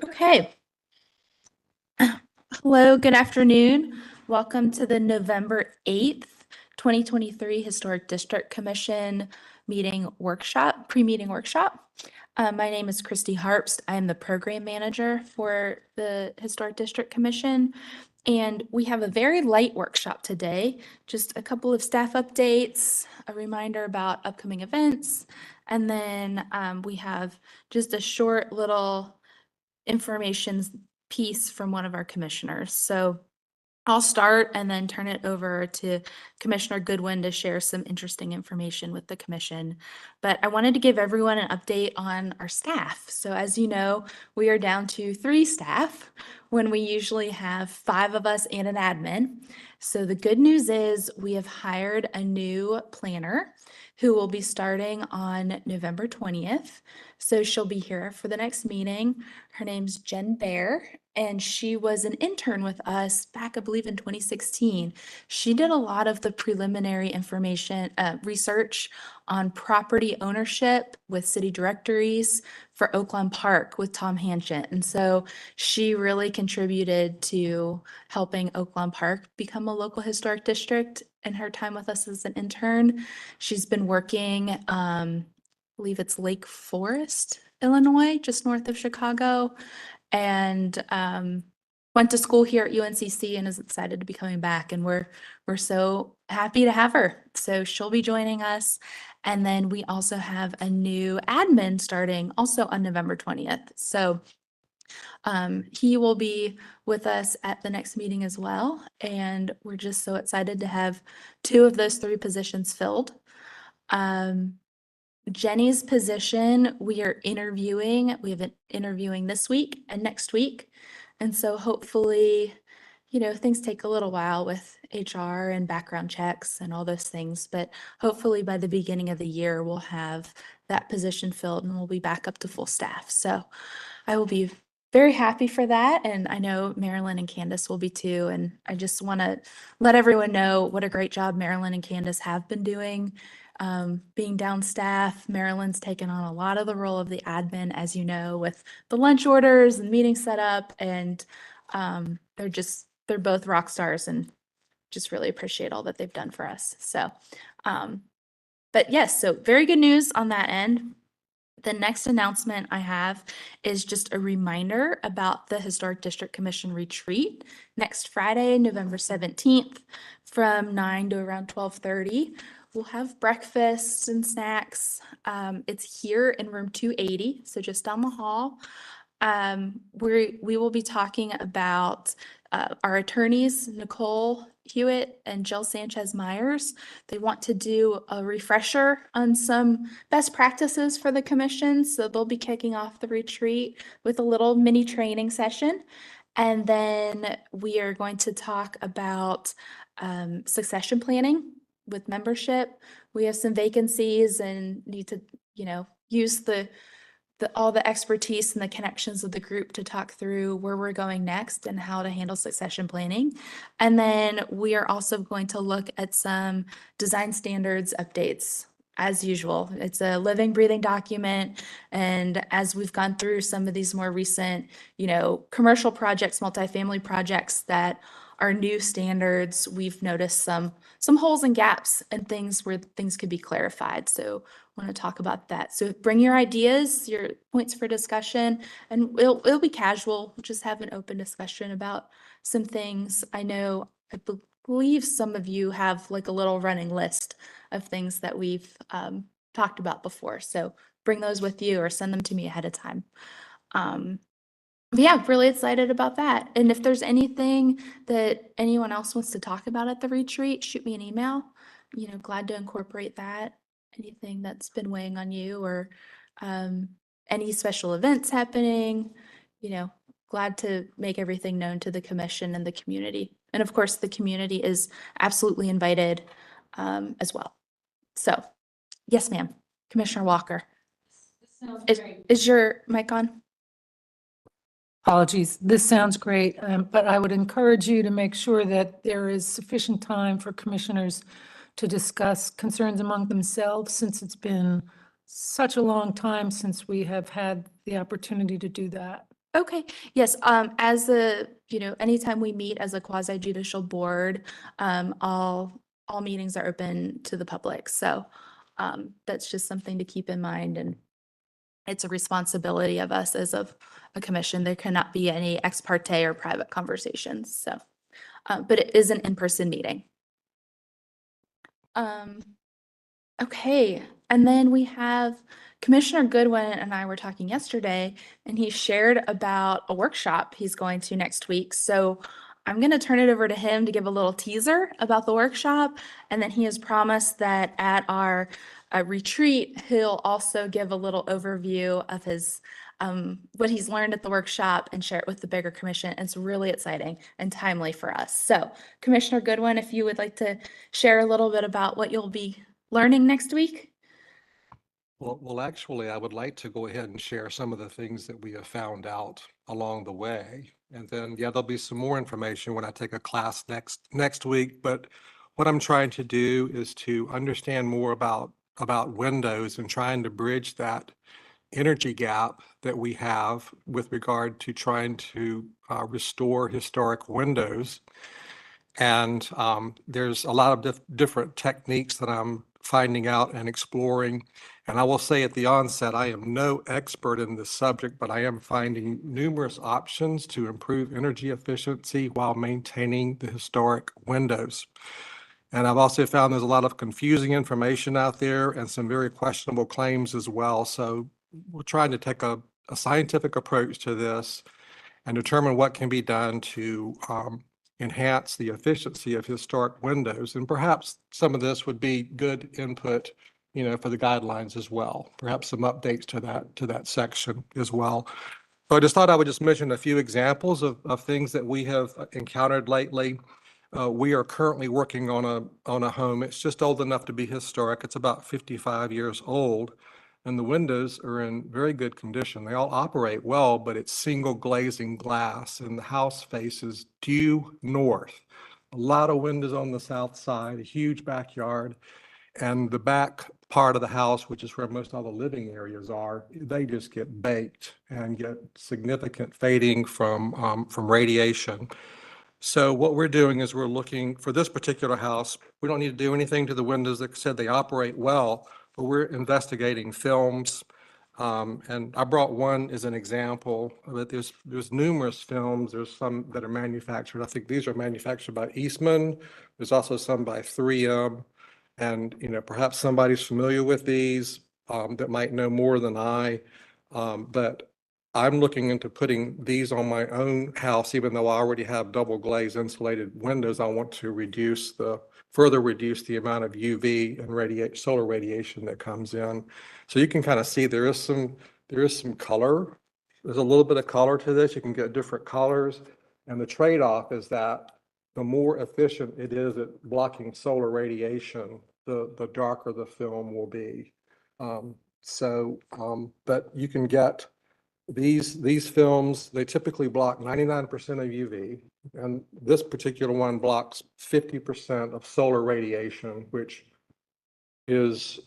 Okay. Hello, good afternoon. Welcome to the November 8th, 2023 Historic District Commission meeting workshop, pre-meeting workshop. My name is Christy Harpst. I am the program manager for the Historic District Commission. And we have a very light workshop today, just a couple of staff updates, a reminder about upcoming events, and then we have just a short little information piece from one of our commissioners. So I'll start and then turn it over to Commissioner Goodwin to share some interesting information with the commission. But I wanted to give everyone an update on our staff. So as you know, we are down to 3 staff when we usually have 5 of us and an admin. So the good news is we have hired a new planner who will be starting on November 20th. So she'll be here for the next meeting. Her name's Jen Bear, and she was an intern with us back, I believe, in 2016. She did a lot of the preliminary information research on property ownership with city directories for Oaklawn Park with Tom Hanchett. And so she really contributed to helping Oaklawn Park become a local historic district in her time with us as an intern. She's been working, I believe it's Lake Forest, Illinois, just north of Chicago, and went to school here at UNCC and is excited to be coming back. And we're so happy to have her. So she'll be joining us. And then we also have a new admin starting also on November 20th. So he will be with us at the next meeting as well. And we're just so excited to have 2 of those 3 positions filled. Jenny's position, we are interviewing. We have an interviewing this week and next week. And so hopefully, things take a little while with HR and background checks and all those things, but hopefully by the beginning of the year, we'll have that position filled and we'll be back up to full staff. So I will be very happy for that. And I know Marilyn and Candace will be too. And I just want to let everyone know what a great job Marilyn and Candace have been doing. Being down staff, Marilyn's taken on a lot of the role of the admin, as you know, with the lunch orders and meeting setup. And they're both rock stars and just really appreciate all that they've done for us. So, but yes, so very good news on that end. The next announcement I have is just a reminder about the Historic District Commission retreat next Friday, November 17th from 9 to around 12:30. We'll have breakfast and snacks. It's here in room 280, so just down the hall. We will be talking about our attorneys, Nicole Hewitt and Jill Sanchez Myers. They want to do a refresher on some best practices for the commission. So they'll be kicking off the retreat with a little mini training session. And then we are going to talk about succession planning with membership. We have some vacancies and need to, use all the expertise and the connections of the group to talk through where we're going next and how to handle succession planning. And then we are also going to look at some design standards updates. As usual, it's a living, breathing document. And as we've gone through some of these more recent, commercial projects, multifamily projects that are new standards, we've noticed some holes and gaps and things where things could be clarified. So want to talk about that. So bring your ideas, your points for discussion, and it'll be casual. We'll just have an open discussion about some things. I believe some of you have like a little running list of things that we've talked about before. So bring those with you or send them to me ahead of time. Yeah, really excited about that. And if there's anything that anyone else wants to talk about at the retreat, shoot me an email. Glad to incorporate that. Anything that's been weighing on you or any special events happening, glad to make everything known to the commission and the community. And of course, the community is absolutely invited as well. So, yes, ma'am. Commissioner Walker. Is your mic on? Apologies. This sounds great, but I would encourage you to make sure that there is sufficient time for commissioners to discuss concerns among themselves, since it's been such a long time since we have had the opportunity to do that. Okay, yes, as a, anytime we meet as a quasi judicial board, all meetings are open to the public. So that's just something to keep in mind, and it's a responsibility of us as of a commission. There cannot be any ex parte or private conversations. So, but it is an in-person meeting. Um, Okay, and then we have Commissioner Goodwin and I were talking yesterday, and he shared about a workshop he's going to next week. So I'm going to turn it over to him to give a little teaser about the workshop. And then he has promised that at our retreat, he'll also give a little overview of his what he's learned at the workshop and share it with the bigger commission. It's really exciting and timely for us. So Commissioner Goodwin, if you would like to share a little bit about what you'll be learning next week? Well, actually, I would like to go ahead and share some of the things that we have found out along the way. And then, yeah, there'll be some more information when I take a class next week. But what I'm trying to do is to understand more about windows and trying to bridge that energy gap that we have with regard to trying to restore historic windows. And there's a lot of different techniques that I'm finding out and exploring. And I will say at the onset, I am no expert in this subject, but I am finding numerous options to improve energy efficiency while maintaining the historic windows. And I've also found there's a lot of confusing information out there and some very questionable claims as well. So we're trying to take a scientific approach to this and determine what can be done to enhance the efficiency of historic windows. And perhaps some of this would be good input, for the guidelines as well. Perhaps some updates to that section as well. So I just thought I would just mention a few examples of things that we have encountered lately. We are currently working on a home. It's just old enough to be historic. It's about 55 years old, and the windows are in very good condition. They all operate well, but it's single glazing glass, and the house faces due north. A lot of windows on the south side, a huge backyard, and the back part of the house, which is where most all the living areas are, they just get baked and get significant fading from radiation. So what we're doing is we're looking for this particular house. We don't need to do anything to the windows. Like I said, they operate well, but we're investigating films. And I brought one as an example, but there's numerous films. There's some that are manufactured. I think these are manufactured by Eastman. There's also some by 3M. And, perhaps somebody's familiar with these that might know more than I. But I'm looking into putting these on my own house, even though I already have double glazed insulated windows. I want to further reduce the amount of UV and solar radiation that comes in. So you can kind of see there is some color. There's a little bit of color to this. You can get different colors. And the trade-off is that the more efficient it is at blocking solar radiation, the darker the film will be. But you can get these films, they typically block 99% of UV, and this particular one blocks 50% of solar radiation, which is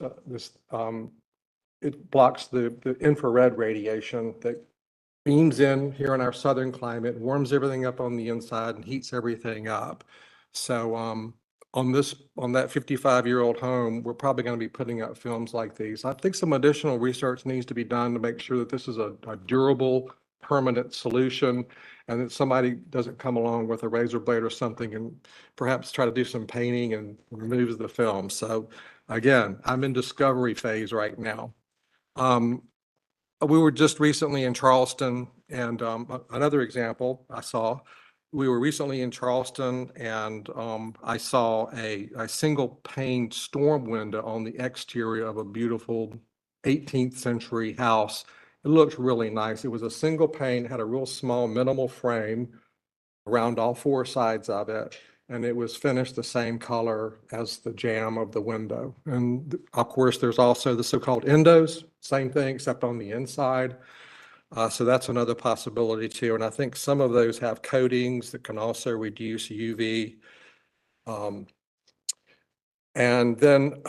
it blocks the infrared radiation that beams in here in our southern climate, warms everything up on the inside and heats everything up. So on that 55-year-old home, we're probably going to be putting up films like these. I think some additional research needs to be done to make sure that this is a durable, permanent solution, and that somebody doesn't come along with a razor blade or something and perhaps try to do some painting and remove the film. So again, I'm in discovery phase right now. We were just recently in Charleston, and another example I saw, we were recently in Charleston, and I saw a single pane storm window on the exterior of a beautiful 18th century house. It looked really nice. It was a single pane, had a real small minimal frame around all four sides of it, and it was finished the same color as the jamb of the window. And of course, there's also the so-called endos, same thing except on the inside. So that's another possibility too. And I think some of those have coatings that can also reduce UV. And then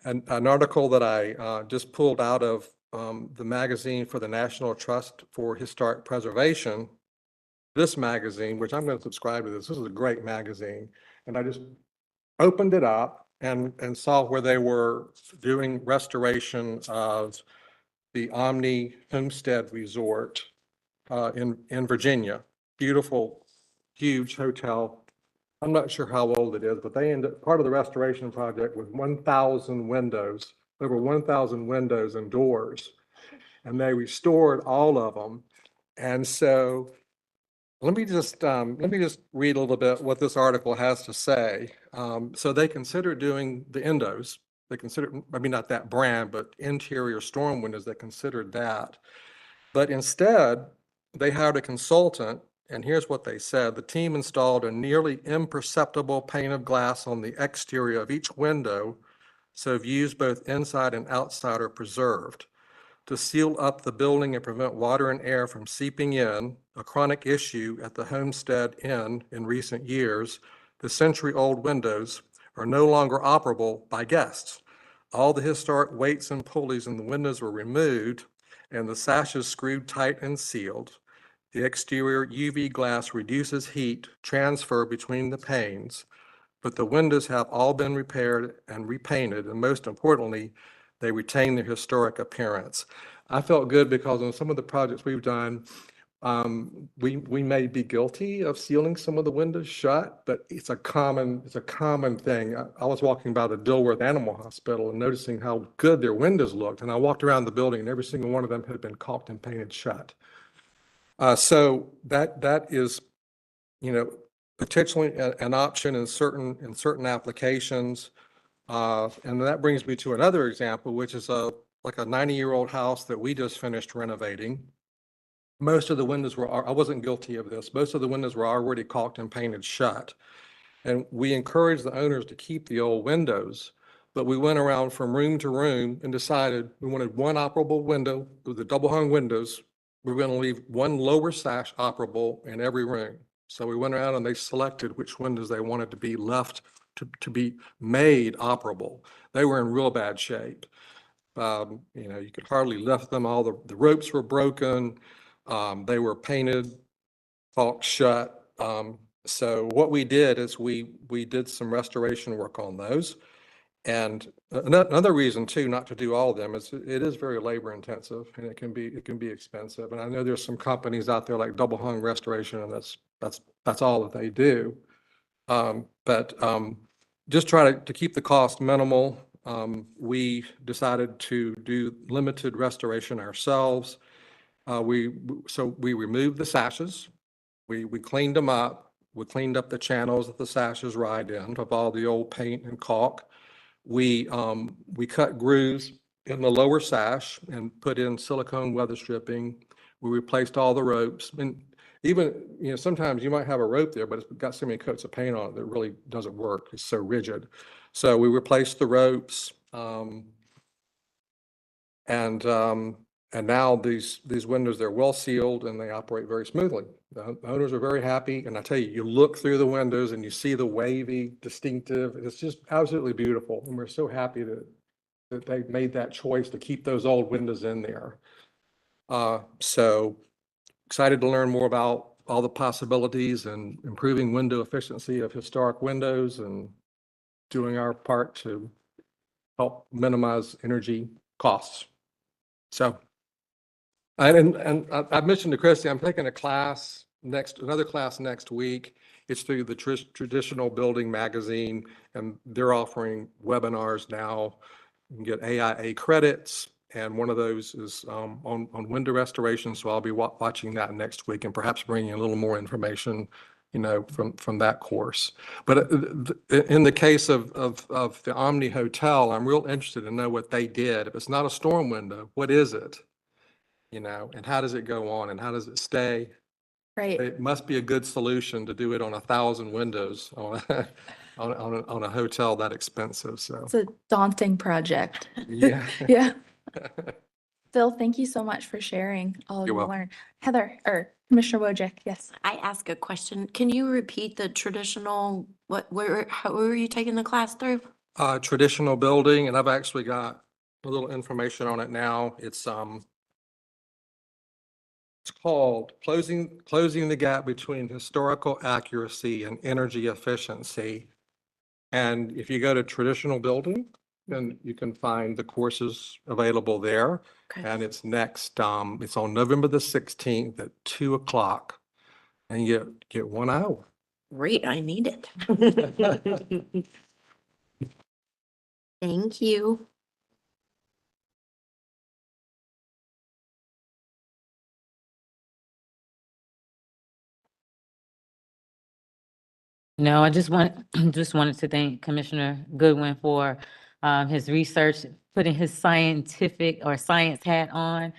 an article that I just pulled out of the magazine for the National Trust for Historic Preservation, this magazine, which I'm going to subscribe to this is a great magazine. And I just opened it up and saw where they were doing restoration of the Omni Homestead Resort in Virginia. Beautiful, huge hotel. I'm not sure how old it is, but they ended, part of the restoration project was 1,000 windows, over 1,000 windows and doors. And they restored all of them. And so let me just read a little bit what this article has to say. So they consider doing the endos. They consider, I mean, not that brand, but interior storm windows, they considered that. But instead, they hired a consultant, and here's what they said. The team installed a nearly imperceptible pane of glass on the exterior of each window, so views both inside and outside are preserved. To seal up the building and prevent water and air from seeping in, a chronic issue at the Homestead Inn in recent years, the century-old windows are no longer operable by guests. All the historic weights and pulleys in the windows were removed and the sashes screwed tight and sealed. The exterior UV glass reduces heat transfer between the panes, but the windows have all been repaired and repainted, and most importantly, they retain their historic appearance. I felt good because on some of the projects we've done, we may be guilty of sealing some of the windows shut, but it's a common thing. I was walking by the Dilworth Animal Hospital and noticing how good their windows looked, and I walked around the building and every single one of them had been caulked and painted shut. So that is, potentially an option in certain applications. And that brings me to another example, which is like a 90-year-old house that we just finished renovating. Most of the windows I wasn't guilty of this. Most of the windows were already caulked and painted shut. And we encouraged the owners to keep the old windows, but we went around from room to room and decided we wanted one operable window with the double hung windows. We were going to leave one lower sash operable in every room. So we went around and they selected which windows they wanted to be left to be made operable. They were in real bad shape. You could hardly lift them. All the ropes were broken. They were painted, caulked shut. So what we did is we did some restoration work on those. And another reason too, not to do all of them, is it is very labor intensive and it can be expensive. And I know there's some companies out there like Double Hung Restoration, and that's all that they do. But just try to keep the cost minimal. We decided to do limited restoration ourselves. We removed the sashes. We cleaned them up. We cleaned up the channels that the sashes ride in of all the old paint and caulk. We cut grooves in the lower sash and put in silicone weather stripping. We replaced all the ropes. And even, sometimes you might have a rope there, but it's got so many coats of paint on it that it really doesn't work. It's so rigid. So we replaced the ropes. And now these windows, they're well sealed and they operate very smoothly. The owners are very happy. And I tell you, you look through the windows and you see the wavy, distinctive. It's just absolutely beautiful. And we're so happy that they made that choice to keep those old windows in there. So excited to learn more about all the possibilities and improving window efficiency of historic windows and doing our part to help minimize energy costs. So, and I mentioned to Christy, I'm taking another class next week. It's through the Traditional Building magazine, and they're offering webinars now. You can get AIA credits, and one of those is on window restoration. So I'll be watching that next week and perhaps bringing a little more information, from that course. But in the case of the Omni Hotel, I'm real interested to know what they did. If it's not a storm window, what is it? And how does it go on and how does it stay? Right. It must be a good solution to do it on 1,000 windows on a hotel that expensive. So It's a daunting project. yeah. Yeah. Phil, thank you so much for sharing all You're you welcome. learned. Heather, or Commissioner Wojcik, yes. I ask a question. Can you repeat the traditional, where were you taking the class through? Traditional building, and I've actually got, a little information on it now. It's called Closing the Gap Between Historical Accuracy and Energy Efficiency. And if you go to traditional building, then you can find the courses available there. Okay. And it's next, it's on November the 16th at 2:00. And you get 1 hour. Great, I need it. Thank you. No, I just just wanted to thank Commissioner Goodwin for his research, putting his scientific or scientist hat on,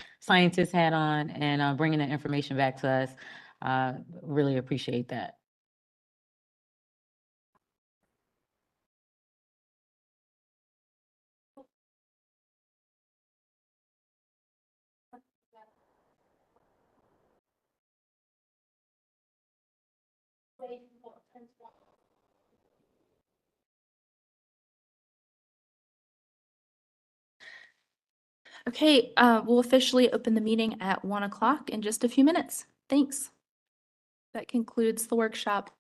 and bringing the information back to us. Really appreciate that. Okay, we'll officially open the meeting at 1:00 in just a few minutes. Thanks. That concludes the workshop.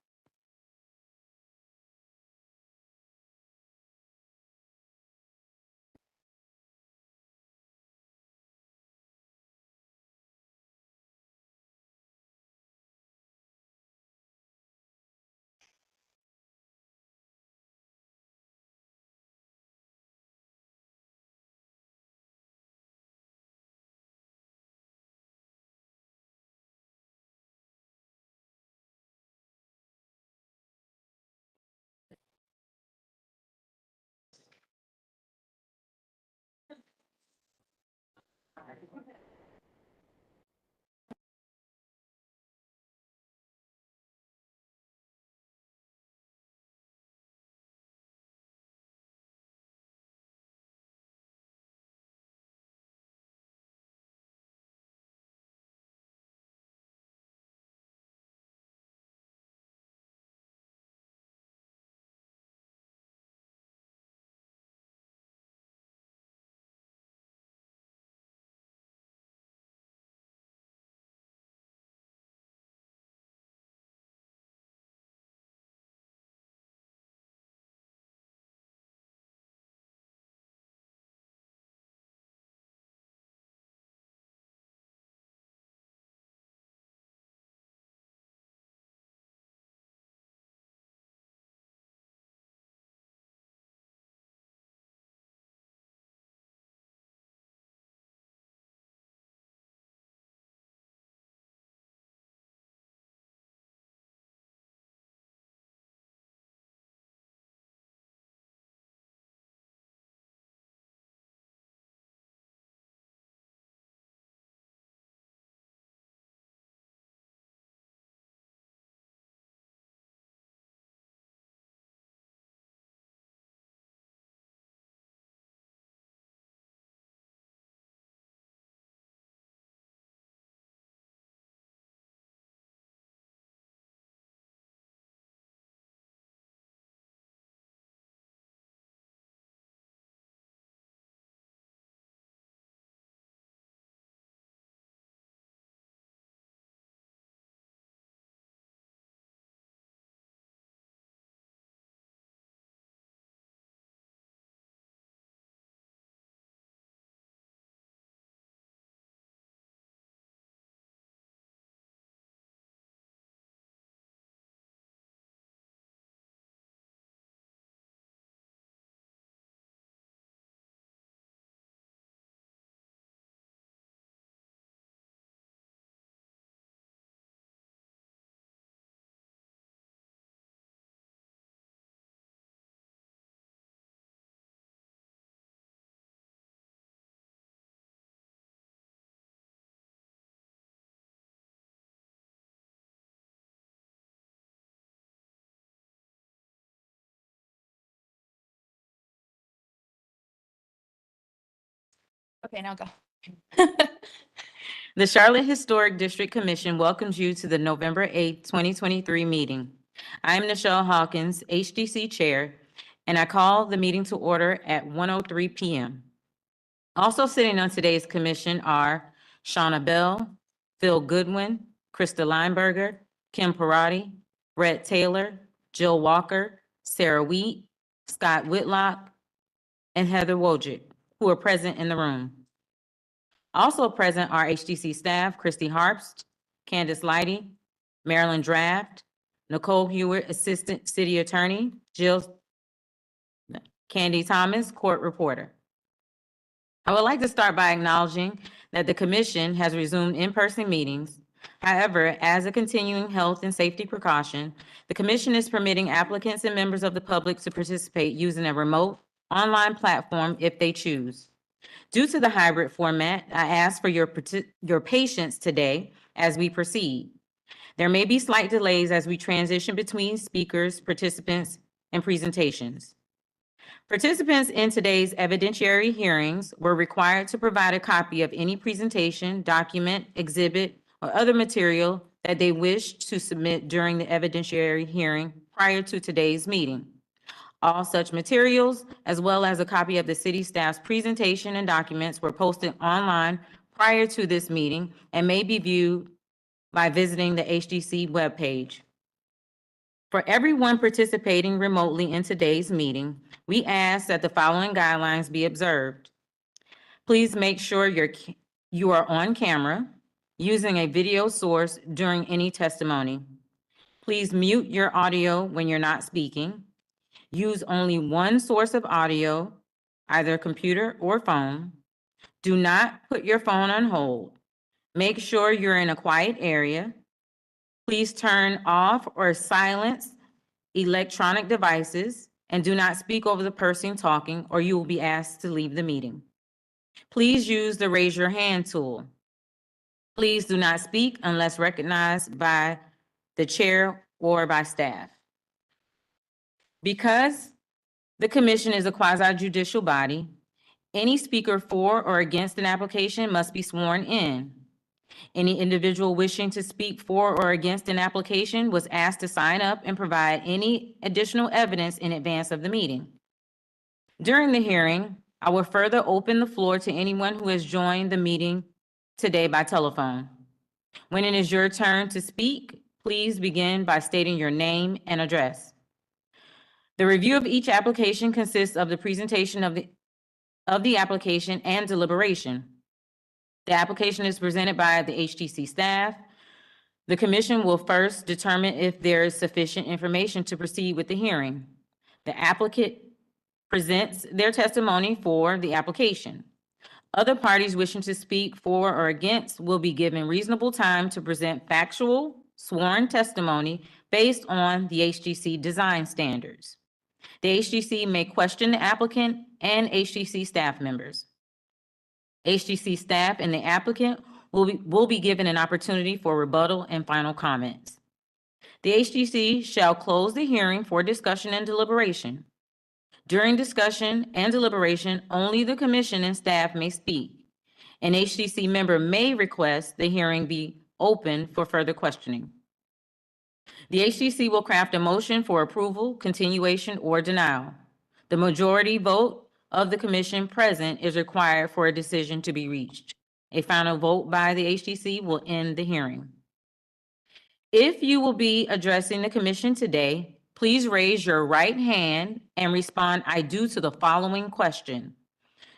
Okay, now go. The Charlotte Historic District Commission welcomes you to the November 8th, 2023 meeting. I am Nichelle Hawkins, HDC Chair, and I call the meeting to order at 1:03 p.m. Also sitting on today's commission are Shauna Bell, Phil Goodwin, Krista Lineberger, Kim Parati, Brett Taylor, Jill Walker, Sarah Wheat, Scott Whitlock, and Heather Wojcik, who are present in the room. Also present are HDC staff, Christy Harpst, Candace Lighty, Marilyn Draft, Nicole Hewitt, Assistant City Attorney, Candy Thomas, Court Reporter. I would like to start by acknowledging that the commission has resumed in-person meetings. However, as a continuing health and safety precaution, the commission is permitting applicants and members of the public to participate using a remote online platform if they choose. Due to the hybrid format, I ask for your patience today as we proceed. There may be slight delays as we transition between speakers, participants, and presentations. Participants in today's evidentiary hearings were required to provide a copy of any presentation, document, exhibit, or other material that they wish to submit during the evidentiary hearing prior to today's meeting. All such materials, as well as a copy of the city staff's presentation and documents, were posted online prior to this meeting and may be viewed by visiting the HDC webpage. For everyone participating remotely in today's meeting, we ask that the following guidelines be observed. Please make sure you are on camera using a video source during any testimony. Please mute your audio when you're not speaking. Use only one source of audio, either a computer or phone. Do not put your phone on hold. Make sure you're in a quiet area. Please turn off or silence electronic devices and do not speak over the person talking or you will be asked to leave the meeting. Please use the raise your hand tool. Please do not speak unless recognized by the chair or by staff. Because the commission is a quasi-judicial body, any speaker for or against an application must be sworn in. Any individual wishing to speak for or against an application was asked to sign up and provide any additional evidence in advance of the meeting. During the hearing, I will further open the floor to anyone who has joined the meeting today by telephone. When it is your turn to speak, please begin by stating your name and address. The review of each application consists of the presentation of the application and deliberation. The application is presented by the HTC staff. The commission will first determine if there is sufficient information to proceed with the hearing. The applicant presents their testimony for the application. Other parties wishing to speak for or against will be given reasonable time to present factual, sworn testimony based on the HGC design standards. The HGC may question the applicant and HGC staff members. HGC staff and the applicant will be given an opportunity for rebuttal and final comments. The HGC shall close the hearing for discussion and deliberation. During discussion and deliberation, only the commission and staff may speak. An HGC member may request the hearing be open for further questioning. The HGC will craft a motion for approval, continuation, or denial. The majority vote of the commission present is required for a decision to be reached. A final vote by the HGC will end the hearing. If you will be addressing the commission today, please raise your right hand and respond, "I do," to the following question.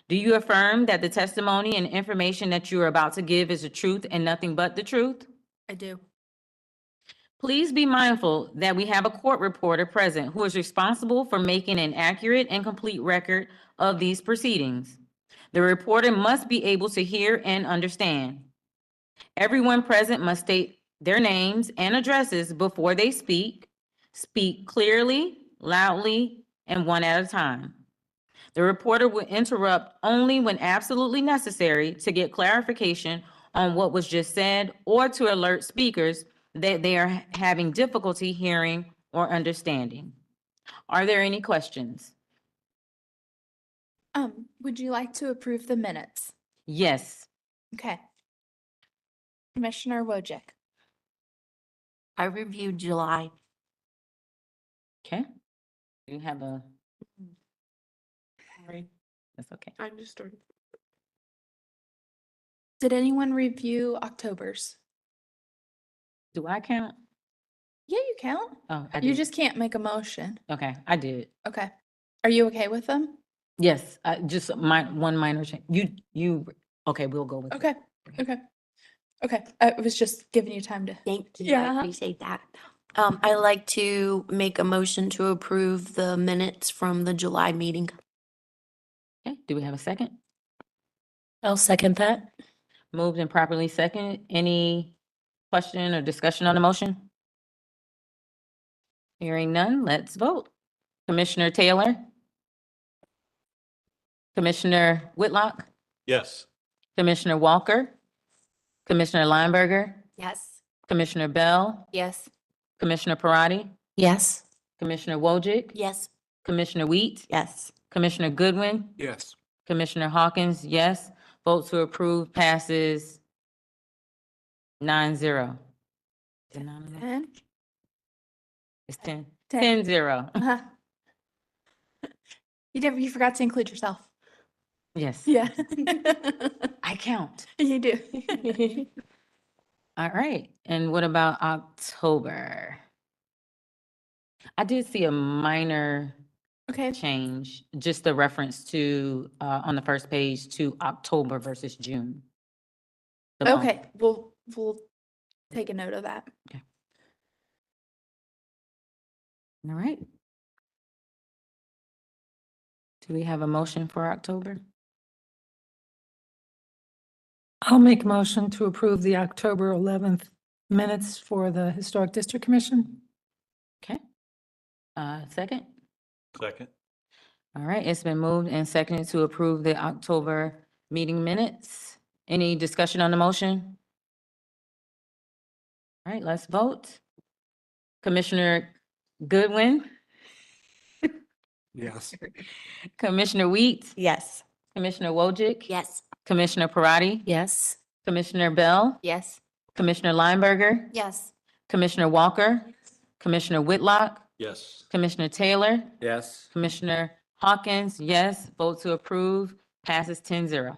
Do you affirm that the testimony and information that you are about to give is the truth and nothing but the truth? I do. Please be mindful that we have a court reporter present who is responsible for making an accurate and complete record of these proceedings. The reporter must be able to hear and understand. Everyone present must state their names and addresses before they speak. Speak clearly, loudly, and one at a time. The reporter will interrupt only when absolutely necessary to get clarification on what was just said or to alert speakers that they are having difficulty hearing or understanding. Are there any questions? Would you like to approve the minutes? Yes. Okay. Commissioner Wojcik. I reviewed July. Okay. Do you have a? Sorry. That's okay. I just started. Did anyone review October's? Do I count? Yeah, you count. Oh, I You did. just can't make a motion. Okay, I did. Okay. Are you okay with them? Yes, just one minor change. Okay, we'll go with it. Okay, okay. Okay, I was just giving you time to. Thank you. I Yeah. appreciate that. I like to make a motion to approve the minutes from the July meeting. Okay, do we have a second? I'll second that. Moved and properly seconded. Any question or discussion on the motion? Hearing none, let's vote. Commissioner Taylor? Commissioner Whitlock? Yes. Commissioner Walker? Commissioner Lineberger? Yes. Commissioner Bell? Yes. Commissioner Parati? Yes. Commissioner Wojcik? Yes. Commissioner Wheat? Yes. Commissioner Goodwin? Yes. Commissioner Hawkins, yes. Vote to approve passes 9-0. Is it 9-0? And? It's 10. 10. 10-0. Uh-huh. You forgot to include yourself. Yes. Yeah. I count. You do. All right. And what about October? I did see a minor Okay, change, just a reference to, on the first page to October versus June. The month. okay, we'll take a note of that. All right. Do we have a motion for October? I'll make a motion to approve the October 11th minutes for the Historic District Commission. Okay. Second? Second. All right, it's been moved and seconded to approve the October meeting minutes. Any discussion on the motion? All right, let's vote. Commissioner Goodwin, Yes. Commissioner Wheat, Yes. Commissioner Wojcik. Yes. Commissioner Parati, Yes. Commissioner Bell, Yes. Commissioner Lineberger, Yes. Commissioner Walker, Commissioner Whitlock, Yes. Commissioner Taylor, Yes. Commissioner Hawkins, yes. Vote to approve, passes 10-0.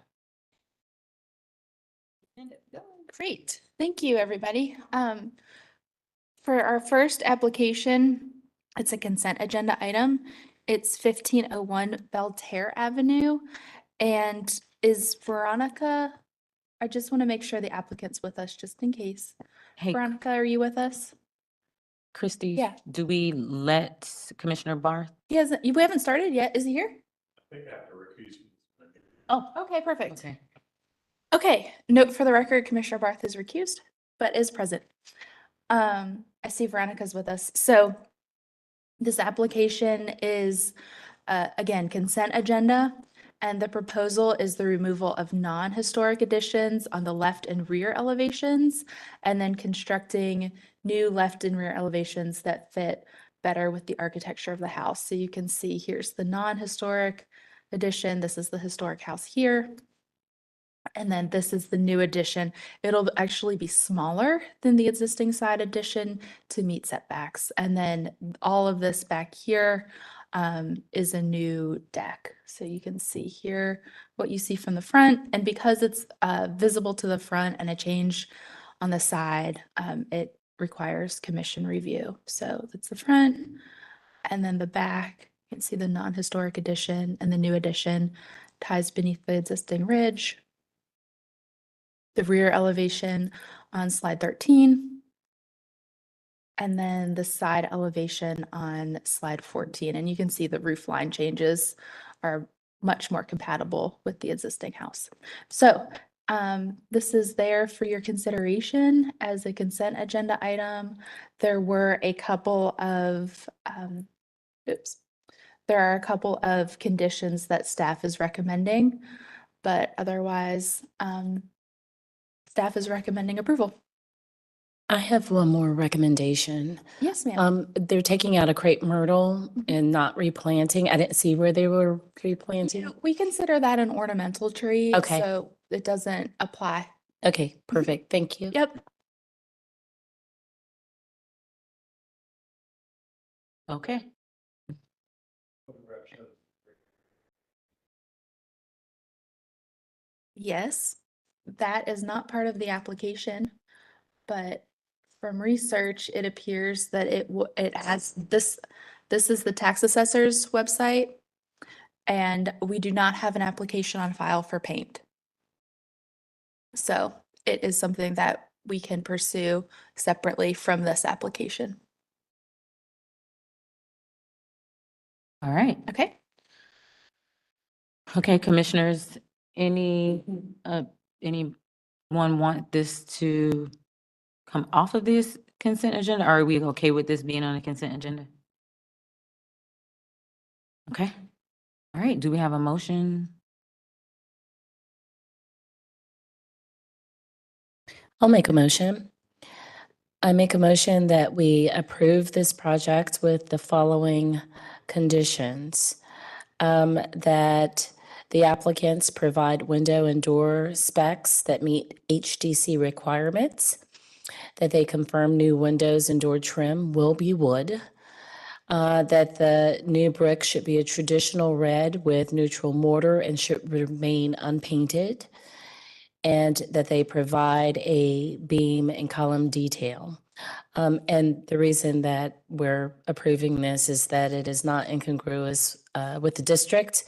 Great, thank you, everybody. For our first application, it's a consent agenda item. It's 1501 Belterre Avenue. And is Veronica, I just want to make sure the applicant's with us just in case. Hey, Veronica, are you with us? Christy, Yeah. do we let Commissioner Barth? He hasn't, we haven't started yet. Is he here? I think I have to recuse myself. Oh, Okay, perfect. okay. Okay, note for the record, Commissioner Barth is recused, but is present. I see Veronica's with us. So this application is, again, consent agenda. And the proposal is the removal of non-historic additions on the left and rear elevations, and then constructing new left and rear elevations that fit better with the architecture of the house. So you can see here's the non-historic addition. This is the historic house here. And then this is the new addition. It'll actually be smaller than the existing side addition to meet setbacks. And then all of this back here is a new deck. So you can see here what you see from the front. And because it's visible to the front and a change on the side, it requires commission review. So that's the front. And then the back, you can see the non-historic addition and the new addition ties beneath the existing ridge. The rear elevation on slide 13. And then the side elevation on slide 14. And you can see the roof line changes are much more compatible with the existing house. So this is there for your consideration as a consent agenda item. There were a couple of, there are a couple of conditions that staff is recommending, but otherwise, staff is recommending approval. I have one more recommendation. Yes, ma'am. They're taking out a crepe myrtle and not replanting. I didn't see where they were replanting. We consider that an ornamental tree. Okay. So it doesn't apply. Okay, perfect. Thank you. Yep. Okay. Yes. that is not part of the application, but from research, it appears that it has this is the tax assessor's website, and we do not have an application on file for paint. So it is something that we can pursue separately from this application. All right. Okay? Okay, commissioners, anyone want this to come off of this consent agenda? Or are we okay with this being on the consent agenda? Okay. All right, do we have a motion? I'll make a motion. I make a motion that we approve this project with the following conditions. That the applicants provide window and door specs that meet HDC requirements, that they confirm new windows and door trim will be wood, that the new brick should be a traditional red with neutral mortar and should remain unpainted, and that they provide a beam and column detail. And the reason that we're approving this is that it is not incongruous with the district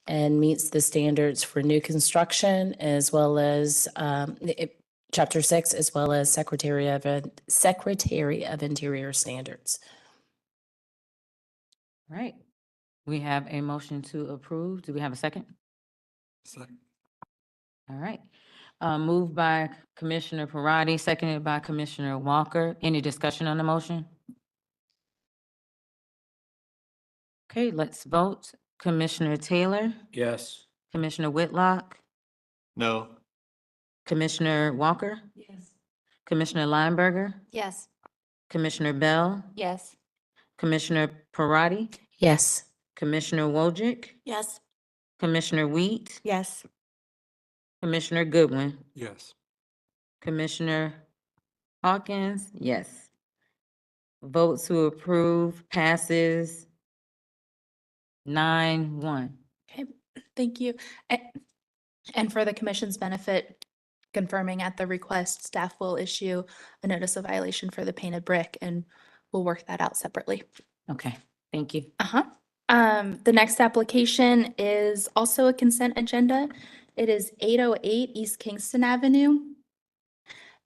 and meets the standards for new construction as well as Chapter 6, as well as Secretary of Interior standards. All right, we have a motion to approve. Do we have a second? Second. All right. Moved by Commissioner Parati, seconded by Commissioner Walker. Any discussion on the motion? Okay, let's vote. Commissioner Taylor, Yes. Commissioner Whitlock, No. Commissioner Walker? Yes. Commissioner Lineberger, Yes. Commissioner Bell, Yes. Commissioner Parati, Yes. Commissioner Wojcik, Yes. Commissioner Wheat, Yes. Commissioner Goodwin, Yes. Commissioner Hawkins, yes. Vote to approve passes 9-1. Okay, thank you. And for the commission's benefit, confirming at the request, staff will issue a notice of violation for the painted brick, and we'll work that out separately. Okay, thank you. Uh-huh. The next application is also a consent agenda. It is 808 East Kingston Avenue.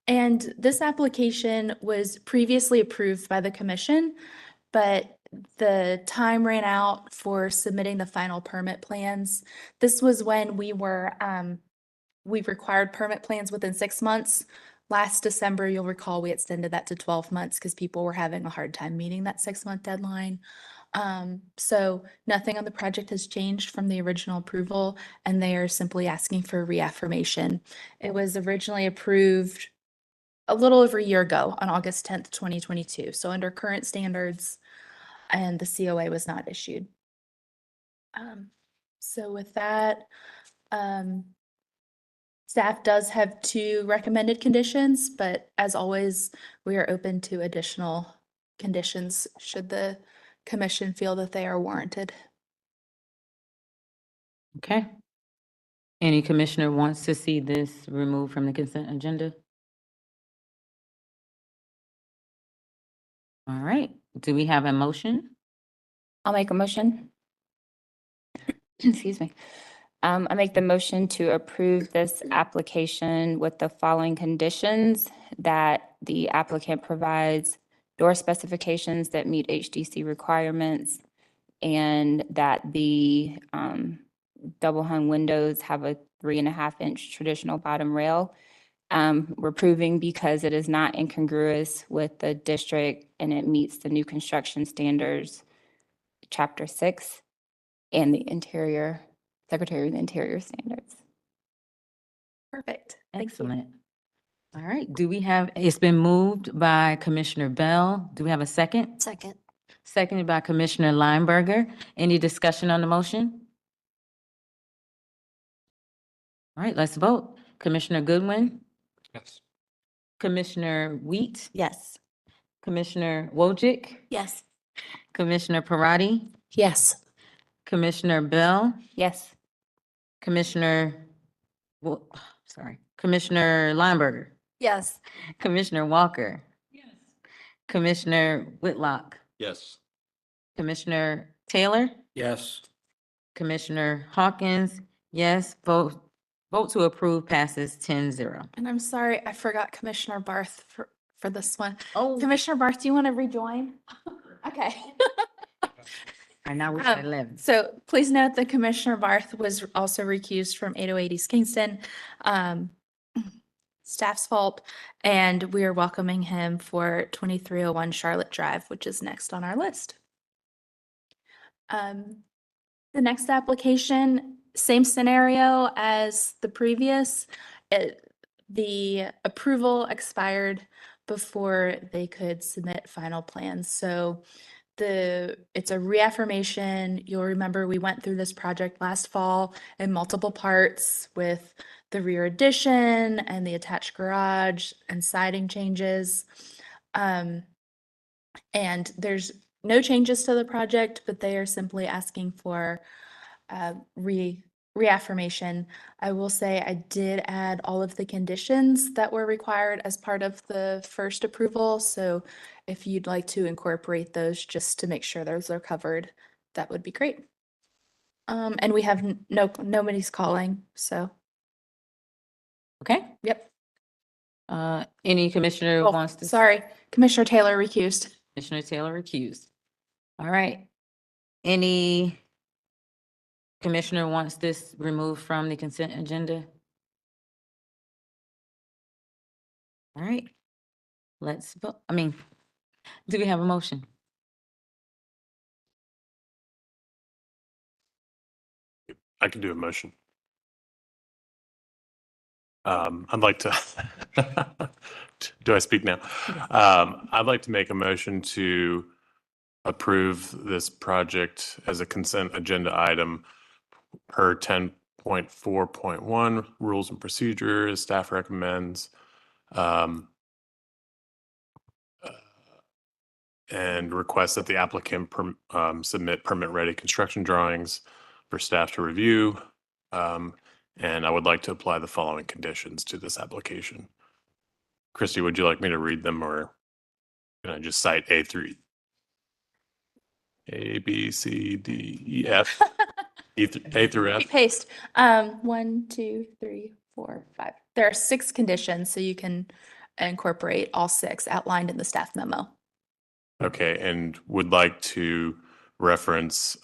And this application was previously approved by the commission, but the time ran out for submitting the final permit plans. This was when we required permit plans within 6 months. Last December, you'll recall, we extended that to 12 months because people were having a hard time meeting that 6-month deadline. So nothing on the project has changed from the original approval, and they are simply asking for reaffirmation. It was originally approved a little over a year ago on August 10th, 2022. So under current standards, and the COA was not issued. So with that, staff does have 2 recommended conditions, but as always, we are open to additional conditions should the commission feel that they are warranted. Okay. Any commissioner wants to see this removed from the consent agenda? All right, do we have a motion? I'll make a motion. Excuse me. I make the motion to approve this application with the following conditions: that the applicant provides door specifications that meet HDC requirements, and that the double hung windows have a 3.5-inch traditional bottom rail. We're approving because it is not incongruous with the district and it meets the new construction standards, Chapter 6, and the Secretary of the Interior standards. Perfect. Thank you. Excellent. All right, it's been moved by Commissioner Bell. Do we have a second? Second. Seconded by Commissioner Lineberger. Any discussion on the motion? All right, let's vote. Commissioner Goodwin, Yes. Commissioner Wheat, Yes. Commissioner Wojcik, Yes. Commissioner Parati, Yes. Commissioner Bell, Yes. Commissioner Commissioner Lineberger, Yes. Commissioner Walker, Commissioner Whitlock, Yes. Commissioner Taylor, Yes. Commissioner Hawkins, yes. Vote to approve passes 10-0. And I'm sorry, I forgot Commissioner Barth for this one. Oh. Commissioner Barth, do you want to rejoin? Okay. And now we're at Um, 11. So please note that Commissioner Barth was also recused from 808 East Kingston. Staff's fault, and we are welcoming him for 2301 Charlotte Drive, which is next on our list. The next application, same scenario as the previous. The approval expired before they could submit final plans. So it's a reaffirmation. You'll remember we went through this project last fall in multiple parts with the rear addition and the attached garage and siding changes. And there's no changes to the project, but they are simply asking for reaffirmation. I will say I did add all of the conditions that were required as part of the first approval. So if you'd like to incorporate those just to make sure those are covered, that would be great. And we have nobody's calling, so, Okay. yep. Any commissioner Oh, wants to? sorry, Commissioner Taylor recused. Commissioner Taylor recused. All right. Any commissioner wants this removed from the consent agenda? All right. Let's vote. Do we have a motion? I can do a motion. I'd like to, do I speak now? I'd like to make a motion to approve this project as a consent agenda item per 10.4.1 rules and procedures. Staff recommends. And request that the applicant submit permit-ready construction drawings for staff to review. And I would like to apply the following conditions to this application. Christy, would you like me to read them, or can I just cite A, B, C, D, E, F, A through F? Paste. 1, 2, 3, 4, 5. There are 6 conditions, so you can incorporate all 6 outlined in the staff memo. Okay, and would like to reference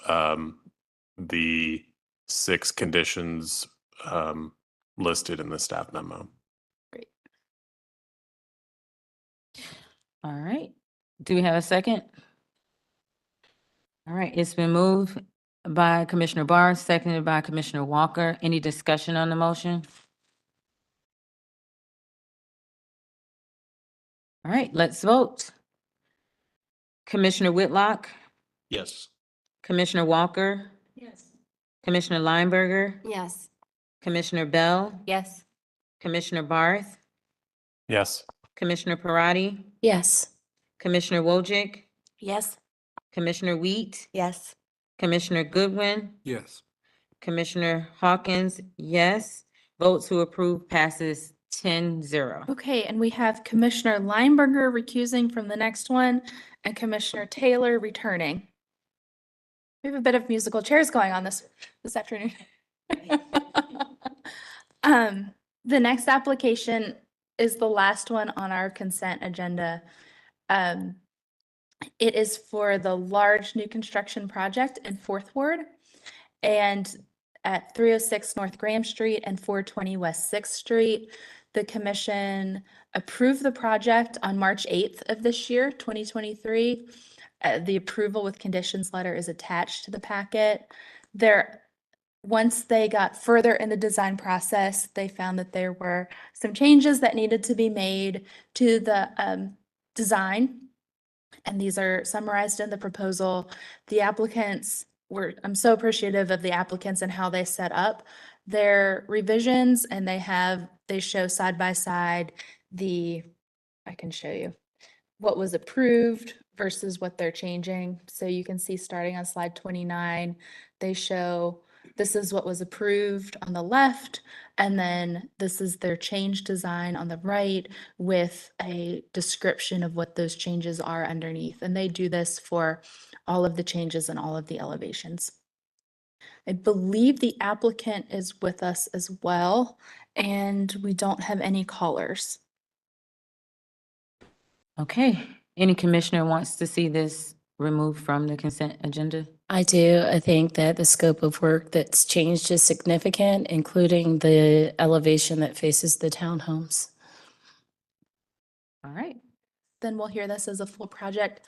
the 6 conditions listed in the staff memo. Great. All right. Do we have a second? All right, it's been moved by Commissioner Barr, seconded by Commissioner Walker. Any discussion on the motion? All right, let's vote. Commissioner Whitlock, Yes. Commissioner Walker, Yes. Commissioner Lineberger, Yes. Commissioner Bell, Yes. Commissioner Barth, Yes. Commissioner Parati, Yes. Commissioner Wojcik, Yes. Commissioner Wheat, Yes. Commissioner Goodwin, Yes. Commissioner Hawkins, yes. Vote to approve passes 10-0. Okay, and we have Commissioner Lineberger recusing from the next one and Commissioner Taylor returning. We have a bit of musical chairs going on this afternoon. The next application is the last one on our consent agenda. It is for the large new construction project in Fourth Ward and at 306 North Graham Street and 420 West Sixth Street. The commission approved the project on March 8th of this year, 2023. The approval with conditions letter is attached to the packet. Once they got further in the design process, they found that there were some changes that needed to be made to the design. And these are summarized in the proposal. I'm so appreciative of the applicants and how they set up their revisions, and they show side by side I can show you what was approved versus what they're changing. So you can see starting on slide 29, they show this is what was approved on the left, and then this is their change design on the right with a description of what those changes are underneath. And they do this for all of the changes and all of the elevations. I believe the applicant is with us as well, and we don't have any callers. Okay, any commissioner wants to see this removed from the consent agenda? I do. I think that the scope of work that's changed is significant, including the elevation that faces the townhomes. All right. Then we'll hear this as a full project.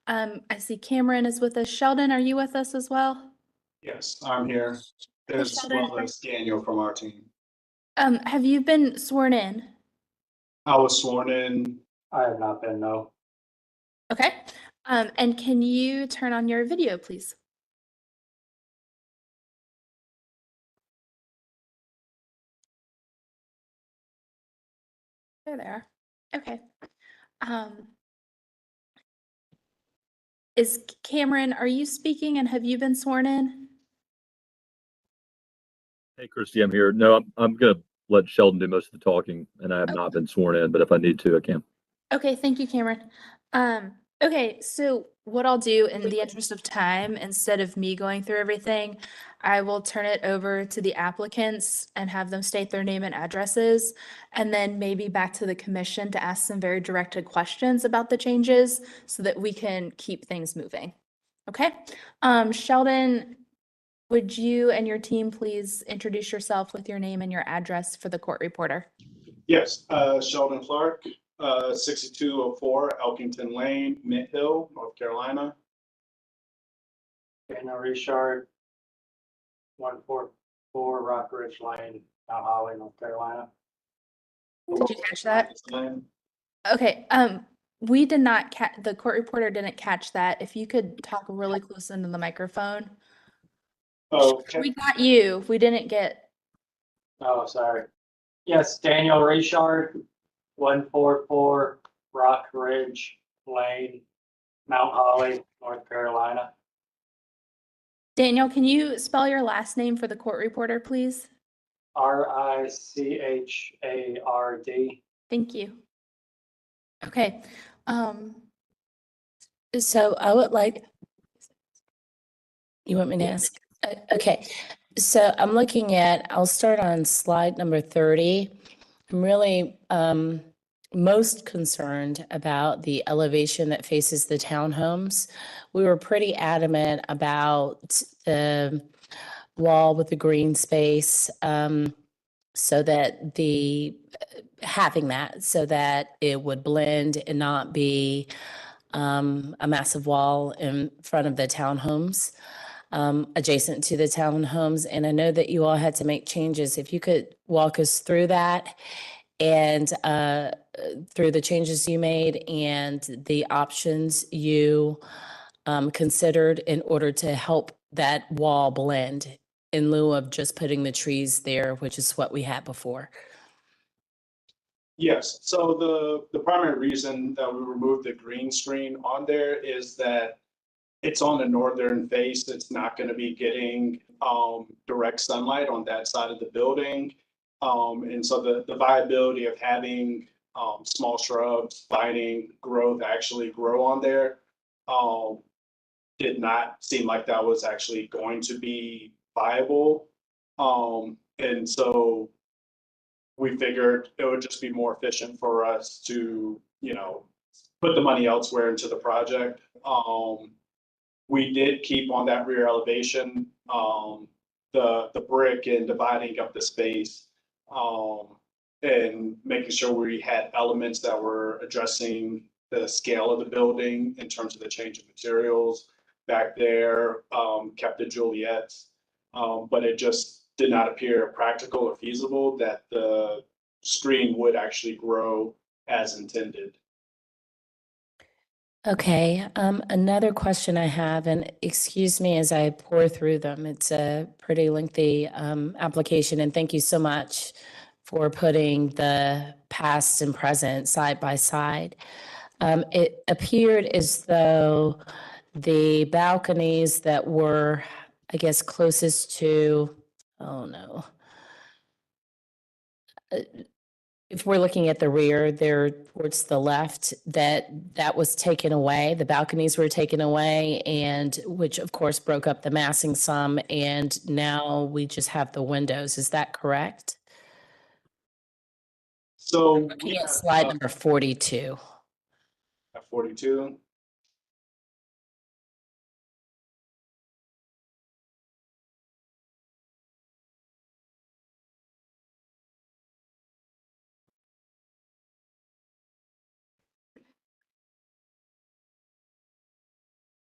I see Cameron is with us. Sheldon, are you with us as well? Yes, I'm here, as Sheldon, well as Daniel from our team. Have you been sworn in? I was sworn in. I have not been, no. Okay. And can you turn on your video, please? There they are. Okay. Is Cameron, are you speaking and have you been sworn in? Hey, Christy, I'm here. No, I'm gonna let Sheldon do most of the talking, and I have not been sworn in, but if I need to, I can. Okay, thank you, Cameron. Okay, so what I'll do in the interest of time, instead of me going through everything, I will turn it over to the applicants and have them state their name and addresses, and then maybe back to the commission to ask some very directed questions about the changes so that we can keep things moving. Okay, Sheldon, would you and your team please introduce yourself with your name and your address for the court reporter? Yes, Sheldon Clark, 6204 Elkington Lane, Mint Hill, North Carolina. Daniel Richard, 144 Rock Ridge Lane, Mount Holly, North Carolina. Did you catch that? Okay, we did not the court reporter didn't catch that. If you could talk really close into the microphone. Okay. We got you. We didn't get. Oh, sorry. Yes, Daniel Richard, 144 Rock Ridge Lane, Mount Holly, North Carolina. Daniel, can you spell your last name for the court reporter, please? Richard. Thank you. Okay. So I would like, you want me to ask? Okay, so I'm looking at, I'll start on slide number 30. I'm really most concerned about the elevation that faces the townhomes. We were pretty adamant about the wall with the green space, so that having that so that it would blend and not be a massive wall in front of the townhomes, adjacent to the townhomes. And I know that you all had to make changes. If you could walk us through that and through the changes you made and the options you considered in order to help that wall blend in lieu of just putting the trees there, which is what we had before. Yes, so the primary reason that we removed the green screen on there is that it's on the northern face. It's not going to be getting direct sunlight on that side of the building. And so the viability of having small shrubs, vining growth actually grow on there did not seem like that was actually going to be viable. And so we figured it would just be more efficient for us to, put the money elsewhere into the project. We did keep on that rear elevation, the brick and dividing up the space, and making sure we had elements that were addressing the scale of the building in terms of the change of materials back there, kept the Juliets, but it just did not appear practical or feasible that the screen would actually grow as intended. Okay, another question I have, and excuse me as I pour through them. It's a pretty lengthy application, and thank you so much for putting the past and present side by side. It appeared as though the balconies that were, I guess, closest to oh no. If we're looking at the rear, there towards the left, that was taken away. The balconies were taken away, and which of course broke up the massing some, and now we just have the windows. Is that correct? So Looking we at have, slide number 42. at 42.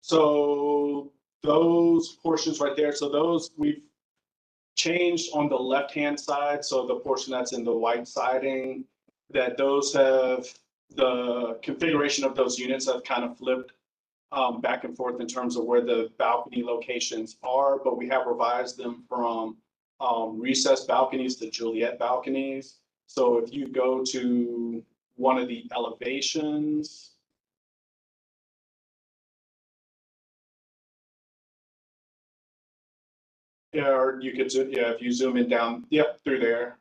So those portions right there, so those we've changed on the left-hand side. So the portion that's in the white siding, that those have, the configuration of those units have kind of flipped back and forth in terms of where the balcony locations are, but we have revised them from recessed balconies to Juliet balconies. So if you go to one of the elevations, yeah, or you could, yeah, if you zoom in down, yep, through there.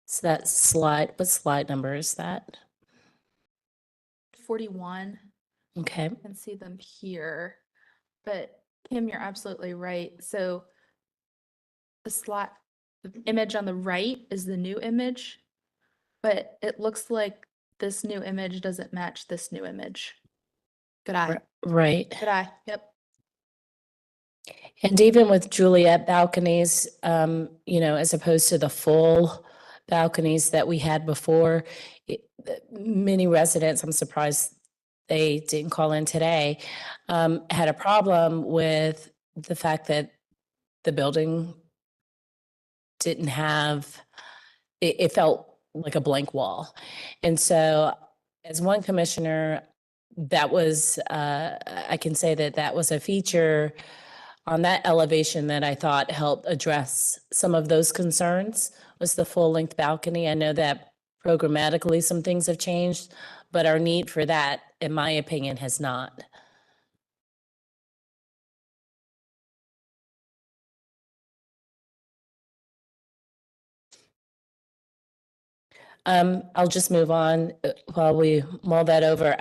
So that slide, what slide number is that? 41. Okay. You can see them here. But Kim, you're absolutely right. So the image on the right is the new image, but it looks like this new image doesn't match this new image. Good eye. Right. Good eye. Yep. And even with Juliet balconies, as opposed to the full balconies that we had before, many residents, I'm surprised they didn't call in today, had a problem with the fact that the building didn't have, it felt like a blank wall. And so as one commissioner, that was, I can say that was a feature on that elevation that I thought helped address some of those concerns, was the full-length balcony. I know that programmatically some things have changed, but our need for that, in my opinion, has not. I'll just move on while we mull that over.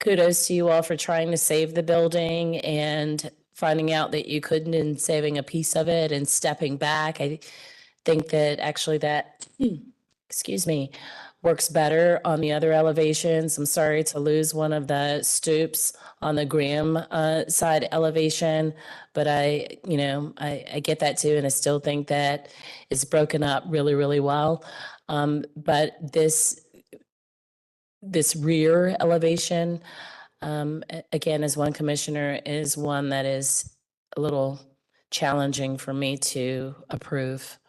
Kudos to you all for trying to save the building and finding out that you couldn't and saving a piece of it and stepping back. I think that actually that, excuse me, works better on the other elevations. I'm sorry to lose one of the stoops on the Graham side elevation, but I get that too, and I still think that it's broken up really, really well. But this rear elevation, again, as one commissioner, is one that is a little challenging for me to approve.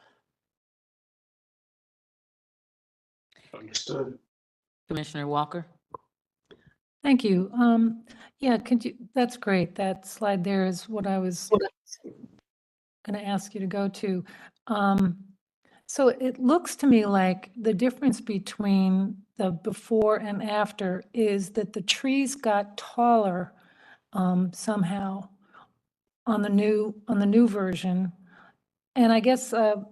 Understood. Commissioner Walker? Thank you. Yeah, that's great. That slide there is what I was going to ask you to go to. So it looks to me like the difference between the before and after is that the trees got taller somehow on the new version. And I guess I'm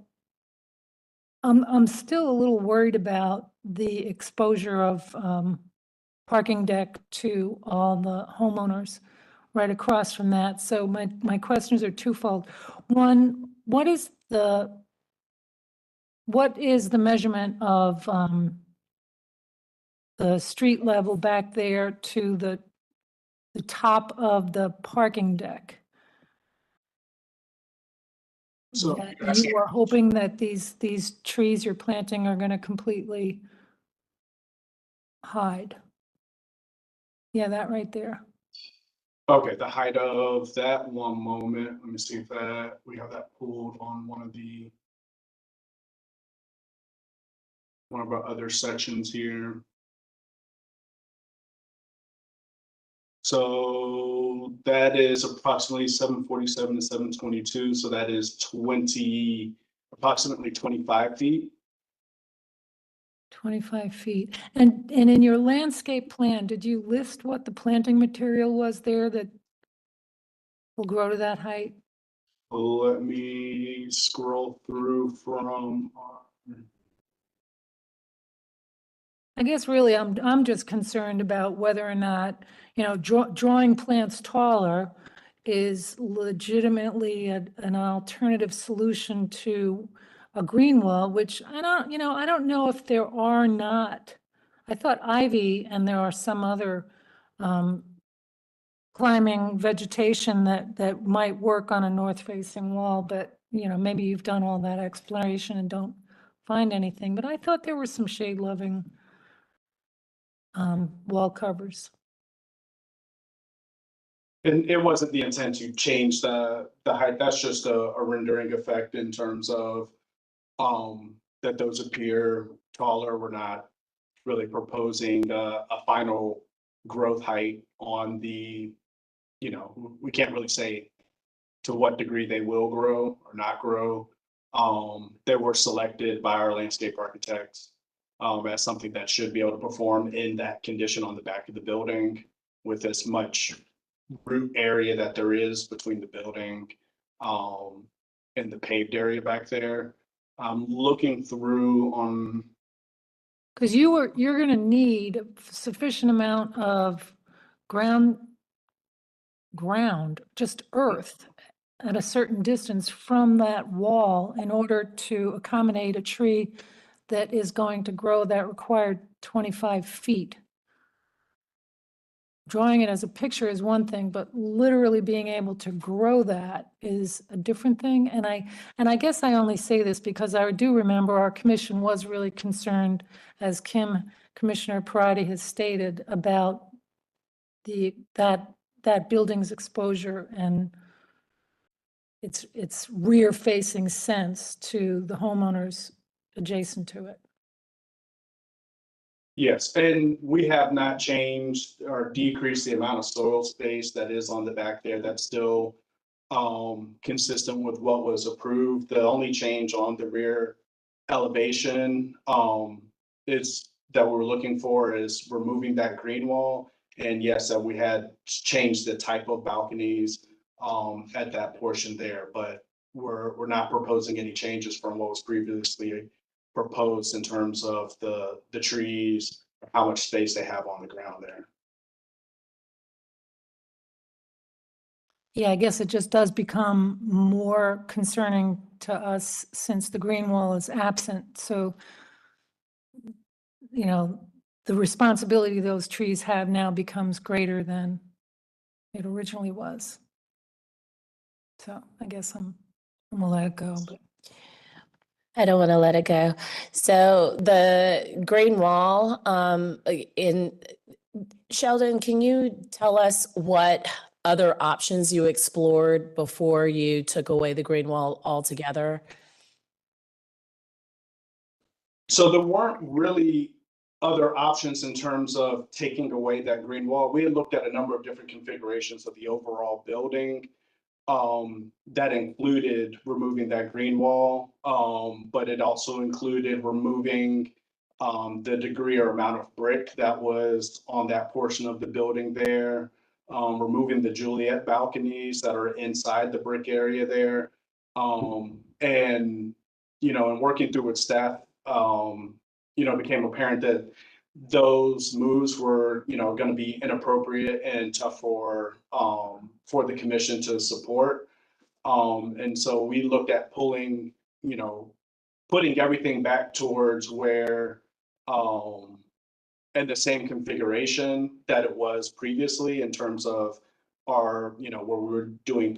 still a little worried about the exposure of parking deck to all the homeowners right across from that. So my questions are twofold. One, what is the measurement of the street level back there to the top of the parking deck? So That you are hoping that these trees you're planting are going to completely hide? Yeah, that right there. okay, the height of that, one moment. Let me see if we have that pulled on one of our other sections here. So that is approximately 747 to 722. So that is approximately 25 feet. 25 feet. And in your landscape plan, did you list what the planting material was there that will grow to that height? Let me scroll through from. I guess really I'm just concerned about whether or not, you know, drawing plants taller is legitimately an alternative solution to a green wall, which I don't know if there are not. I thought ivy and there are some other climbing vegetation that might work on a north-facing wall, but, you know, maybe you've done all that exploration and don't find anything, but I thought there were some shade-loving wall covers. And it wasn't the intent to change the height. That's just a rendering effect in terms of that those appear taller. We're not really proposing a final growth height on the, you know, we can't really say to what degree they will grow or not grow. They were selected by our landscape architects as something that should be able to perform in that condition on the back of the building with as much root area that there is between the building and the paved area back there. I'm looking through on. Because you're going to need a sufficient amount of ground, just earth at a certain distance from that wall in order to accommodate a tree that is going to grow that required 25 feet. Drawing it as a picture is one thing, but literally being able to grow that is a different thing. And I guess I only say this because I do remember our commission was really concerned, as Commissioner Parati has stated, about that building's exposure and its rear-facing sense to the homeowners adjacent to it. Yes, and we have not changed or decreased the amount of soil space that is on the back there. That's still consistent with what was approved. The only change on the rear elevation is that we're looking for is removing that green wall. And yes, that we had changed the type of balconies at that portion there, but we're not proposing any changes from what was previously proposed in terms of the trees, how much space they have on the ground there. Yeah, I guess it just does become more concerning to us since the green wall is absent. So, you know, the responsibility those trees have now becomes greater than it originally was. So I guess I'm gonna let it go, but. I don't want to let it go. So the green wall, in Sheldon, can you tell us what other options you explored before you took away the green wall altogether? So there weren't really other options in terms of taking away that green wall. We had looked at a number of different configurations of the overall building that included removing that green wall, but it also included removing the degree or amount of brick that was on that portion of the building there, removing the Juliet balconies that are inside the brick area there. And, you know, and working through with staff, you know, it became apparent that those moves were, you know, going to be inappropriate and tough for the commission to support. And so we looked at pulling, you know, putting everything back towards where, and the same configuration that it was previously in terms of our, you know, where we were doing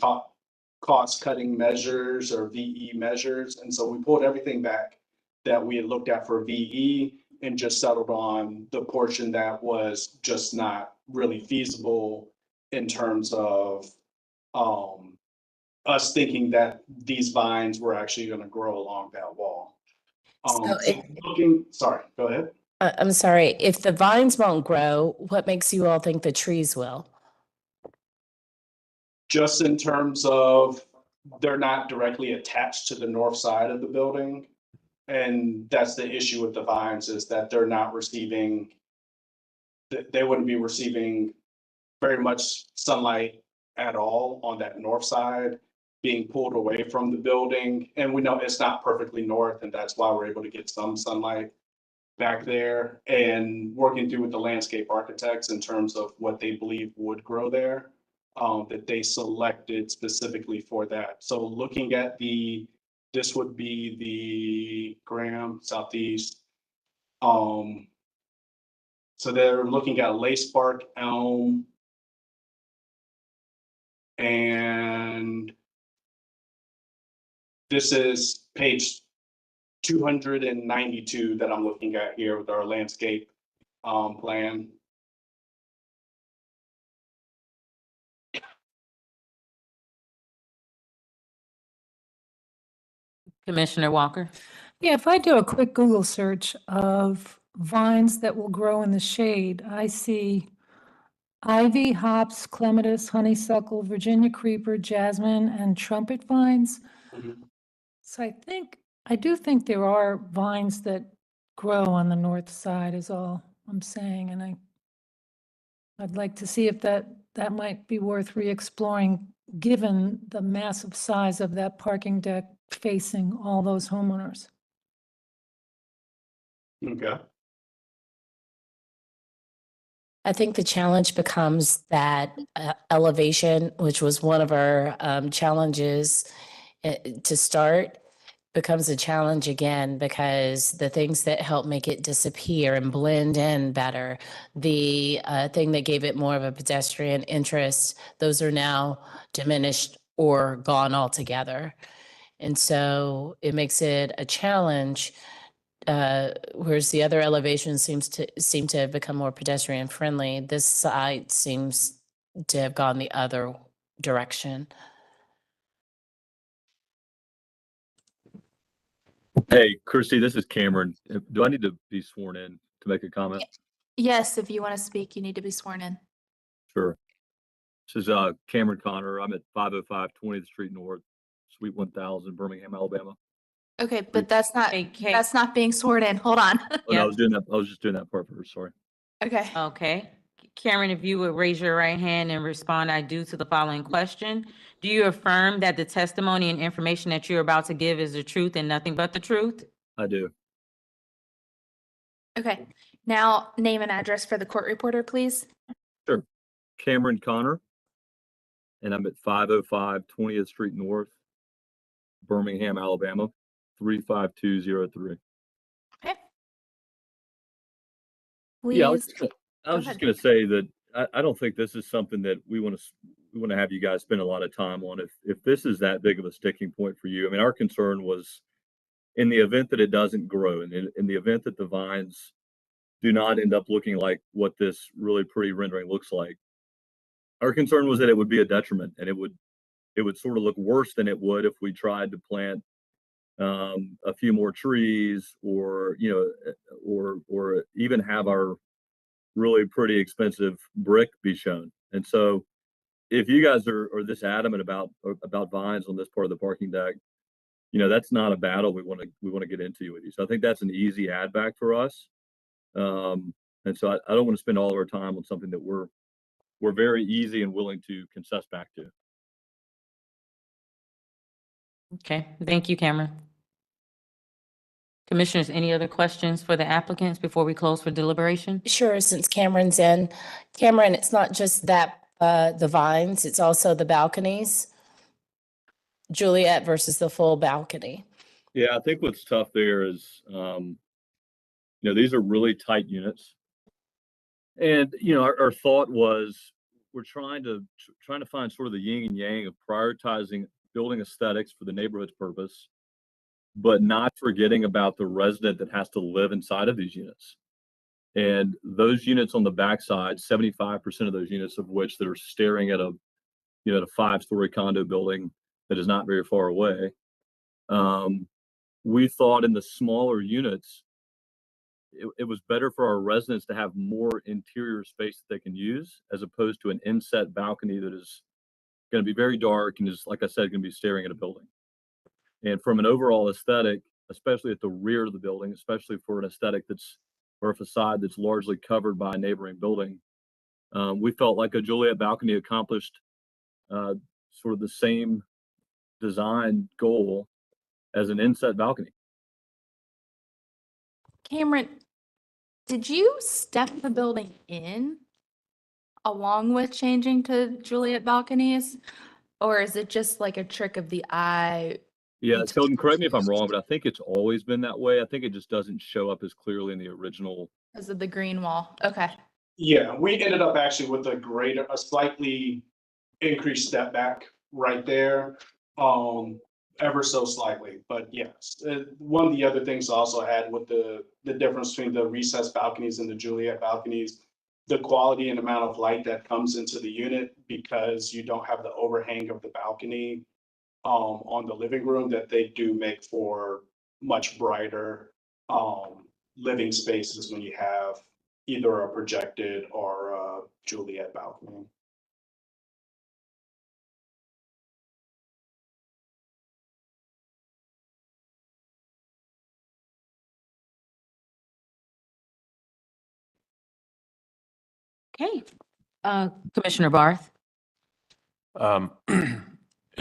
cost cutting measures or VE measures. And so we pulled everything back that we had looked at for VE and just settled on the portion that was just not really feasible in terms of us thinking that these vines were actually going to grow along that wall. Sorry, go ahead. I'm sorry, if the vines won't grow, what makes you all think the trees will? Just in terms of they're not directly attached to the north side of the building. And that's the issue with the vines, is that they're not receiving, they wouldn't be receiving very much sunlight at all on that north side, being pulled away from the building. And we know it's not perfectly north, and that's why we're able to get some sunlight back there, and working through with the landscape architects in terms of what they believe would grow there, that they selected specifically for that. So looking at this would be the Graham Southeast. So they're looking at lace bark, elm, and this is page 292 that I'm looking at here with our landscape plan. Commissioner Walker? Yeah, if I do a quick Google search of vines that will grow in the shade, I see ivy, hops, clematis, honeysuckle, Virginia creeper, jasmine, and trumpet vines. Mhm. So I do think there are vines that grow on the north side is all I'm saying, and I'd like to see if that might be worth re-exploring, given the massive size of that parking deck facing all those homeowners. Okay. I think the challenge becomes that elevation, which was one of our challenges to start, becomes a challenge again because the things that help make it disappear and blend in better, the thing that gave it more of a pedestrian interest, those are now diminished or gone altogether. And so it makes it a challenge, whereas the other elevation seem to have become more pedestrian friendly. This side seems to have gone the other direction. Hey, Christy, this is Cameron. Do I need to be sworn in to make a comment? Yes, if you want to speak, you need to be sworn in. Sure. This is Cameron Connor. I'm at 505 20th Street North, Suite 1000, Birmingham, Alabama. Okay, but that's not being sworn in. Hold on. Oh, no, I was doing that. I was just doing that part for her. Sorry. Okay. Okay. Cameron, if you would raise your right hand and respond, I do, to the following question. Do you affirm that the testimony and information that you're about to give is the truth and nothing but the truth? I do. Okay. Now name and address for the court reporter, please. Sure. Cameron Connor, and I'm at 505 20th Street North, Birmingham, Alabama, 35203. Okay. Yeah, I Please. was just going to say that I don't think this is something that we want to have you guys spend a lot of time on. If this is that big of a sticking point for you, I mean, our concern was in the event that it doesn't grow, and in the event that the vines do not end up looking like what this really pretty rendering looks like, our concern was that it would be a detriment, and it would sort of look worse than it would if we tried to plant a few more trees, or or even have our really pretty expensive brick be shown. And so if you guys are this adamant about vines on this part of the parking deck, that's not a battle we want to get into with you. So I think that's an easy add back for us. And so I don't want to spend all of our time on something that we're very easy and willing to concess back to. Okay, thank you, Cameron. Commissioners, any other questions for the applicants before we close for deliberation? Sure, since Cameron's in. Cameron, it's not just that, the vines, it's also the balconies. Juliet versus the full balcony. Yeah, I think what's tough there is, these are really tight units. And, our thought was we're trying to find sort of the yin and yang of prioritizing building aesthetics for the neighborhood's purpose, but not forgetting about the resident that has to live inside of these units. And those units on the backside, 75% of those units of which that are staring at a 5-story condo building that is not very far away. We thought in the smaller units, it was better for our residents to have more interior space that they can use, as opposed to an inset balcony that is going to be very dark and is, like I said, going to be staring at a building. And from an overall aesthetic, especially at the rear of the building, especially for an aesthetic or a facade that's largely covered by a neighboring building, we felt like a Juliet balcony accomplished sort of the same design goal as an inset balcony. Cameron, did you step the building in along with changing to Juliet balconies? Or is it just like a trick of the eye? Yeah, It's- Tilden, correct me if I'm wrong, but I think it's always been that way. I think it just doesn't show up as clearly in the original. Because of the green wall. Okay. Yeah, we ended up actually with a slightly increased step back right there. Ever so slightly, but yes. One of the other things I also had with the difference between the recessed balconies and the Juliet balconies, the quality and amount of light that comes into the unit, because you don't have the overhang of the balcony on the living room, that they do make for much brighter living spaces when you have either a projected or a Juliet balcony. Okay. Commissioner Barth? And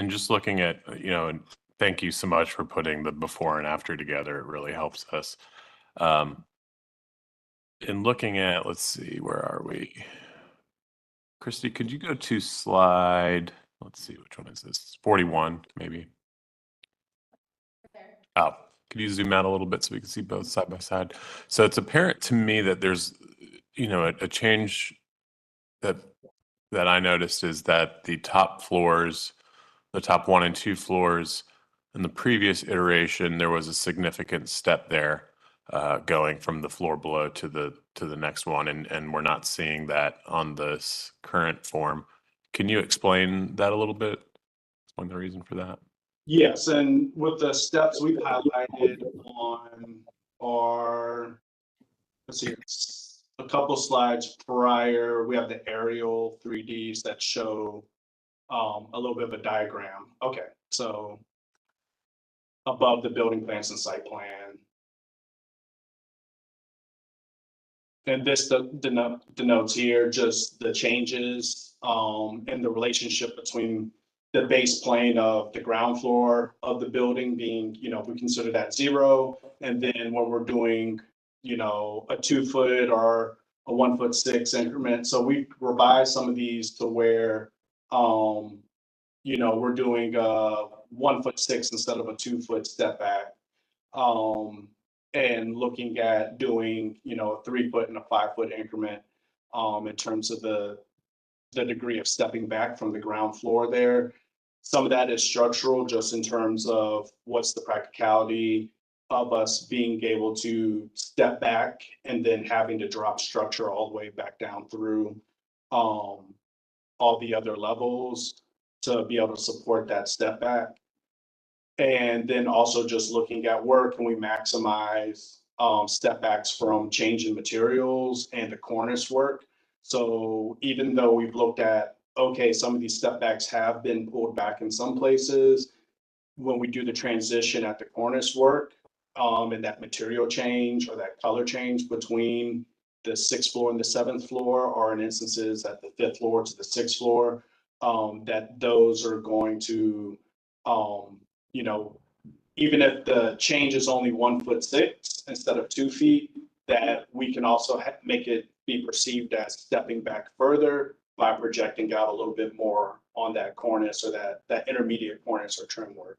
just looking at, and thank you so much for putting the before and after together. It really helps us. In looking at, let's see, where are we? Christy, could you go to slide, let's see, which one is this? 41, maybe. Oh, could you zoom out a little bit so we can see both side by side? So it's apparent to me that there's, a change that I noticed is that the top floors, the top 1 and 2 floors, in the previous iteration, there was a significant step there, going from the floor below to the next one, and we're not seeing that on this current form. Can you explain that a little bit? Explain the reason for that. Yes, and with the steps we've highlighted on our, let's see, a couple slides prior, we have the aerial 3Ds that show a little bit of a diagram. Okay, so above the building plans and site plan. And this denotes here just the changes in the relationship between the base plane of the ground floor of the building being, we consider that 0. And then when we're doing, a 2 foot or a 1'6" increment. So we revised some of these to where, we're doing a 1'6" instead of a 2 foot step back. And looking at doing, a 3 foot and a 5 foot increment in terms of the degree of stepping back from the ground floor there. Some of that is structural, just in terms of what's the practicality of us being able to step back and then having to drop structure all the way back down through all the other levels to be able to support that step back. And then also just looking at where can we maximize step backs from change in materials and the cornice work. So even though we've looked at, okay, some of these step backs have been pulled back in some places, when we do the transition at the cornice work and that material change or that color change between the 6th floor and the 7th floor, or in instances at the 5th floor to the 6th floor, that those are going to, even if the change is only 1'6" instead of 2 feet, that we can also make it be perceived as stepping back further by projecting out a little bit more on that cornice or that intermediate cornice or trim work.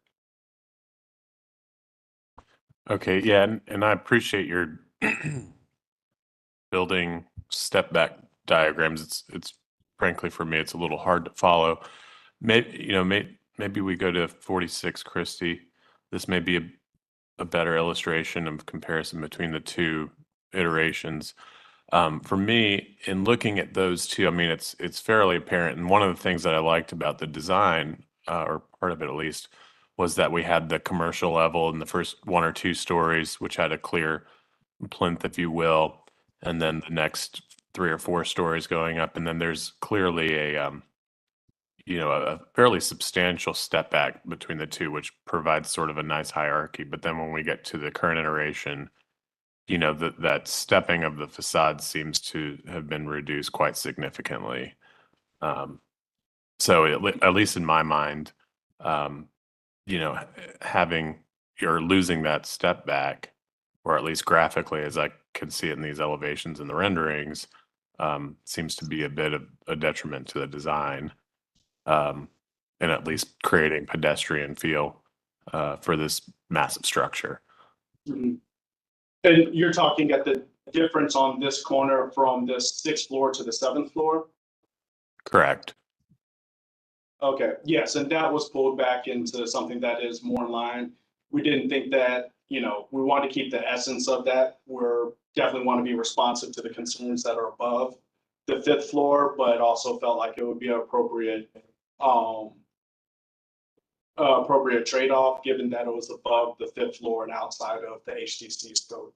Okay, yeah, and I appreciate your building step back diagrams. It's frankly, for me, it's a little hard to follow. Maybe we go to 46, Christy. This may be a better illustration of comparison between the two iterations. For me, in looking at those two, I mean, it's fairly apparent. And one of the things that I liked about the design, or part of it at least, was that we had the commercial level in the first 1 or 2 stories, which had a clear plinth, if you will, and then the next 3 or 4 stories going up. And then there's clearly a fairly substantial step back between the two, which provides sort of a nice hierarchy. But then when we get to the current iteration, that stepping of the facade seems to have been reduced quite significantly. So at least in my mind, having you're losing that step back, or at least graphically, as I can see it in these elevations and the renderings, seems to be a bit of a detriment to the design, and at least creating pedestrian feel for this massive structure. Mhm. And you're talking at the difference on this corner from the 6th floor to the 7th floor? Correct. Okay, yes, and that was pulled back into something that is more in line. We didn't think that, we want to keep the essence of that. We're definitely want to be responsive to the concerns that are above the 5th floor, but also felt like it would be an appropriate trade-off, given that it was above the 5th floor and outside of the HTC scope.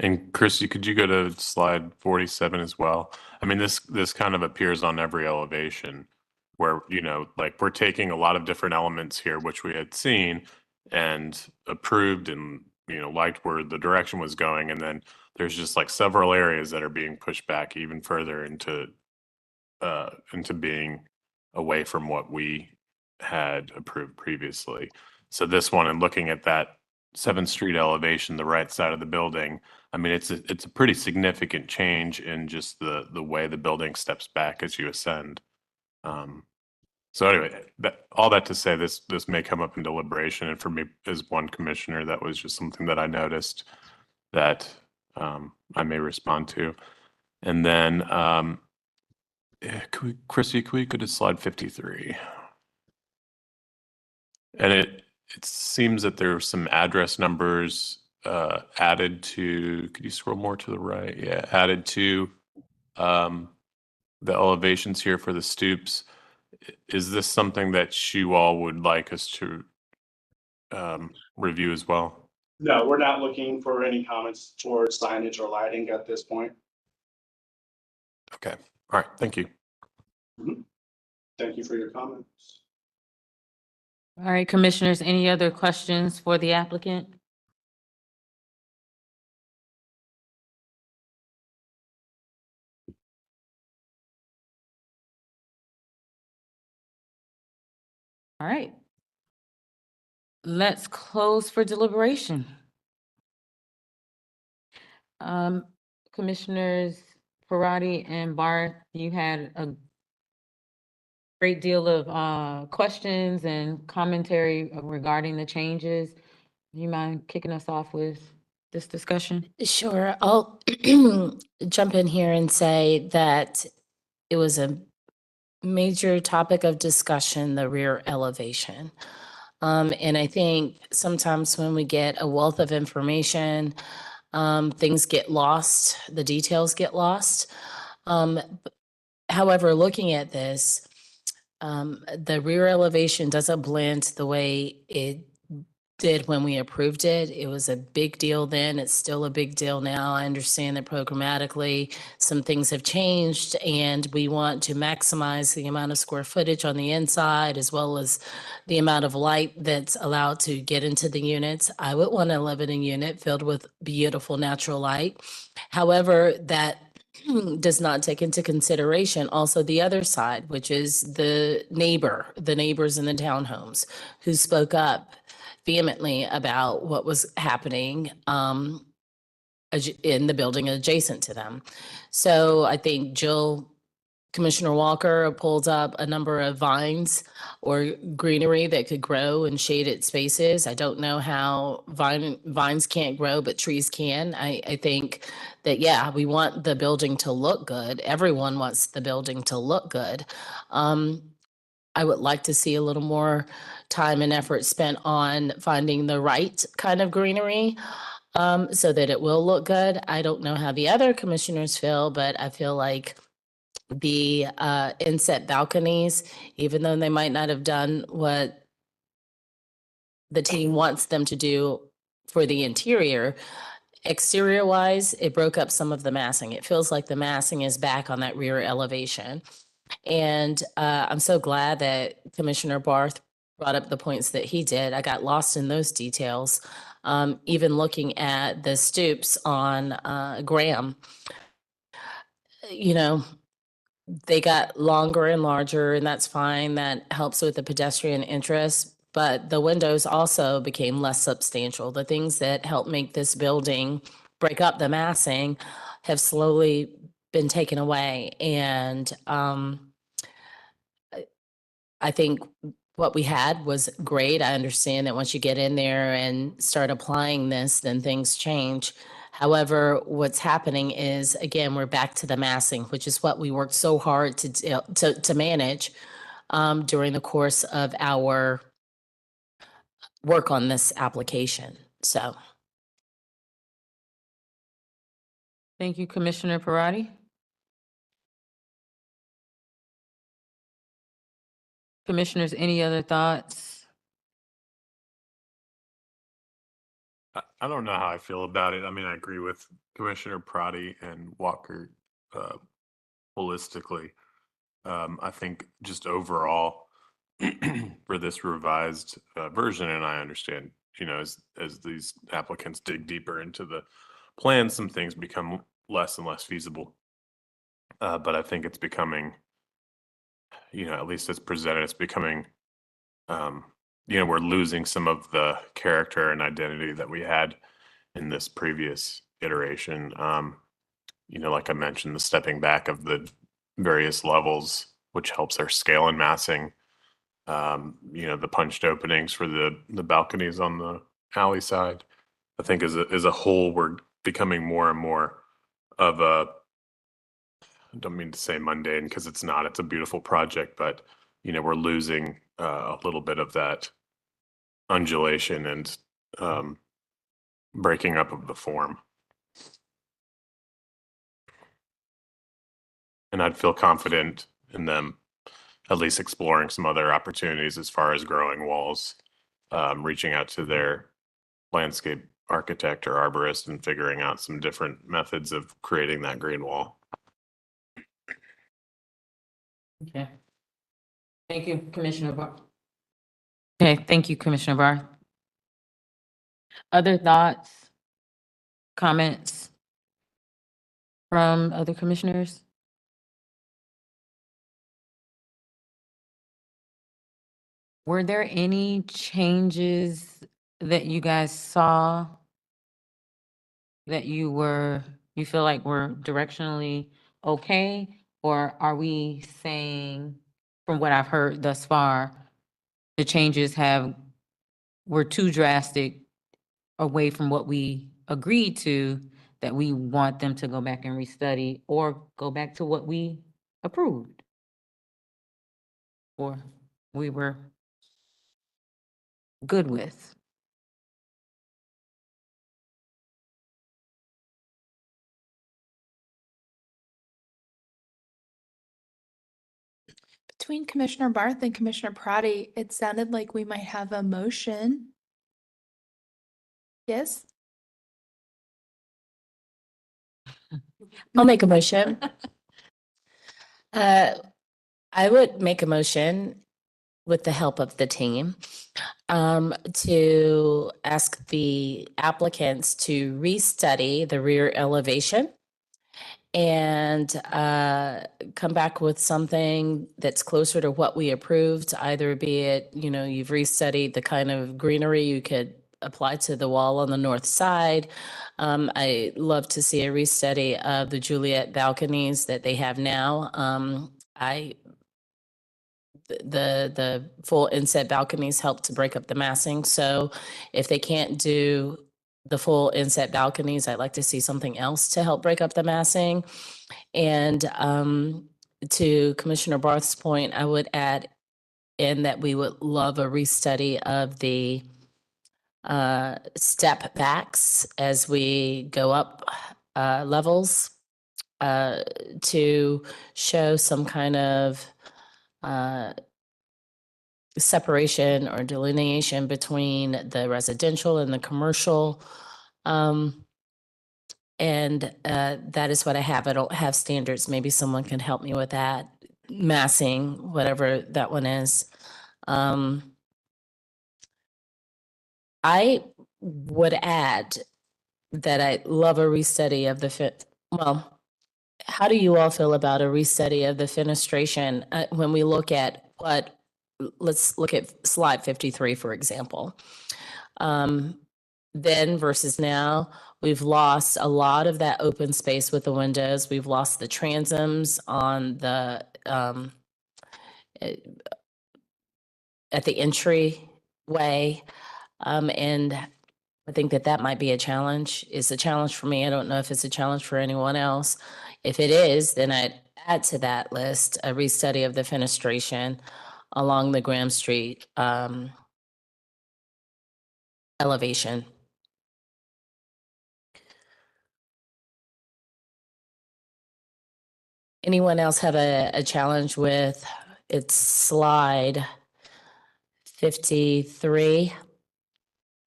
And Chris, could you go to slide 47 as well? I mean, this kind of appears on every elevation where, like we're taking a lot of different elements here, which we had seen and approved and, liked where the direction was going. And then there's just like several areas that are being pushed back even further into being away from what we had approved previously. So this one, and looking at that 7th Street elevation, the right side of the building, I mean, it's a pretty significant change in just the way the building steps back as you ascend. So anyway, all that to say, this may come up in deliberation, and for me as one commissioner, that was just something that I noticed that I may respond to. And then, Chrissy, could we go to slide 53? And it seems that there are some address numbers added to, could you scroll more to the right? Yeah, added to the elevations here for the stoops. Is this something that you all would like us to review as well? No, we're not looking for any comments towards signage or lighting at this point. Okay, all right, thank you. Thank you for your comments. All right, commissioners, any other questions for the applicant? All right. Let's close for deliberation. Commissioners Parati and Barth, you had a great deal of questions and commentary regarding the changes. You mind kicking us off with this discussion? Sure. I'll jump in here and say that it was a major topic of discussion, the rear elevation. And I think sometimes when we get a wealth of information, things get lost, the details get lost. However, looking at this, the rear elevation doesn't blend the way it did when we approved it. It was a big deal then. It's still a big deal now. I understand that programmatically some things have changed and we want to maximize the amount of square footage on the inside as well as the amount of light that's allowed to get into the units. I would want to live in a unit filled with beautiful natural light. However, that does not take into consideration also the other side, which is the neighbors in the townhomes who spoke up vehemently about what was happening in the building adjacent to them. So I think Commissioner Walker pulled up a number of vines or greenery that could grow in shaded spaces. I don't know how vines can't grow, but trees can. I think that, yeah, we want the building to look good. Everyone wants the building to look good. I would like to see a little more time and effort spent on finding the right kind of greenery so that it will look good. I don't know how the other commissioners feel, but I feel like the inset balconies, even though they might not have done what the team wants them to do for the interior, exterior wise, it broke up some of the massing. It feels like the massing is back on that rear elevation. And I'm so glad that Commissioner Barth brought up the points that he did. I got lost in those details. Even looking at the stoops on Graham, they got longer and larger, and that's fine. That helps with the pedestrian interest. But the windows also became less substantial. The things that help make this building break up the massing have slowly been taken away. And I think what we had was great. I understand that once you get in there and start applying this, then things change. However, what's happening is, again, we're back to the massing, which is what we worked so hard to manage during the course of our work on this application. So, Thank you, Commissioner Parati. Commissioners, any other thoughts? I don't know how I feel about it. I mean, I agree with Commissioner Prati and Walker holistically. I think just overall for this revised version, and I understand, you know, as these applicants dig deeper into the plan, some things become less and less feasible. But I think it's becoming, you know, at least as presented, it's becoming, you know, we're losing some of the character and identity that we had in this previous iteration. You know, like I mentioned, the stepping back of the various levels, which helps our scale and massing. You know, the punched openings for the balconies on the alley side. I think as a whole, we're becoming more and more of a, I don't mean to say mundane because it's not, it's a beautiful project, but, you know, we're losing a little bit of that undulation and breaking up of the form. And I'd feel confident in them at least exploring some other opportunities as far as growing walls, reaching out to their landscape architect or arborist and figuring out some different methods of creating that green wall. Okay. Thank you, Commissioner Barr. Okay, thank you, Commissioner Barr. Other thoughts, comments from other commissioners? Were there any changes that you guys saw that you feel like were directionally okay? Or are we saying, from what I've heard thus far, the changes were too drastic away from what we agreed to, that we want them to go back and restudy or go back to what we approved? Or we were good with? Between Commissioner Barth and Commissioner Prati, it sounded like we might have a motion. Yes? I'll make a motion. I would make a motion with the help of the team to ask the applicants to restudy the rear elevation and come back with something that's closer to what we approved, either be it, you know, you've restudied the kind of greenery you could apply to the wall on the north side. I love to see a restudy of the Juliet balconies that they have now. The full inset balconies help to break up the massing. So if they can't do the full inset balconies, I'd like to see something else to help break up the massing. And to Commissioner Barth's point, I would add in that we would love a restudy of the step backs as we go up levels to show some kind of separation or delineation between the residential and the commercial. And that is what I have. I don't have standards. Maybe someone can help me with that. Massing, whatever that one is. I would add that I love a restudy of the how do you all feel about a restudy of the fenestration when we look at let's look at slide 53, for example. Then versus now, we've lost a lot of that open space with the windows. We've lost the transoms on the at the entryway. And I think that might be a challenge. It's a challenge for me. I don't know if it's a challenge for anyone else. If it is, then I'd add to that list a restudy of the fenestration along the Graham Street elevation. Anyone else have a challenge with its slide 53?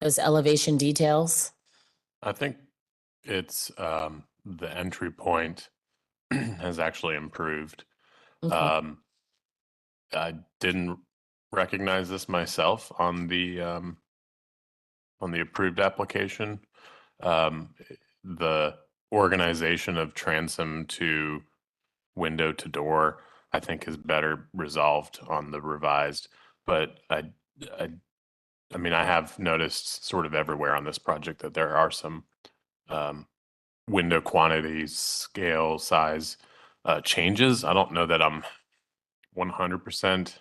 Those elevation details? I think it's the entry point has actually improved. Okay. I didn't recognize this myself on the approved application. The organization of transom to window to door, I think, is better resolved on the revised. But I mean, I have noticed sort of everywhere on this project that there are some window quantities, scale, size changes. I don't know that I'm 100%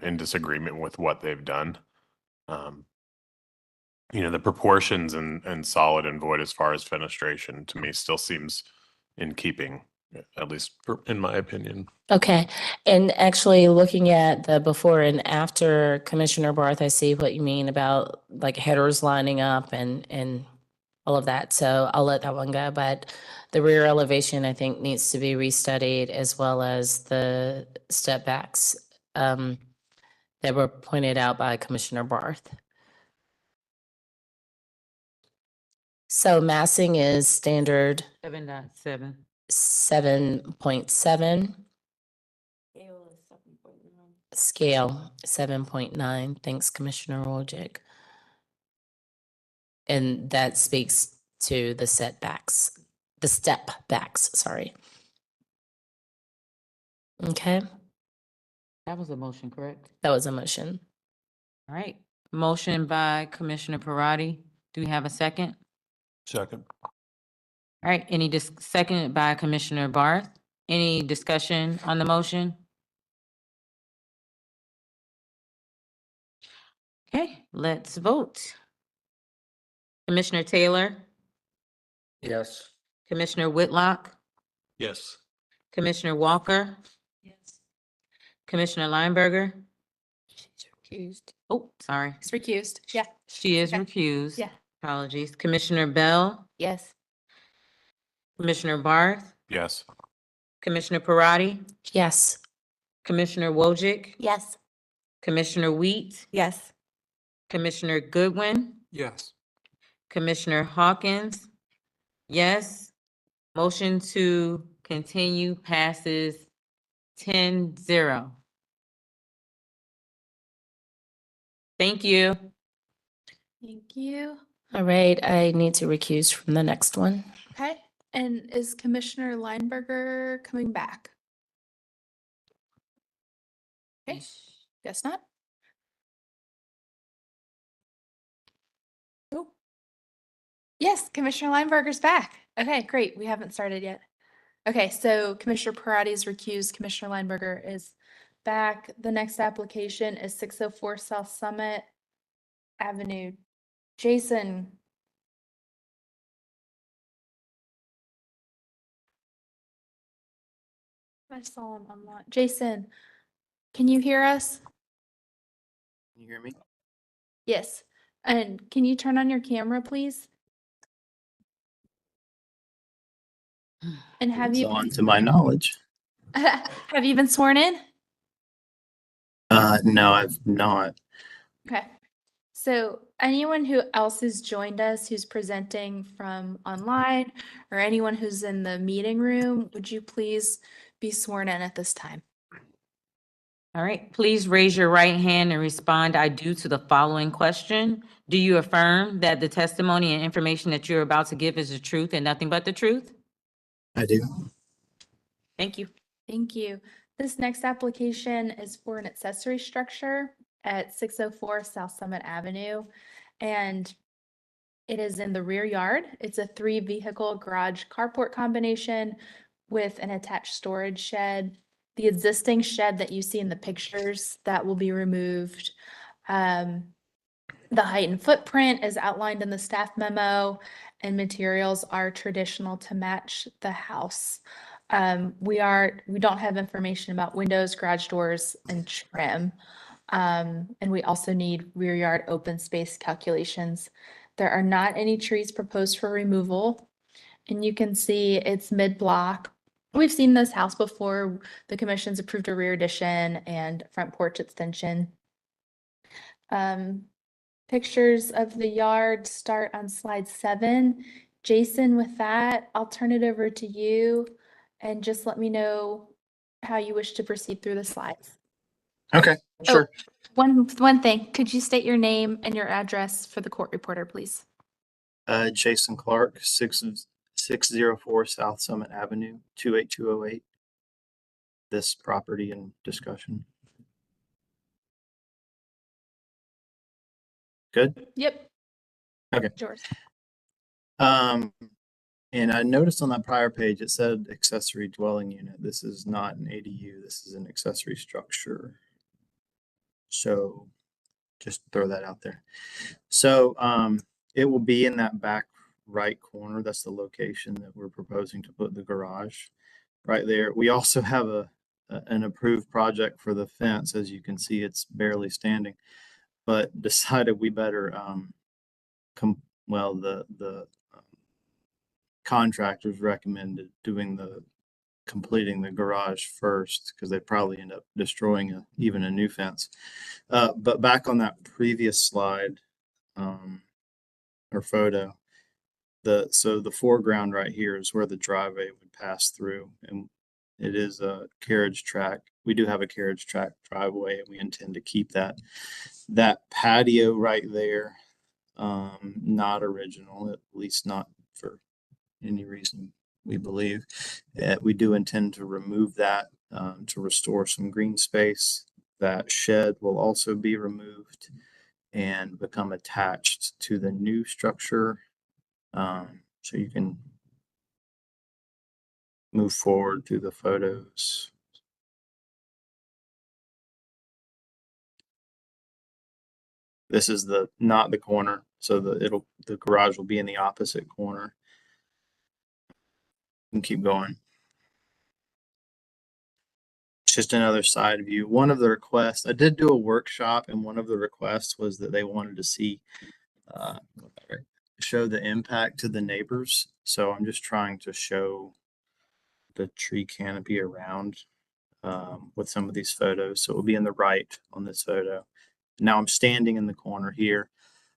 in disagreement with what they've done. You know, the proportions and solid and void as far as fenestration to me still seems in keeping, at least in my opinion. Okay. And actually looking at the before and after, Commissioner Barth, I see what you mean about like headers lining up and all of that. So I'll let that one go. But the rear elevation, I think, needs to be restudied, as well as the step backs that were pointed out by Commissioner Barth. So massing is standard 7.7. 7.7. Scale 7.9. Thanks, Commissioner Wojcik. And that speaks to the setbacks, the step backs, sorry. Okay, That was a motion, correct? that was a motion. All right. Motion by Commissioner Parati. Do we have a second? Second. All right, seconded by Commissioner Barth. Any discussion on the motion? Okay, let's vote. Commissioner Taylor, Yes. Commissioner Whitlock, Yes. Commissioner Walker, Yes. Commissioner Lineberger. She's recused. Oh, sorry. It's recused. Yeah. She is Okay. recused. Yeah. Apologies. Commissioner Bell, Yes. Commissioner Barth, Yes. Commissioner Parati, Yes. Commissioner Wojcik, Yes. Commissioner Wheat, Yes. Commissioner Goodwin, Yes. Commissioner Hawkins. Yes. Motion to continue passes 10-0. Thank you. Thank you. All right, I need to recuse from the next one. Okay. And is Commissioner Lineberger coming back? Okay, guess not. Oh. Yes, Commissioner Lineberger's back. Okay, great. We haven't started yet. Okay, so Commissioner Parati is recused. Commissioner Lineberger is back. The next application is 604 South Summit Avenue. Jason. I saw him online. Jason, can you hear us? Can you hear me? Yes. And can you turn on your camera, please? And have It's you on to my knowledge. have you been sworn in? No, I've not. Okay. So anyone who else has joined us who's presenting from online, or anyone who's in the meeting room, would you please be sworn in at this time? All right, please raise your right hand and respond, "I do," to the following question. Do you affirm that the testimony and information that you're about to give is the truth and nothing but the truth? I do. Thank you. Thank you. This next application is for an accessory structure at 604 South Summit Avenue. And it is in the rear yard. It's a 3-vehicle garage carport combination with an attached storage shed. The existing shed that you see in the pictures, that will be removed. The height and footprint is outlined in the staff memo, and materials are traditional to match the house. We don't have information about windows, garage doors, and trim. And we also need rear yard open space calculations. There are not any trees proposed for removal. And you can see it's mid-block. We've seen this house before. The commission's approved a rear addition and front porch extension. Pictures of the yard start on slide 7. Jason, with that, I'll turn it over to you and just let me know how you wish to proceed through the slides. Okay, sure. One thing, could you state your name and your address for the court reporter, please? Jason Clark, 604 South Summit Avenue, 28208. This property in discussion. Good? Yep. Okay. Yours. And I noticed on that prior page, it said accessory dwelling unit. This is not an ADU. This is an accessory structure. So just throw that out there. So it will be in that back right corner. That's the location that we're proposing to put the garage right there. We also have an approved project for the fence. As you can see, it's barely standing, but decided we better the contractors recommended completing the garage first because they probably end up destroying even a new fence. But back on that previous slide or photo, so the foreground right here is where the driveway would pass through, and it is a carriage track. We do have a carriage track driveway, and we intend to keep that patio right there. Not original, at least not for any reason we believe. We do intend to remove that to restore some green space. That shed will also be removed and become attached to the new structure. So you can move forward through the photos. This is not the corner, so the garage will be in the opposite corner. And keep going. It's just another side view. One of the requests, I did do a workshop, and one of the requests was that they wanted to see show the impact to the neighbors. So I'm just trying to show the tree canopy around with some of these photos. So it will be in the right on this photo. Now I'm standing in the corner here,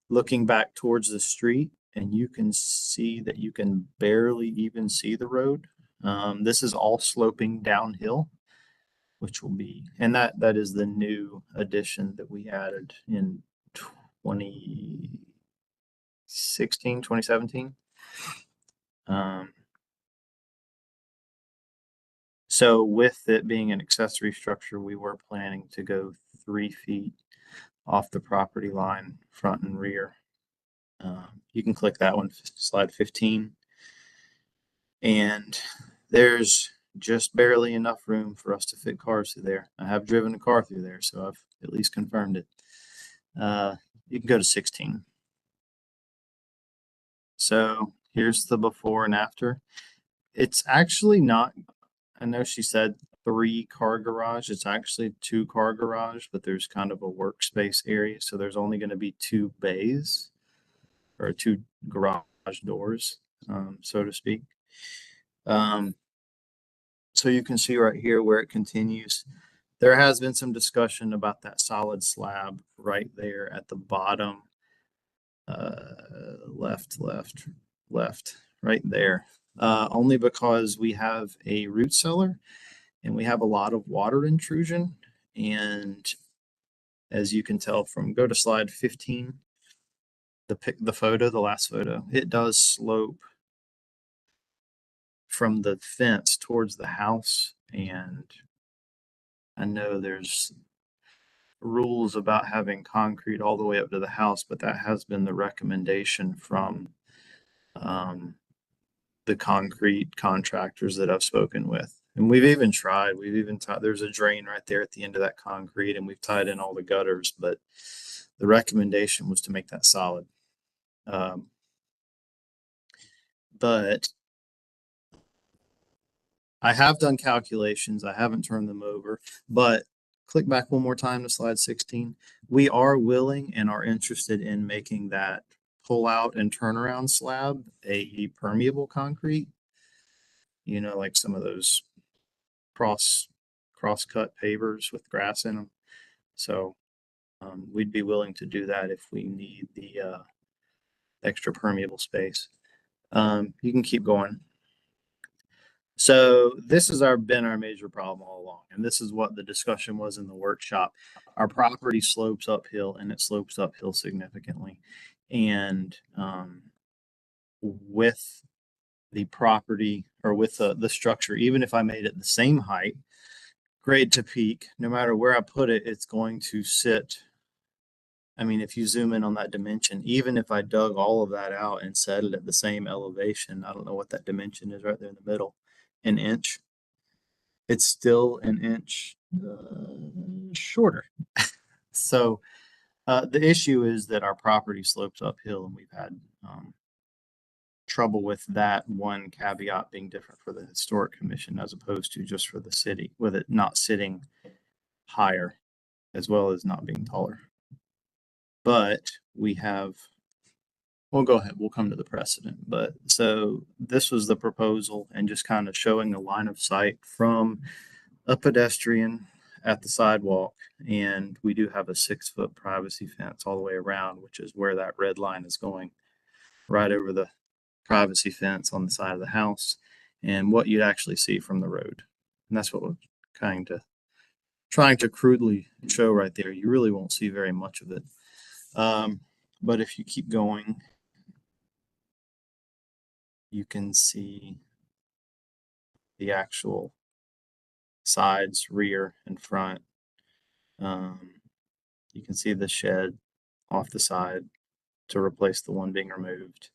looking back towards the street, and you can see that you can barely even see the road. This is all sloping downhill, which will be, and that is the new addition that we added in 2017. So with it being an accessory structure, we were planning to go 3 feet off the property line, front and rear. You can click that one, slide 15. And there's just barely enough room for us to fit cars through there. I have driven a car through there, so I've at least confirmed it. You can go to 16. So here's the before and after. It's actually not, I know she said 3-car garage. It's actually 2-car garage, but there's kind of a workspace area. So there's only going to be 2 bays or 2 garage doors, so to speak. So you can see right here where it continues. There has been some discussion about that solid slab right there at the bottom, left, right there. Only because we have a root cellar and we have a lot of water intrusion. And as you can tell from, go to slide 15, the last photo, it does slope from the fence towards the house. And I know there's rules about having concrete all the way up to the house, but that has been the recommendation from the concrete contractors that I've spoken with. And we've even tried, there's a drain right there at the end of that concrete, and we've tied in all the gutters, but the recommendation was to make that solid. But I have done calculations. I haven't turned them over, but click back one more time to slide 16. We are willing and are interested in making that pull out and turnaround slab a permeable concrete. You know, like some of those cross-cut pavers with grass in them. So we'd be willing to do that if we need the extra permeable space. You can keep going. So this has been our major problem all along, and this is what the discussion was in the workshop. Our property slopes uphill, and it slopes uphill significantly. And with the property, or with the structure, even if I made it the same height, grade to peak, no matter where I put it, it's going to sit. I mean, if you zoom in on that dimension, even if I dug all of that out and set it at the same elevation, I don't know what that dimension is right there in the middle, an inch, it's still an inch shorter. So the issue is that our property slopes uphill, and we've had trouble with that one caveat being different for the Historic Commission as opposed to just for the city, with it not sitting higher as well as not being taller. But we'll go ahead, we'll come to the precedent. But so this was the proposal, and just kind of showing a line of sight from a pedestrian at the sidewalk. And we do have a 6-foot privacy fence all the way around, which is where that red line is going, right over the privacy fence on the side of the house, and what you'd actually see from the road. And that's what we're trying to crudely show right there. You really won't see very much of it. But if you keep going, you can see the actual sides, rear and front. You can see the shed off the side to replace the one being removed.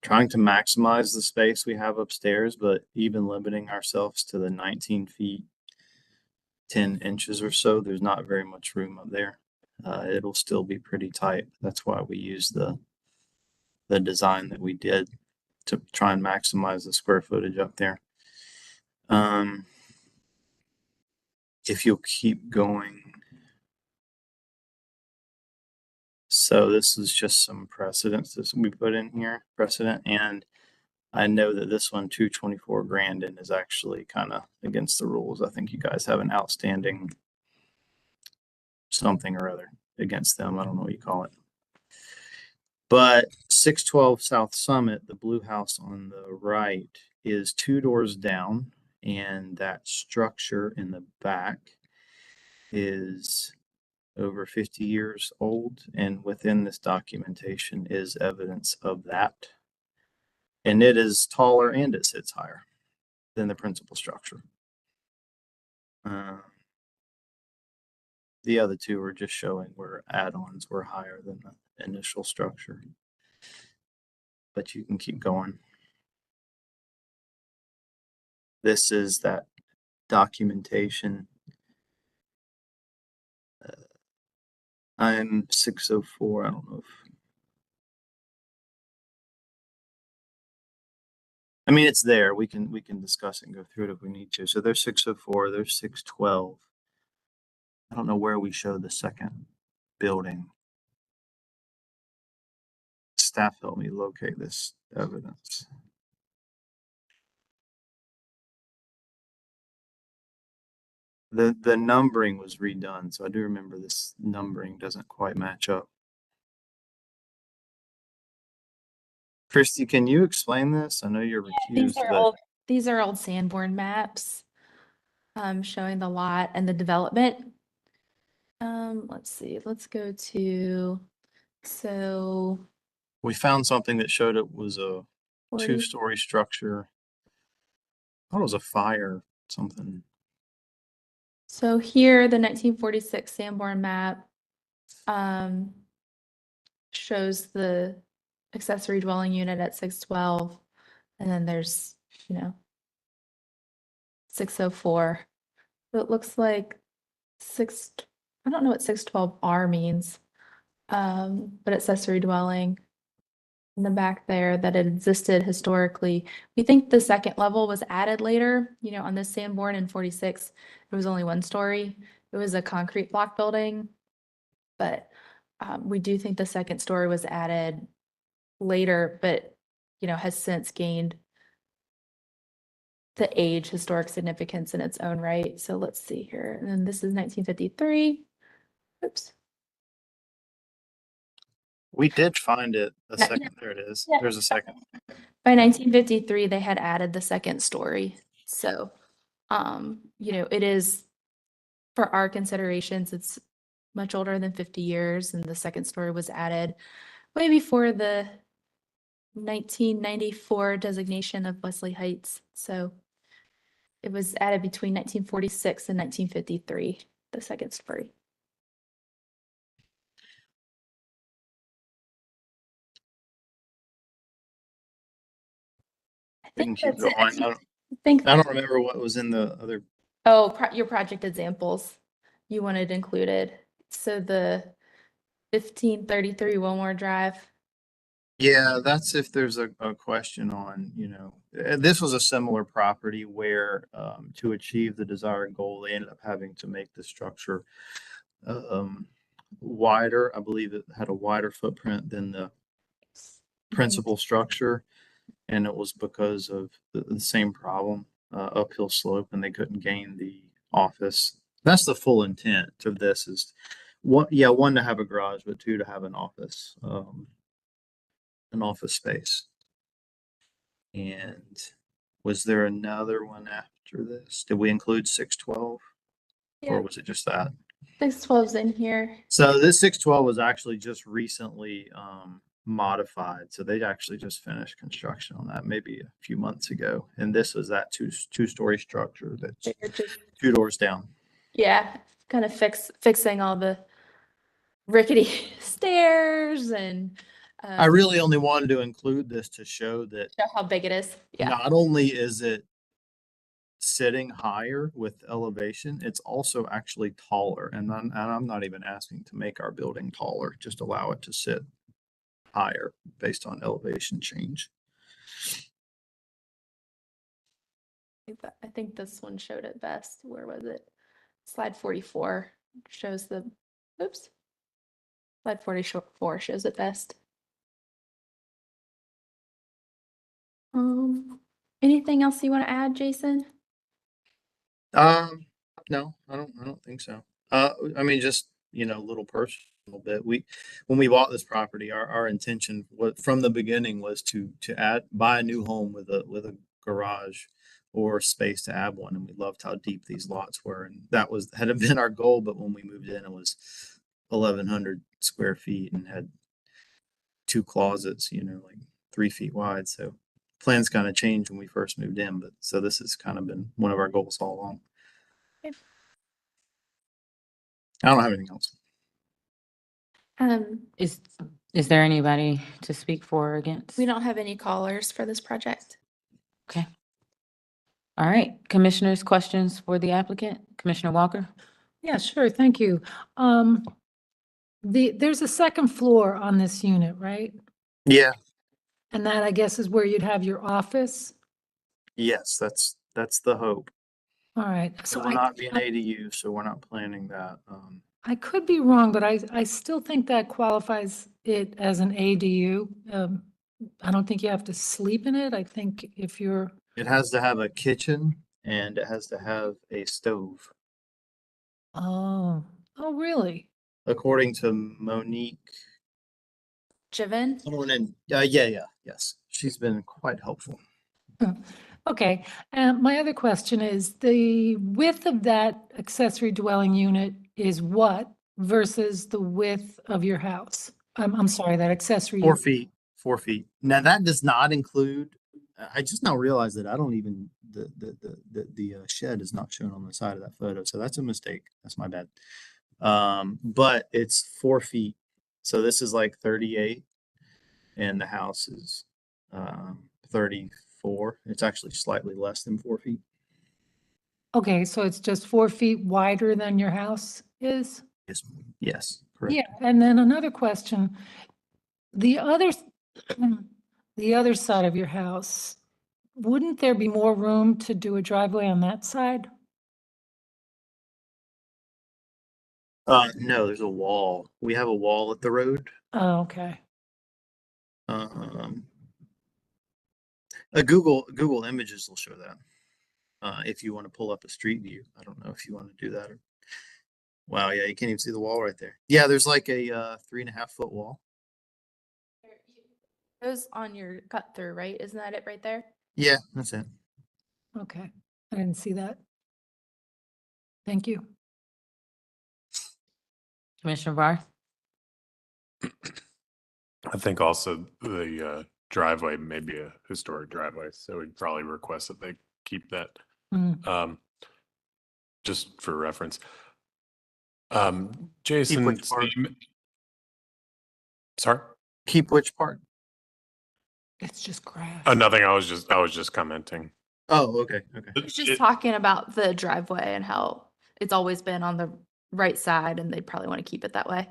Trying to maximize the space we have upstairs, but even limiting ourselves to the 19 feet, 10 inches or so, there's not very much room up there. It'll still be pretty tight. That's why we use the design that we did to try and maximize the square footage up there. If you'll keep going. So this is just some precedents that we put in here, and I know that this one, 224 Grandin, is actually kind of against the rules. I think you guys have an outstanding something or other against them. I don't know what you call it. But 612 South Summit, the blue house on the right, is 2 doors down, and that structure in the back is over 50 years old, and within this documentation is evidence of that. And it is taller and it sits higher than the principal structure. The other two are just showing where add-ons were higher than the initial structure. But you can keep going. This is that documentation. I'm 604. I don't know if. I mean, it's there. We can discuss it and go through it if we need to. So there's 604. There's 612. I don't know where we show the second building. Staff help me locate this evidence. The numbering was redone, so I do remember this numbering doesn't quite match up. Christy, can you explain this? I know you're recused, but These are old Sanborn maps showing the lot and the development. Let's see, let's go to, so we found something that showed it was a 40. two-story structure. I thought it was a fire, something. So here, the 1946 Sanborn map shows the accessory dwelling unit at 612, and then there's, 604. So it looks like I don't know what 612R means, but accessory dwelling in the back there that it existed historically. We think the second level was added later, on this Sanborn in 46. It was only 1 story. It was a concrete block building, but we do think the second story was added later, but, has since gained the age historic significance in its own right. So let's see here. And then this is 1953. Oops. We did find it a Yeah, second. There it is. yeah. There's a second. By 1953, they had added the second story. So, it is, for our considerations, it's much older than 50 years, and the second story was added way before the 1994 designation of Wesley Heights. So it was added between 1946 and 1953, the second story. I We can think keep that's it. going. I don't remember what was in the other. Oh, your project examples you wanted included. So the 1533 Wilmore Drive. Yeah, that's if there's a question on, this was a similar property where to achieve the desired goal, they ended up having to make the structure wider. I believe it had a wider footprint than the principal structure. And it was because of the same problem, uphill slope, and they couldn't gain the office. That's the full intent of this is one to have a garage, but 2 to have an office space. And was there another one after this? Did we include 612? Yeah, Or was it just that? 612's in here. So this 612 was actually just recently modified. So they actually just finished construction on that maybe a few months ago. And this was that two-story structure that's They're just, 2 doors down. yeah, kind of fixing all the rickety stairs and I really only wanted to include this to show that show how big it is. Yeah. not only is it sitting higher with elevation, it's also actually taller. And I'm not even asking to make our building taller, just allow it to sit higher based on elevation change. I think this one showed it best. Where was it? Slide 44 shows Slide 44 shows it best. Anything else you want to add, Jason? No, I don't think so. I mean, just, a little personal bit. When we bought this property, our intention from the beginning was to buy a new home with a garage or space to add one. And we loved how deep these lots were. And that had been our goal. But when we moved in, it was 1,100 square feet and had 2 closets, like 3 feet wide. So plans kind of changed when we first moved in. But so this has kind of been one of our goals all along. Okay. I don't have anything else. Is there anybody to speak for or against? We don't have any callers for this project. Okay. All right, commissioners, questions for the applicant? Commissioner Walker? Yeah, sure. Thank you. There's a second floor on this unit, right? Yeah. And that, I guess, is where you'd have your office. Yes, that's the hope. All right. It So will not be an ADU, so we're not planning that. I could be wrong, but I still think that qualifies it as an ADU. I don't think you have to sleep in it. I think if you're, It has to have a kitchen and it has to have a stove. oh, really? According to Monique. Jiven? Someone in, yes. She's been quite helpful. Okay. My other question is the width of that accessory dwelling unit is what versus the width of your house? I'm sorry, that accessory. 4 feet. 4 feet. Now that does not include I just now realized that I don't even, the shed is not shown on the side of that photo. So that's a mistake. That's my bad. But it's 4 feet. So this is like 38 and the house is 34. It's actually slightly less than 4 feet. Okay, so it's just 4 feet wider than your house is? Yes, yes, correct. Yeah, and then another question. The other, the other side of your house, wouldn't there be more room to do a driveway on that side? No, there's a wall. We have a wall at the road. Oh, okay. Um, Google Images will show that. If you want to pull up a street view, I don't know if you want to do that. Wow, yeah, you can't even see the wall right there. Yeah, there's like a 3.5 foot wall. Those on your cut through, right? Isn't that it right there? Yeah, that's it. Okay, I didn't see that. Thank you. Commissioner Barr? I think also the driveway may be a historic driveway, so we'd probably request that they keep that. Mm. Just for reference. Jason, which part? sorry? Keep which part? It's just grass. Oh, nothing. I was just commenting. Oh, okay, okay. It's just talking about the driveway and how it's always been on the right side and they'd probably want to keep it that way.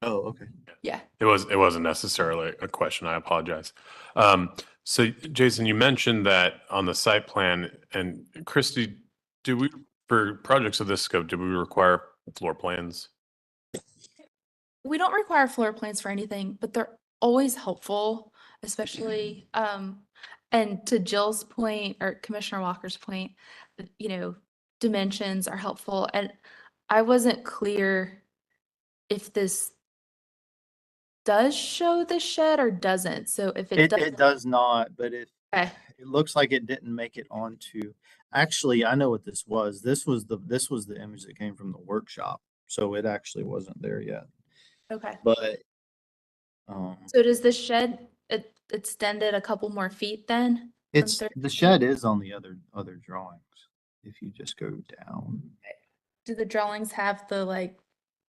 Oh, okay. Yeah. It wasn't necessarily a question. I apologize. So Jason, you mentioned that on the site plan, and Christy, for projects of this scope, do we require floor plans? We don't require floor plans for anything, but they're always helpful, especially, and to Jill's point or Commissioner Walker's point, dimensions are helpful. And I wasn't clear if this does show the shed or doesn't. So if it does, It does not, but it okay. it looks like it didn't make it onto. Actually, I know what this was. This was the image that came from the workshop. So it actually wasn't there yet. Okay. But So does the shed extended a couple more feet then? it's from the 30 shed is on the other drawings. If you just go down. Do the drawings have the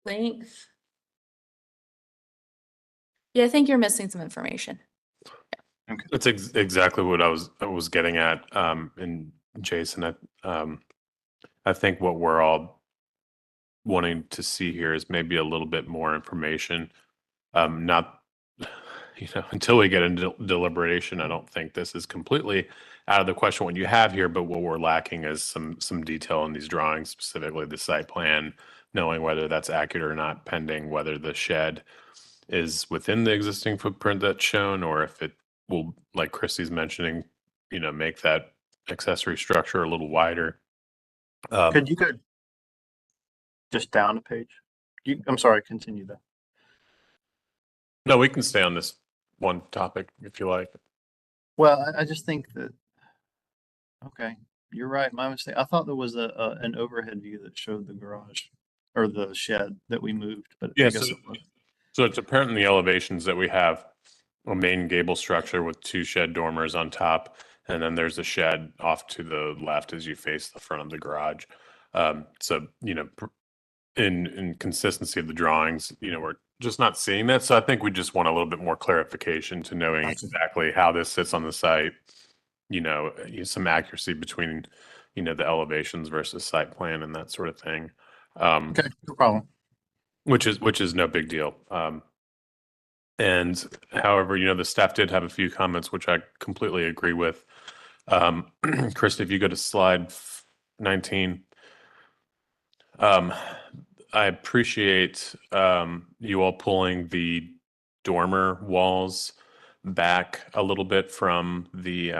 length? Yeah, I think you're missing some information. Okay. That's exactly what I was getting at. And Jason, I think what we're all wanting to see here is maybe a little bit more information. Not, until we get into deliberation, I don't think this is completely out of the question what you have here, but what we're lacking is some detail in these drawings, specifically the site plan, knowing whether that's accurate or not, pending whether the shed is within the existing footprint that's shown, or if it will, like Christy's mentioning, make that accessory structure a little wider. Could you go just down a page? I'm sorry, continue that. No, we can stay on this one topic if you like. Well, I just think that, okay, you're right, my mistake. I thought there was an overhead view that showed the garage or the shed that we moved, but I Yeah, guess it wasn't. So it's apparent in the elevations that we have a main gable structure with 2 shed dormers on top, and then there's a shed off to the left as you face the front of the garage. So, in consistency of the drawings, we're just not seeing that. So I think we just want a little bit more clarification to knowing exactly how this sits on the site, some accuracy between, the elevations versus site plan and that sort of thing. Okay, no problem. Which is no big deal. And however, the staff did have a few comments, which I completely agree with. Krista, if you go to slide 19, I appreciate you all pulling the dormer walls back a little bit from the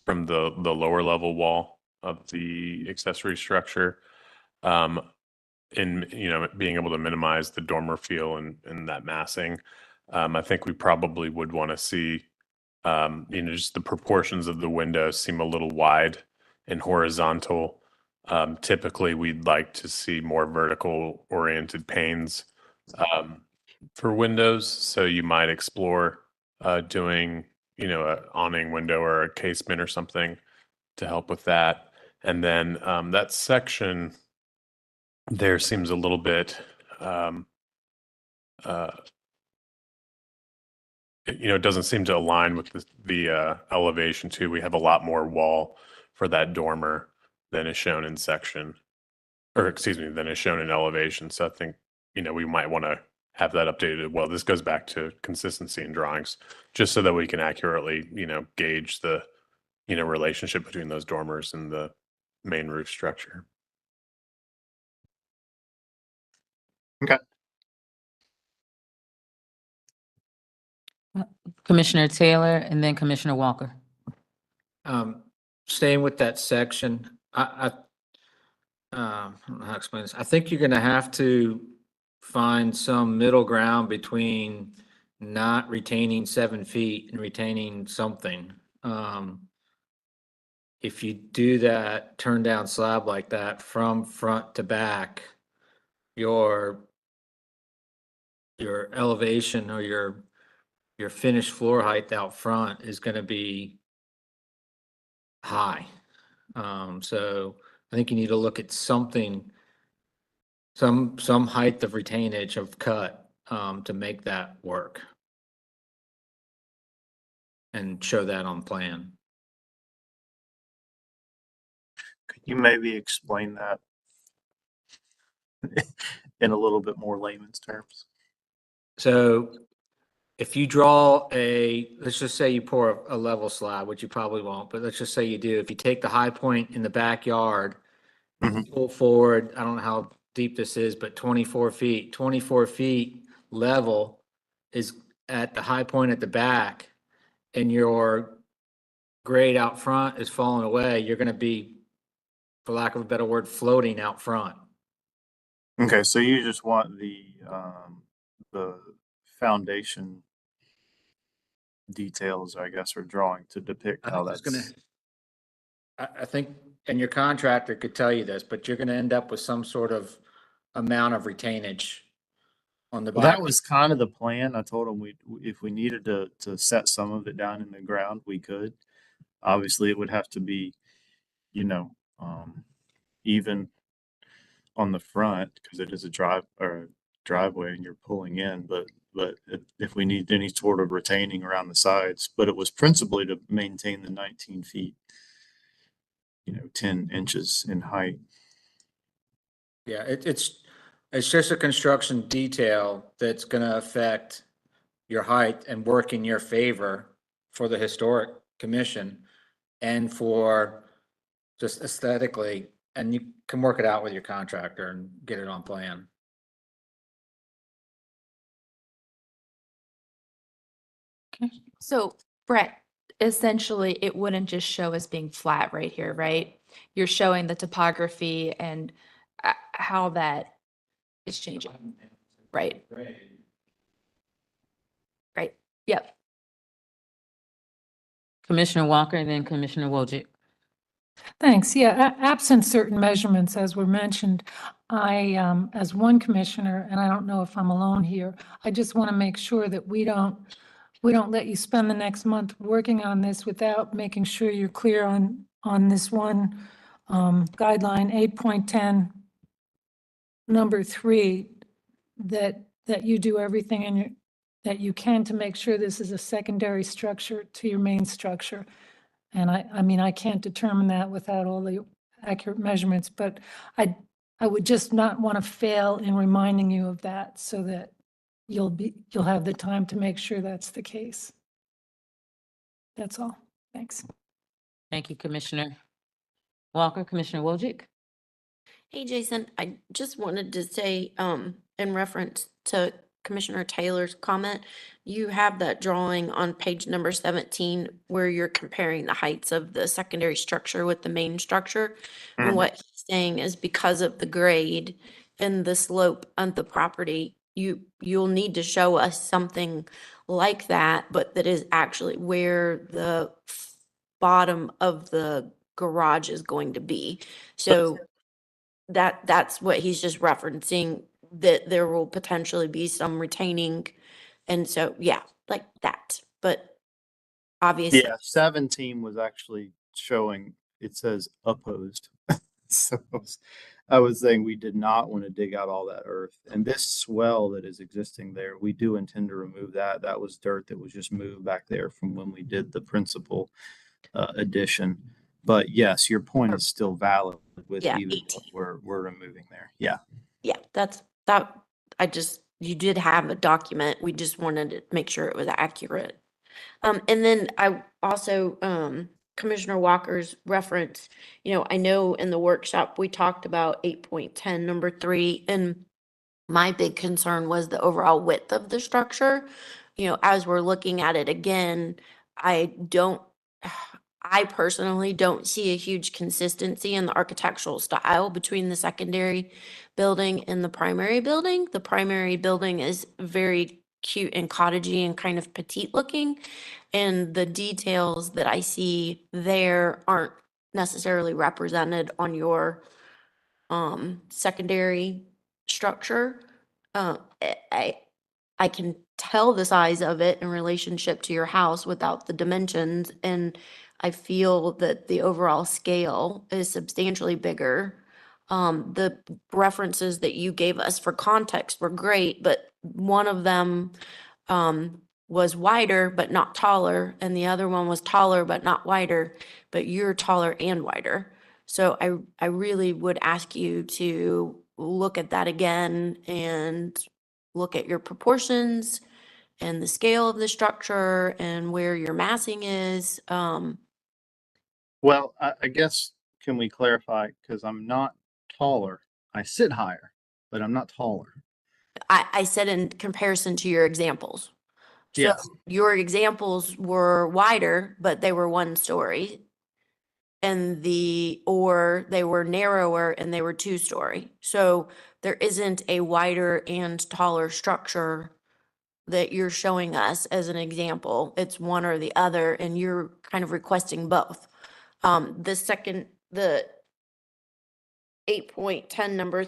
lower level wall of the accessory structure. In being able to minimize the dormer feel and that massing. I think we probably would want to see just the proportions of the windows seem a little wide and horizontal. Typically we'd like to see more vertical oriented panes for windows, so you might explore doing you know, a awning window or a casement or something to help with that. And then that section there seems a little bit, it doesn't seem to align with the elevation too. We have a lot more wall for that dormer than is shown in section, or excuse me, than is shown in elevation. So I think, we might want to have that updated. Well, this goes back to consistency in drawings, just so that we can accurately, gauge the, relationship between those dormers and the main roof structure. Commissioner Taylor and then Commissioner Walker. Staying with that section, I don't know how to explain this. I think you're gonna have to find some middle ground between not retaining 7 feet and retaining something. If you do that turn down slab like that from front to back, your elevation or your finished floor height out front is gonna be high. So I think you need to look at something, some height of retainage of cut, to make that work. And show that on plan. Could you maybe explain that in a little bit more layman's terms? So if you draw let's just say you pour a level slab, which you probably won't, but let's just say you do. If you take the high point in the backyard, pull forward, I don't know how deep this is, but 24 feet. 24 feet level is at the high point at the back, and your grade out front is falling away. You're going to be, for lack of a better word, floating out front. Okay, so you just want the foundation details, I guess, or drawing to depict how that's I think, and your contractor could tell you this, but you're gonna end up with some sort of amount of retainage on the Well, back. that was kind of the plan. I told him if we needed to set some of it down in the ground, we could. Obviously, it would have to be, even on the front because it is a driveway and you're pulling in. But if we need any sort of retaining around the sides, but it was principally to maintain the 19 feet, 10 inches in height. Yeah, it's just a construction detail that's gonna affect your height and work in your favor for the historic commission and for just aesthetically, and you can work it out with your contractor and get it on plan. So Brett, essentially it wouldn't just show as being flat right here, right? You're showing the topography and how that is changing, right? Right, yep. Commissioner Walker and then Commissioner Wojcik. Thanks. Yeah, absent certain measurements, as were mentioned, I, as one commissioner, and I don't know if I'm alone here, I just want to make sure that we don't let you spend the next month working on this without making sure you're clear on this one guideline, 8.10, number 3, that you do everything that you can to make sure this is a secondary structure to your main structure. And I mean, I can't determine that without all the accurate measurements, but I would just not want to fail in reminding you of that so that you'll have the time to make sure that's the case. That's all. Thanks. Thank you, Commissioner Walker. Commissioner Wojcik. Hey, Jason, I just wanted to say, in reference to Commissioner Taylor's comment, you have that drawing on page number 17 where you're comparing the heights of the secondary structure with the main structure. And what he's saying is because of the grade and the slope of the property, you'll need to show us something like that, but that is actually where the bottom of the garage is going to be. So that's what he's just referencing, that there will potentially be some retaining. And so, yeah, like that. But obviously. Yeah, 17 was actually showing, it says opposed. So I was saying we did not want to dig out all that earth. And this swell that is existing there, we do intend to remove that. That was dirt that was just moved back there from when we did the principal addition. But yes, your point is still valid with Yeah, even 18. what we're removing there. Yeah. Yeah, you did have a document. We just wanted to make sure it was accurate. And then I also, Commissioner Walker's reference, I know in the workshop, we talked about 8.10, number 3, and my big concern was the overall width of the structure. As we're looking at it again, I personally don't see a huge consistency in the architectural style between the secondary building and the primary building. The primary building is very cute and cottagey and kind of petite looking. And the details that I see there aren't necessarily represented on your secondary structure. I can tell the size of it in relationship to your house without the dimensions, and I feel that the overall scale is substantially bigger. The references that you gave us for context were great, but one of them was wider but not taller, and the other one was taller but not wider, but you're taller and wider. So I really would ask you to look at that again and look at your proportions and the scale of the structure and where your massing is. Well, I guess, can we clarify? Because I'm not taller. I sit higher, but I'm not taller. I said in comparison to your examples. So Yes. your examples were wider, but they were 1 story. Or they were narrower and they were 2 story. So there isn't a wider and taller structure that you're showing us as an example. It's one or the other, and you're kind of requesting both. The 8.10 number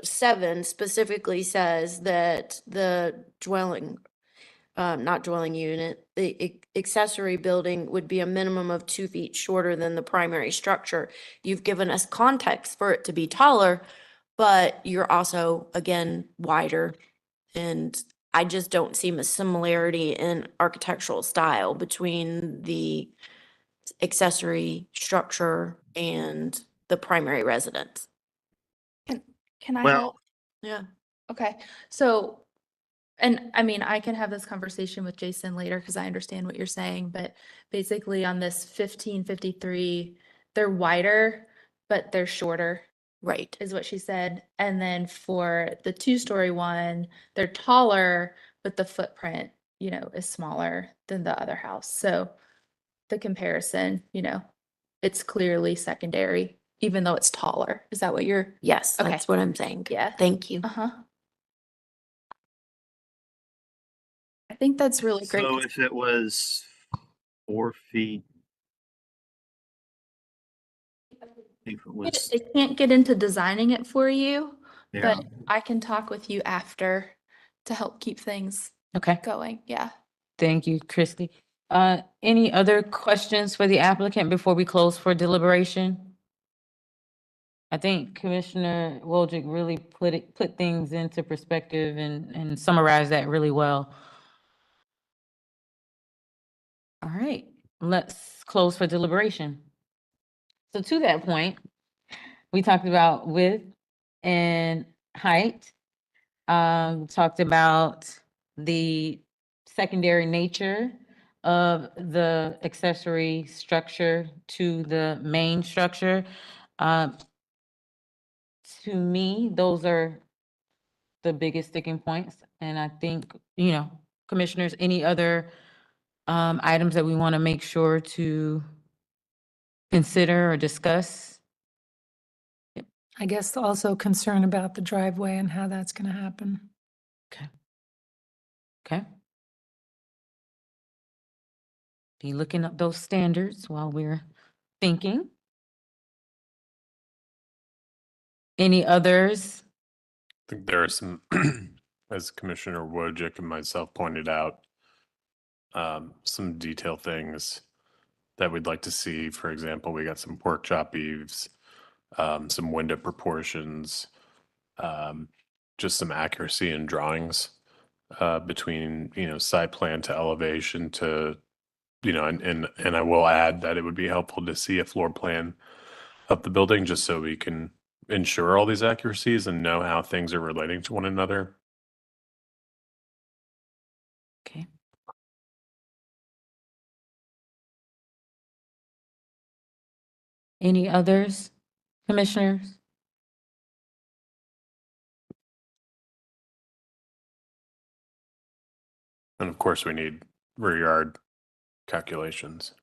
7 specifically says that the not dwelling unit, the accessory building would be a minimum of 2 feet shorter than the primary structure. You've given us context for it to be taller, but you're also, again, wider. And I just don't see a similarity in architectural style between the accessory structure and the primary residence. Can I Well- help? Yeah. Okay, so, and I mean, I can have this conversation with Jason later because I understand what you're saying, but basically on this 1553, they're wider, but they're shorter, Right. is what she said. And then for the 2-story one, they're taller, but the footprint, is smaller than the other house. So the comparison, it's clearly secondary, even though it's taller. Is that what you're? Yes, Okay. that's what I'm saying. Yeah. Thank you. Uh-huh. I think that's really great. So if it was 4 feet, if it was, I can't get into designing it for you, yeah. but I can talk with you after to help keep things Okay, going. Yeah. thank you, Christy. Any other questions for the applicant before we close for deliberation? I think Commissioner Wojcik really put things into perspective and summarized that really well. All right, let's close for deliberation. So to that point, we talked about width and height. Talked about the secondary nature of the accessory structure to the main structure. To me, those are the biggest sticking points. And I think, commissioners, any other items that we want to make sure to consider or discuss? I guess also concern about the driveway and how that's going to happen. Okay. Be looking up those standards while we're thinking. Any others? I think there are some, as Commissioner Wojcik and myself pointed out, some detail things that we'd like to see. For example, we got some pork chop eaves, some window proportions, just some accuracy in drawings between, site plan to elevation to, and I will add that it would be helpful to see a floor plan of the building just so we can ensure all these accuracies and know how things are relating to one another. Okay. Any others, commissioners? And of course, we need rear yard calculations.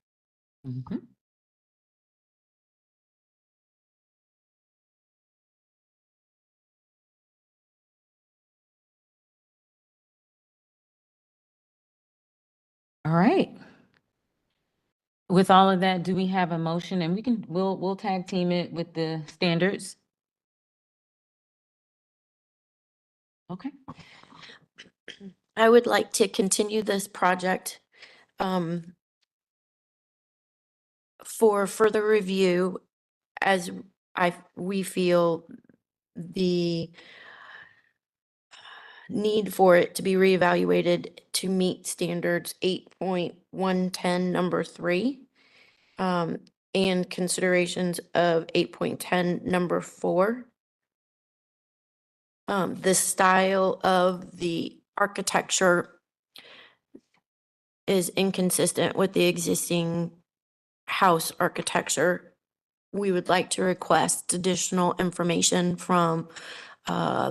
Mhm. All right. With all of that, do we have a motion? And we'll tag team it with the standards. Okay. I would like to continue this project for further review as we feel the need for it to be reevaluated to meet standards 8.110 number 3 and considerations of 8.10 number 4. The style of the architecture is inconsistent with the existing house architecture. We would like to request additional information from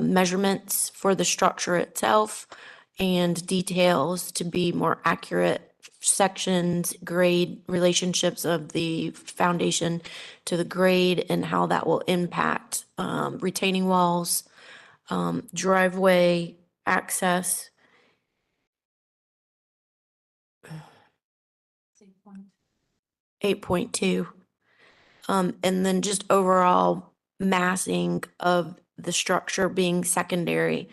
measurements for the structure itself and details to be more accurate, sections, grade, relationships of the foundation to the grade and how that will impact retaining walls, driveway access. 8.2. And then just overall massing of the structure being secondary.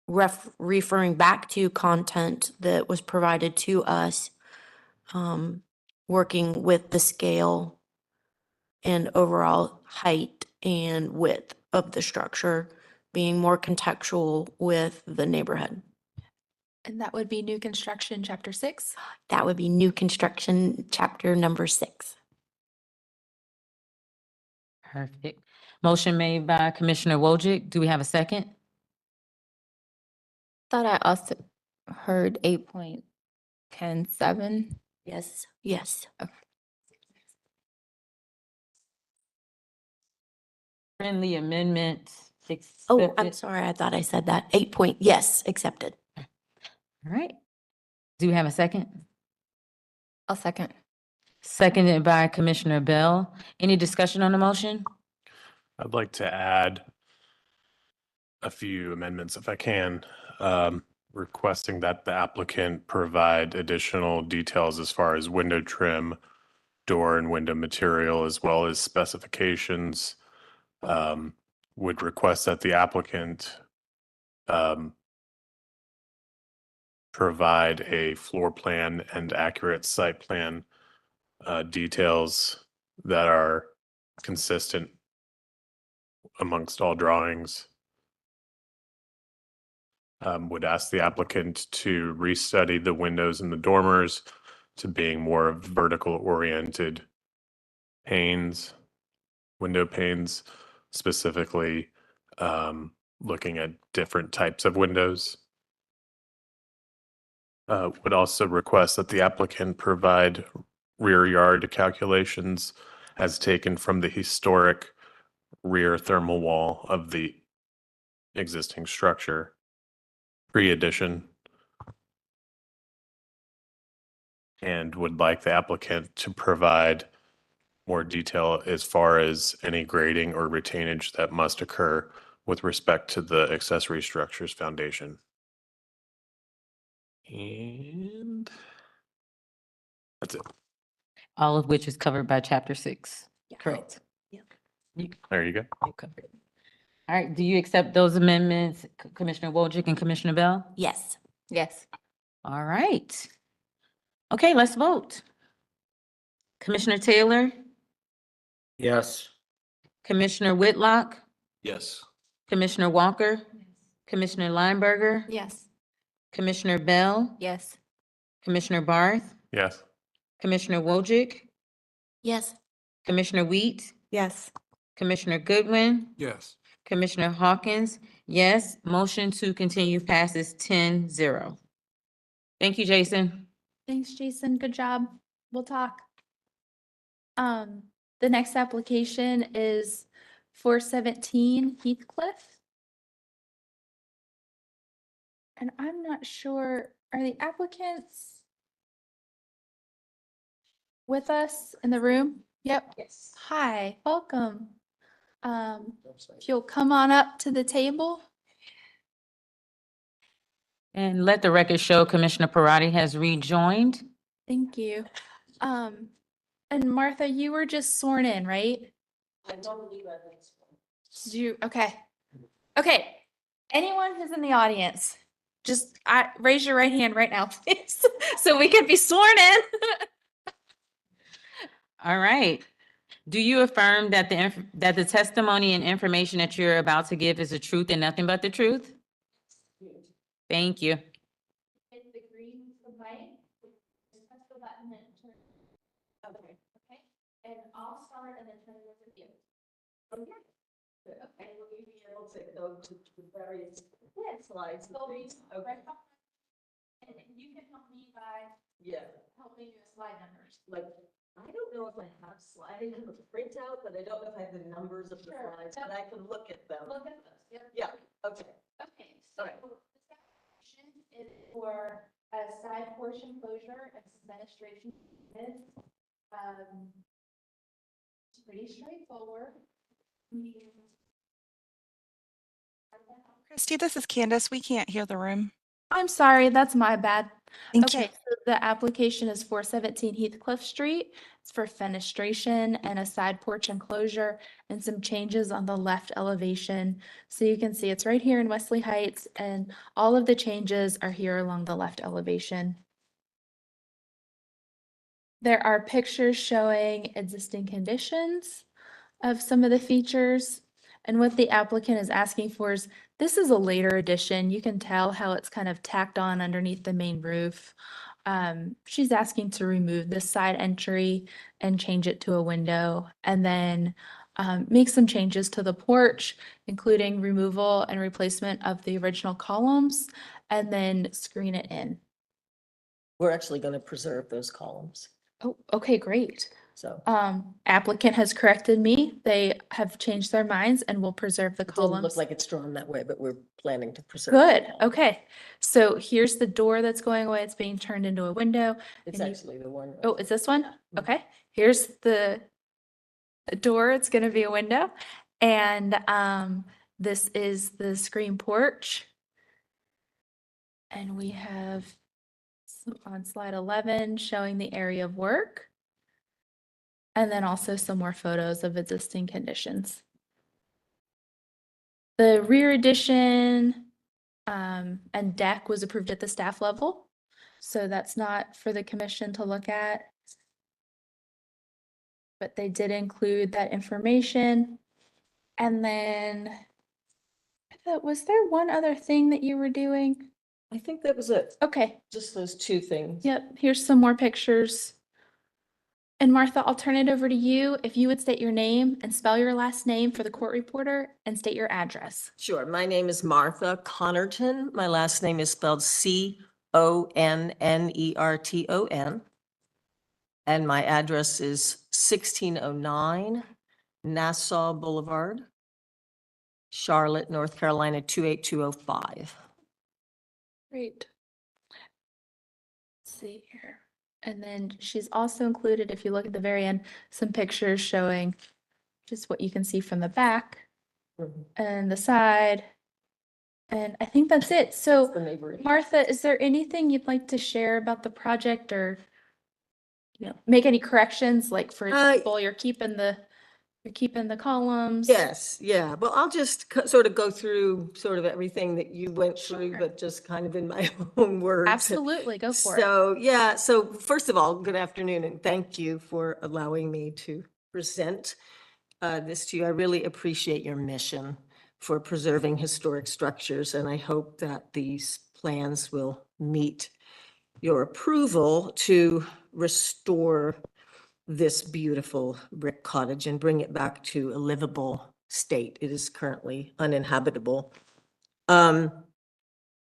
Referring back to content that was provided to us, working with the scale and overall height and width of the structure, being more contextual with the neighborhood. And that would be new construction, chapter 6. That would be new construction, chapter number 6. Perfect. Motion made by Commissioner Wojcik. Do we have a second? Thought I also heard 8.107. Yes, yes. Friendly amendment Oh, I'm accepted. sorry. I thought I said that. Yes, accepted. All right. Do we have a second? I'll second. Seconded by Commissioner Bell. Any discussion on the motion? I'd like to add a few amendments if I can, requesting that the applicant provide additional details as far as window trim, door and window material, as well as specifications. Would request that the applicant provide a floor plan and accurate site plan details that are consistent amongst all drawings. Would ask the applicant to restudy the windows in the dormers to being more vertical oriented panes, window panes, specifically looking at different types of windows. Would also request that the applicant provide rear yard calculations as taken from the historic rear thermal wall of the existing structure pre-addition, and would like the applicant to provide more detail as far as any grading or retainage that must occur with respect to the accessory structure's foundation. And that's it. All of which is covered by chapter 6. Correct. There you go. You covered it. All right. Do you accept those amendments, Commissioner Wojcik and Commissioner Bell? Yes. Yes. All right. Okay, let's vote. Commissioner Taylor, Yes. Commissioner Whitlock, Yes. Commissioner Walker, Commissioner Lineberger, Yes. Commissioner Bell, Yes. Commissioner Barth, Yes. Commissioner Wojcik, Yes. Commissioner Wheat, Yes. Commissioner Goodwin, Yes. Commissioner Hawkins, yes. Motion to continue passes 10-0. Thank you, Jason. Thanks, Jason. Good job. We'll talk. The next application is 417 Heathcliff. And I'm not sure, are the applicants with us in the room? Yep. Yes. Hi, welcome. If you'll come on up to the table. And let the record show Commissioner Parati has rejoined. Thank you. And Martha, you were just sworn in, right? I don't believe that. Did you, okay. Okay, anyone who's in the audience, just raise your right hand right now, please, so we can be sworn in. All right. Do you affirm that the testimony and information that you're about to give is the truth and nothing but the truth? Thank you. Hit the green light, just press the button and turn. Okay, okay, and I'll start and then turn it over to you. Okay. Okay, will you be able to go to the various slides? So we, Okay. right up- and you can help me by Yeah, helping me with slide numbers. like, I don't know if I have slide in the printout, but I don't know if I have the numbers of the Sure. slides, but I can look at them. Look at this. Yep. Yeah, okay. Okay, so All right. this application is for a side portion closure and some fenestration. It's pretty straightforward. Christy, this is Candace. We can't hear the room. I'm sorry, that's my bad. Thank Okay, so the application is 417 Heathcliff Street. It's for fenestration and a side porch enclosure and some changes on the left elevation. So you can see it's right here in Wesley Heights, and all of the changes are here along the left elevation. There are pictures showing existing conditions of some of the features. And what the applicant is asking for is, this is a later addition. You can tell how it's kind of tacked on underneath the main roof. She's asking to remove this side entry and change it to a window, and then make some changes to the porch, including removal and replacement of the original columns, and then screen it in. We're actually going to preserve those columns, Oh, okay, great. so. Applicant has corrected me. They have changed their minds and will preserve the It doesn't look columns. like it's drawn that way, but we're planning to preserve. Good, okay. So here's the door that's going away. It's being turned into a window. It's and you- actually the one. Oh, is this one? Okay, here's the door. It's gonna be a window. And this is the screen porch. And we have on slide 11 showing the area of work. And then also some more photos of existing conditions. The rear addition and deck was approved at the staff level. So that's not for the commission to look at. But they did include that information. And then, was there one other thing that you were doing? I think that was it. Okay, Just those two things. yep, here's some more pictures. And Martha, I'll turn it over to you. If you would state your name and spell your last name for the court reporter and state your address. Sure. My name is Martha Connerton. My last name is spelled Connerton. And my address is 1609 Nassau Boulevard, Charlotte, North Carolina, 28205. Great. Let's see here. And then she's also included, if you look at the very end, some pictures showing just what you can see from the back and the side. And I think that's it. So The neighborhood. Martha, is there anything you'd like to share about the project or, make any corrections, like for example, you're keeping the You're keeping the columns. Yes, yeah. Well, I'll just sort of go through sort of everything that you went through, Sure. but just kind of in my own words. Absolutely, go for it. So, yeah, so first of all, good afternoon and thank you for allowing me to present this to you. I really appreciate your mission for preserving historic structures, and I hope that these plans will meet your approval to restore this beautiful brick cottage and bring it back to a livable state. It is currently uninhabitable.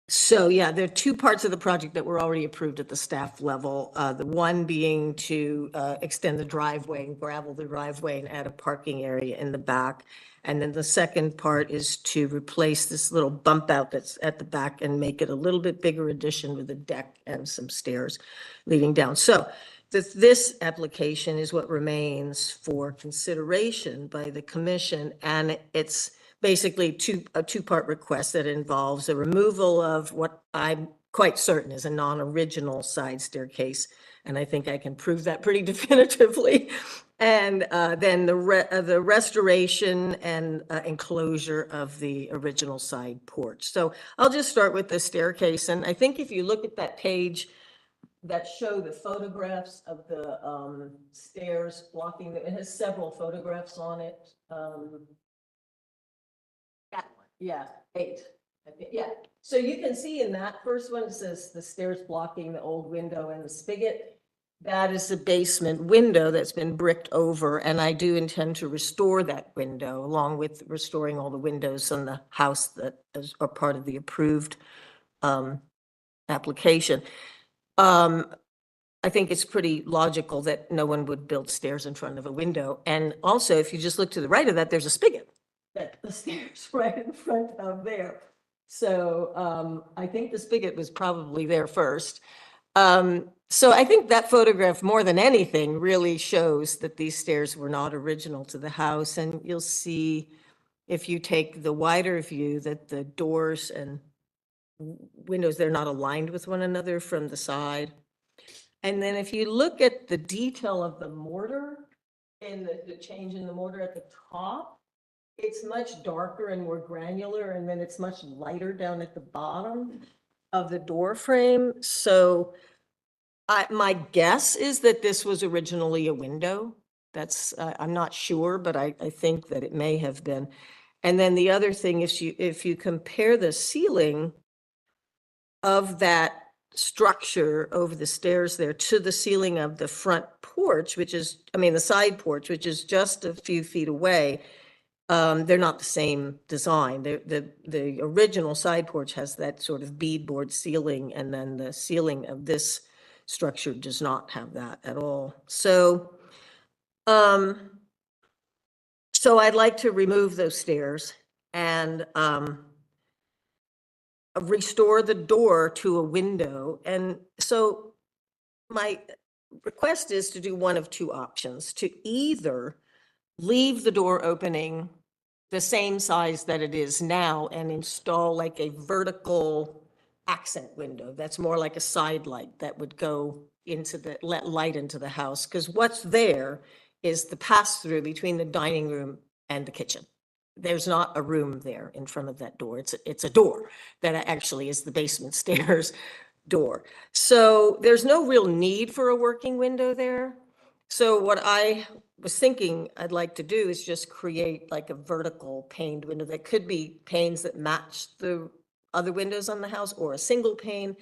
So yeah, there are two parts of the project that were already approved at the staff level. The one being to extend the driveway and gravel the driveway and add a parking area in the back. And then the second part is to replace this little bump out that's at the back and make it a little bit bigger addition with a deck and some stairs leading down. So this application is what remains for consideration by the commission, and it's basically a two-part request that involves a removal of what I'm quite certain is a non-original side staircase, and I think I can prove that pretty definitively. And then the restoration and enclosure of the original side porch. So I'll just start with the staircase, and I think if you look at that page that show the photographs of the stairs blocking, it has several photographs on it. That one, yeah, 8, I think, yeah. So you can see in that first one, it says the stairs blocking the old window and the spigot. That is the basement window that's been bricked over, and I do intend to restore that window along with restoring all the windows on the house that are part of the approved application. I think it's pretty logical that no one would build stairs in front of a window. And also, if you just look to the right of that, there's a spigot that the stairs right in front of there. So I think the spigot was probably there first. So I think that photograph, more than anything, really shows that these stairs were not original to the house. And you'll see, if you take the wider view, that the doors and windows, they're not aligned with one another from the side. And then if you look at the detail of the mortar and the change in the mortar at the top, it's much darker and more granular, and then it's much lighter down at the bottom of the door frame. So my guess is that this was originally a window. That's, I'm not sure, but I think that it may have been. And then the other thing is, if you compare the ceiling of that structure over the stairs there to the ceiling of the front porch, which is, I mean, the side porch, which is just a few feet away, they're not the same design. The original side porch has that sort of beadboard ceiling, and then the ceiling of this structure does not have that at all. So, so I'd like to remove those stairs and restore the door to a window. And so my request is to do one of two options: to either leave the door opening the same size that it is now and install like a vertical accent window that's more like a side light that would go into the, let light into the house, because what's there is the pass-through between the dining room and the kitchen. There's not a room there in front of that door. It's a door that actually is the basement stairs door. So there's no real need for a working window there. So what I was thinking I'd like to do is just create like a vertical paned window that could be panes that match the other windows on the house, or a single pane.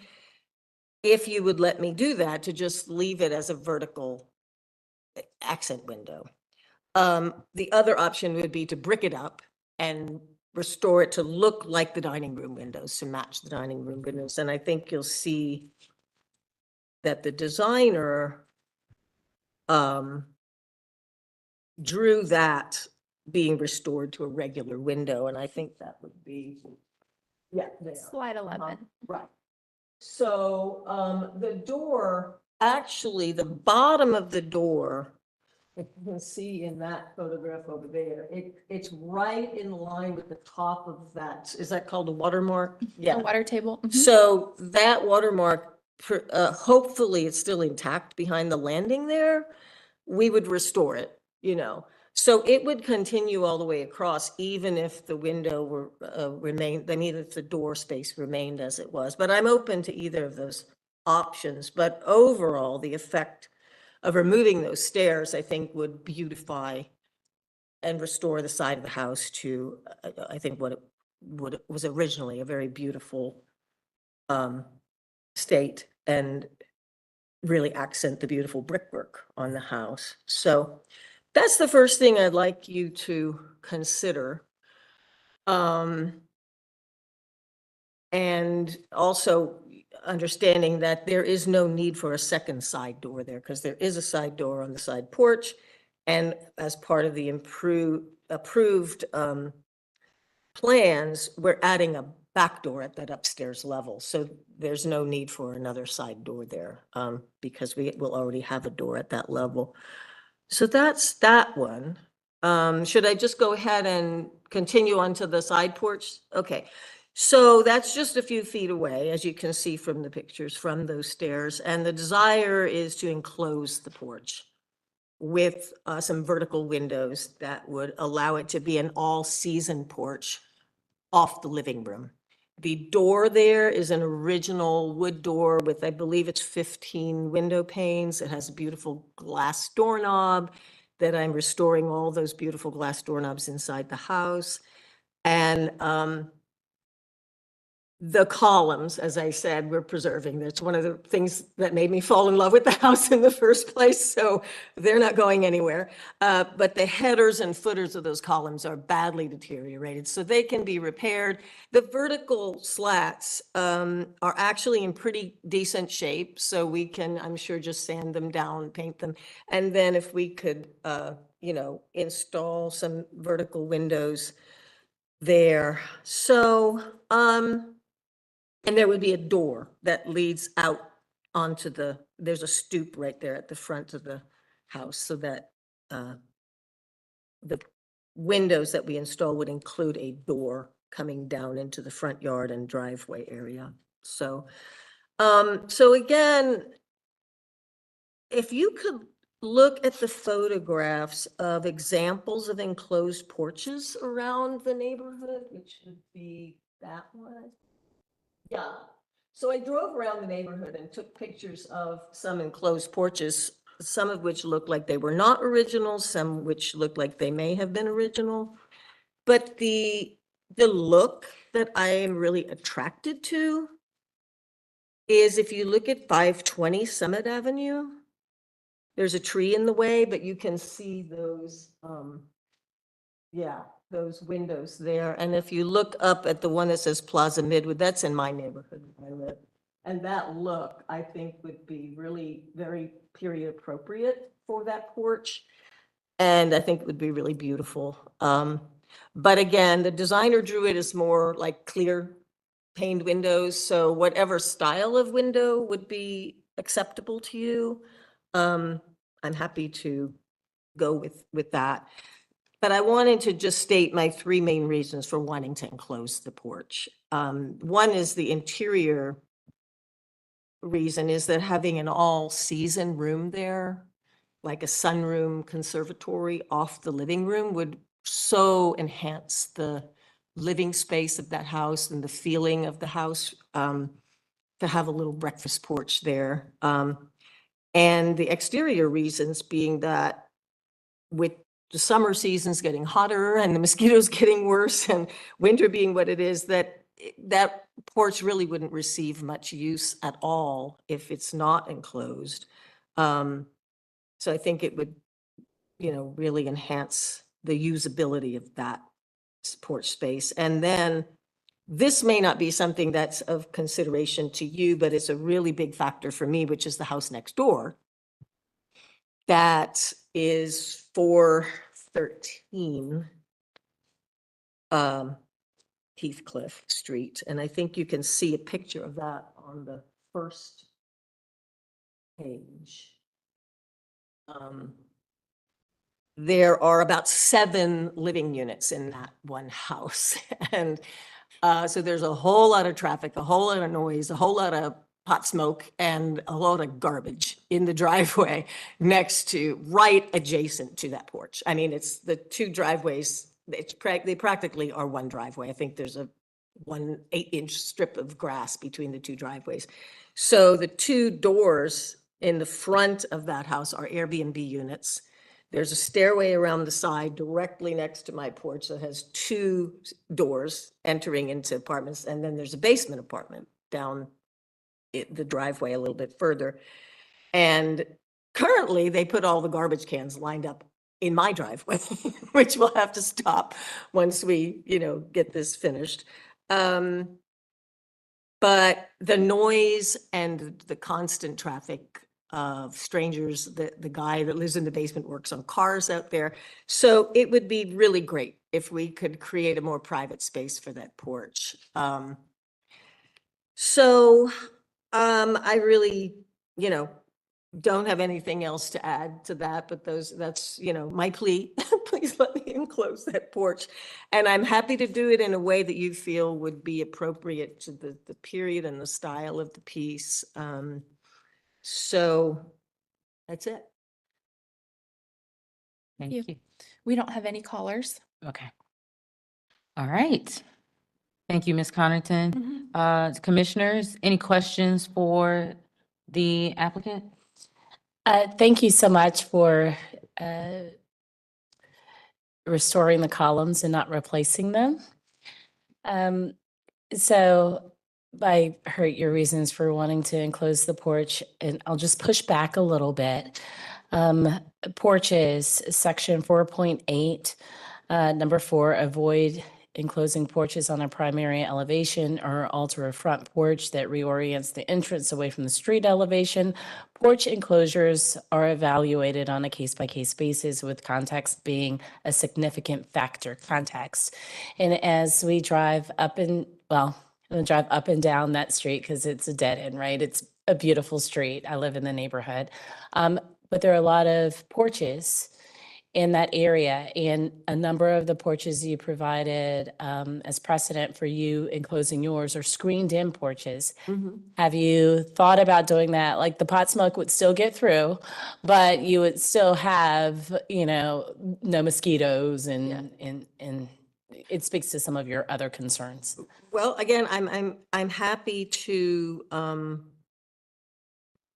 If you would let me do that, to just leave it as a vertical accent window. The other option would be to brick it up and restore it to look like the dining room windows, to match the dining room windows. And I think you'll see that the designer drew that being restored to a regular window. And I think that would be, yeah, there. Slide 11. Right. So the door, actually, the bottom of the door, if you can see in that photograph over there, it's right in line with the top of that. Is that called a watermark? Yeah. The water table. Mhm. So that watermark, hopefully it's still intact behind the landing there. We would restore it, you know. So it would continue all the way across, even if the window were, remained, I mean, if the door space remained as it was. But I'm open to either of those options. But overall, the effect of removing those stairs, I think, would beautify and restore the side of the house to, I think, what it was originally, a very beautiful state, and really accent the beautiful brickwork on the house. So that's the first thing I'd like you to consider. And also understanding that there is no need for a second side door there, because there is a side door on the side porch. And as part of the approved plans, we're adding a back door at that upstairs level. So there's no need for another side door there, because we will already have a door at that level. So that's that one. Should I just go ahead and continue onto the side porch? Okay. So that's just a few feet away, as you can see from the pictures from those stairs. And the desire is to enclose the porch with some vertical windows that would allow it to be an all-season porch off the living room. The door there is an original wood door with, I believe it's 15 window panes. It has a beautiful glass doorknob that I'm restoring all those beautiful glass doorknobs inside the house. And the columns, as I said, we're preserving. That's one of the things that made me fall in love with the house in the first place. So they're not going anywhere. But the headers and footers of those columns are badly deteriorated, so they can be repaired. The vertical slats are actually in pretty decent shape, so we can, I'm sure, just sand them down, paint them. And then if we could, install some vertical windows there. So, and there would be a door that leads out onto there's a stoop right there at the front of the house, so that the windows that we install would include a door coming down into the front yard and driveway area. So, so again, if you could look at the photographs of examples of enclosed porches around the neighborhood, which would be that one. Yeah, so I drove around the neighborhood and took pictures of some enclosed porches, some of which looked like they were not original, some which looked like they may have been original. But the look that I am really attracted to is, if you look at 520 Summit Avenue, there's a tree in the way, but you can see those, those windows there. And if you look up at the one that says Plaza Midwood, that's in my neighborhood where I live. And that look, I think, would be really very period appropriate for that porch. And I think it would be really beautiful. But again, the designer drew it as more like clear paned windows. So whatever style of window would be acceptable to you, I'm happy to go with that. But I wanted to just state my three main reasons for wanting to enclose the porch. One is the interior reason, is that having an all-season room there, like a sunroom conservatory off the living room, would so enhance the living space of that house and the feeling of the house, to have a little breakfast porch there. And the exterior reasons being that with the summer seasons getting hotter and the mosquitoes getting worse and winter being what it is, that porch really wouldn't receive much use at all if it's not enclosed. So I think it would, really enhance the usability of that porch space. And then this may not be something that's of consideration to you, but it's a really big factor for me, which is the house next door. That is 413 Heathcliff Street. And I think you can see a picture of that on the first page. There are about 7 living units in that one house. And so there's a whole lot of traffic, a whole lot of noise, a whole lot of pot smoke and a lot of garbage in the driveway right adjacent to that porch. I mean, it's the two driveways, they practically are one driveway. I think there's a 1/8-inch strip of grass between the two driveways. So the two doors in the front of that house are Airbnb units. There's a stairway around the side directly next to my porch that has two doors entering into apartments. And then there's a basement apartment down the driveway a little bit further. And currently they put all the garbage cans lined up in my driveway, which will have to stop once we, get this finished. But the noise and the constant traffic of strangers, the guy that lives in the basement works on cars out there. So it would be really great if we could create a more private space for that porch. I really, don't have anything else to add to that, but that's, my plea. Please let me enclose that porch. And I'm happy to do it in a way that you feel would be appropriate to the period and the style of the piece. So that's it. Thank you. you. We don't have any callers. Okay. All right. Thank you, Ms. Connerton. Mhm. Commissioners, any questions for the applicant? Thank you so much for restoring the columns and not replacing them. So I heard your reasons for wanting to enclose the porch, and I'll just push back a little bit. Porches, section 4.8, number 4, avoid enclosing porches on a primary elevation or alter a front porch that reorients the entrance away from the street elevation. Porch enclosures are evaluated on a case-by-case basis, with context being a significant factor, context. And as we drive up and, I'm gonna drive up and down that street because it's a dead end, right? It's a beautiful street. I live in the neighborhood. But there are a lot of porches in that area, and a number of the porches you provided as precedent for you enclosing yours are screened in porches. Have you thought about doing that? Like, the pot smoke would still get through, but you would still have, no mosquitoes and it speaks to some of your other concerns. Well, again, I'm happy to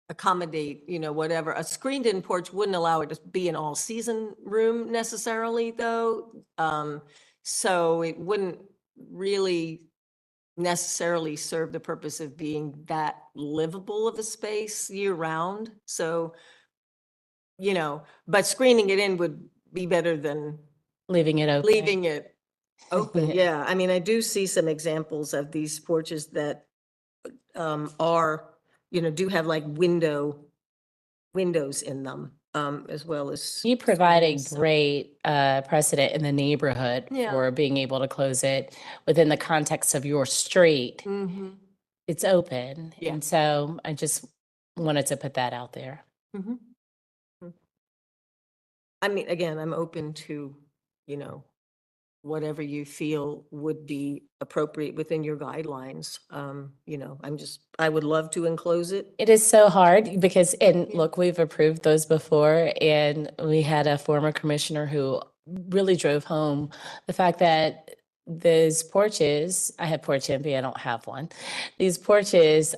accommodate, whatever. A screened-in porch wouldn't allow it to be an all-season room necessarily, though. So it wouldn't really necessarily serve the purpose of being that livable of a space year-round. So, but screening it in would be better than Leaving it open. leaving it open. Yeah, I mean, I do see some examples of these porches that are, do have like windows in them, as well as. You provide a screens. great precedent in the neighborhood Yeah. for being able to close it within the context of your street. Mhm. It's open. Yeah. And so I just wanted to put that out there. Mhm. I mean, again, I'm open to, whatever you feel would be appropriate within your guidelines. I would love to enclose it. It is so hard because, and Yeah. look, we've approved those before, and we had a former commissioner who really drove home the fact that those porches, I have porch envy, I don't have one. These porches,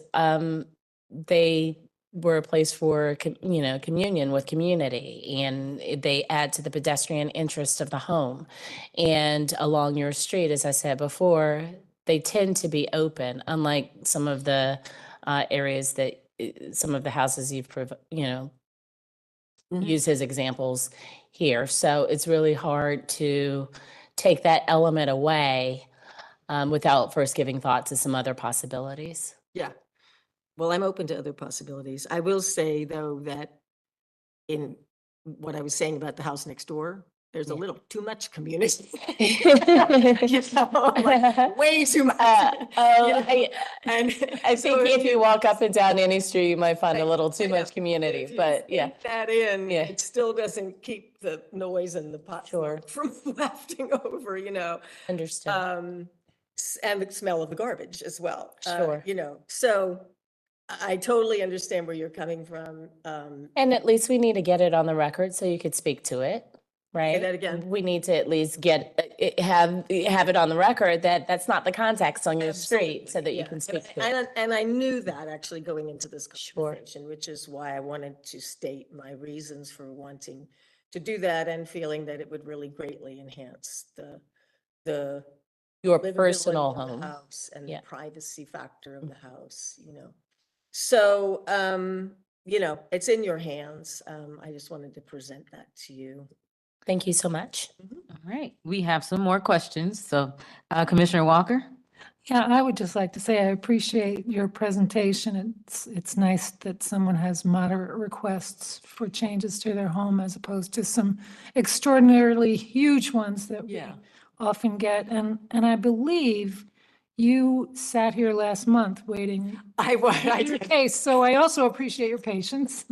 they were a place for, communion with community, and they add to the pedestrian interest of the home. And along your street, as I said before, they tend to be open, unlike some of the areas that some of the houses you've, used as examples here. So it's really hard to take that element away without first giving thought to some other possibilities. Yeah. Well, I'm open to other possibilities. I will say, though, that in what I was saying about the house next door, there's a Yeah. little too much community. Like, way too much. I I think if you walk up and down any street, you might find a little too much community, If you but yeah. sneak that in, Yeah. it still doesn't keep the noise and the pot Sure. from wafting over, Understood. and the smell of the garbage as well. Sure. So I totally understand where you're coming from. And at least we need to get it on the record so you could speak to it, right? that again? We need to at least have it on the record that that's not the context on your street so that you Yeah, can speak to it. and I knew that actually going into this Sure. conversation, which is why I wanted to state my reasons for wanting to do that and feeling that it would really greatly enhance the Your livability personal of the home. house and Yeah. the privacy factor of the house, you know. So, you know, it's in your hands. I just wanted to present that to you. Thank you so much. All right, we have some more questions. So Commissioner Walker? Yeah, I would just like to say I appreciate your presentation. It's nice that someone has moderate requests for changes to their home as opposed to some extraordinarily huge ones that we Yeah. often get. And I believe you sat here last month waiting I for your did. case, so I also appreciate your patience.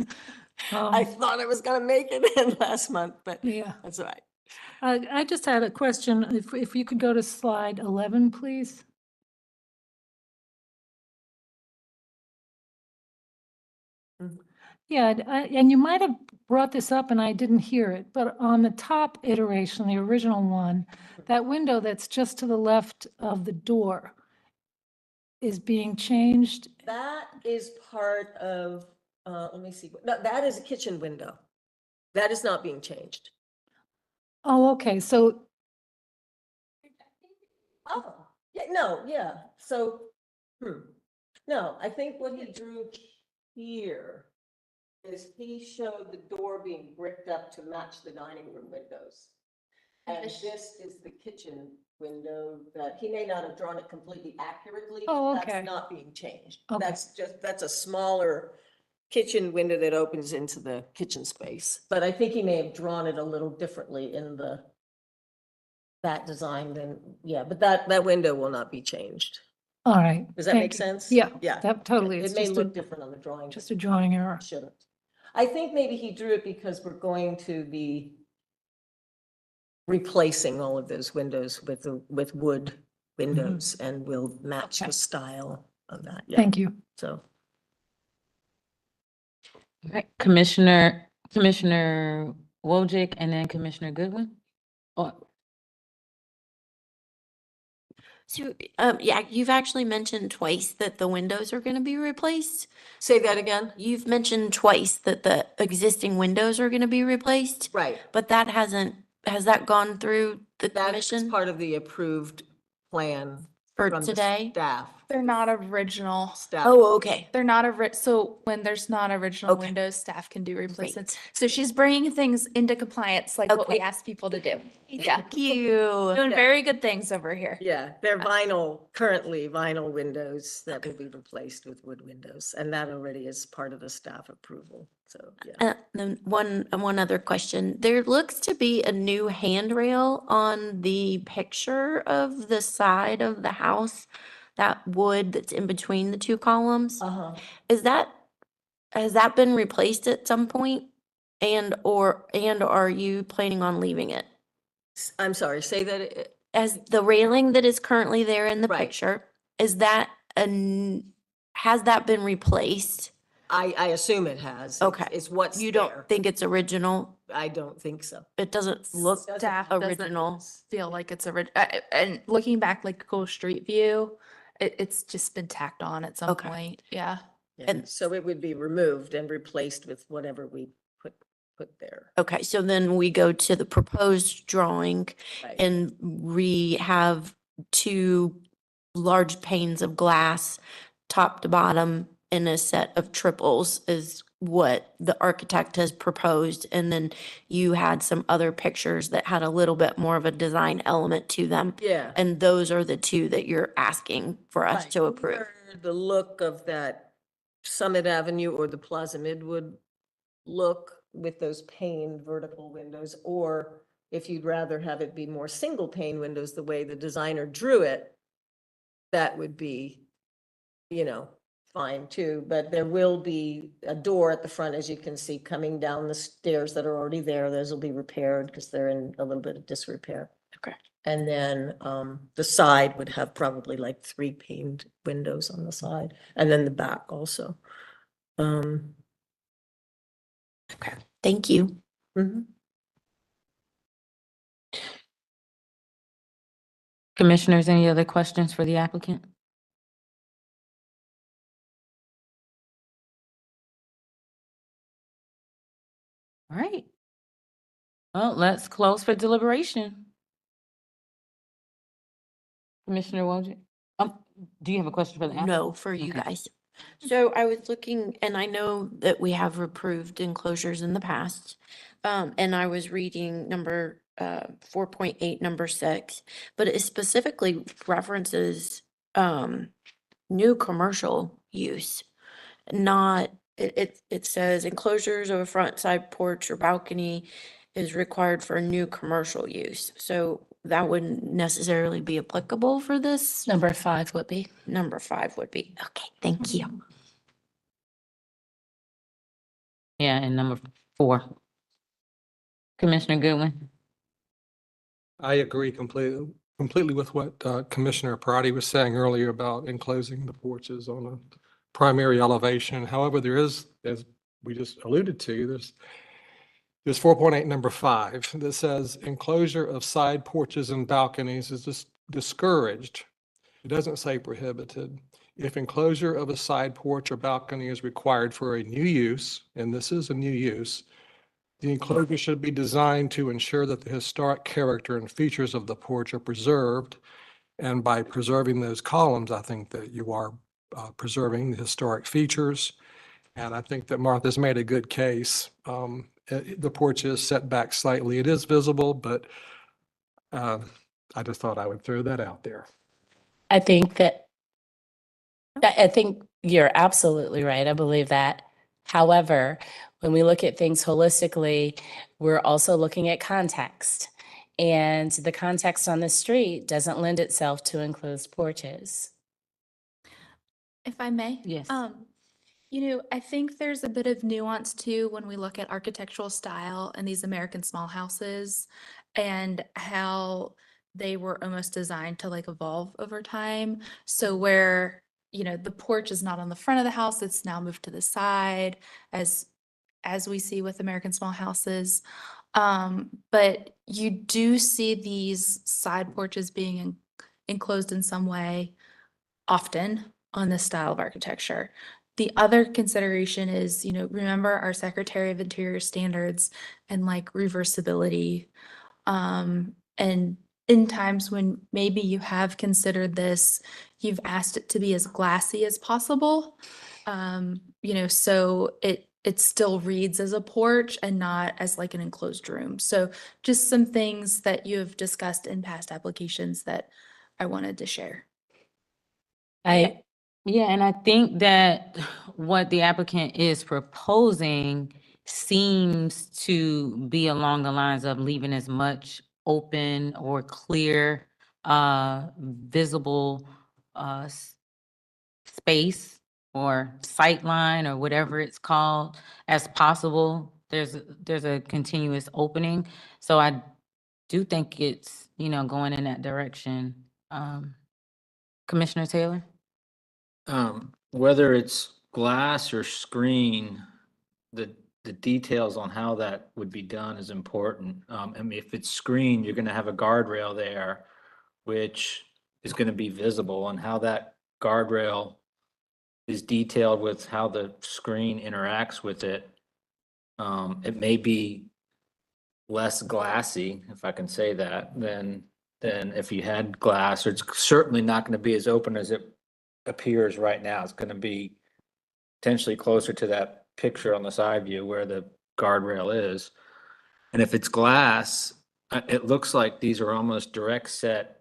I thought I was gonna make it in last month, but Yeah. that's all right. I just had a question. If you could go to slide 11, please. Mhm. Yeah, and you might have brought this up and I didn't hear it, but on the top iteration, the original one, that window that's just to the left of the door is being changed. That is part of, let me see, that is a kitchen window. That is not being changed. Oh, okay, so, Oh, yeah, no, yeah, so, no, I think what he drew here is he showed the door being bricked up to match the dining room windows. And this is the kitchen window that he may not have drawn it completely accurately. Oh, but okay. That's not being changed. Okay. That's a smaller kitchen window that opens into the kitchen space. But I think he may have drawn it a little differently in that design than, yeah, but that window will not be changed. all right. Does that thank make you. sense? Yeah, Yeah. that totally. It It's may just look a, different on the drawing. just a drawing error. Shouldn't. I think maybe he drew it because we're going to be replacing all of those windows with wood windows and we'll match Okay. the style of that. Yeah. Thank you. So, All right, Commissioner Wojcik and then Commissioner Goodwin? Oh, So, yeah, you've actually mentioned twice that the windows are gonna be replaced. say that again? You've mentioned twice that the existing windows are gonna be replaced, Right. but has that gone through the That is commission part of the approved plan for from the today? staff. They're not original. Staff. Oh, okay. They're not so when there's not original Okay. windows, staff can do replacements. So she's bringing things into compliance like what we Okay. ask people to do. Yeah. Thank you. Doing Yeah. very good things over here. Yeah, they're currently vinyl windows that will be replaced with wood windows. And that already is part of the staff approval. So, yeah. Then one other question. There looks to be a new handrail on the picture of the side of the house, that wood that's in between the two columns. Uh-huh. Has that been replaced at some point? And are you planning on leaving it? I'm sorry, say that. As the railing that is currently there in the Right. picture, has that been replaced? I assume it has. Okay. It's what's You there. don't think it's original? I don't think so. It doesn't look Staff doesn't original. feel like it's and looking back like Google Street View, it's just been tacked on at some Okay. point. Yeah. Yeah, And- so it would be removed and replaced with whatever we put there. Okay, so then we go to the proposed drawing Right. and we have two large panes of glass, top to bottom, in a set of triples is what the architect has proposed. And then you had some other pictures that had a little bit more of a design element to them. Yeah. And those are the two that you're asking for us Right. to approve. Or the look of that Summit Avenue or the Plaza Midwood look with those pane vertical windows, or if you'd rather have it be more single pane windows, the way the designer drew it, that would be, fine too. But there will be a door at the front, as you can see, coming down the stairs that are already there. Those will be repaired because they're in a little bit of disrepair. Okay. And then the side would have probably like 3 paned windows on the side, and then the back also. Okay, thank you. Mhm. Commissioners, any other questions for the applicant? All right. Well, let's close for deliberation. Commissioner Wojcik? Do you have a question for the applicant? No, for you Okay. guys. So I was looking, and I know that we have approved enclosures in the past. And I was reading number 4.8, number 6, but it specifically references new commercial use, not, it says enclosures of a front, side porch, or balcony is required for new commercial use. So that wouldn't necessarily be applicable for this. Number 5 would be. Number 5 would be. Okay, thank you. Yeah, and number 4. Commissioner Goodwin? I agree completely with what Commissioner Parati was saying earlier about enclosing the porches on a primary elevation. However, there is, as we just alluded to, there's 4.8, number 5, that says enclosure of side porches and balconies is just discouraged. It doesn't say prohibited. If enclosure of a side porch or balcony is required for a new use, and this is a new use, the enclosure should be designed to ensure that the historic character and features of the porch are preserved. And by preserving those columns, I think that you are preserving the historic features. And I think that Martha's made a good case. The porch is set back slightly. It is visible, but I just thought I would throw that out there. I think you're absolutely right. I believe that. However, when we look at things holistically, we're also looking at context. And the context on the street doesn't lend itself to enclosed porches. If I may? Yes. I think there's a bit of nuance too when we look at architectural style and these American small houses and how they were almost designed to like evolve over time. So where, the porch is not on the front of the house, it's now moved to the side as we see with American small houses. But you do see these side porches being enclosed in some way often on this style of architecture. The other consideration is, remember our Secretary of Interior standards and like reversibility. And in times when maybe you have considered this, you've asked it to be as glassy as possible. So it still reads as a porch and not as like an enclosed room. So just some things that you have discussed in past applications that I wanted to share. Yeah, and I think that what the applicant is proposing seems to be along the lines of leaving as much open or clear, visible space or sight line or whatever it's called as possible. There's a continuous opening. So I do think it's, going in that direction. Commissioner Taylor? Whether it's glass or screen, the details on how that would be done is important. If it's screen, you're gonna have a guardrail there, which is gonna be visible, and how that guardrail is detailed with how the screen interacts with it. It may be less glassy, if I can say that, than if you had glass, or it's certainly not gonna be as open as it appears right now. It's going to be potentially closer to that picture on the side view where the guardrail is. And if it's glass, it looks like these are almost direct set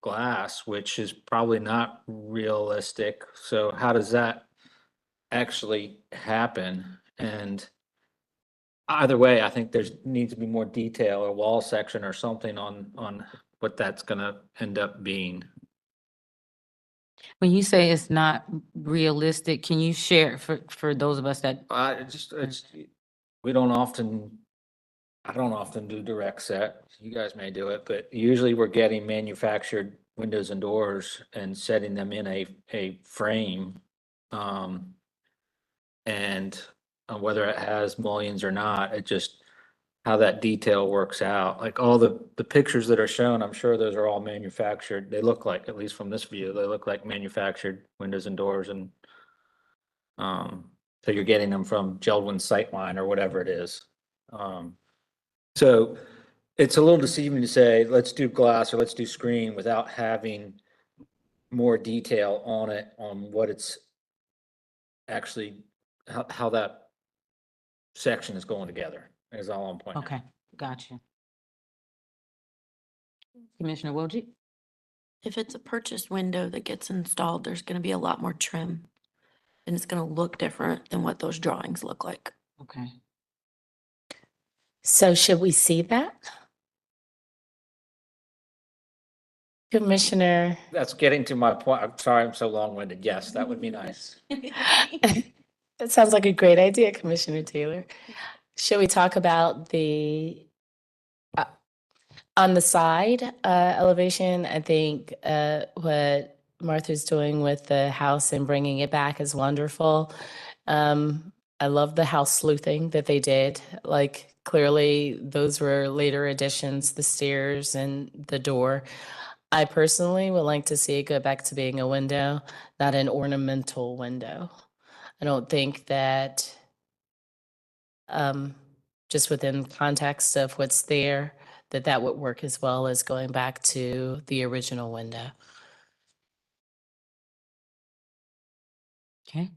glass, which is probably not realistic. So how does that actually happen? And either way, I think there's needs to be more detail or wall section or something on what that's going to end up being. When you say it's not realistic, can you share for those of us that We don't often I don't often do direct set. You guys may do it, but usually we're getting manufactured windows and doors and setting them in a frame. And whether it has mullions or not, it just, how that detail works out. Like all the pictures that are shown, I'm sure those are all manufactured. They look like, at least from this view, they look like manufactured windows and doors and so you're getting them from Jeld-Wen Sightline or whatever it is. So it's a little deceiving to say, let's do glass or let's do screen without having more detail on it, on what it's actually, how that section is going together, is all I'm pointing out. Okay, gotcha. Commissioner Wojcik? If it's a purchased window that gets installed, there's gonna be a lot more trim. And it's gonna look different than what those drawings look like. Okay. So should we see that? Commissioner, That's getting to my point. I'm sorry, I'm so long-winded. Yes, that would be nice. that sounds like a great idea, Commissioner Taylor. Should we talk about the on the side elevation? I think what Martha's doing with the house and bringing it back is wonderful. I love the house sleuthing that they did. Like clearly those were later additions, the stairs and the door. I personally would like to see it go back to being a window, not an ornamental window. I don't think that just within context of what's there, that would work as well as going back to the original window. Okay.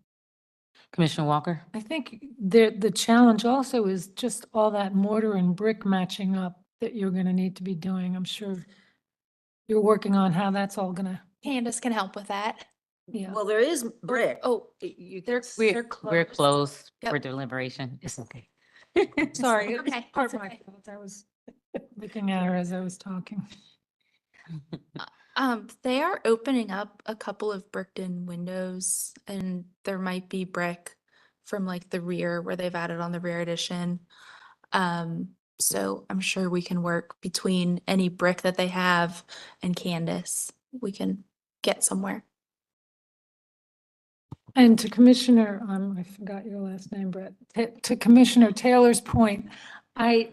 Commissioner Walker? I think the challenge also is just all that mortar and brick matching up that you're gonna need to be doing. I'm sure you're working on how that's all gonna, Candace can help with that. yeah. Well, there is brick. Oh, They're We're closed for Yep. deliberation. It's okay. Sorry, it was Okay, part it's of my okay. fault. I was looking at her as I was talking. They are opening up a couple of bricked in windows and there might be brick from like the rear where they've added on the rear addition. So I'm sure we can work between any brick that they have and Candace. We can get somewhere. And to Commissioner, I forgot your last name, Brett, to Commissioner Taylor's point, I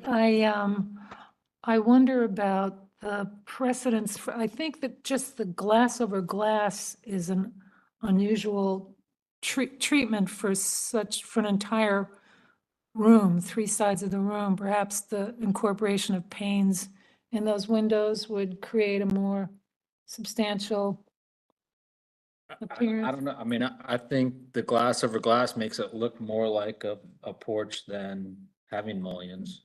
wonder about the precedence for, I think that just the glass over glass is an unusual treatment for an entire room, 3 sides of the room. Perhaps the incorporation of panes in those windows would create a more substantial I appearance. don't know. I mean, I think the glass over glass makes it look more like a porch than having mullions.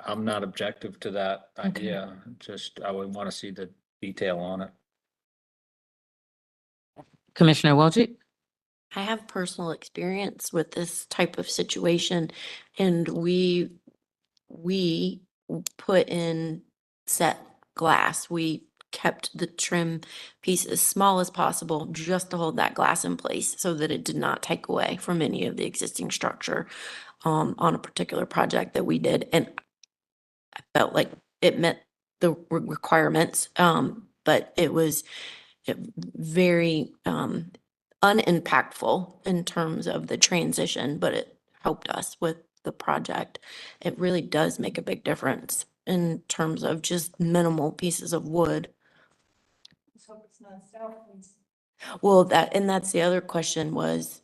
I'm not objective to that idea. Just, I would want to see the detail on it. Commissioner Wojcik? I have personal experience with this type of situation and we put in set glass. We kept the trim piece as small as possible just to hold that glass in place so that it did not take away from any of the existing structure on a particular project that we did. And I felt like it met the requirements, but it was very unimpactful in terms of the transition, but it helped us with the project. It really does make a big difference in terms of just minimal pieces of wood. Let's hope it's not south, please. Well, that's the other question was,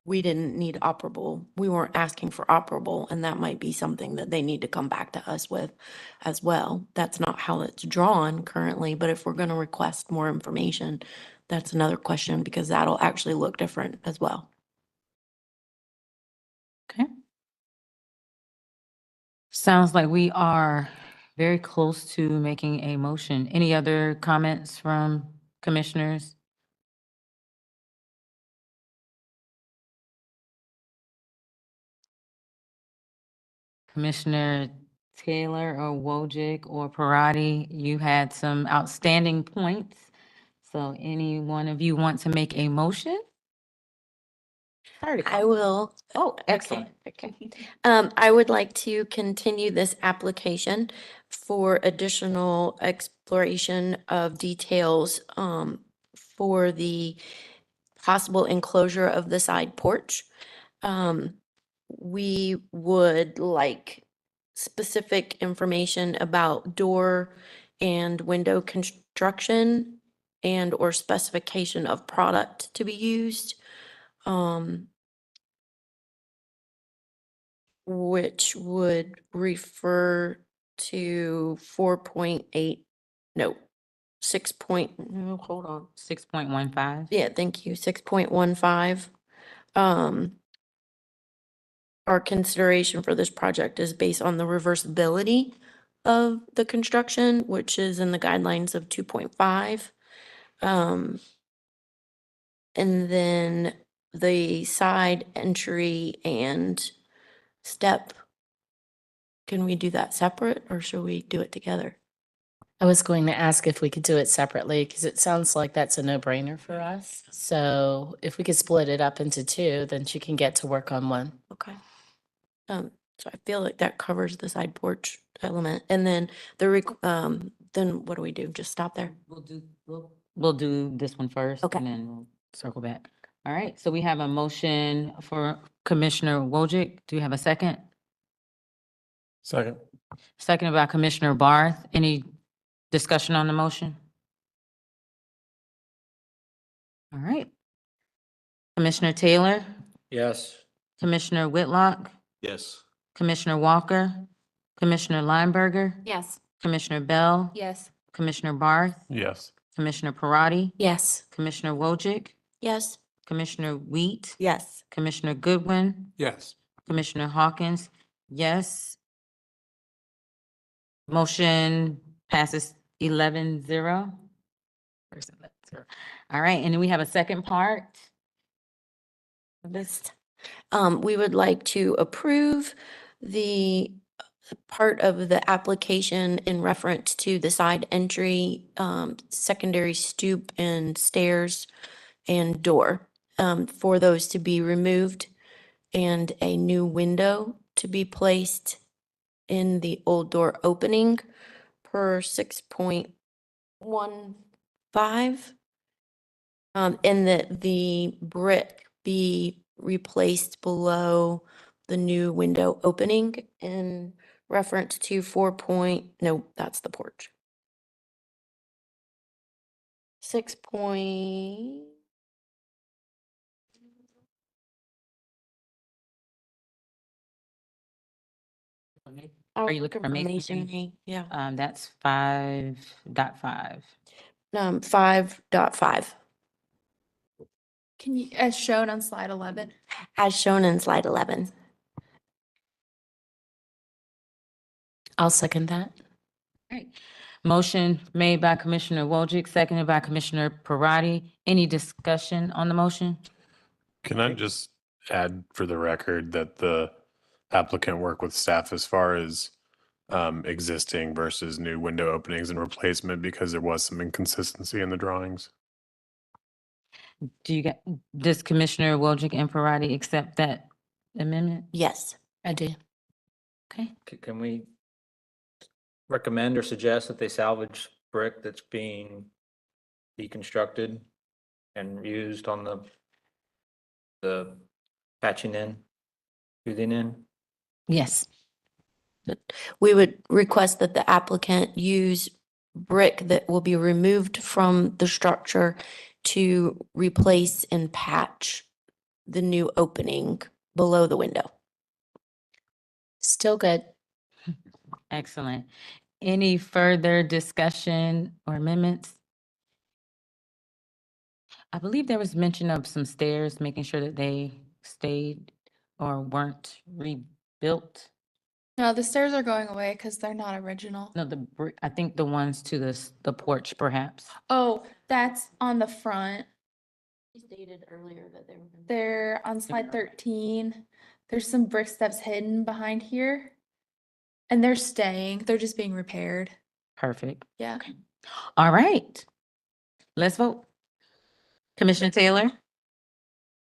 we didn't need operable. We weren't asking for operable, and that might be something that they need to come back to us with as well. That's not how it's drawn currently, but if we're going to request more information, that's another question because that'll actually look different as well. Okay. Sounds like we are very close to making a motion. Any other comments from commissioners? Commissioner Taylor or Wojcik or Parati, you had some outstanding points. So any one of you want to make a motion? I will. Oh, Okay, excellent. okay. I would like to continue this application for additional exploration of details, for the possible enclosure of the side porch. We would like specific information about door and window construction and or specification of product to be used. Which would refer to 4.8, no, 6 point, no, hold on. 6.15. Yeah, thank you, 6.15. Our consideration for this project is based on the reversibility of the construction, which is in the guidelines of 2.5. And then the side entry and step, can we do that separate or should we do it together? I was going to ask if we could do it separately because it sounds like that's a no-brainer for us. So if we could split it up into two, then she can get to work on one. Okay. So I feel like that covers the side porch element. And then then what do we do? Just stop there? We'll do this one first. Okay. And then we'll circle back. All right, so we have a motion for Commissioner Wojcik. Do you have a second? Second. Seconded by Commissioner Barth. Any discussion on the motion? All right. Commissioner Taylor, Yes. Commissioner Whitlock, Yes. Commissioner Walker, Commissioner Lineberger, Yes. Commissioner Bell, Yes. Commissioner Barth, Yes. Commissioner Parati, Yes. Commissioner Wojcik, Yes. Commissioner Wheat, Yes. Commissioner Goodwin, Yes. Commissioner Hawkins, yes. Motion passes 11-0. All right, and then we have a second part. This, we would like to approve the part of the application in reference to the side entry, secondary stoop and stairs and door, for those to be removed and a new window to be placed in the old door opening per 6.15. And that the brick be replaced below the new window opening in reference to no, that's the porch. 6 point. Are you looking for masonry? masonry? Yeah. That's 5.5. 5.5, Can you, as shown on slide 11? as shown in slide 11. I'll second that. Right. Motion made by Commissioner Wojcik, seconded by Commissioner Parati. Any discussion on the motion? Can I just add for the record that the applicant work with staff as far as existing versus new window openings and replacement because there was some inconsistency in the drawings? Does Commissioner Wojcik and Parati accept that amendment? Yes. I do. Okay. Can we recommend or suggest that they salvage brick that's being deconstructed and used on the patching in, fusing in? Yes. We would request that the applicant use brick that will be removed from the structure to replace and patch the new opening below the window. Still good. Excellent. Any further discussion or amendments? I believe there was mention of some stairs, making sure that they stayed or weren't rebuilt. No, the stairs are going away because they're not original. No, the brick, I think the ones to the porch perhaps. Oh, that's on the front. You stated earlier that they were. They're on slide 13. There's some brick steps hidden behind here. And they're staying. They're just being repaired. Perfect. Yeah. All right. Let's vote. Commissioner Taylor,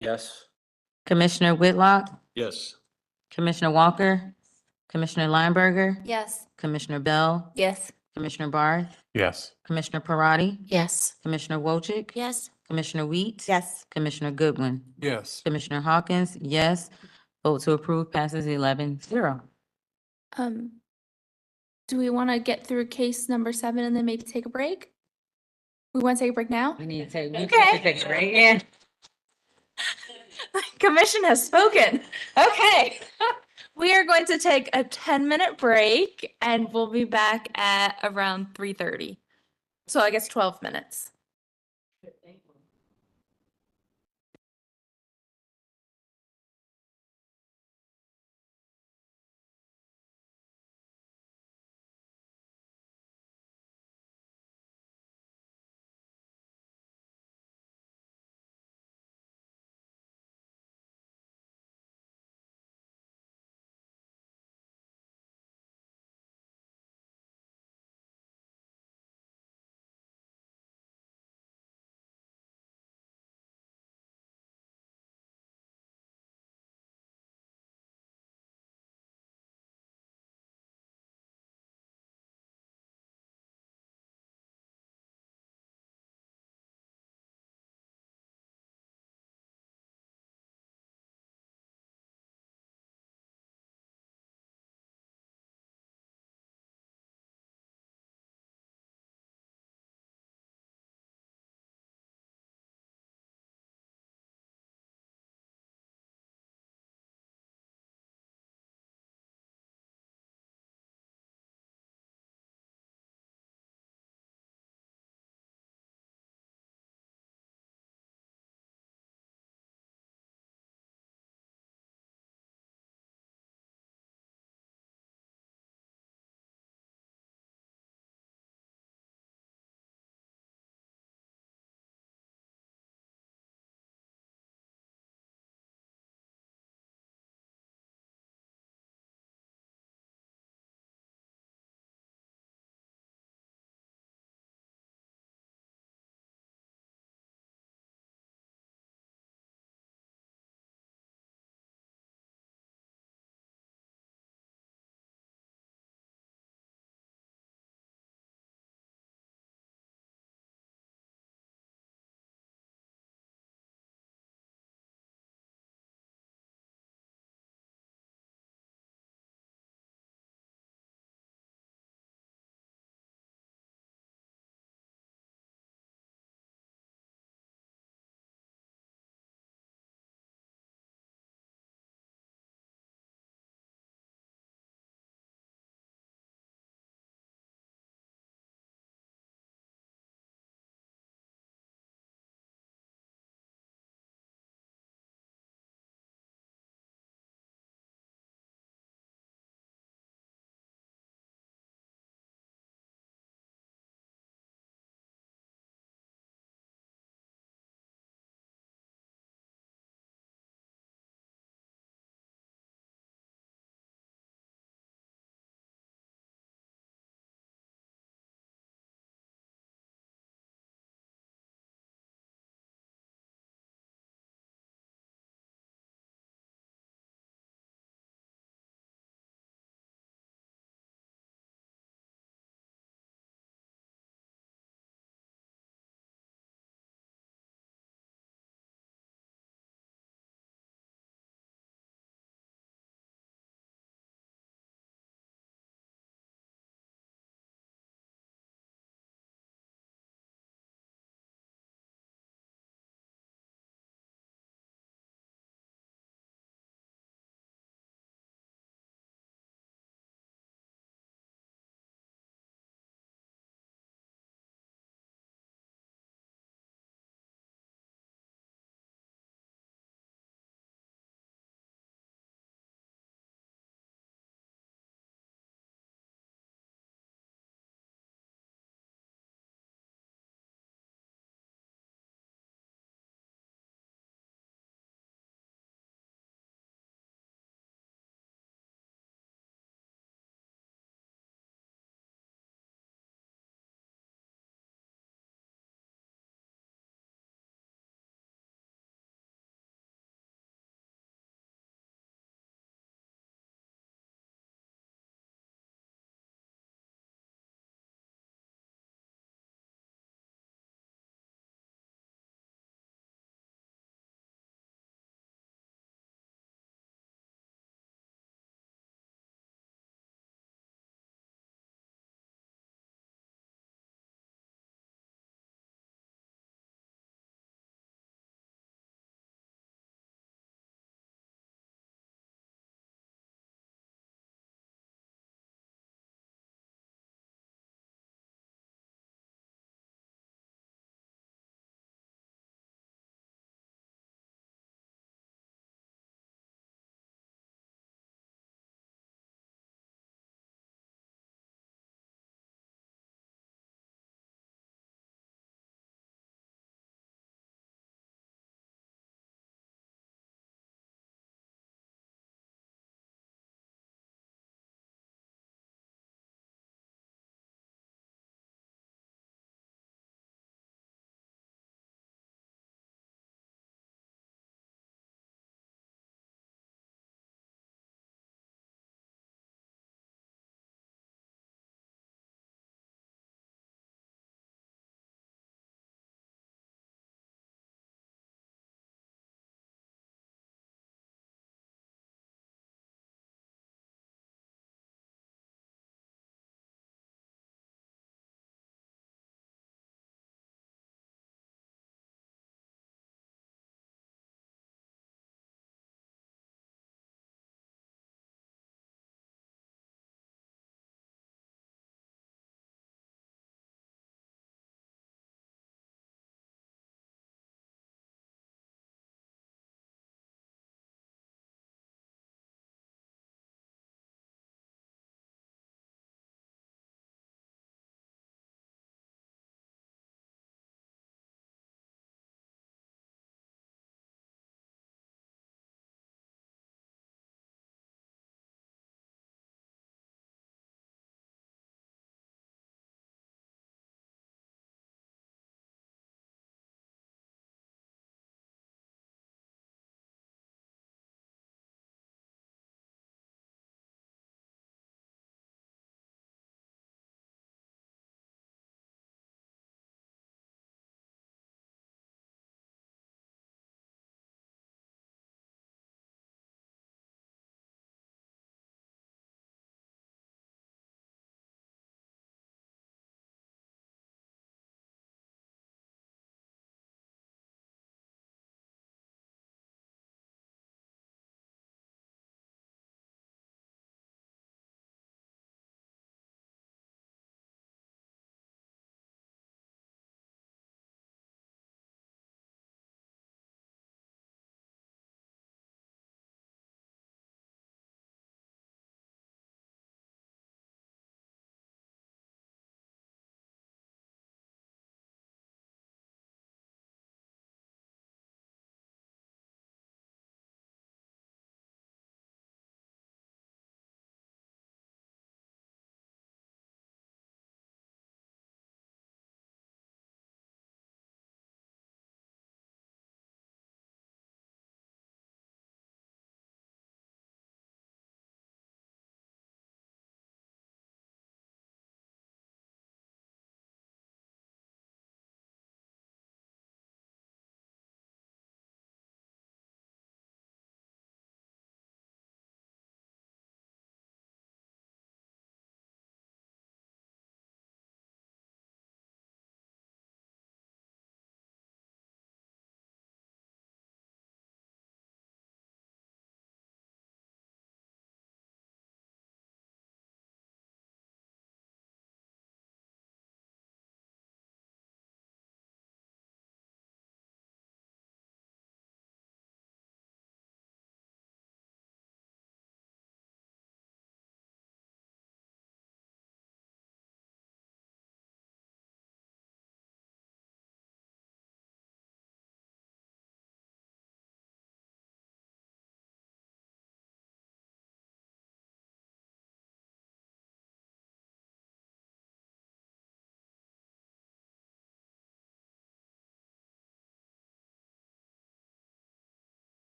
Yes. Commissioner Whitlock, Yes. Commissioner Walker, Commissioner Lineberger, Yes. Commissioner Bell, Yes. Commissioner Barth, Yes. Commissioner Parati, Yes. Commissioner Wolchek, Yes. Commissioner Wheat. Yes. Commissioner Goodwin, Yes. Commissioner Hawkins, yes. Vote to approve passes 11-0. Do we want to get through case number 7 and then maybe take a break? We want to take a break now? We need to take, we Okay. should take a break. Yeah. Commission has spoken. Okay. We are going to take a 10-minute break and we'll be back at around 3:30. So I guess 12 minutes.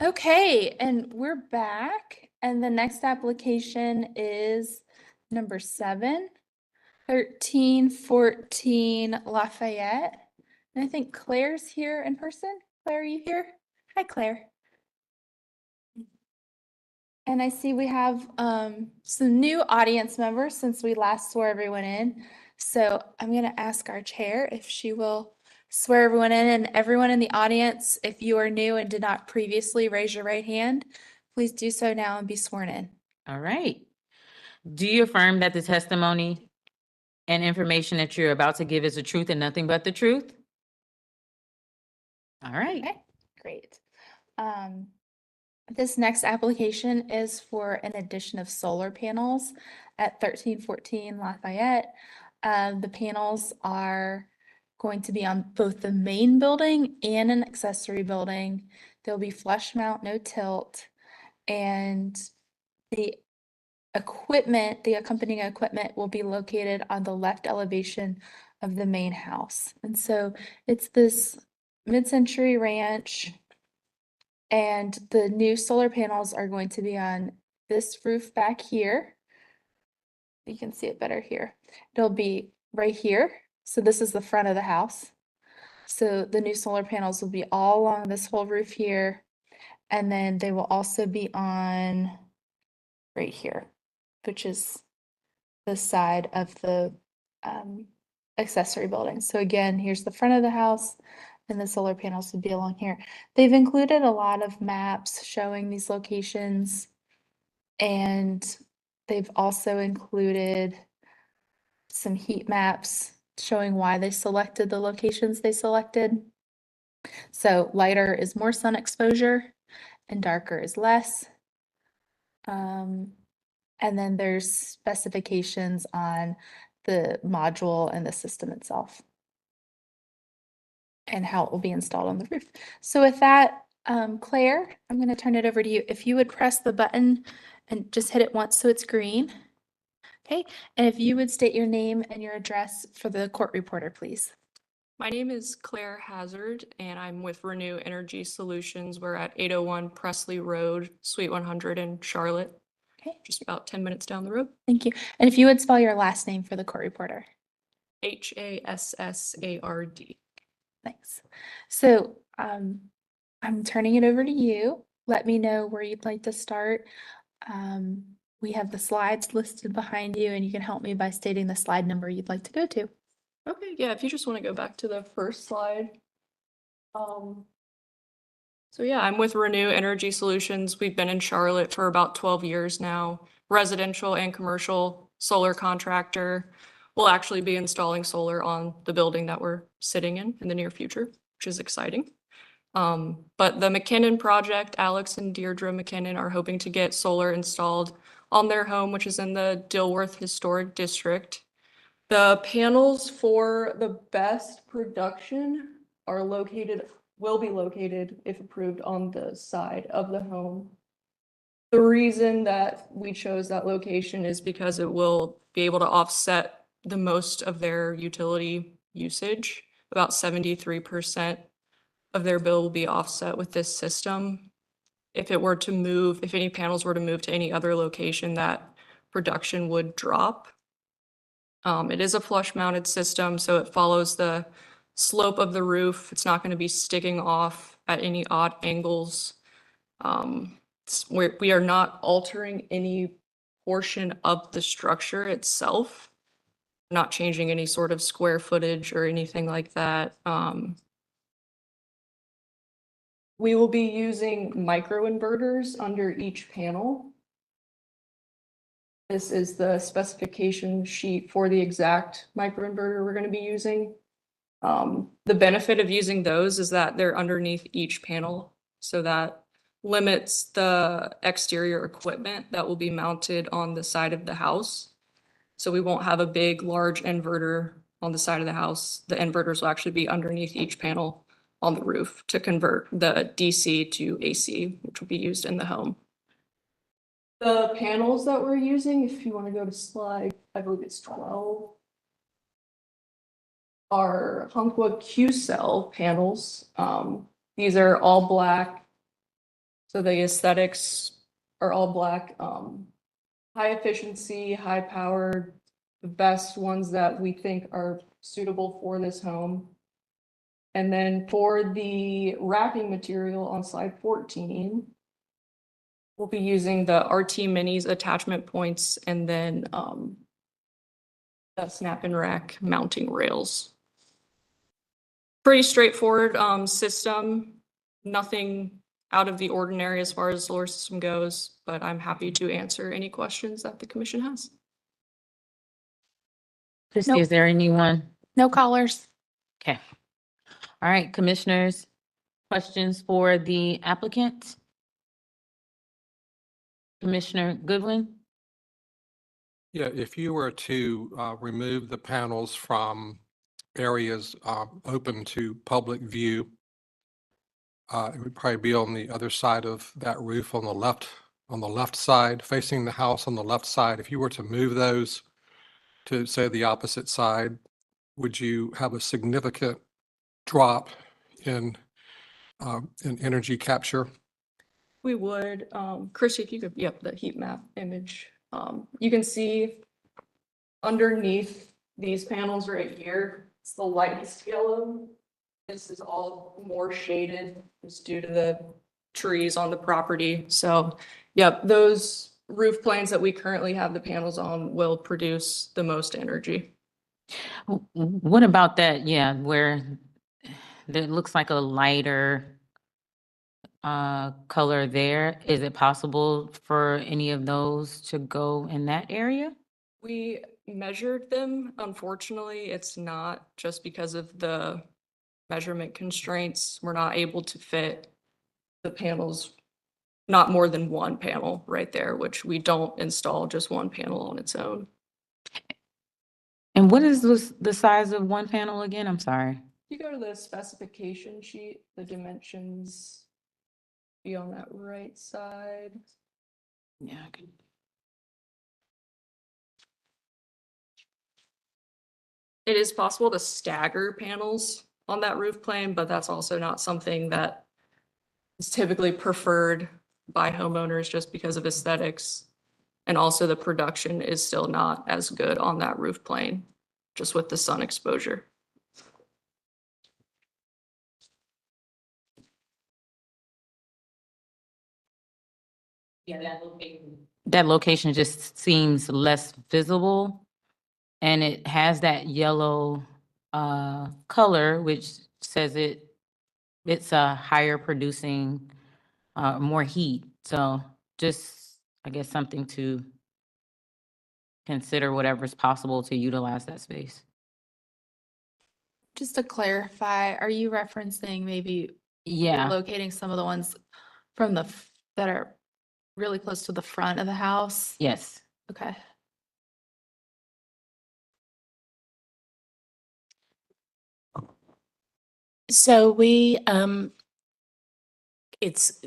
Okay, and we're back. And the next application is number 7, 1314 Lafayette. And I think Claire's here in person. Claire, are you here? Hi, Claire. And I see we have some new audience members since we last swore everyone in. So I'm going to ask our chair if she will swear everyone in, and everyone in the audience, if you are new and did not previously raise your right hand, please do so now and be sworn in. All right. Do you affirm that the testimony and information that you're about to give is the truth and nothing but the truth? All right. Okay, great. This next application is for an addition of solar panels at 1314 Lafayette. The panels are going to be on both the main building and an accessory building. They'll be flush mount, no tilt, and the equipment, the accompanying equipment will be located on the left elevation of the main house. And so it's this mid-century ranch, and the new solar panels are going to be on this roof back here. You can see it better here. It'll be right here. So this is the front of the house. So the new solar panels will be all along this whole roof here. And then they will also be on right here, which is the side of the accessory building. So again, here's the front of the house, and the solar panels would be along here. They've included a lot of maps showing these locations, and they've also included some heat maps showing why they selected the locations they selected. So lighter is more sun exposure and darker is less. And then there's specifications on the module and the system itself and how it will be installed on the roof. So with that, Claire, I'm going to turn it over to you. If you would press the button and just hit it once so it's green. Okay, and if you would state your name and your address for the court reporter, please. My name is Claire Hazard, and I'm with Renew Energy Solutions. We're at 801 Presley Road, Suite 100 in Charlotte. Okay. Just about 10 minutes down the road. Thank you. And if you would spell your last name for the court reporter. Hassard. Thanks. So I'm turning it over to you. Let me know where you'd like to start. We have the slides listed behind you, and you can help me by stating the slide number you'd like to go to. Okay, yeah, if you just want to go back to the first slide. So yeah, I'm with Renew Energy Solutions. We've been in Charlotte for about 12 years now. Residential and commercial solar contractor. We'll actually be installing solar on the building that we're sitting in the near future, which is exciting. But the McKinnon project, Alex and Deirdre McKinnon are hoping to get solar installed on their home, which is in the Dilworth Historic District. The panels for the best production will be located, if approved, on the side of the home. The reason that we chose that location is because it will be able to offset the most of their utility usage. About 73% of their bill will be offset with this system. If any panels were to move to any other location, that production would drop. It is a flush mounted system, so it follows the slope of the roof. It's not going to be sticking off at any odd angles. We are not altering any portion of the structure itself, not changing any sort of square footage or anything like that. We will be using microinverters under each panel. This is the specification sheet for the exact microinverter we're going to be using. The benefit of using those is that they're underneath each panel, so that limits the exterior equipment that will be mounted on the side of the house. So we won't have a big, large inverter on the side of the house. The inverters will actually be underneath each panel on the roof to convert the DC to AC, which will be used in the home. The panels that we're using, if you want to go to slide, I believe it's 12, are Hunqua Q-Cell panels. These are all black So the aesthetics are all black, high efficiency, high powered, the best ones that we think are suitable for this home. And then for the wrapping material on slide 14, we'll be using the RT Minis attachment points and then the snap and rack mounting rails. Pretty straightforward system, nothing out of the ordinary as far as the solar system goes, but I'm happy to answer any questions that the commission has. Christie, Nope. is there anyone? No callers. Okay. All right, commissioners, questions for the applicant? Commissioner Goodwin? Yeah, if you were to remove the panels from areas open to public view, it would probably be on the other side of that roof on the left side, facing the house on the left side. If you were to move those to, say, the opposite side, would you have a significant drop in energy capture? We would, Christy, if you could, yep, the heat map image. You can see underneath these panels right here, it's the lightest yellow. This is all more shaded, it's due to the trees on the property. So, yep, those roof planes that we currently have the panels on will produce the most energy. What about that? Yeah, where it looks like a lighter color there. Is it possible for any of those to go in that area? We measured them. Unfortunately, it's not just because of the measurement constraints. We're not able to fit the panels, not more than one panel right there, which we don't install just one panel on its own. And what is the size of one panel again? I'm sorry. You go to the specification sheet, the dimensions be on that right side. Yeah. Okay. It is possible to stagger panels on that roof plane, but that's also not something that is typically preferred by homeowners just because of aesthetics. And also the production is still not as good on that roof plane, just with the sun exposure. Yeah, that location just seems less visible. And it has that yellow color, which says it's a higher producing, more heat. So just, I guess, something to consider whatever's possible to utilize that space. Just to clarify, are you referencing maybe Yeah, locating some of the ones from that are really close to the front of the house? yes. Okay. So we, it's,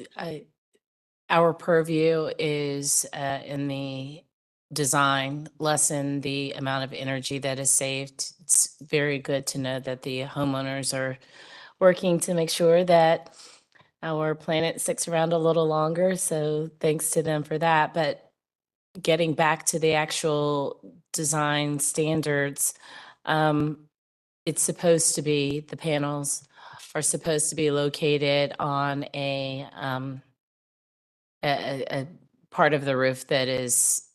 our purview is in the design, lessen the amount of energy that is saved. It's very good to know that the homeowners are working to make sure that our planet sticks around a little longer. So thanks to them for that. But getting back to the actual design standards, it's supposed to be, the panels are supposed to be located on a part of the roof that is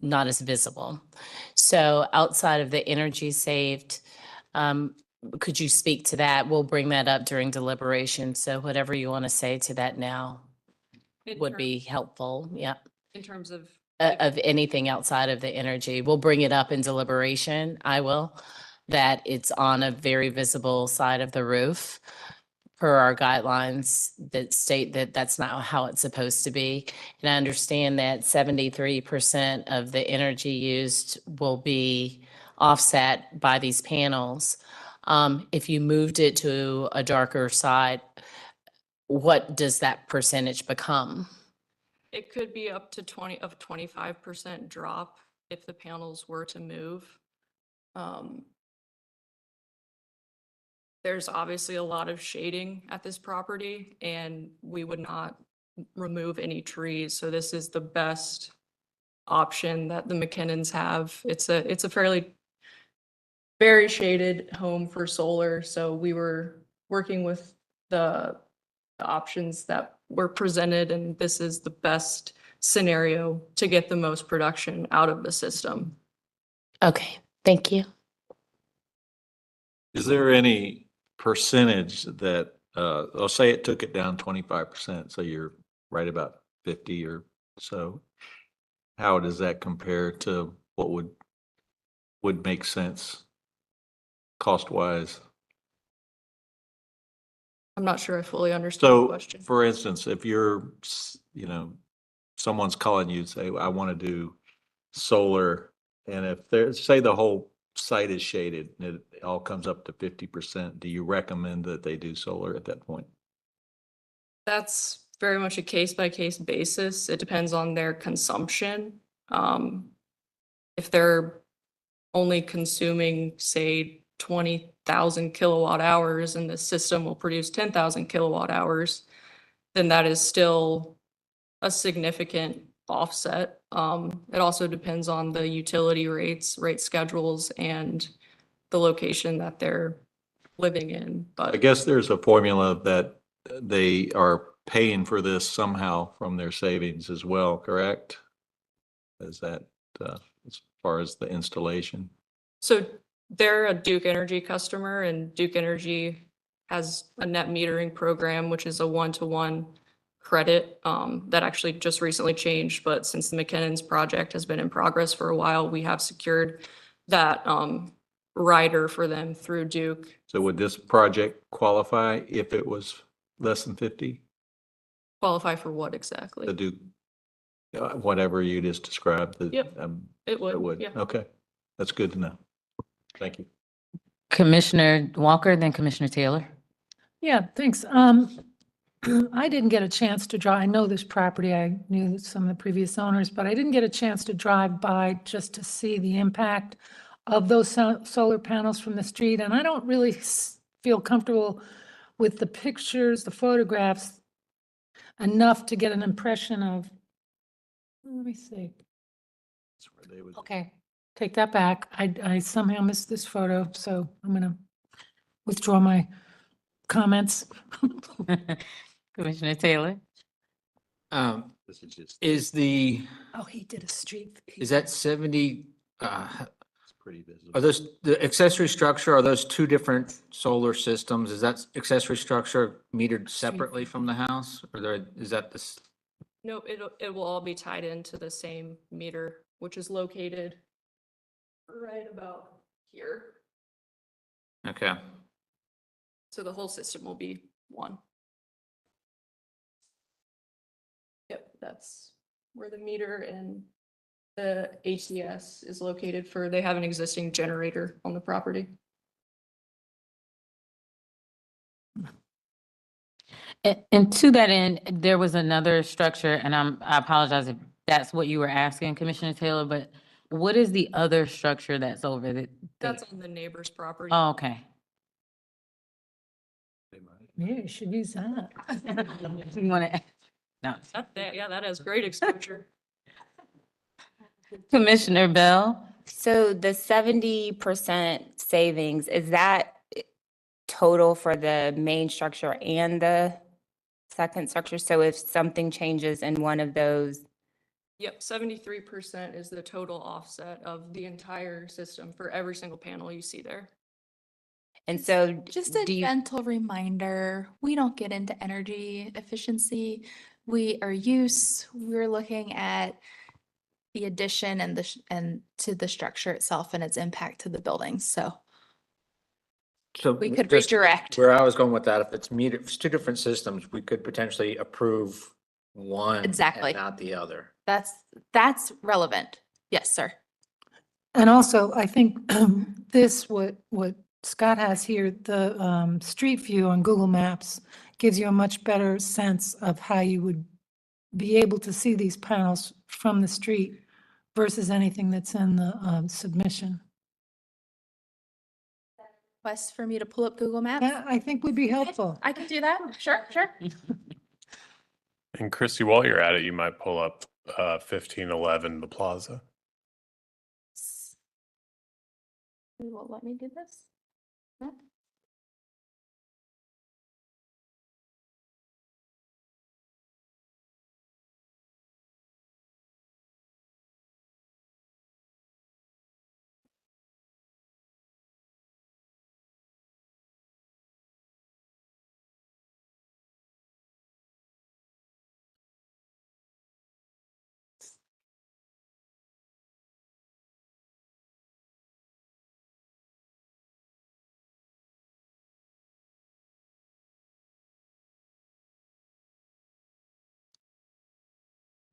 not as visible. So outside of the energy saved, could you speak to that? We'll bring that up during deliberation. So whatever you want to say to that now would be helpful. Yeah. In terms of Of anything outside of the energy. We'll bring it up in deliberation. I will, that it's on a very visible side of the roof per our guidelines that state that that's not how it's supposed to be. And I understand that 73% of the energy used will be offset by these panels. If you moved it to a darker side, what does that percentage become? it could be up to 25% drop if the panels were to move. There's obviously a lot of shading at this property, and we would not remove any trees. So this is the best option that the McKinnons have. It's a fairly very shaded home for solar. So we were working with the options that were presented, and this is the best scenario to get the most production out of the system. Okay, thank you. Is there any percentage that, I'll say it took it down 25%, so you're right about 50 or so. How does that compare to what would make sense cost-wise? I'm not sure I fully understood the So, question. for instance, if you're, someone's calling you and say, I want to do solar, and if there's, say the whole site is shaded and it all comes up to 50%, do you recommend that they do solar at that point? That's very much a case by case basis. It depends on their consumption. If they're only consuming, say, 20,000 kilowatt hours and the system will produce 10,000 kilowatt hours, then that is still a significant offset. It also depends on the utility rates, rate schedules, and the location that they're living in. But I guess there's a formula that they are paying for this somehow from their savings as well, correct? Is that as far as the installation? so they're a Duke Energy customer, and Duke Energy has a net metering program, which is a one-to-one credit that actually just recently changed. But since the McKinnon's project has been in progress for a while, we have secured that rider for them through Duke. So would this project qualify if it was less than 50? Qualify for what exactly? To do whatever you just described? Yep, it would. It would, Yeah. okay. That's good to know. Thank you. Commissioner Walker, then Commissioner Taylor. Yeah, thanks. I didn't get a chance to drive. I know this property. I knew some of the previous owners, but I didn't get a chance to drive by just to see the impact of those solar panels from the street. And I don't really feel comfortable with the pictures, the photographs, enough to get an impression of, let me see. Okay, take that back. I somehow missed this photo, so I'm gonna withdraw my comments. Commissioner Taylor. This is just, Is the, Oh, he did a street. is that 70, it's pretty visible. are those, the accessory structure, are those two different solar systems? Is that accessory structure metered separately from the house? Or there, is that this? Nope, it will all be tied into the same meter, which is located right about here. Okay. So the whole system will be one. Yep, that's where the meter and the ACS is located for, they have an existing generator on the property. And to that end, there was another structure, and I apologize if that's what you were asking, Commissioner Taylor, but what is the other structure that's over the? That's on the neighbor's property. Oh, okay. Yeah, you should use that. You want to? No. That has great exposure. Commissioner Bell? So the 70% savings, is that total for the main structure and the second structure? So if something changes in one of those, Yep, 73% is the total offset of the entire system for every single panel you see there. and so Just a do you, gentle reminder, we don't get into energy efficiency. We're looking at the addition and to the structure itself and its impact to the buildings. So So we could just redirect. Where I was going with that, if it's metered, if it's two different systems, we could potentially approve one. Exactly. And not the other. That's relevant. Yes, sir. And also, I think what Scott has here, the street view on Google Maps gives you a much better sense of how you would be able to see these panels from the street versus anything that's in the submission. Request for me to pull up Google Maps. That I think would be helpful. I can do that. Sure. And Christy, while you're at it, you might pull up 1511 The Plaza. You won't let me do this? No?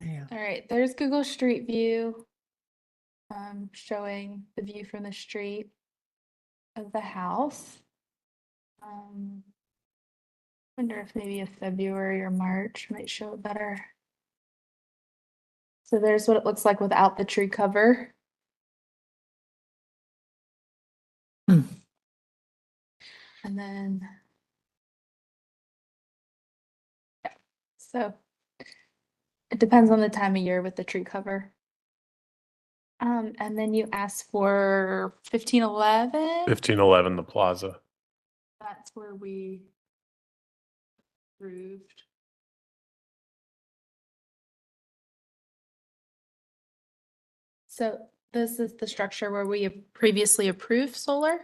Yeah. All right, there's Google Street View. Showing the view from the street of the house. Wonder if maybe a February or March might show it better. So there's what it looks like without the tree cover. Hmm. And then. Yeah, so it depends on the time of year with the tree cover. And then you asked for 1511. 1511 The Plaza. That's where we approved. So this is the structure where we have previously approved solar.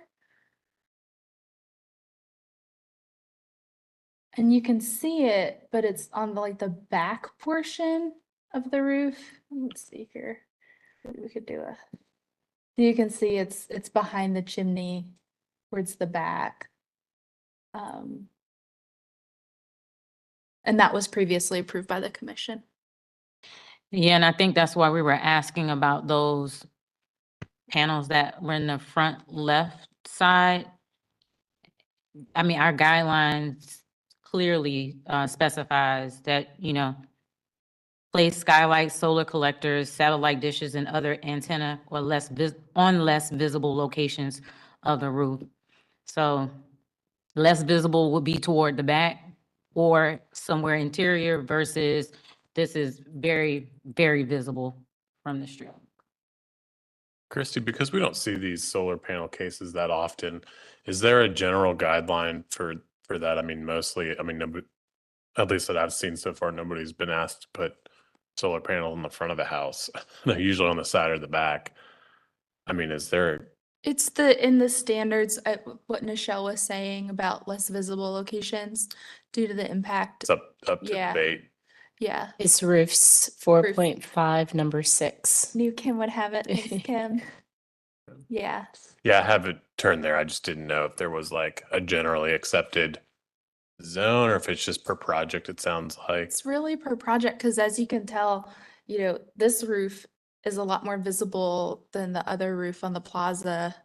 And you can see it, but it's on the, like the back portion of the roof. Let's see here. Maybe we could do a. You can see it's behind the chimney towards the back. And that was previously approved by the commission. Yeah, and I think that's why we were asking about those panels that were in the front left side. I mean, our guidelines clearly specifies that, you know, place skylights, solar collectors, satellite dishes, and other antenna or less visible locations of the roof. So less visible would be toward the back or somewhere interior versus this is very, very visible from the street. Christy, because we don't see these solar panel cases that often, is there a general guideline for that? I mean, mostly, I mean, nobody, at least that I've seen so far, nobody's been asked to put solar panel in the front of the house. They're usually on the side or the back. I mean, is there? It's in the standards, what Nichelle was saying about less visible locations due to the impact. It's up to Yeah. debate. Yeah. It's roofs 4.5, number 6. New Kim would have it. Thanks, Kim. Yeah. Yeah, I have it turned there. I just didn't know if there was like a generally accepted zone or if it's just per project, it sounds like. It's really per project because as you can tell, you know, this roof is a lot more visible than the other roof on the plaza.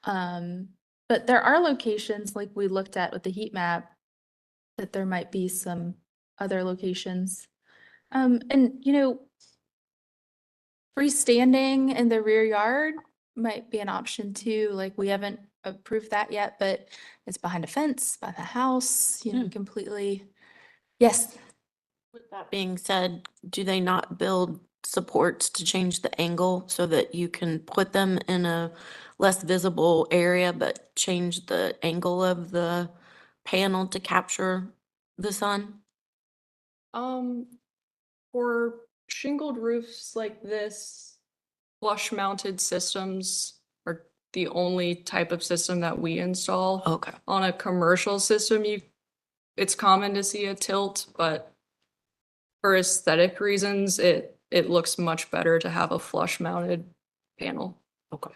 But there are locations like we looked at with the heat map that there might be some other locations. And you know, freestanding in the rear yard might be an option too. Like we haven't approved that yet, but it's behind a fence, by the house, you know, completely. Yes. With that being said, do they not build supports to change the angle so that you can put them in a less visible area, but change the angle of the panel to capture the sun? For shingled roofs like this, flush mounted systems are the only type of system that we install. Okay. On a commercial system, it's common to see a tilt, but for aesthetic reasons, it looks much better to have a flush mounted panel. Okay.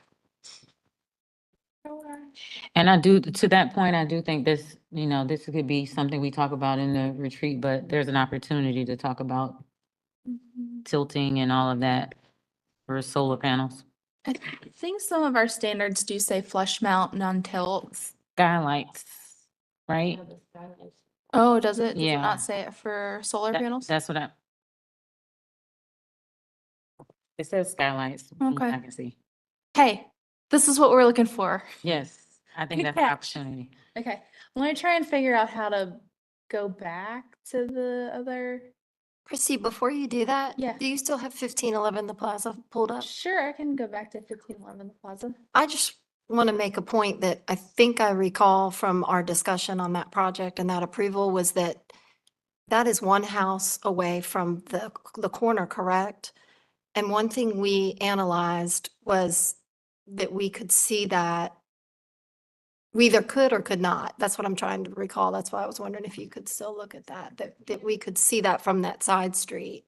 And I do, to that point, I do think this, you know, this could be something we talk about in the retreat, but there's an opportunity to talk about tilting and all of that for solar panels. I think some of our standards do say flush mount, non-tilt. Skylights, right? Oh, does it? Does it Yeah. not say it for solar panels? That's what it says skylights. Okay. I can see. Hey, this is what we're looking for. Yes, I think Good that's an catch. opportunity. Okay, I'm gonna try and figure out how to go back to the other Christy, before you do that, Yeah. do you still have 1511 The Plaza pulled up? Sure, I can go back to 1511 The Plaza. I just want to make a point that I think I recall from our discussion on that project and that approval was that that is one house away from the corner, correct? And one thing we analyzed was that we could see that we either could or could not. That's what I'm trying to recall. That's why I was wondering if you could still look at that we could see that from that side street.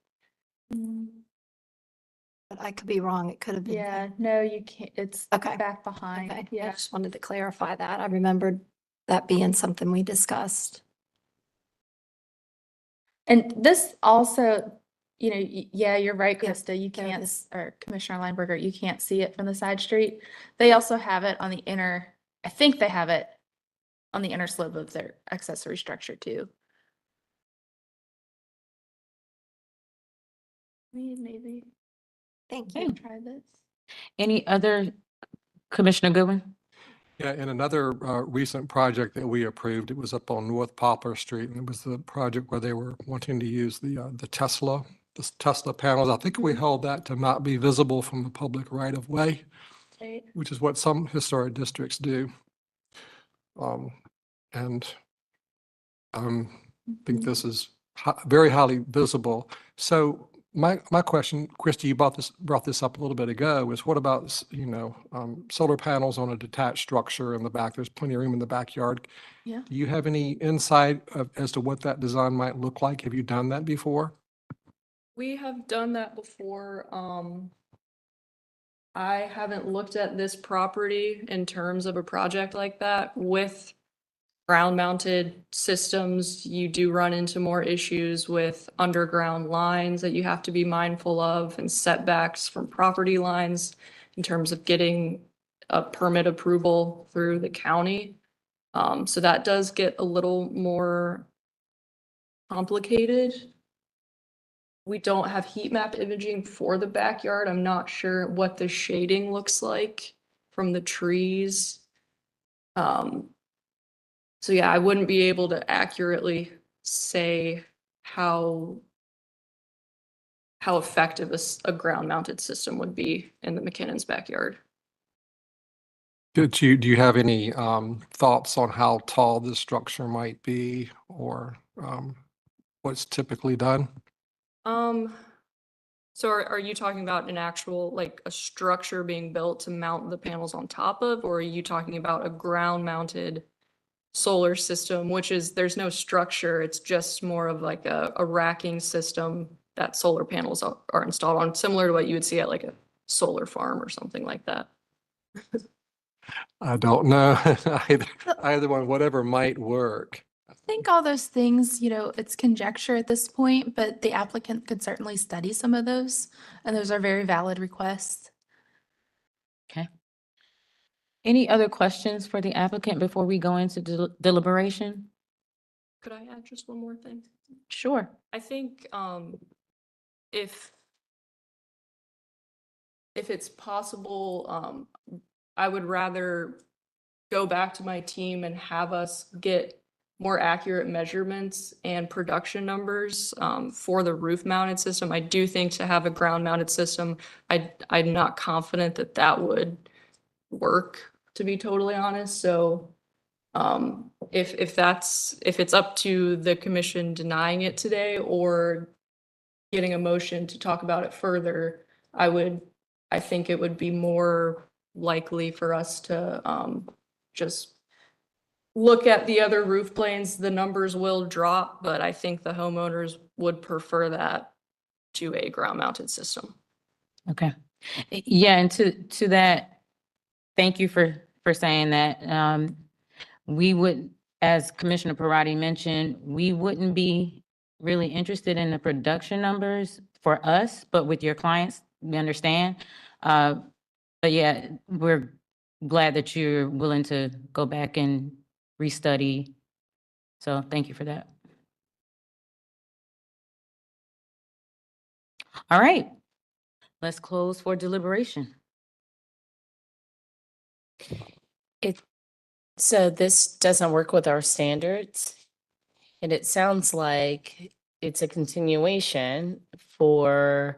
But I could be wrong. It could have been. Yeah, no, you can't. It's Okay. back behind. Okay, I Yeah. just wanted to clarify that. I remembered that being something we discussed. And this also, yeah, you're right, Yeah, Krista. You there it can't, is. or Commissioner Lineberger, you can't see it from the side street. They also have it on the inner, I think they have it on the inner slope of their accessory structure too. Maybe. Thank Okay, you. try this. Any other, Commissioner Goodwin? Yeah, in another recent project that we approved, it was up on North Poplar Street, and it was the project where they were wanting to use the Tesla panels. I think we held that to not be visible from the public right of way, Right. which is what some historic districts do. And I think this is very highly visible. So my question, Christy, you brought this up a little bit ago, is what about, solar panels on a detached structure in the back? There's plenty of room in the backyard. Yeah. Do you have any insight as to what that design might look like? Have you done that before? We have done that before. I haven't looked at this property in terms of a project like that. With ground mounted systems, you do run into more issues with underground lines that you have to be mindful of and setbacks from property lines in terms of getting a permit approval through the county. So that does get a little more complicated. We don't have heat map imaging for the backyard. I'm not sure what the shading looks like from the trees. So yeah, I wouldn't be able to accurately say how effective a ground mounted system would be in the McKinnon's backyard. Do you have any thoughts on how tall this structure might be, or what's typically done? So are you talking about an actual, like a structure being built to mount the panels on top of, or are you talking about a ground mounted solar system, which is, there's no structure, it's just more of like a racking system that solar panels are installed on, similar to what you would see at like a solar farm or something like that? I don't know. Either one, whatever might work. I think all those things, it's conjecture at this point, but the applicant could certainly study some of those, and those are very valid requests. Okay. Any other questions for the applicant before we go into deliberation? Could I add just one more thing? Sure. I think if it's possible, I would rather go back to my team and have us get more accurate measurements and production numbers for the roof mounted system. I do think to have a ground mounted system, I'm not confident that that would work, to be totally honest. So if it's up to the commission denying it today or getting a motion to talk about it further, I think it would be more likely for us to just look at the other roof planes. The numbers will drop, but I think the homeowners would prefer that to a ground mounted system. Okay. Yeah, and to that, thank you for saying that. We would, as Commissioner Parati mentioned, we wouldn't be really interested in the production numbers for us, but with your clients, we understand. But yeah, we're glad that you're willing to go back and restudy. So thank you for that. All right, let's close for deliberation. So this doesn't work with our standards. And it sounds like it's a continuation for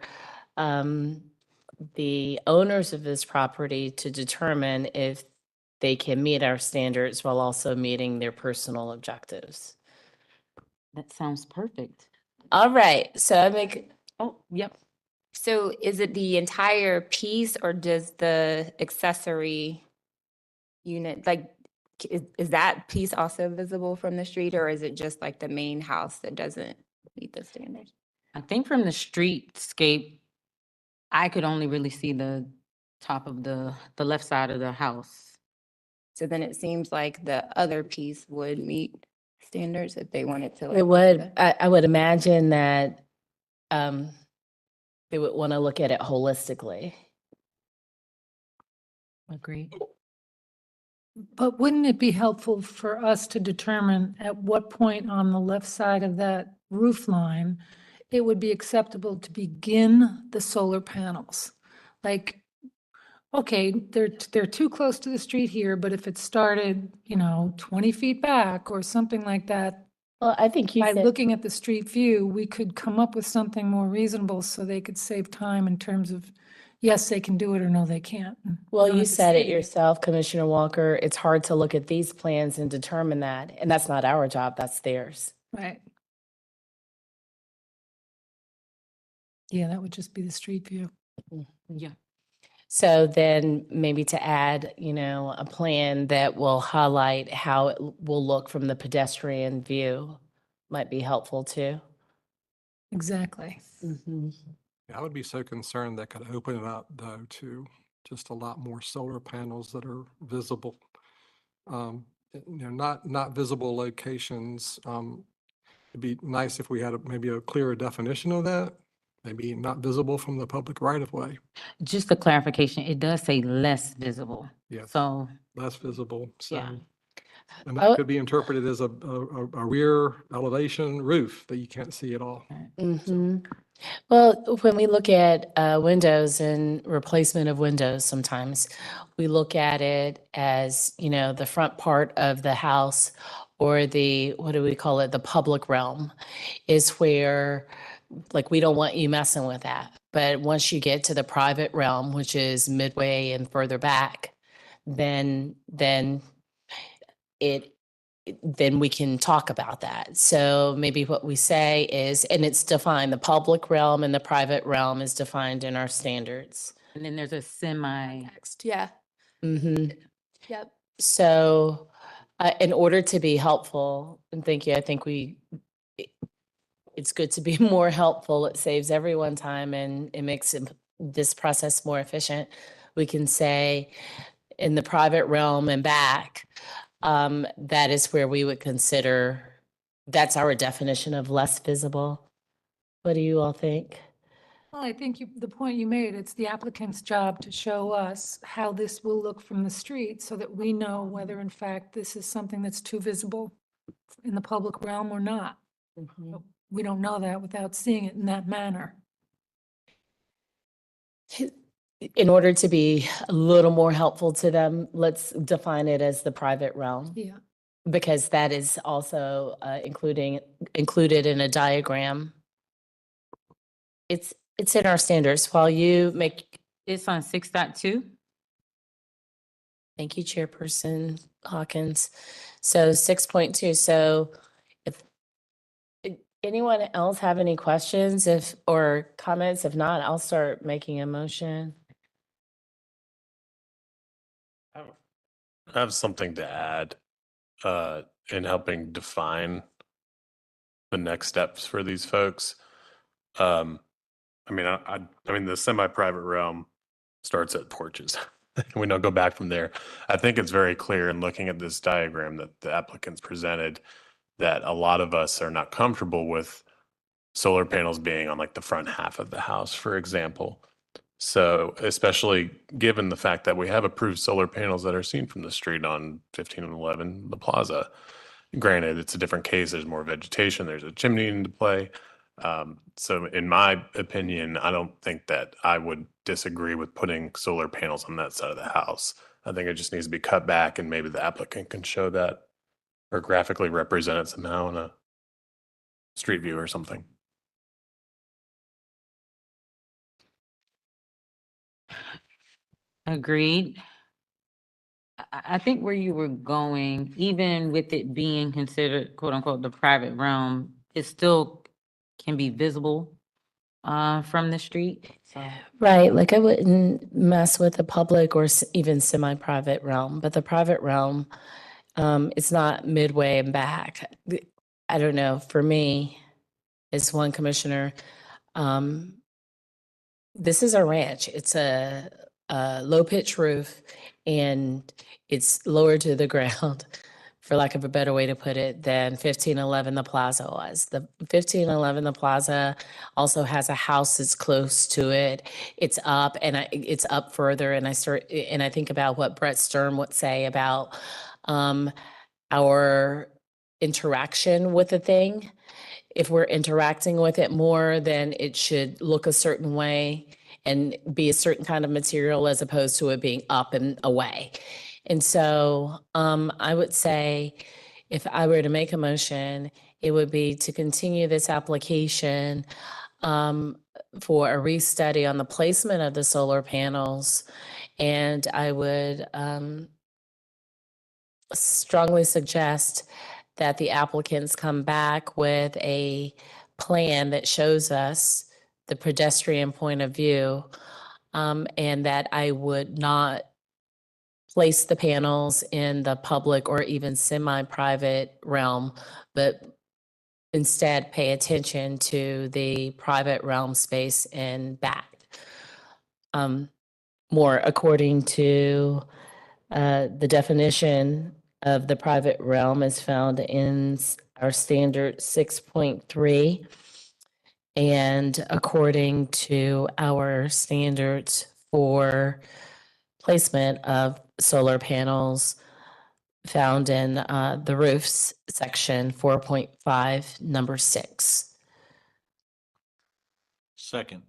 the owners of this property to determine if they can meet our standards while also meeting their personal objectives. That sounds perfect. All right, so I make, Oh, yep. So is it the entire piece or does the accessory unit, like, is that piece also visible from the street or is it just like the main house that doesn't meet the standards? I think from the streetscape, I could only really see the top of the left side of the house. So then it seems like the other piece would meet standards if they wanted to. like, it meet would, the- I would imagine that they would want to look at it holistically. Agreed. But wouldn't it be helpful for us to determine at what point on the left side of that roof line it would be acceptable to begin the solar panels? Like, okay, they're too close to the street here, but if it started, 20 feet back or something like that, Well, I think you by said, looking at the street view, we could come up with something more reasonable so they could save time in terms of, yes, they can do it or no, they can't. And we well, don't you have to said it say yourself, Commissioner Walker, it's hard to look at these plans and determine that, and that's not our job, that's theirs. Right. Yeah, that would just be the street view. Yeah. So then maybe to add, a plan that will highlight how it will look from the pedestrian view might be helpful too. Exactly. I would be so concerned that could open it up though to just a lot more solar panels that are visible. Not visible locations. It'd be nice if we had maybe a clearer definition of that. Maybe not visible from the public right of way. Just a clarification, it does say less visible. Yes. So, Less visible, so. Yeah. And Oh. that could be interpreted as a rear elevation roof that you can't see at all. Well, when we look at windows and replacement of windows, sometimes we look at it as, the front part of the house or the, what do we call it, the public realm is where, like, we don't want you messing with that. But once you get to the private realm, which is midway and further back, then we can talk about that. So maybe what we say is, and it's defined, the public realm and the private realm is defined in our standards. and then there's a semi, Next, yeah, yep. So in order to be helpful, and thank you, I think it's good to be more helpful. It saves everyone time and it makes this process more efficient. We can say in the private realm and back, that is where we would consider, that's our definition of less visible. What do you all think? Well, I think the point you made, it's the applicant's job to show us how this will look from the street so that we know whether in fact this is something that's too visible in the public realm or not. We don't know that without seeing it in that manner. In order to be a little more helpful to them, let's define it as the private realm. Yeah. Because that is also included in a diagram. It's in our standards. While you make, it's on 6.2. thank you, Chairperson Hawkins. So 6.2, so if anyone else have any questions or comments? If not, I'll start making a motion. I have something to add in helping define the next steps for these folks. I mean, the semi-private realm starts at porches. We don't go back from there. I think it's very clear in looking at this diagram that the applicants presented that a lot of us are not comfortable with solar panels being on like the front half of the house, for example. So especially given the fact that we have approved solar panels that are seen from the street on 15 and 11, the plaza. Granted, it's a different case. There's more vegetation. There's a chimney into play. So in my opinion, I don't think that I would disagree with putting solar panels on that side of the house. I think it just needs to be cut back and maybe the applicant can show that or graphically represent it somehow in a street view or something. Agreed. I think where you were going, even with it being considered quote unquote the private realm, it still can be visible from the street. So Right, like I wouldn't mess with the public or even semi-private realm, but the private realm, it's not midway and back. I don't know, for me, as one commissioner, um, this is a ranch. It's a low pitch roof and it's lower to the ground, for lack of a better way to put it, than 1511 The Plaza was. The 1511 The Plaza also has a house that's close to it. It's up and it's up further. And I think about what Brett Stern would say about our interaction with the thing. If we're interacting with it more, then it should look a certain way and be a certain kind of material as opposed to it being up and away. And so I would say if I were to make a motion, it would be to continue this application for a restudy on the placement of the solar panels. And I would strongly suggest that the applicants come back with a plan that shows us the pedestrian point of view, and that I would not place the panels in the public or even semi-private realm, but instead pay attention to the private realm space and back. More according to the definition of the private realm is found in our standard 6.3. And according to our standards for placement of solar panels found in the roofs section 4.5, number 6. Second.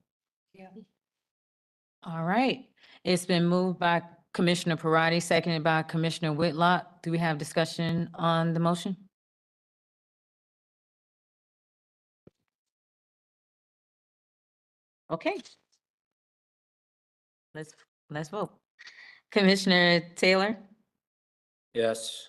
all right. It's been moved by Commissioner Parati, seconded by Commissioner Whitlock. Do we have discussion on the motion? Okay. Let's vote. Commissioner Taylor, Yes.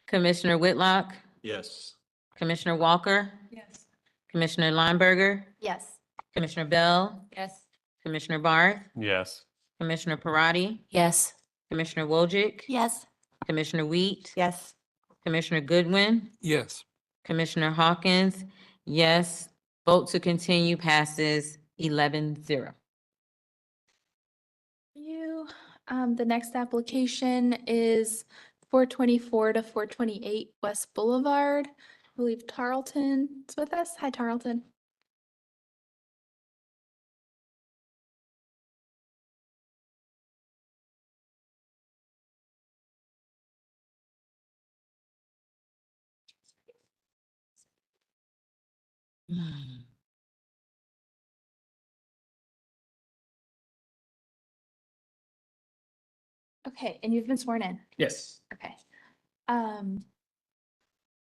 Commissioner Whitlock, Yes. Commissioner Walker, Yes. Commissioner Lineberger, Yes. Commissioner Bell, Yes. Commissioner Barth, Yes. Commissioner Parati, Yes. Commissioner Wojcik, Yes. Commissioner Wheat, Yes. Commissioner Goodwin, Yes. Commissioner Hawkins, yes. Vote to continue passes 11-0. You, the next application is 424 to 428 West Boulevard. I believe Tarleton is with us. Hi, Tarleton. Okay, and you've been sworn in. Yes. Okay.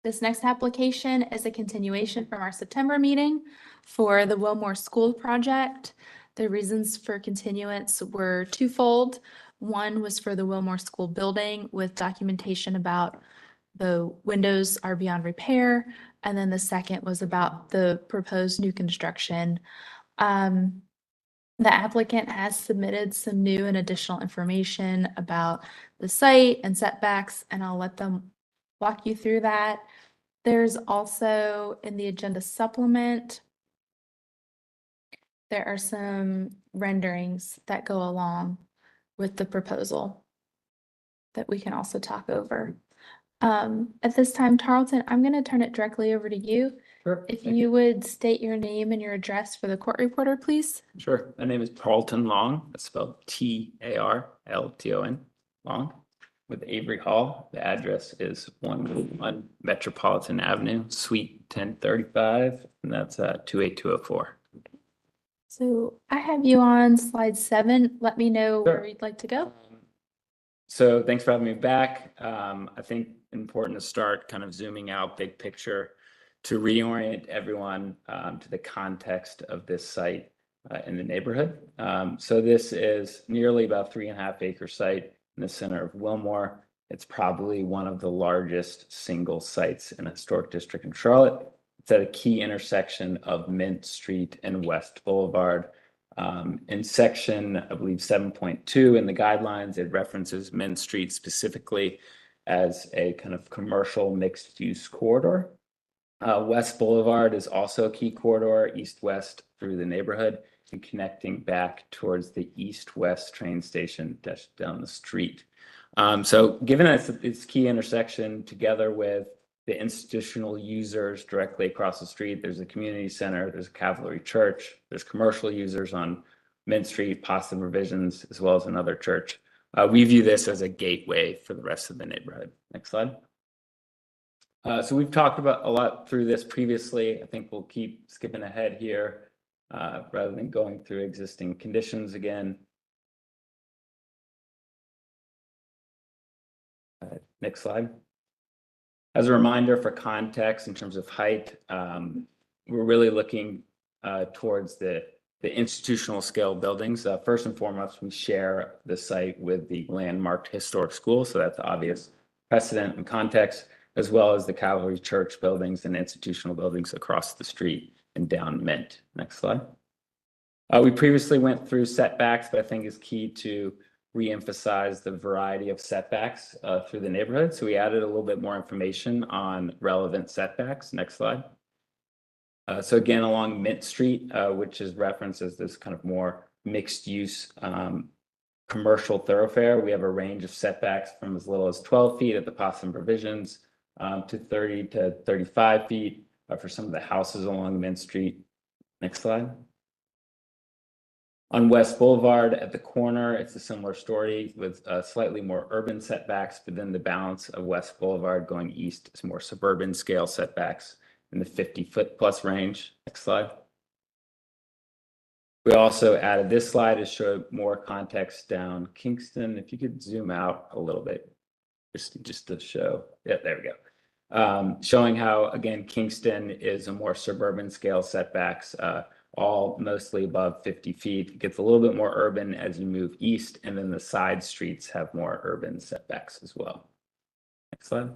This next application is a continuation from our September meeting for the Wilmore School project. The reasons for continuance were twofold. One was for the Wilmore School building with documentation about the windows are beyond repair. And then the second was about the proposed new construction. The applicant has submitted some new and additional information about the site and setbacks, and I'll let them walk you through that. There's also in the agenda supplement, there are some renderings that go along with the proposal that we can also talk over. At this time, Tarleton, I'm going to turn it directly over to you. Sure. If thank you would state your name and your address for the court reporter, please. Sure. My name is Tarleton Long. That's spelled Tarlton, Long, with Avery Hall. The address is 111 Metropolitan Avenue, Suite 1035, and that's 28204. So I have you on slide 7. Let me know Sure. where you'd like to go. So thanks for having me back. I think important to start kind of zooming out big picture to reorient everyone to the context of this site. in the neighborhood. So this is nearly about 3.5 acre site in the center of Wilmore. It's probably one of the largest single sites in a historic district in Charlotte. It's at a key intersection of Mint Street and West Boulevard. In section, I believe 7.2 in the guidelines, it references Mint Street specifically as a kind of commercial mixed use corridor. West Boulevard is also a key corridor, east-west through the neighborhood and connecting back towards the east-west train station just down the street. So given that it's key intersection together with the institutional users directly across the street, there's a community center, there's a Cavalry Church, there's commercial users on Mint Street, Possum Revisions, as well as another church. We view this as a gateway for the rest of the neighborhood. Next slide. So we've talked about a lot through this previously. I think we'll keep skipping ahead here rather than going through existing conditions again. Next slide. As a reminder for context in terms of height, we're really looking towards the institutional scale buildings. First and foremost, we share the site with the landmarked historic school, so that's obvious precedent and context, as well as the Cavalry Church buildings and institutional buildings across the street and down Mint. Next slide. We previously went through setbacks, but I think it's key to re-emphasize the variety of setbacks through the neighborhood. So we added a little bit more information on relevant setbacks. Next slide. So again, along Mint Street, which is referenced as this kind of more mixed use commercial thoroughfare, we have a range of setbacks from as little as 12 feet at the Possum Provisions to 30 to 35 feet for some of the houses along Mint Street. Next slide. On West Boulevard at the corner, it's a similar story with slightly more urban setbacks, but then the balance of West Boulevard going east is more suburban scale setbacks in the 50-foot plus range. Next slide. We also added this slide to show more context down Kingston. If you could zoom out a little bit, just to show. Yeah, there we go. Showing how, again, Kingston is a more suburban scale setbacks, all mostly above 50 feet. It gets a little bit more urban as you move east, and then the side streets have more urban setbacks as well. Next slide.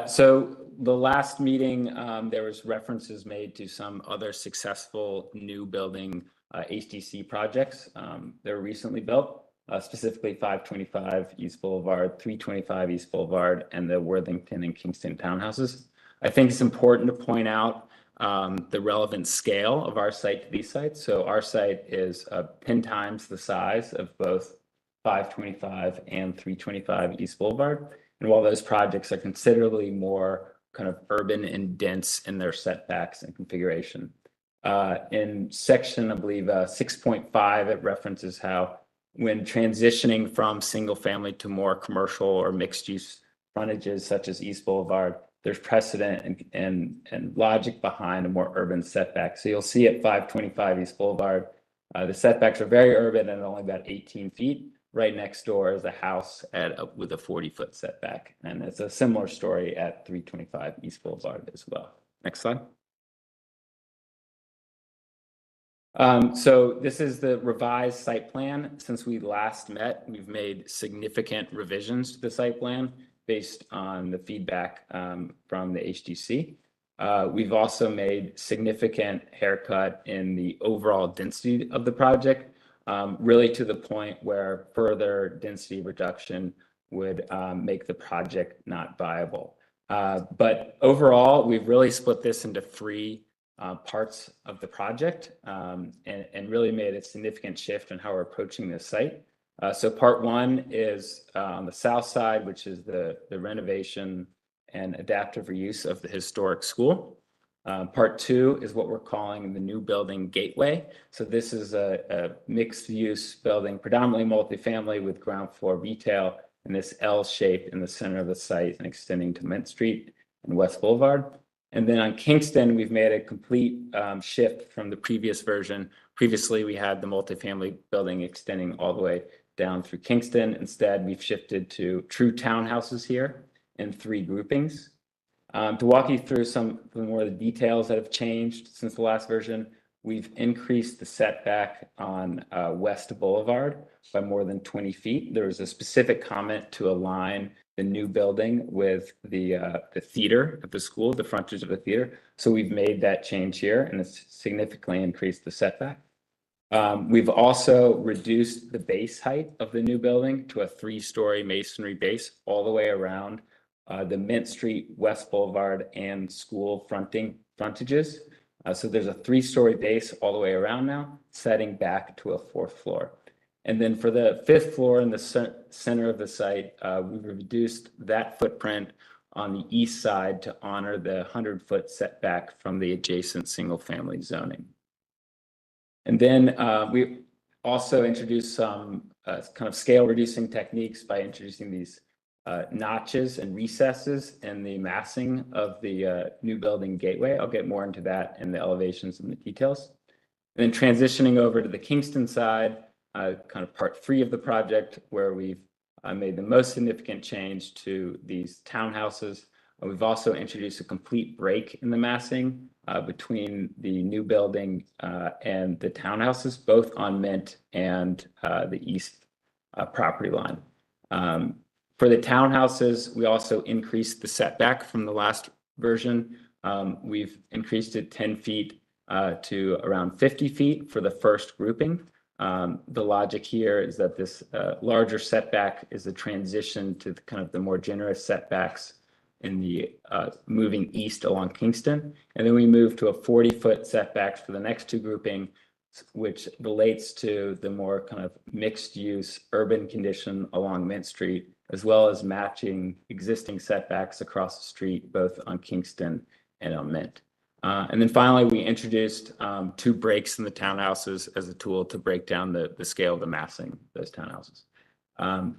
So the last meeting, there was references made to some other successful new building HDC projects that were recently built, specifically 525 East Boulevard, 325 East Boulevard, and the Worthington and Kingston townhouses. I think it's important to point out the relevant scale of our site to these sites. So our site is 10 times the size of both 525 and 325 East Boulevard. And while those projects are considerably more kind of urban and dense in their setbacks and configuration, in section, I believe 6.5, it references how when transitioning from single family to more commercial or mixed use frontages such as East Boulevard, there's precedent and logic behind a more urban setback. So you'll see at 525 East Boulevard, the setbacks are very urban and only about 18 feet. Right next door is a house with a 40-foot setback. And it's a similar story at 325 East Boulevard as well. Next slide. So this is the revised site plan. Since we last met, we've made significant revisions to the site plan based on the feedback from the HDC. We've also made significant haircut in the overall density of the project, really to the point where further density reduction would make the project not viable. But overall, we've really split this into three parts of the project and really made a significant shift in how we're approaching this site. So part one is on the south side, which is the renovation and adaptive reuse of the historic school. Part two is what we're calling the new building gateway. So this is a mixed use building, predominantly multifamily with ground floor retail in this L shape in the center of the site and extending to Mint Street and West Boulevard. And then on Kingston, we've made a complete shift from the previous version. Previously, we had the multifamily building extending all the way down through Kingston. Instead, we've shifted to true townhouses here in three groupings. To walk you through some more of the details that have changed since the last version, we've increased the setback on West Boulevard by more than 20 feet. There was a specific comment to align the new building with the theater of the school, the frontage of the theater. So we've made that change here, and it's significantly increased the setback. We've also reduced the base height of the new building to a 3-story masonry base all the way around the Mint Street, West Boulevard, and school frontages. So there's a 3-story base all the way around now, setting back to a 4th floor. And then for the 5th floor in the center of the site, we've reduced that footprint on the east side to honor the 100-foot setback from the adjacent single-family zoning. And then we also introduced some kind of scale reducing techniques by introducing these notches and recesses in the massing of the new building gateway. I'll get more into that in the elevations and the details. And then transitioning over to the Kingston side, kind of part 3 of the project, where we've made the most significant change to these townhouses. We've also introduced a complete break in the massing between the new building and the townhouses, both on Mint and the east property line. For the townhouses, we also increased the setback from the last version. We've increased it 10 feet to around 50 feet for the first grouping. The logic here is that this larger setback is a transition to the more generous setbacks in the moving east along Kingston. And then we move to a 40-foot setbacks for the next 2 grouping, which relates to the more kind of mixed use urban condition along Mint Street, as well as matching existing setbacks across the street, both on Kingston and on Mint. And then finally, we introduced 2 breaks in the townhouses as a tool to break down the scale of the massing of those townhouses.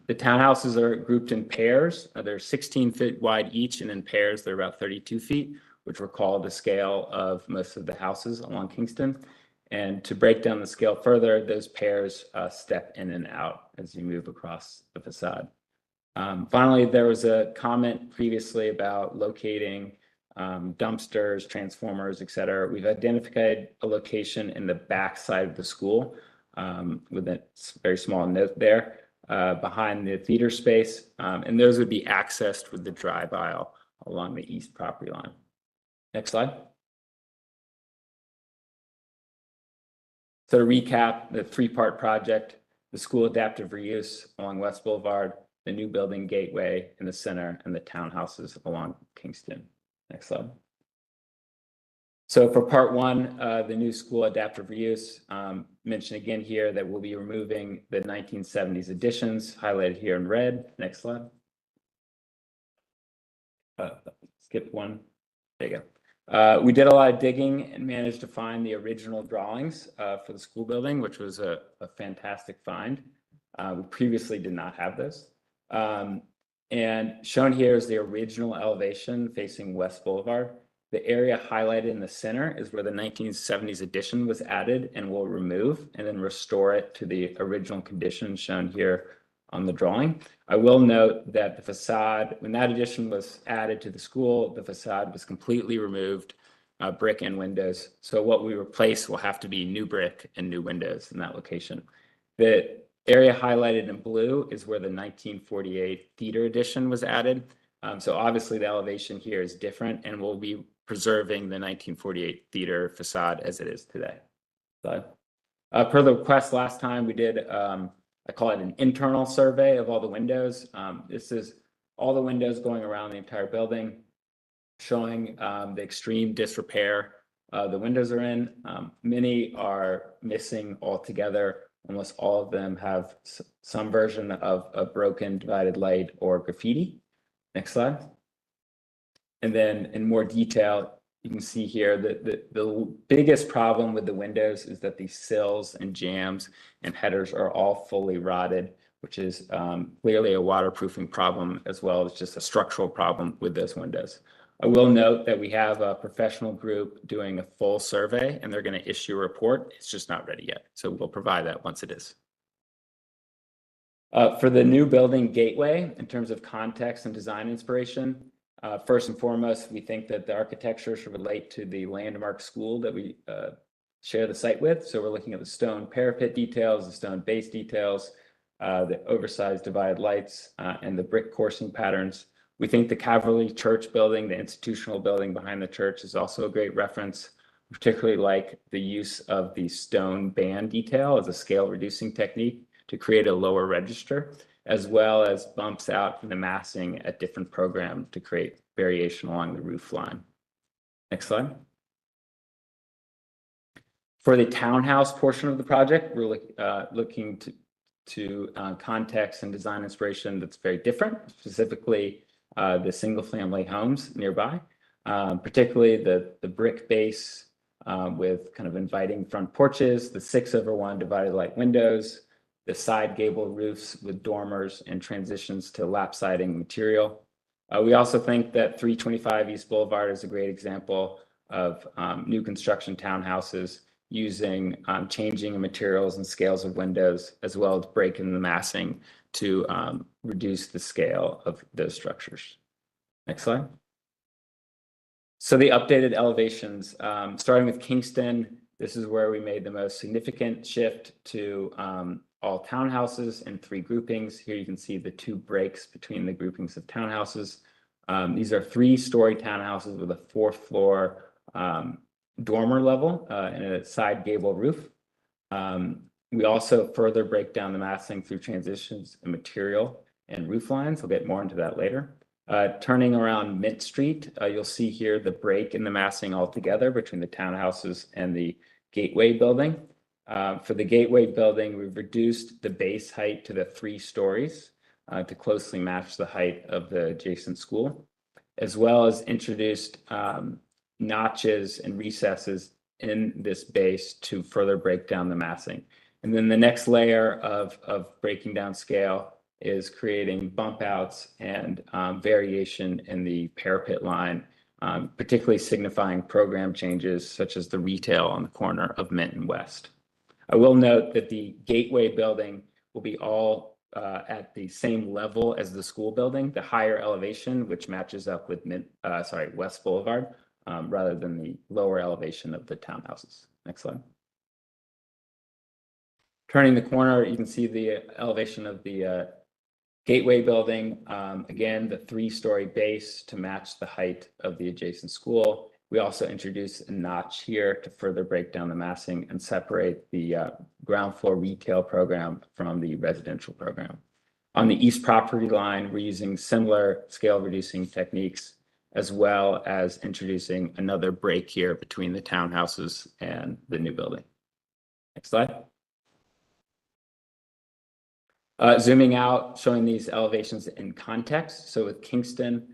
The townhouses are grouped in pairs. They're 16 feet wide each, and in pairs, they're about 32 feet, which recall the scale of most of the houses along Kingston. And to break down the scale further, those pairs step in and out as you move across the facade. Finally, there was a comment previously about locating dumpsters, transformers, et cetera. We've identified a location in the back side of the school with a very small note there behind the theater space. And those would be accessed with the drive aisle along the east property line. Next slide. So to recap, the 3-part project, the school adaptive reuse along West Boulevard, the new building gateway in the center, and the townhouses along Kingston. Next slide. So for part 1, the new school adaptive reuse, mention again here that we'll be removing the 1970s additions highlighted here in red. Next slide. Skip one. There you go. We did a lot of digging and managed to find the original drawings for the school building, which was a fantastic find. We previously did not have this. And shown here is the original elevation facing West Boulevard. The area highlighted in the center is where the 1970s addition was added, and we'll remove and then restore it to the original condition shown here on the drawing. I will note that the facade, when that addition was added to the school, the facade was completely removed, brick and windows. So what we replace will have to be new brick and new windows in that location. The area highlighted in blue is where the 1948 theater addition was added. So obviously the elevation here is different, and we'll be preserving the 1948 theater facade as it is today. So, per the request last time, we did, I call it an internal survey of all the windows. This is all the windows going around the entire building, showing the extreme disrepair the windows are in. Many are missing altogether. Almost all of them have some version of a broken divided light or graffiti. Next slide. And then in more detail, you can see here that the biggest problem with the windows is that these sills and jambs and headers are all fully rotted, which is clearly a waterproofing problem as well as just a structural problem with those windows. I will note that we have a professional group doing a full survey, and they're going to issue a report. It's just not ready yet, so we'll provide that once it is. For the new building gateway, in terms of context and design inspiration, first and foremost, we think that the architecture should relate to the landmark school that we share the site with. So we're looking at the stone parapet details, the stone base details, the oversized divided lights, and the brick coursing patterns. We think the Calvary Church building, the institutional building behind the church, is also a great reference, particularly like the use of the stone band detail as a scale reducing technique to create a lower register, as well as bumps out in the massing at different programs to create variation along the roof line. Next slide. For the townhouse portion of the project, we're looking to context and design inspiration that's very different, specifically the single family homes nearby, particularly the brick base with kind of inviting front porches, the 6/1 divided light windows, the side gable roofs with dormers and transitions to lap siding material. We also think that 325 East Boulevard is a great example of new construction townhouses using changing materials and scales of windows, as well as breaking the massing to reduce the scale of those structures. Next slide. So the updated elevations, starting with Kingston, this is where we made the most significant shift to all townhouses in 3 groupings. Here you can see the 2 breaks between the groupings of townhouses. These are 3-story townhouses with a 4th floor dormer level and a side gable roof. We also further break down the massing through transitions in material and roof lines. We'll get more into that later. Turning around Mint Street, you'll see here the break in the massing altogether between the townhouses and the Gateway building. For the Gateway building, we've reduced the base height to the 3 stories to closely match the height of the adjacent school, as well as introduced notches and recesses in this base to further break down the massing. And then the next layer of breaking down scale is creating bump outs and variation in the parapet line, particularly signifying program changes such as the retail on the corner of Mint and West. I will note that the Gateway building will be all at the same level as the school building, the higher elevation, which matches up with West Boulevard, rather than the lower elevation of the townhouses. Next slide. Turning the corner, you can see the elevation of the Gateway building. Again, the 3-story base to match the height of the adjacent school. We also introduced a notch here to further break down the massing and separate the ground floor retail program from the residential program. On the east property line, we're using similar scale reducing techniques, as well as introducing another break here between the townhouses and the new building. Next slide. Zooming out, showing these elevations in context. So with Kingston,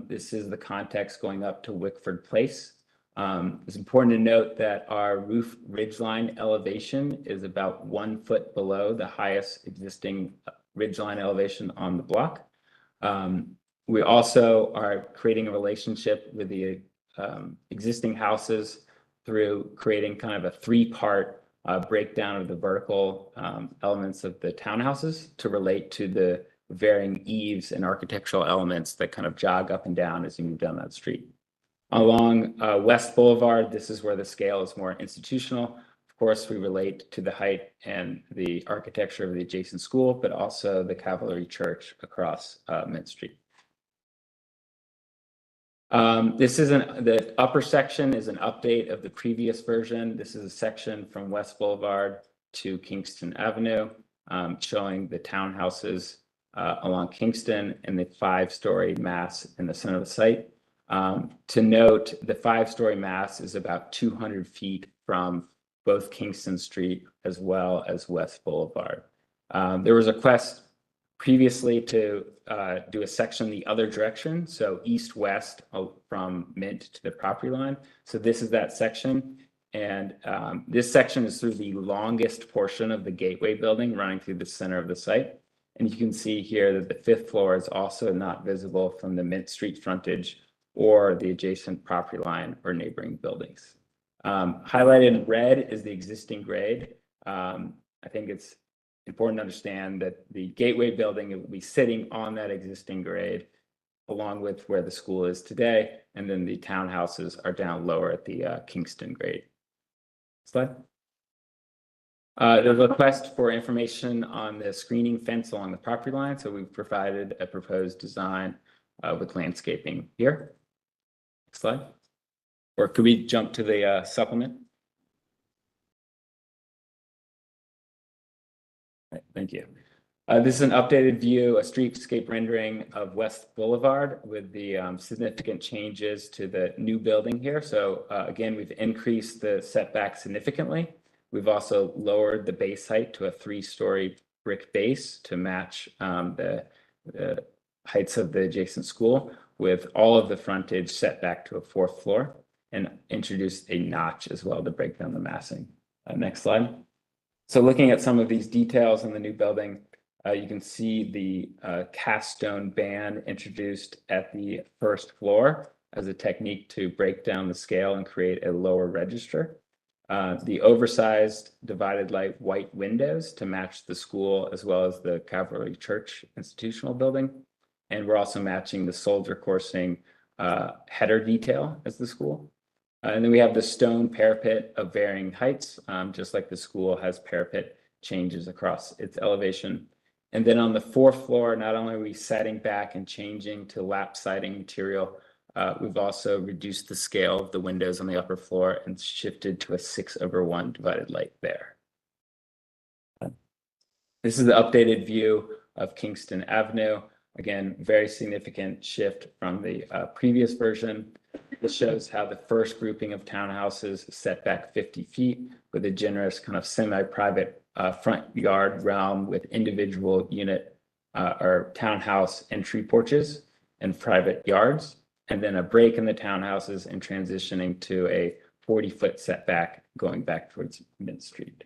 this is the context going up to Wickford Place. It's important to note that our roof ridgeline elevation is about 1 foot below the highest existing ridgeline elevation on the block. We also are creating a relationship with the existing houses through creating kind of a 3-part breakdown of the vertical elements of the townhouses to relate to the varying eaves and architectural elements that kind of jog up and down as you move down that street. Along West Boulevard, this is where the scale is more institutional. Of course, we relate to the height and the architecture of the adjacent school, but also the Calvary Church across Mint Street. The upper section is an update of the previous version. This is a section from West Boulevard to Kingston Avenue, showing the townhouses along Kingston and the 5-story mass in the center of the site. To note, the 5-story mass is about 200 feet from both Kingston Street as well as West Boulevard. There was a request previously to do a section the other direction, so east-west from Mint to the property line. So this is that section. And this section is through the longest portion of the Gateway building running through the center of the site. And you can see here that the 5th floor is also not visible from the Mint Street frontage or the adjacent property line or neighboring buildings. Highlighted in red is the existing grade. I think it's important to understand that the Gateway building will be sitting on that existing grade along with where the school is today, and then the townhouses are down lower at the Kingston grade. Slide. The request for information on the screening fence along the property line. So we've provided a proposed design with landscaping here. Next slide. Or could we jump to the supplement? Right, thank you. This is an updated view, a streetscape rendering of West Boulevard with the significant changes to the new building here. So again, we've increased the setback significantly. We've also lowered the base height to a 3-story brick base to match the heights of the adjacent school, with all of the frontage set back to a 4th floor, and introduced a notch as well to break down the massing. Next slide. So looking at some of these details in the new building, you can see the cast stone band introduced at the 1st floor as a technique to break down the scale and create a lower register. The oversized divided light white windows to match the school as well as the Calvary Church institutional building. And we're also matching the soldier coursing header detail as the school. And then we have the stone parapet of varying heights, just like the school has parapet changes across its elevation. And then on the 4th floor, not only are we setting back and changing to lap siding material, we've also reduced the scale of the windows on the upper floor and shifted to a 6/1 divided light there. This is the updated view of Kingston Avenue. Again, very significant shift from the previous version. This shows how the first grouping of townhouses is set back 50 feet with a generous kind of semi-private front yard realm with individual unit or townhouse entry porches and private yards, and then a break in the townhouses and transitioning to a 40-foot setback going back towards Mid Street.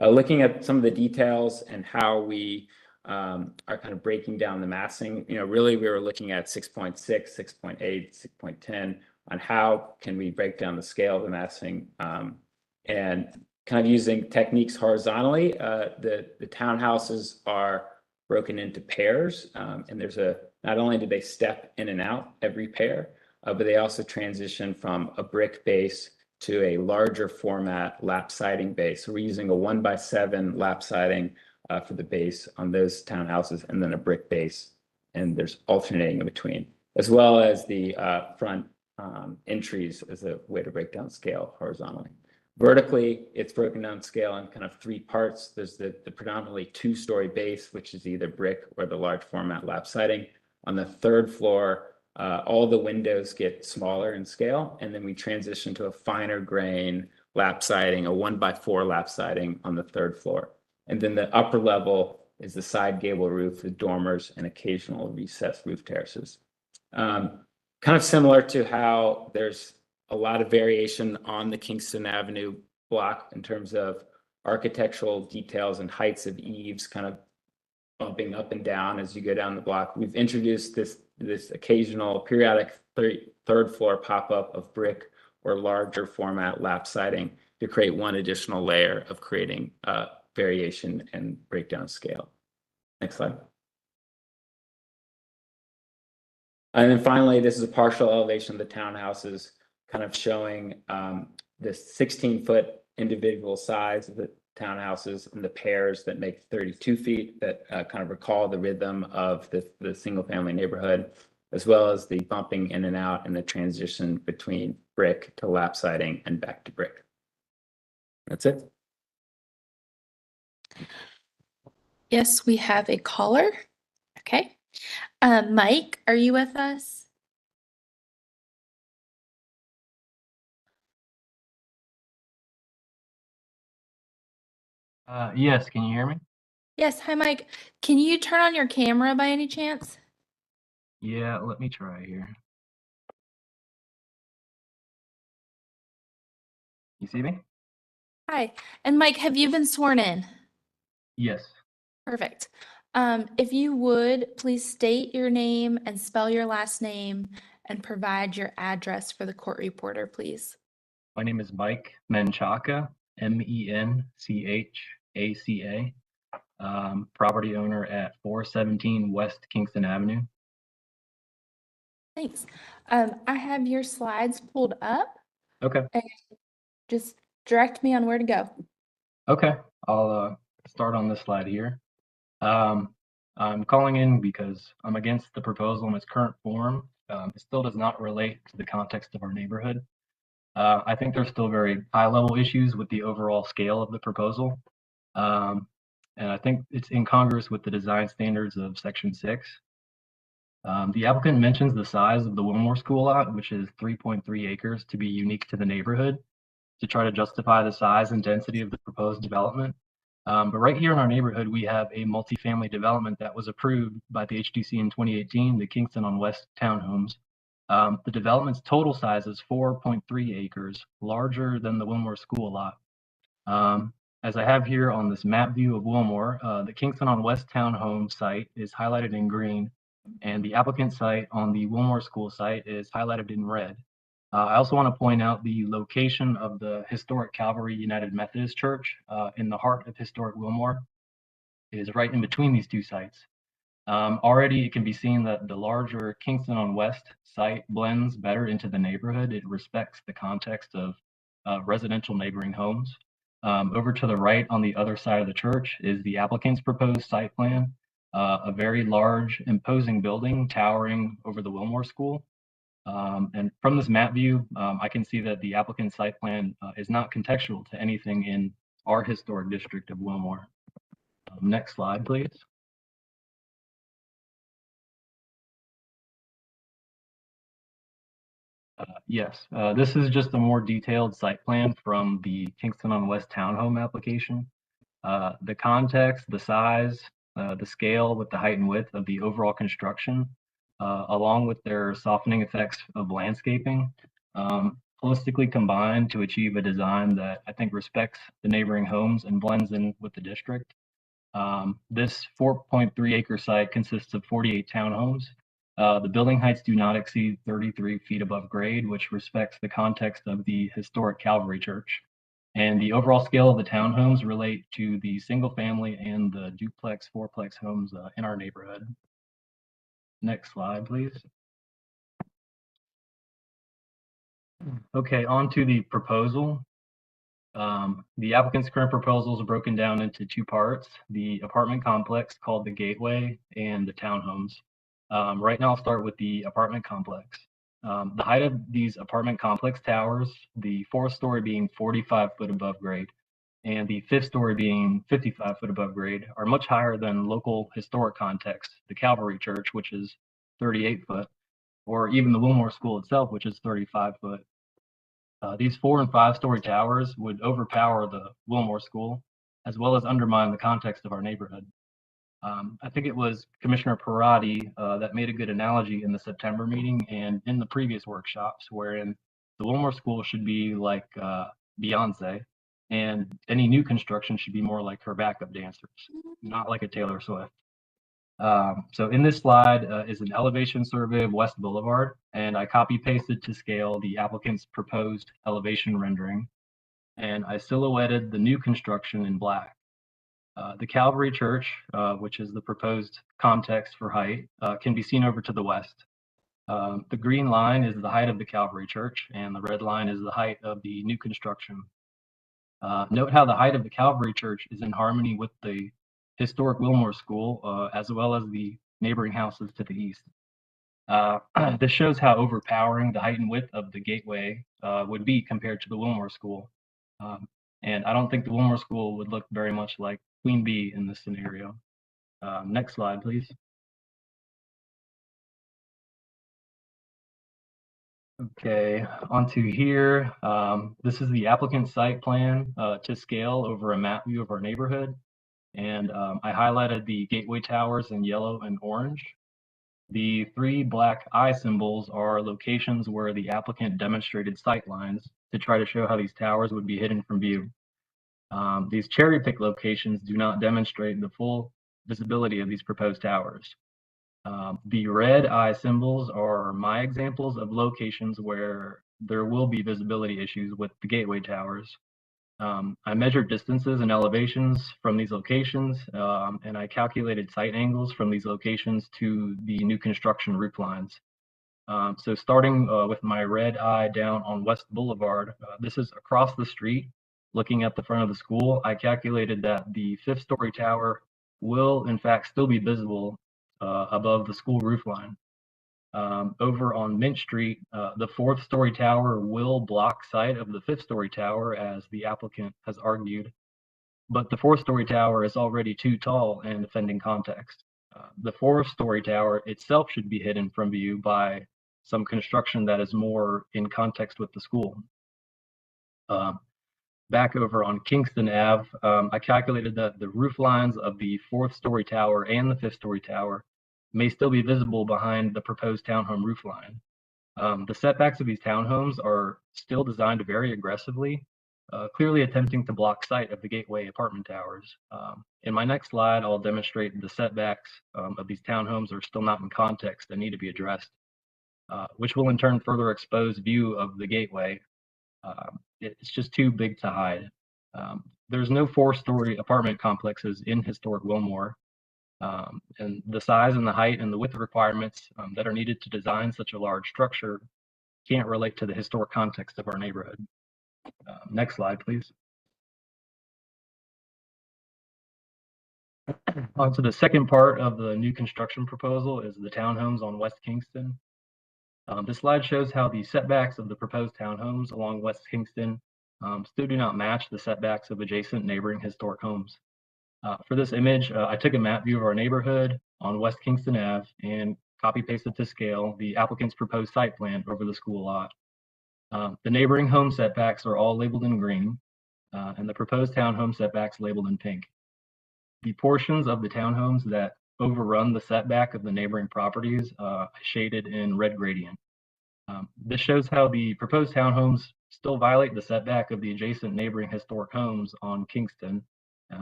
Looking at some of the details and how we are kind of breaking down the massing, really we were looking at 6.6, 6.8, 6.10 on how can we break down the scale of the massing, and kind of using techniques horizontally. The townhouses are broken into pairs, and there's not only do they step in and out every pair, but they also transition from a brick base to a larger format lap siding base. So we're using a 1x7 lap siding for the base on those townhouses, and then a brick base, and there's alternating in between, as well as the front entries as a way to break down scale horizontally. Vertically, it's broken down scale in kind of 3 parts. There's the predominantly 2-story base, which is either brick or the large format lap siding. On the 3rd floor, all the windows get smaller in scale, and then we transition to a finer grain lap siding, a 1x4 lap siding on the 3rd floor. And then the upper level is the side gable roof with dormers and occasional recessed roof terraces. Kind of similar to how there's a lot of variation on the Kingston Avenue block in terms of architectural details and heights of eaves kind of bumping up and down as you go down the block. We've introduced this occasional periodic 3rd floor pop-up of brick or larger format lap siding to create one additional layer of creating variation and breakdown scale. Next slide. And then finally, this is a partial elevation of the townhouses, kind of showing this 16-foot individual size of the townhouses and the pairs that make 32 feet that kind of recall the rhythm of the single-family neighborhood, as well as the bumping in and out and the transition between brick to lap siding and back to brick. That's it. Yes, we have a caller. Okay. Mike, are you with us? Yes, can you hear me? Yes. Hi, Mike. Can you turn on your camera by any chance? Yeah, let me try here. You see me? Hi. And Mike, have you been sworn in? Yes. Perfect. If you would, please state your name and spell your last name and provide your address for the court reporter, please. My name is Mike Menchaca, Menchaca, property owner at 417 West Kingston Avenue. Thanks. I have your slides pulled up. Okay. And just direct me on where to go. Okay, I'll start on this slide here. I'm calling in because I'm against the proposal in its current form. It still does not relate to the context of our neighborhood. I think there's still very high-level issues with the overall scale of the proposal. And I think it's incongruous with the design standards of Section 6. The applicant mentions the size of the Wilmore School lot, which is 3.3 acres, to be unique to the neighborhood, to try to justify the size and density of the proposed development. But right here in our neighborhood, we have a multifamily development that was approved by the HDC in 2018, the Kingston on West Townhomes. The development's total size is 4.3 acres, larger than the Wilmore School lot. As I have here on this map view of Wilmore, the Kingston on West Townhome site is highlighted in green, and the applicant site on the Wilmore School site is highlighted in red. I also want to point out the location of the historic Calvary United Methodist Church in the heart of historic Wilmore is right in between these two sites. Already it can be seen that the larger Kingston on West site blends better into the neighborhood. It respects the context of residential neighboring homes. Over to the right on the other side of the church is the applicant's proposed site plan, a very large imposing building towering over the Wilmore School. And from this map view, I can see that the applicant's site plan is not contextual to anything in our historic district of Wilmore. Next slide, please. Yes, this is just a more detailed site plan from the Kingston on West Townhome application. The context, the size, the scale with the height and width of the overall construction, along with their softening effects of landscaping, holistically combined to achieve a design that I think respects the neighboring homes and blends in with the district. This 4.3 acre site consists of 48 townhomes. The building heights do not exceed 33 feet above grade, which respects the context of the historic Calvary Church. And the overall scale of the townhomes relate to the single family and the duplex, fourplex homes in our neighborhood. Next slide, please. Okay, on to the proposal. The applicant's current proposals are broken down into two parts, the apartment complex called the Gateway and the townhomes. Right now I'll start with the apartment complex. The height of these apartment complex towers, the fourth story being 45 foot above grade and the fifth story being 55 foot above grade, are much higher than local historic context, the Calvary Church, which is 38 foot, or even the Wilmore School itself, which is 35 foot. These 4 and 5 story towers would overpower the Wilmore School, as well as undermine the context of our neighborhood. I think it was Commissioner Parati that made a good analogy in the September meeting and in the previous workshops, wherein the Wilmore School should be like Beyonce, and any new construction should be more like her backup dancers, not like a Taylor Swift. So in this slide is an elevation survey of West Boulevard, and I copy pasted to scale the applicant's proposed elevation rendering, and I silhouetted the new construction in black. The Calvary Church, which is the proposed context for height, can be seen over to the west. The green line is the height of the Calvary Church, and the red line is the height of the new construction. Note how the height of the Calvary Church is in harmony with the historic Wilmore School, as well as the neighboring houses to the east. This shows how overpowering the height and width of the gateway would be compared to the Wilmore School. And I don't think the Wilmore School would look very much like Queen Bee in this scenario. Next slide, please. Okay, onto here. This is the applicant site plan to scale over a map view of our neighborhood. And I highlighted the gateway towers in yellow and orange. The 3 black eye symbols are locations where the applicant demonstrated sight lines to try to show how these towers would be hidden from view. These cherry pick locations do not demonstrate the full visibility of these proposed towers. The red eye symbols are my examples of locations where there will be visibility issues with the gateway towers. I measured distances and elevations from these locations, and I calculated site angles from these locations to the new construction roof lines. So starting with my red eye down on West Boulevard, this is across the street looking at the front of the school, I calculated that the 5th-story tower will in fact still be visible above the school roof line. Over on Mint Street, the 4th-story tower will block sight of the 5th-story tower, as the applicant has argued, but the 4th-story tower is already too tall and offending context. The 4th-story tower itself should be hidden from view by some construction that is more in context with the school. Back over on Kingston Ave, I calculated that the roof lines of the 4th-story tower and the 5th-story tower may still be visible behind the proposed townhome roof line. The setbacks of these townhomes are still designed very aggressively, clearly attempting to block sight of the Gateway apartment towers. In my next slide, I'll demonstrate the setbacks of these townhomes are still not in context and need to be addressed, which will in turn further expose view of the Gateway. It's just too big to hide. There's no 4-story apartment complexes in historic Wilmore, and the size and the height and the width requirements that are needed to design such a large structure can't relate to the historic context of our neighborhood. Next slide, please. On to the second part of the new construction proposal is the townhomes on West Kingston. This slide shows how the setbacks of the proposed townhomes along West Kingston still do not match the setbacks of adjacent neighboring historic homes. For this image, I took a map view of our neighborhood on West Kingston Ave and copy pasted to scale the applicant's proposed site plan over the school lot. The neighboring home setbacks are all labeled in green, and the proposed townhome setbacks labeled in pink. The portions of the townhomes that overrun the setback of the neighboring properties shaded in red gradient. This shows how the proposed townhomes still violate the setback of the adjacent neighboring historic homes on Kingston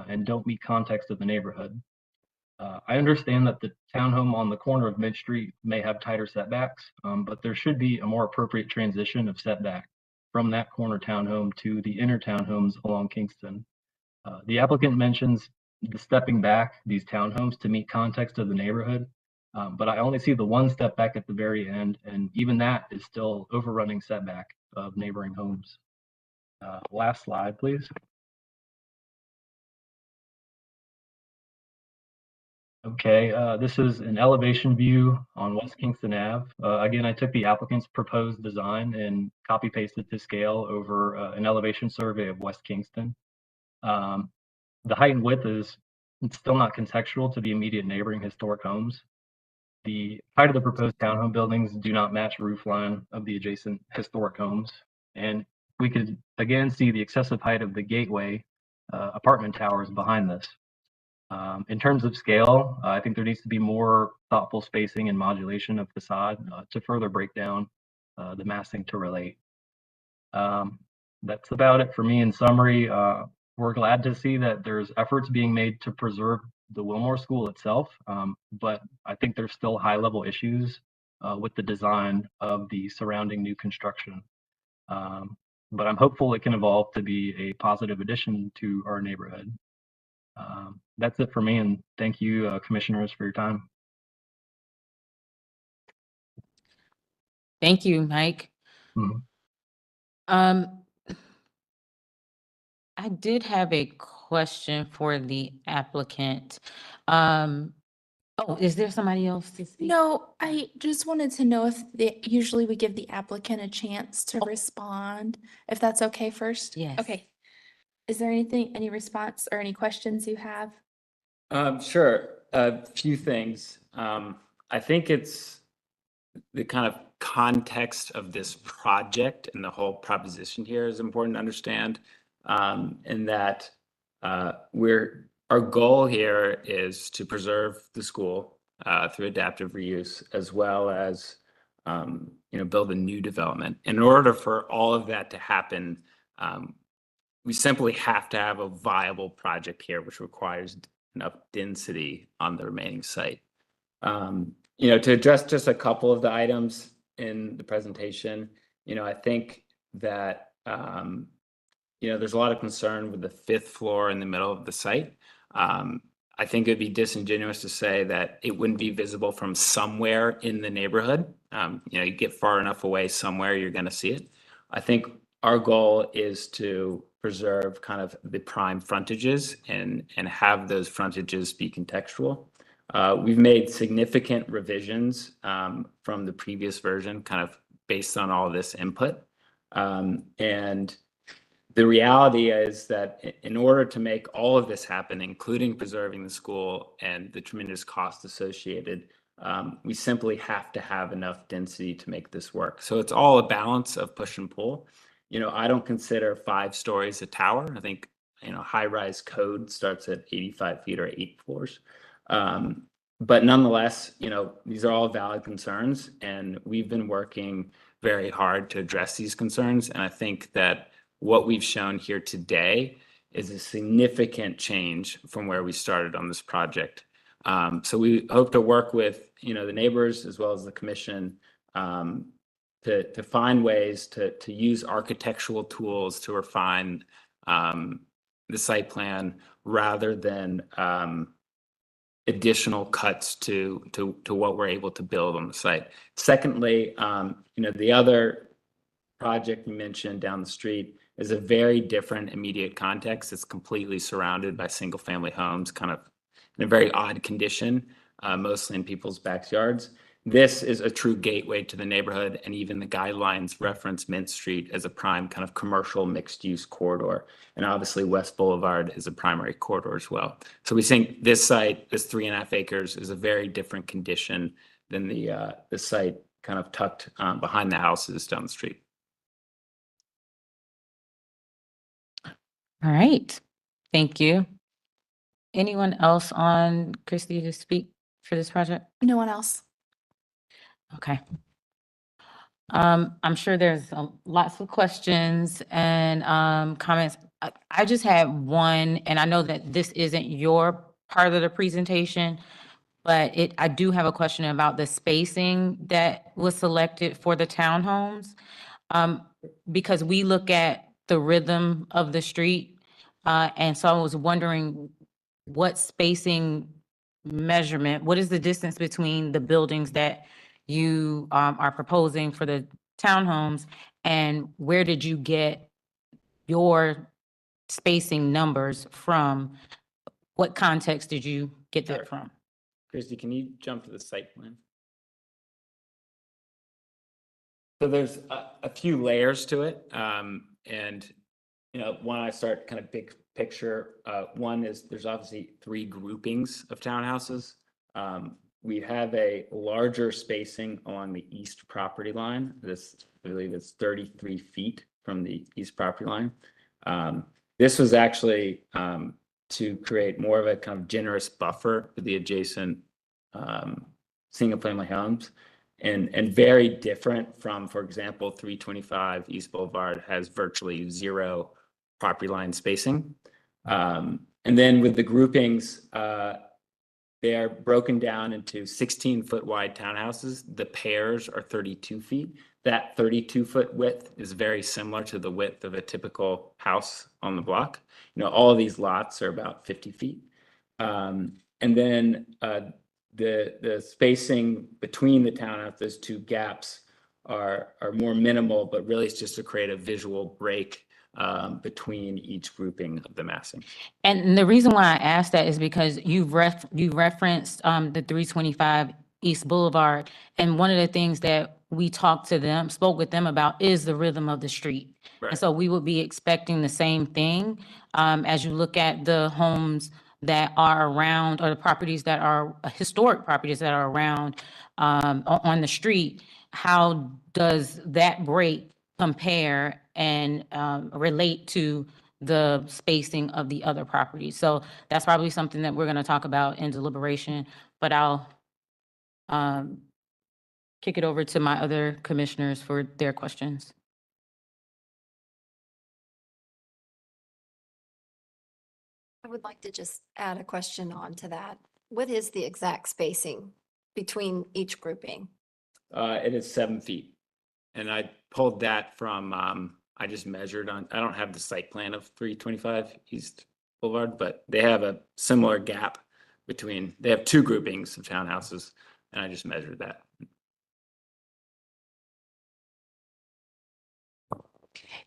and don't meet context of the neighborhood. I understand that the townhome on the corner of Mid Street may have tighter setbacks, but there should be a more appropriate transition of setback from that corner townhome to the inner townhomes along Kingston. The applicant mentions the stepping back these townhomes to meet context of the neighborhood, but I only see the one step back at the very end, and even that is still overrunning setback of neighboring homes. Last slide, please. Okay, this is an elevation view on West Kingston Ave. Again, I took the applicant's proposed design and copy pasted to scale over an elevation survey of West Kingston. The height and width is still not contextual to the immediate neighboring historic homes. The height of the proposed townhome buildings do not match roof line of the adjacent historic homes. And we could again see the excessive height of the Gateway apartment towers behind this. In terms of scale, I think there needs to be more thoughtful spacing and modulation of facade to further break down the massing to relate. That's about it for me in summary. We're glad to see that there's efforts being made to preserve the Wilmore School itself, but I think there's still high-level issues with the design of the surrounding new construction. But I'm hopeful it can evolve to be a positive addition to our neighborhood. That's it for me, and thank you, commissioners, for your time. Thank you, Mike. I did have a question for the applicant. Oh, is there somebody else to speak? No, I just wanted to know if usually we give the applicant a chance to respond, if that's okay first? Yes. Okay. Is there any response or any questions you have? Sure. A few things. I think it's the kind of context of this project and the whole proposition here is important to understand. In that our goal here is to preserve the school through adaptive reuse, as well as build a new development. In order for all of that to happen, we simply have to have a viable project here, which requires enough density on the remaining site. To address just a couple of the items in the presentation, I think that there's a lot of concern with the 5th floor in the middle of the site. I think it'd be disingenuous to say that it wouldn't be visible from somewhere in the neighborhood. You get far enough away somewhere, you're going to see it. I think our goal is to preserve kind of the prime frontages and have those frontages be contextual. We've made significant revisions from the previous version, kind of based on all this input. And the reality is that in order to make all of this happen, including preserving the school and the tremendous cost associated, we simply have to have enough density to make this work. So it's all a balance of push and pull. You know, I don't consider 5 stories a tower. I think, you know, high-rise code starts at 85 feet or 8 floors. But nonetheless, you know, these are all valid concerns, and we've been working very hard to address these concerns. And I think that what we've shown here today is a significant change from where we started on this project. So we hope to work with, you know, the neighbors as well as the commission to find ways to use architectural tools to refine the site plan rather than additional cuts to what we're able to build on the site. Secondly, you know, the other project you mentioned down the street is a very different immediate context. It's completely surrounded by single family homes, kind of in a very odd condition, mostly in people's backyards. This is a true gateway to the neighborhood, and even the guidelines reference Mint Street as a prime kind of commercial mixed-use corridor. And obviously West Boulevard is a primary corridor as well. So we think this site, this 3.5 acres, is a very different condition than the site kind of tucked behind the houses down the street. All right, thank you. Anyone else on Christie to speak for this project? No one else. Okay. I'm sure there's lots of questions and comments. I just had one, and I know that this isn't your part of the presentation, but I do have a question about the spacing that was selected for the townhomes. Because we look at the rhythm of the street, and so I was wondering what spacing measurement, what is the distance between the buildings that you are proposing for the townhomes, and where did you get your spacing numbers from? What context did you get that from? Christy, can you jump to the site plan? So there's a few layers to it. And, you know, when I start kind of big picture, one is there's obviously 3 groupings of townhouses. We have a larger spacing along the east property line. This, I believe, is 33 feet from the east property line. This was actually to create more of a kind of generous buffer for the adjacent single-family homes, and very different from, for example, 325 East Boulevard has virtually 0 property line spacing. And then with the groupings, they are broken down into 16-foot wide townhouses. The pairs are 32 feet. That 32-foot width is very similar to the width of a typical house on the block. You know, all of these lots are about 50 feet. And then the spacing between the townhouses, those 2 gaps are more minimal, but really it's just to create a visual break between each grouping of the massing. And the reason why I asked that is because you referenced the 325 East Boulevard, and one of the things that we spoke with them about is the rhythm of the street. Right. And so we would be expecting the same thing as you look at the homes that are around, or the properties that are historic properties that are around on the street. How does that break compare and relate to the spacing of the other properties? So that's probably something that we're going to talk about in deliberation, but I'll kick it over to my other commissioners for their questions. I would like to just add a question on to that. What is the exact spacing between each grouping? It is 7 feet. And I pulled that from, I just measured on, I don't have the site plan of 325 East Boulevard, but they have a similar gap between, they have 2 groupings of townhouses, and I just measured that.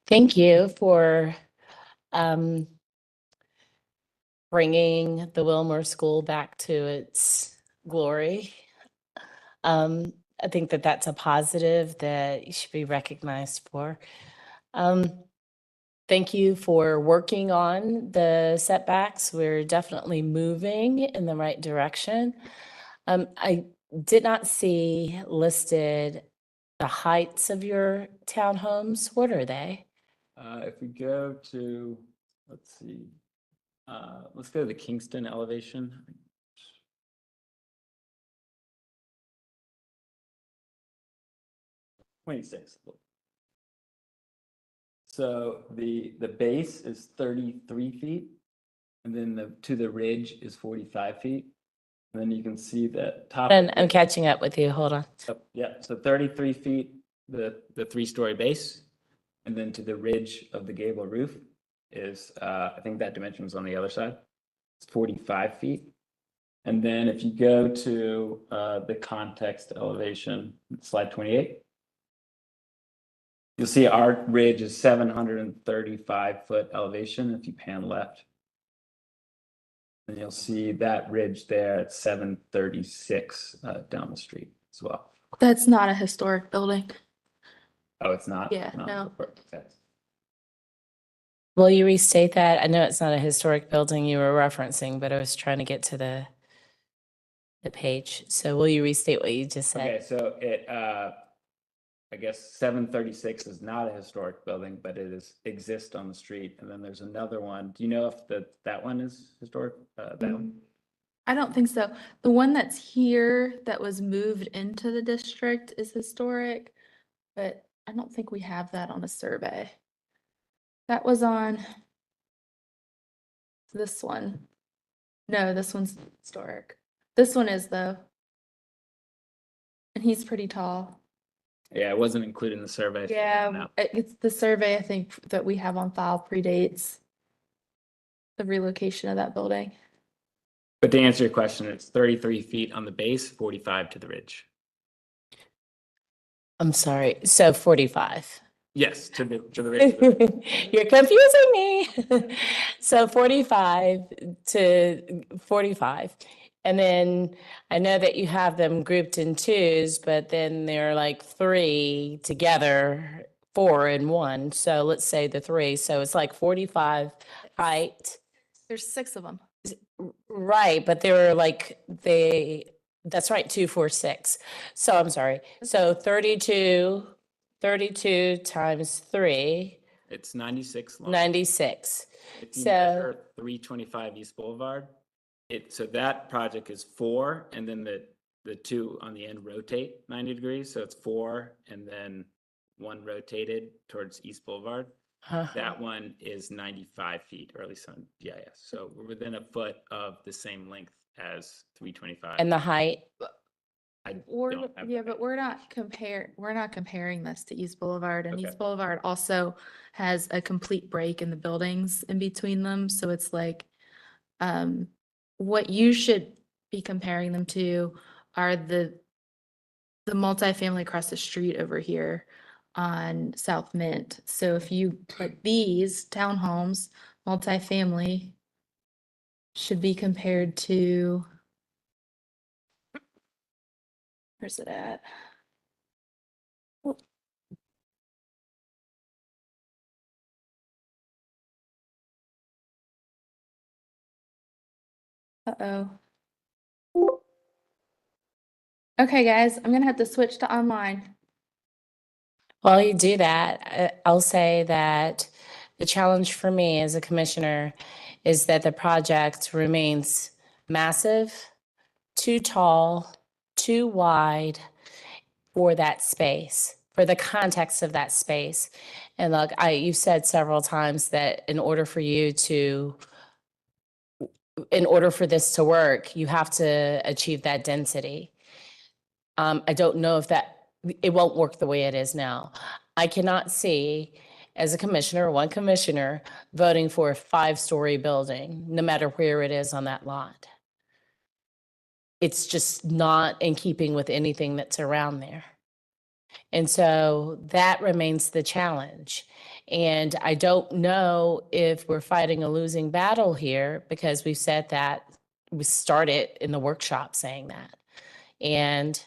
Thank you for bringing the Wilmore School back to its glory. I think that that's a positive that you should be recognized for. Thank you for working on the setbacks. We're definitely moving in the right direction. I did not see listed the heights of your townhomes. What are they? If we go to, let's see, let's go to the Kingston elevation. 26. So the base is 33 feet, and then to the ridge is 45 feet. And then you can see that top. And I'm catching up with you. Hold on. Yeah, so 33 feet, the 3-story base, and then to the ridge of the gable roof is, I think that dimension is on the other side. It's 45 feet. And then if you go to the context elevation, slide 28, you'll see our ridge is 735-foot elevation if you pan left. And you'll see that ridge there at 736 down the street as well. That's not a historic building. Oh, it's not? Yeah, no. Okay. Will you restate that? I know it's not a historic building you were referencing, but I was trying to get to the page. So will you restate what you just said? Okay, so it, I guess 736 is not a historic building, but it exists on the street. And then there's another one. Do you know if that one is historic? That one? I don't think so. The one that's here that was moved into the district is historic, but I don't think we have that on a survey. That was on this one. No, this one's historic. This one is though. And he's pretty tall. Yeah, it wasn't included in the survey. Yeah, No. it's the survey I think that we have on file predates the relocation of that building. But to answer your question, it's 33 feet on the base, 45 to the ridge. I'm sorry. So 45. Yes, to the ridge. You're confusing me. So 45 to 45. And then I know that you have them grouped in twos, but then they're like 3 together, 4 in 1. So let's say the 3. So it's like 45 height. There's 6 of them. Right, but they were like, that's right, 2, 4, 6. So I'm sorry. So 32 times 3. It's 96 long. 96. If you So measure 325 East Boulevard, so that project is 4, and then the 2 on the end rotate 90 degrees. So it's 4, and then 1 rotated towards East Boulevard. That one is 95 feet, or at least on GIS. So we're within a foot of the same length as 325. and the height. But we're not comparing this to East Boulevard, and Okay. East Boulevard also has a complete break in the buildings in between them. So it's like, what you should be comparing them to are the multifamily across the street over here on South Mint. So if you put these townhomes, multifamily, should be compared to, where's it at? Uh-oh. Okay, guys, I'm gonna have to switch to online. While you do that, I'll say that the challenge for me as a commissioner is that the project remains massive, too tall, too wide for that space, for the context of that space. And look, you've said several times that in order for this to work, you have to achieve that density. I don't know if it won't work the way it is now. I cannot see, as a commissioner, one commissioner, voting for a 5-story building, no matter where it is on that lot. It's just not in keeping with anything that's around there. And so that remains the challenge. And I don't know if we're fighting a losing battle here because we've said that we started in the workshop saying that. And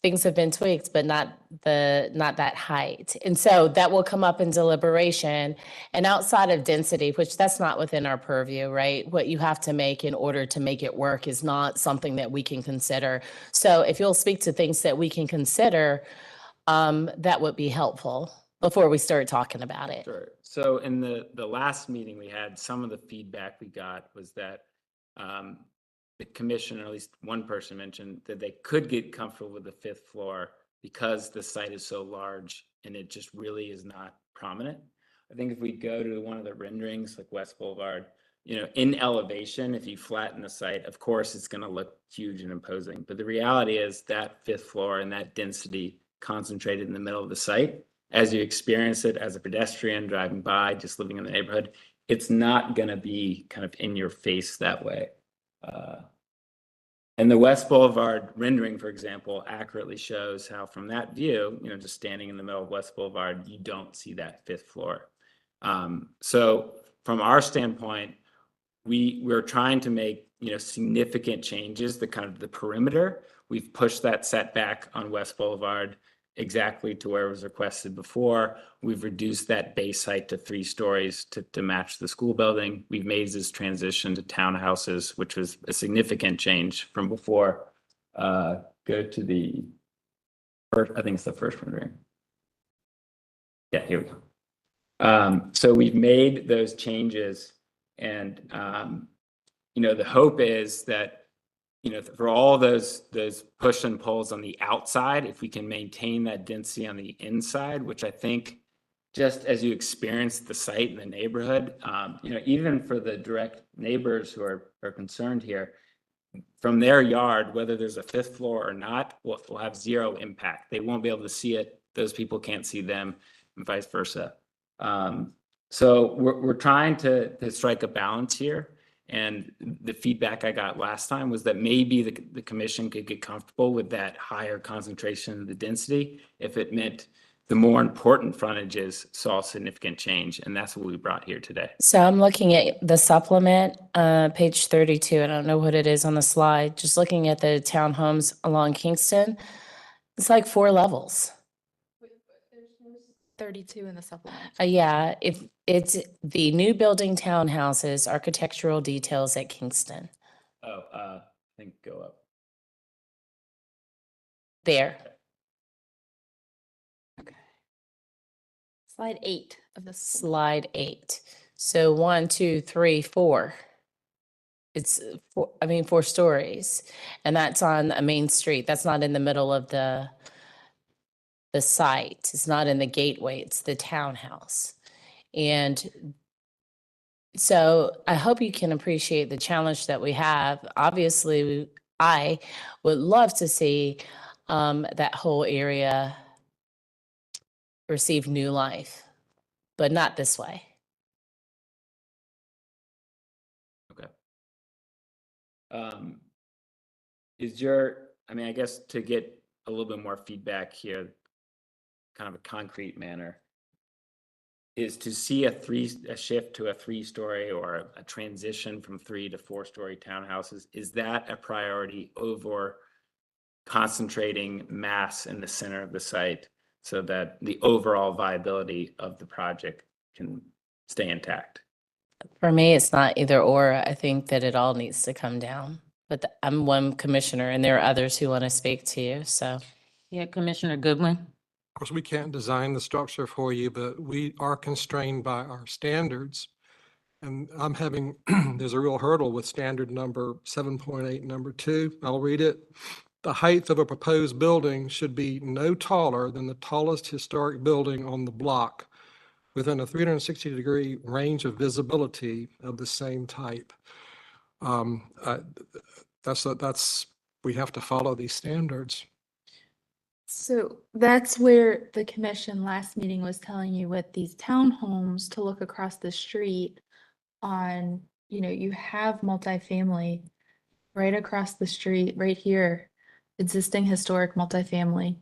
things have been tweaked, but not that height. And so that will come up in deliberation. And outside of density, which that's not within our purview, right? What you have to make in order to make it work is not something that we can consider. So if you'll speak to things that we can consider, that would be helpful before we start talking about it. Sure. So in the last meeting we had, some of the feedback we got was that the commission, or at least one person mentioned that they could get comfortable with the 5th floor because the site is so large and it just really is not prominent. I think if we go to one of the renderings like West Boulevard, in elevation, if you flatten the site, of course, it's going to look huge and imposing. But the reality is that 5th floor and that density concentrated in the middle of the site, as you experience it as a pedestrian driving by, just living in the neighborhood, it's not going to be kind of in your face that way. And the West Boulevard rendering, for example, accurately shows how from that view, just standing in the middle of West Boulevard, you don't see that 5th floor. So from our standpoint, we're trying to make, significant changes, the kind of the perimeter. We've pushed that setback on West Boulevard exactly to where it was requested before. We've reduced that base height to 3 stories to match the school building. We've made this transition to townhouses, which was a significant change from before. Go to the first, I think it's the first rendering. Yeah, here we go. So we've made those changes, and the hope is that for all those push and pulls on the outside, if we can maintain that density on the inside, which I think just as you experience the site in the neighborhood, even for the direct neighbors who are concerned here, from their yard, whether there's a 5th floor or not, will have 0 impact. They won't be able to see it. Those people can't see them, and vice versa. So we're trying to strike a balance here. And the feedback I got last time was that maybe the commission could get comfortable with that higher concentration of the density if it meant the more important frontages saw significant change. And that's what we brought here today. So I'm looking at the supplement, page 32. I don't know what it is on the slide. Just looking at the townhomes along Kingston, it's like 4 levels. 32 in the supplement. Yeah, if it's the new building townhouses, architectural details at Kingston. Oh, I think go up. There. Slide 8 of the Slide 8. So 1, 2, 3, 4. It's 4 stories, and that's on a main street. That's not in the middle of the site. It's not in the gateway. It's the townhouse. And so I hope you can appreciate the challenge that we have. Obviously, I would love to see that whole area receive new life, but not this way. Okay. I guess to get a little bit more feedback here, kind of a concrete manner, is to see a shift to a 3-story or a transition from 3 to 4-story townhouses. Is that a priority over concentrating mass in the center of the site so that the overall viability of the project can stay intact? For me, it's not either or. I think that it all needs to come down. But I'm one commissioner, and there are others who want to speak to you. So, Yeah, Commissioner Goodwin. Of course, we can't design the structure for you, but we are constrained by our standards. And I'm having, there's a real hurdle with standard number 7.8, number 2. I'll read it. The height of a proposed building should be no taller than the tallest historic building on the block within a 360-degree range of visibility of the same type. We have to follow these standards. So that's where the commission last meeting was telling you with these townhomes to look across the street on, you have multifamily right across the street, right here. existing historic multifamily.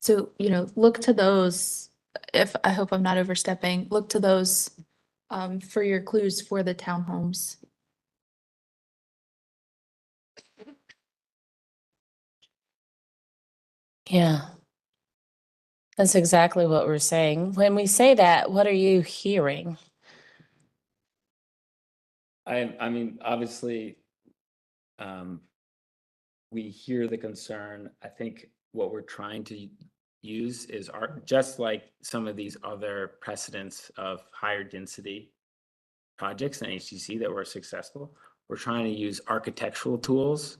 So, look to those, I hope I'm not overstepping, look to those for your clues for the townhomes. Yeah. That's exactly what we're saying. When we say that, what are you hearing? I mean, obviously, we hear the concern. I think what we're trying to use is just like some of these other precedents of higher density projects in HDC that were successful. We're trying to use architectural tools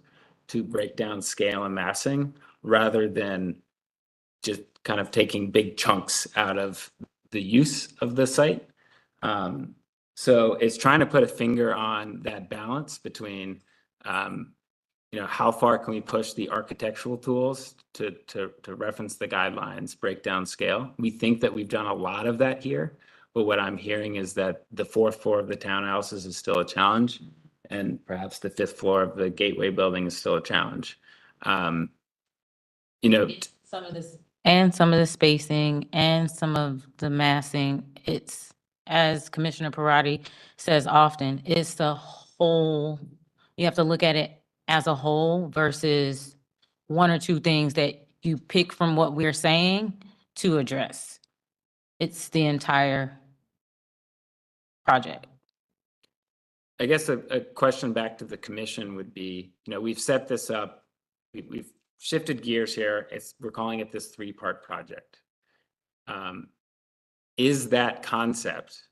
to break down scale and massing rather than just kind of taking big chunks out of the use of the site. So it's trying to put a finger on that balance between, how far can we push the architectural tools to reference the guidelines, break down scale. We think that we've done a lot of that here, but what I'm hearing is that the 4th floor of the townhouses is still a challenge, and perhaps the 5th floor of the Gateway building is still a challenge. Some of this. And some of the spacing and some of the massing, it's, as Commissioner Parati says often, it's the whole, you have to look at it as a whole versus one or two things that you pick from what we're saying to address. It's the entire project. I guess a question back to the commission would be, we've set this up, we've shifted gears here. We're calling it this 3-part project. Is that concept,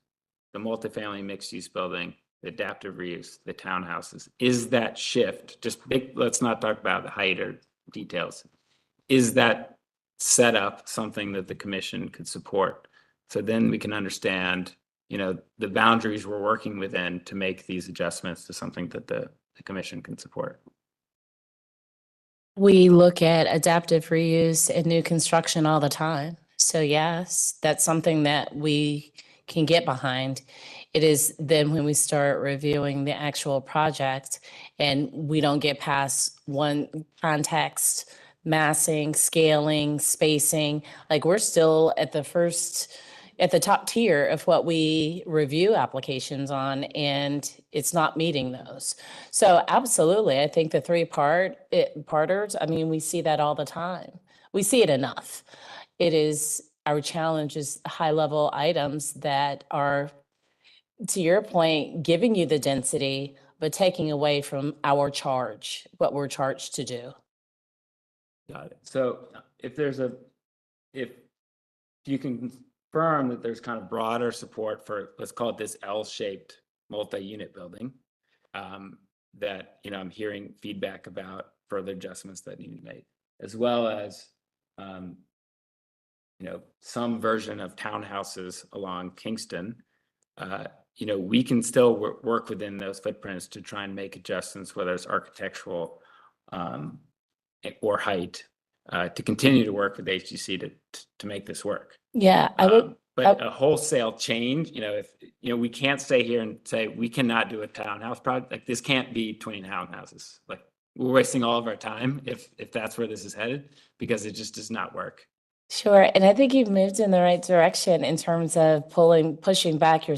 the multifamily mixed use building, the adaptive reuse, the townhouses, is that shift, let's not talk about the height or details. Is that setup something that the commission could support? So then we can understand, the boundaries we're working within to make these adjustments to something that the commission can support. We look at adaptive reuse and new construction all the time. So yes, that's something that we can get behind. It is then when we start reviewing the actual project and we don't get past one context, massing, scaling, spacing, like we're still at the top tier of what we review applications on, and it's not meeting those. So absolutely, I think the parters, I mean, we see that all the time. We see it enough. It is, our challenge is high-level items that are, to your point, giving you the density, but taking away from our charge, what we're charged to do. Got it. So if you can confirm that there's kind of broader support for, let's call it this L-shaped multi-unit building, that, I'm hearing feedback about further adjustments that need to be made, as well as, some version of townhouses along Kingston. We can still work within those footprints to try and make adjustments, whether it's architectural or height, to continue to work with HDC to make this work. Yeah, I would. But a wholesale change, if, we can't stay here and say, we cannot do a townhouse project, like this can't be 20 townhouses. Like we're wasting all of our time if that's where this is headed, because it just does not work. Sure, and I think you've moved in the right direction in terms of pushing back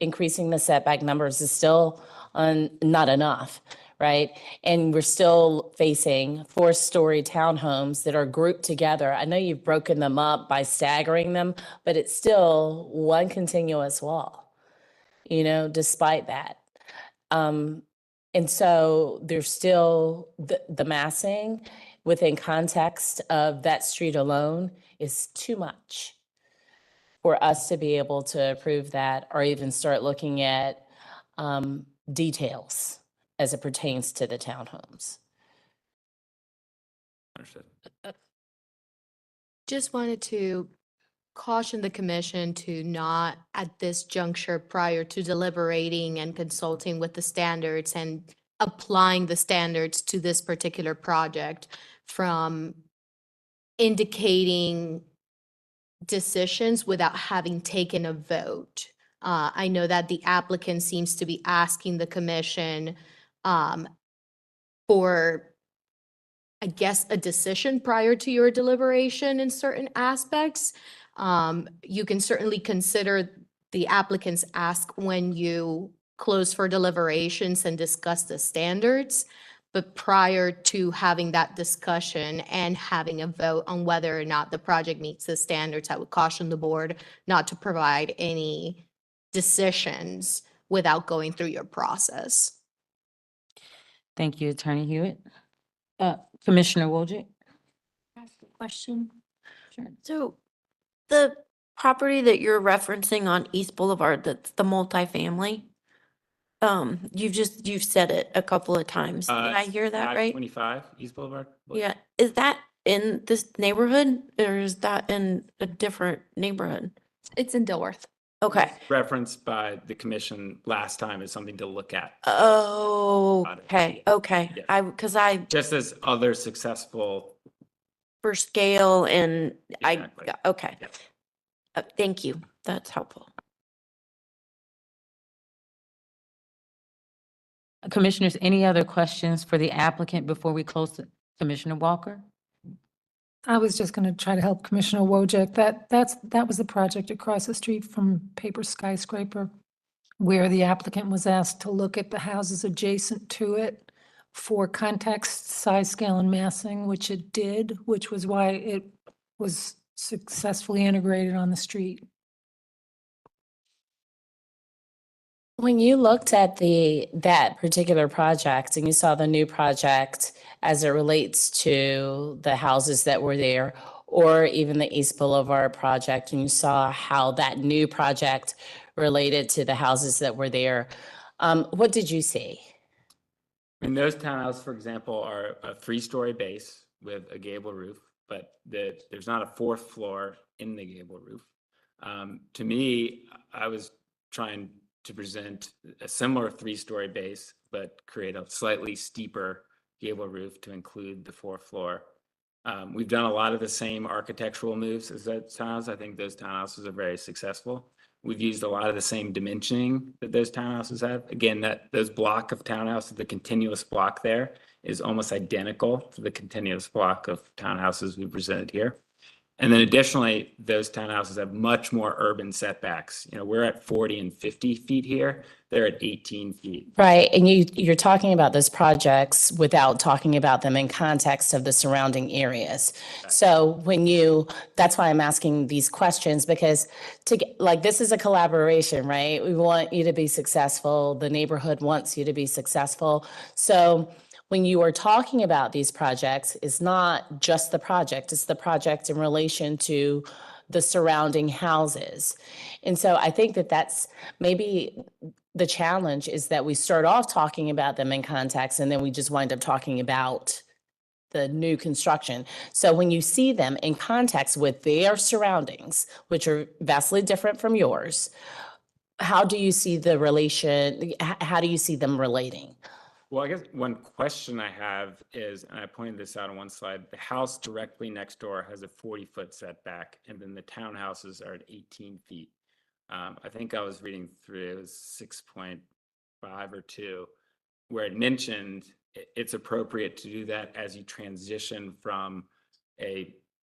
increasing the setback numbers is still not enough, right? And we're still facing 4-story townhomes that are grouped together. I know you've broken them up by staggering them, but it's still one continuous wall, despite that. And so there's still the massing within context of that street alone is too much for us to be able to approve that or even start looking at details as it pertains to the townhomes. Understood. Just wanted to caution the commission to not, at this juncture, prior to deliberating and consulting with the standards and applying the standards to this particular project, from indicating decisions without having taken a vote. I know that the applicant seems to be asking the commission for I guess, a decision prior to your deliberation in certain aspects. You can certainly consider the applicant's ask when you close for deliberations and discuss the standards. But prior to having that discussion and having a vote on whether or not the project meets the standards, I would caution the board not to provide any decisions without going through your process. Thank you, Attorney Hewitt. Commissioner Wojcik? Ask a question. Sure. So the property that you're referencing on East Boulevard, that's the multifamily. You've said it a couple of times. Did I hear that right? 25 East Boulevard. Yeah. Is that in this neighborhood or is that in a different neighborhood? It's in Dilworth. Okay. Referenced by the commission last time as something to look at. Oh, okay. Okay. Yes. Because I Just as other successful. for scale and Exactly. okay. Yep. Thank you. That's helpful. Commissioners, any other questions for the applicant before we close to Commissioner Walker? I was just going to try to help Commissioner Wojcik. That was the project across the street from Paper Skyscraper, where the applicant was asked to look at the houses adjacent to it for context, size, scale, and massing, which it did, which was why it was successfully integrated on the street. When you looked at that particular project and you saw the new project as it relates to the houses that were there, or even the East Boulevard project, and you saw how that new project related to the houses that were there, what did you see? And those townhouses, for example, are a 3-story base with a gable roof, but there's not a 4th floor in the gable roof. To me, I was trying to present a similar 3-story base, but create a slightly steeper gable roof to include the 4th floor. We've done a lot of the same architectural moves as those townhouses. I think those townhouses are very successful. We've used a lot of the same dimensioning that those townhouses have. Again, those block of townhouses, the continuous block there is almost identical to the continuous block of townhouses we presented here. And then additionally, those townhouses have much more urban setbacks. You know, we're at 40 and 50 feet here. They're at 18 feet. Right, and you're talking about those projects without talking about them in context of the surrounding areas. So that's why I'm asking these questions, because this is a collaboration, right? We want you to be successful. The neighborhood wants you to be successful. So when you are talking about these projects, it's not just the project, it's the project in relation to the surrounding houses. And so I think that's maybe the challenge, is that we start off talking about them in context and then we just wind up talking about the new construction. So when you see them in context with their surroundings, which are vastly different from yours, how do you see the relation? How do you see them relating? Well, I guess one question I have is, and I pointed this out on one slide, the house directly next door has a 40-foot setback, and then the townhouses are at 18 feet. I think I was reading through, it was 6.5 or 2, where it mentioned it's appropriate to do that as you transition from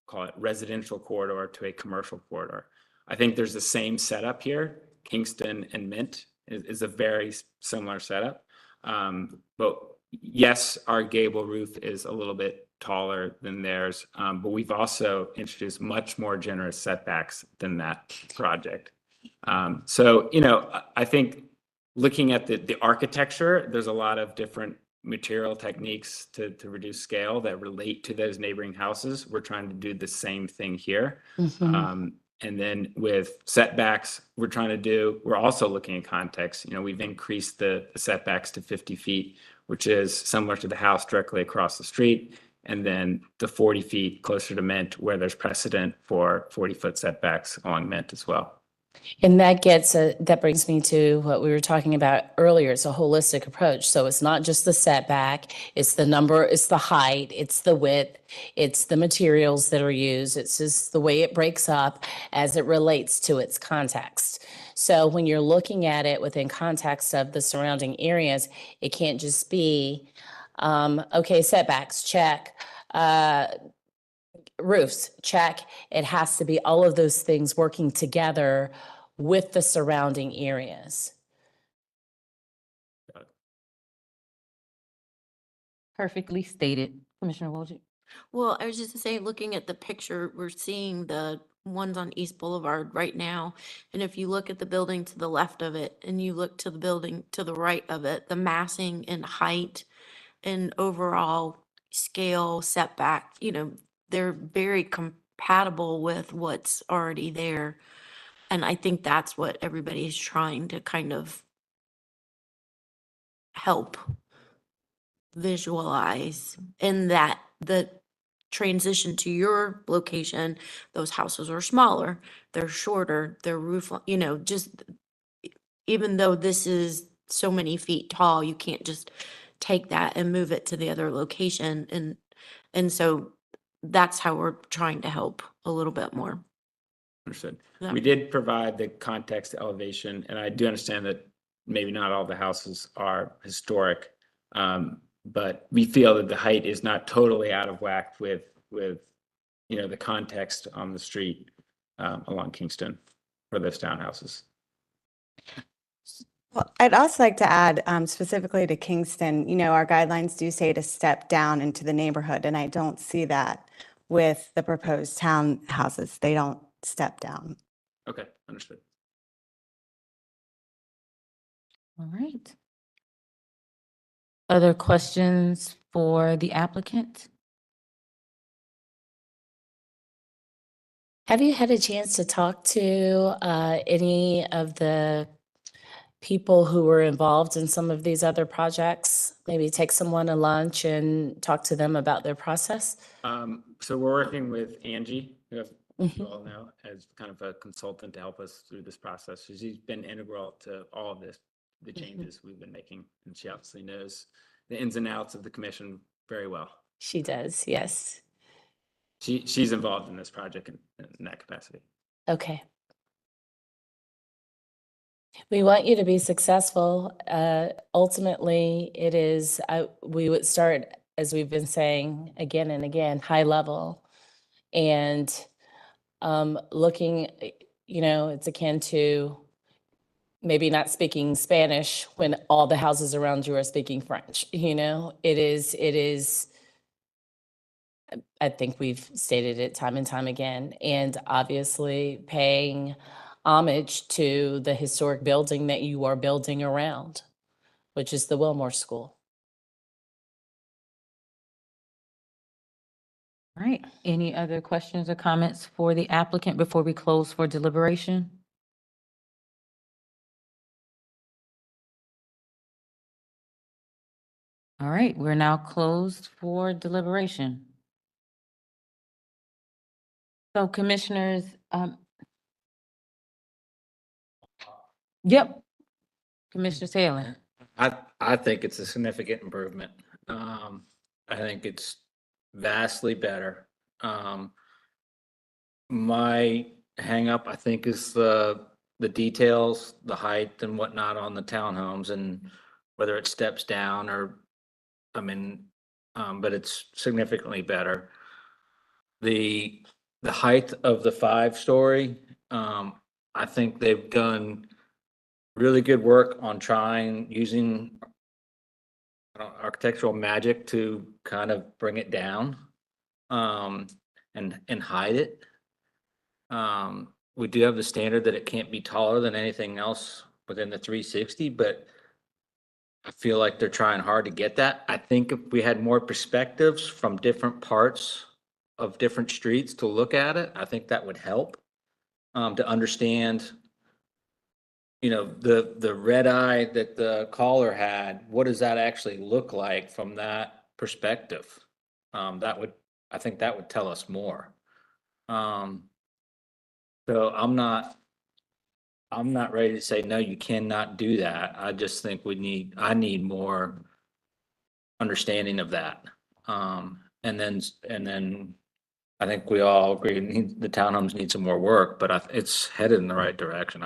call it residential corridor to a commercial corridor. I think there's the same setup here. Kingston and Mint is a very similar setup. But yes, our gable roof is a little bit taller than theirs, but we've also introduced much more generous setbacks than that project. So, I think looking at the architecture, there's a lot of different material techniques to reduce scale that relate to those neighboring houses. We're trying to do the same thing here. Mhm. And then with setbacks, we're also looking at context. We've increased the setbacks to 50 feet, which is similar to the house directly across the street. And then the 40 feet closer to Mint, where there's precedent for 40-foot setbacks along Mint as well. And that brings me to what we were talking about earlier. It's a holistic approach. So it's not just the setback, it's the number, it's the height, it's the width, it's the materials that are used. It's just the way it breaks up as it relates to its context. So when you're looking at it within context of the surrounding areas, it can't just be, okay, setbacks, check. roofs, check. It has to be all of those things working together with the surrounding areas. Perfectly stated, Commissioner Wojcik. Well, I was just to say, looking at the picture, we're seeing the ones on East Boulevard right now. And if you look at the building to the left of it and you look to the building to the right of it, the massing and height and overall scale setback, they're very compatible with what's already there. And I think that's what everybody's trying to kind of help visualize, in that the transition to your location, those houses are smaller, they're shorter, their roof, just even though this is so many feet tall, you can't just take that and move it to the other location. And so that's how we're trying to help a little bit more. Understood. Yeah. We did provide the context elevation, and I do understand that maybe not all the houses are historic. But we feel that the height is not totally out of whack with the context on the street along Kingston for those townhouses. Well, I'd also like to add specifically to Kingston, our guidelines do say to step down into the neighborhood, and I don't see that with the proposed townhouses. They don't step down. Okay, understood. All right. Other questions for the applicant? Have you had a chance to talk to any of the people who were involved in some of these other projects? Maybe take someone to lunch and talk to them about their process? So we're working with Angie, who Mhm. you all know, as kind of a consultant to help us through this process. She's been integral to all of this, the changes we've been making, and she obviously knows the ins and outs of the commission very well. She does, yes. She's involved in this project in that capacity. Okay. We want you to be successful. Ultimately, it is, we would start, as we've been saying again and again, high level. And looking, it's akin to maybe not speaking Spanish when all the houses around you are speaking French. It is, I think we've stated it time and time again, and obviously paying homage to the historic building that you are building around, which is the Wilmore School. All right. Any other questions or comments for the applicant before we close for deliberation? All right, we're now closed for deliberation. So commissioners, yep. Commissioner Taylor. I think it's a significant improvement. I think it's vastly better. My hang up, I think, is the details, the height and whatnot on the townhomes, and whether it steps down or, but it's significantly better. The height of the 5-story, I think they've done really good work on using architectural magic to kind of bring it down and hide it. We do have the standard that it can't be taller than anything else within the 360, but I feel like they're trying hard to get that. I think if we had more perspectives from different parts of different streets to look at it, I think that would help to understand, the red eye that the caller had. What does that actually look like from that perspective? I think that would tell us more. So I'm not ready to say, no, you cannot do that. I just think I need more understanding of that. And then I think we all agree the townhomes need some more work, but it's headed in the right direction.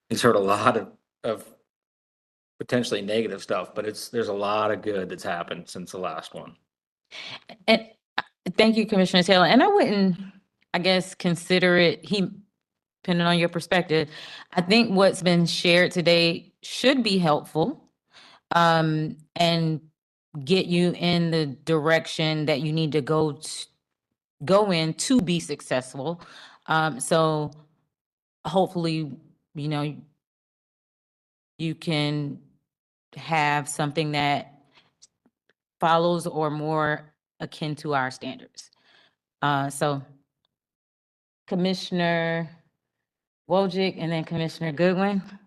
He's heard a lot of potentially negative stuff, but there's a lot of good that's happened since the last one. And thank you, Commissioner Taylor. And I wouldn't, I guess, consider it, depending on your perspective, I think what's been shared today should be helpful, and get you in the direction that you need to go in to be successful. So hopefully, you know, you can have something that follows or more akin to our standards. So Commissioner Wojcik and then Commissioner Goodwin. I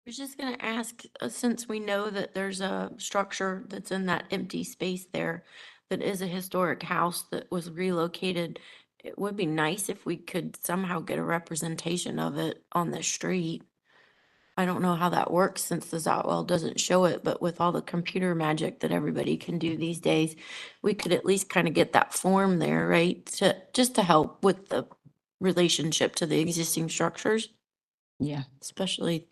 was just gonna ask, since we know that there's a structure that's in that empty space there that is a historic house that was relocated, it would be nice if we could somehow get a representation of it on the street. I don't know how that works since the Zotwell doesn't show it, but with all the computer magic that everybody can do these days, we could at least kind of get that form there, right? Just to help with the relationship to the existing structures, Yeah. especially.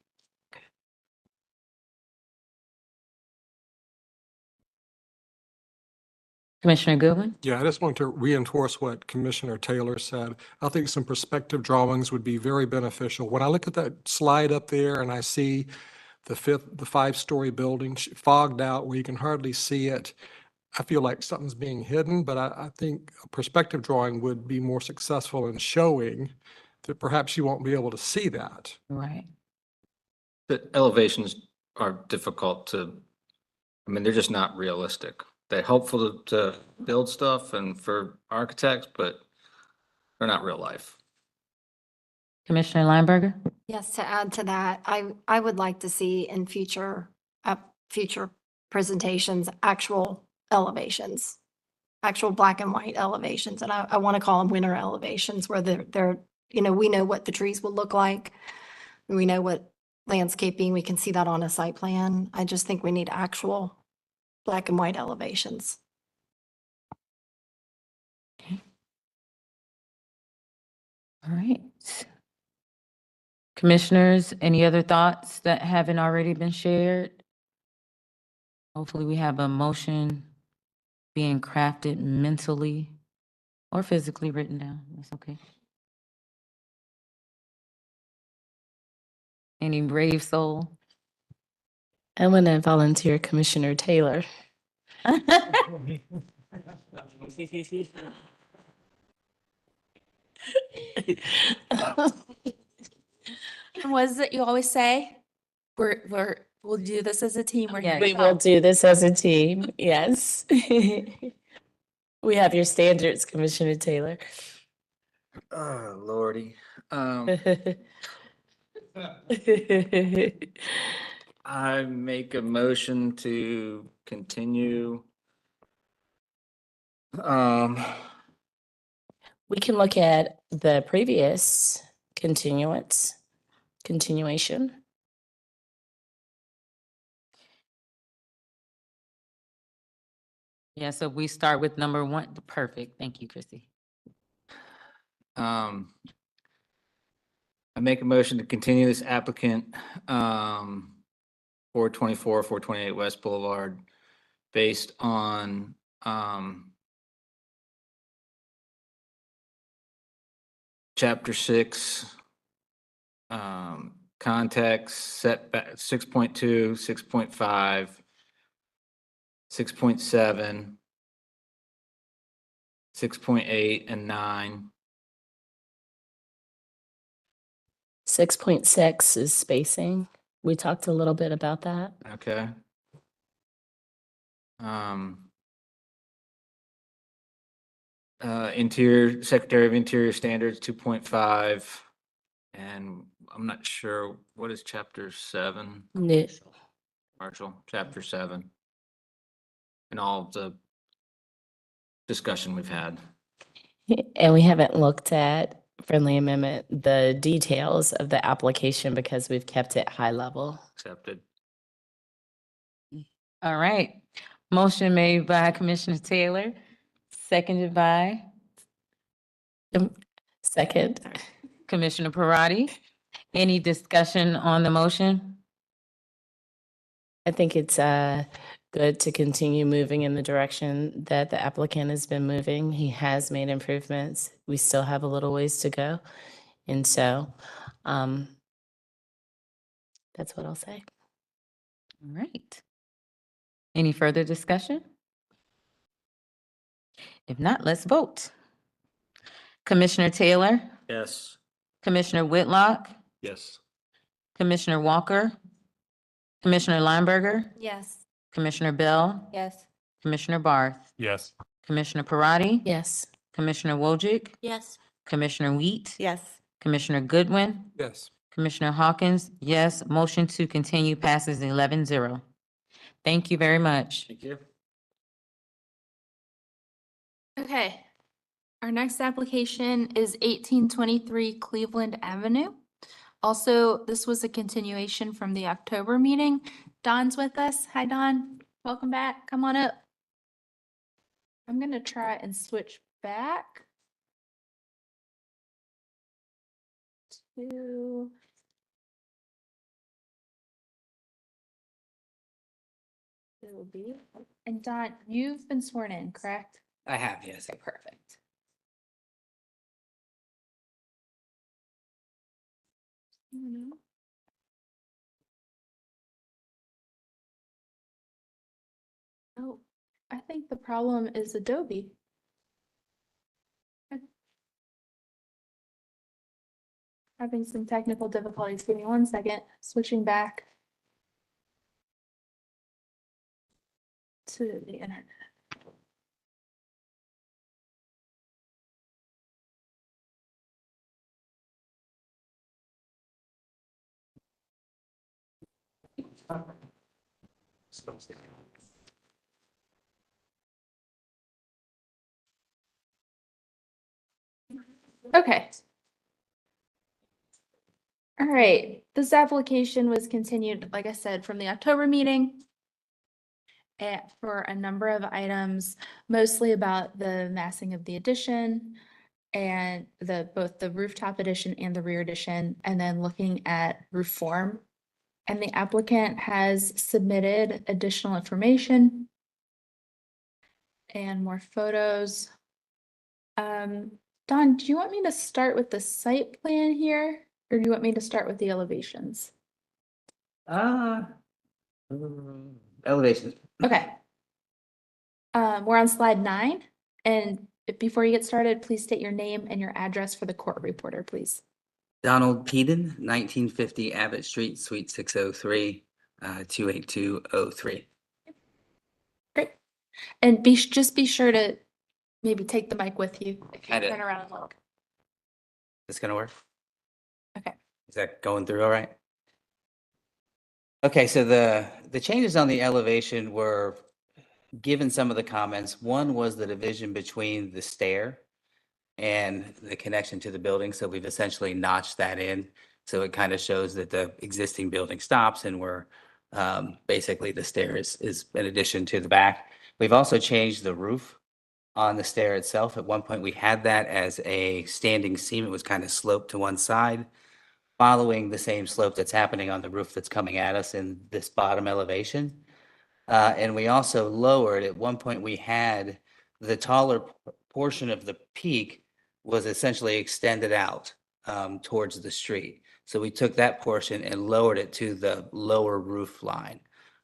Commissioner Goodwin? Yeah, I just want to reinforce what Commissioner Taylor said. I think some perspective drawings would be very beneficial. When I look at that slide up there and I see the 5-story building fogged out where you can hardly see it, I feel like something's being hidden, but I think a perspective drawing would be more successful in showing that perhaps you won't be able to see that. Right. The elevations are difficult to, I mean, they're just not realistic. They're helpful to build stuff and for architects, but they're not real life. Commissioner Lineberger? Yes, to add to that, I would like to see in future presentations, actual elevations, actual black and white elevations. And I want to call them winter elevations where they're, you know, we know what the trees will look like. We know what landscaping, we can see that on a site plan. I just think we need actual black and white elevations. All right. Commissioners, any other thoughts that haven't already been shared? Hopefully we have a motion being crafted mentally or physically written down. That's okay. Any brave soul? I want to volunteer Commissioner Taylor. And what is it you always say? We'll do this as a team. We will do this as a team, yes. We have your standards, Commissioner Taylor. Oh, Lordy. I make a motion to continue. We can look at the previous continuation. Yeah, so we start with number 1. Perfect. Thank you, Chrissy. I make a motion to continue this applicant, 424, 428 West Boulevard, based on, Chapter 6, context, setback, 6.2, 6.5, 6.7, 6.8, and 9. 6.6 is spacing. We talked a little bit about that. Okay. Interior, Secretary of Interior Standards, 2.5. And I'm not sure, what is Chapter 7? Commercial, Chapter 7. And all of the discussion we've had. And we haven't looked at friendly amendment, the details of the application because we've kept it high level. Accepted. All right. Motion made by Commissioner Taylor, seconded by Second. Commissioner Parati. Any discussion on the motion? I think it's good to continue moving in the direction that the applicant has been moving. He has made improvements. We still have a little ways to go. And so, that's what I'll say. All right. Any further discussion? If not, let's vote. Commissioner Taylor, Yes. Commissioner Whitlock, Yes. Commissioner Walker, Commissioner Lineberger, Yes. Commissioner Bell, Yes. Commissioner Barth, Yes. Commissioner Parati, Yes. Commissioner Wojcik, Yes. Commissioner Wheat, Yes. Commissioner Goodwin, Yes. Commissioner Hawkins, yes. Motion to continue passes 11-0. Thank you very much. Thank you. Okay. Our next application is 1823 Cleveland Avenue. Also, this was a continuation from the October meeting. Don's with us. Hi, Don. Welcome back. Come on up. I'm going to try and switch back to it will be. And Don, you've been sworn in, correct? I have, yes. Okay, perfect. Oh, I think the problem is Adobe. Having some technical difficulties. Give me 1 second. Switching back to the internet. Okay. All right, this application was continued, like I said, from the October meeting for a number of items, mostly about the massing of the addition and both the rooftop addition and the rear addition, and then looking at roof form. And the applicant has submitted additional information and more photos. Don, do you want me to start with the site plan here, or do you want me to start with the elevations? Elevations. Okay. We're on slide 9, and before you get started, please state your name and your address for the court reporter, please. Donald Peden, 1950 Abbott Street, Suite 603, 28203. Great. And just be sure to maybe take the mic with you if you I did. turn around and look. This gonna work? Okay. Is that going through all right? Okay, so the changes on the elevation were given some of the comments. One was the division between the stair and the connection to the building. So we've essentially notched that in. So it kind of shows that the existing building stops and we're basically the stair is in addition to the back. We've also changed the roof on the stair itself. At one point, we had that as a standing seam. It was kind of sloped to one side, following the same slope that's happening on the roof that's coming at us in this bottom elevation. And we also lowered, at one point, we had the taller portion of the peak was essentially extended out towards the street. So we took that portion and lowered it to the lower roof line.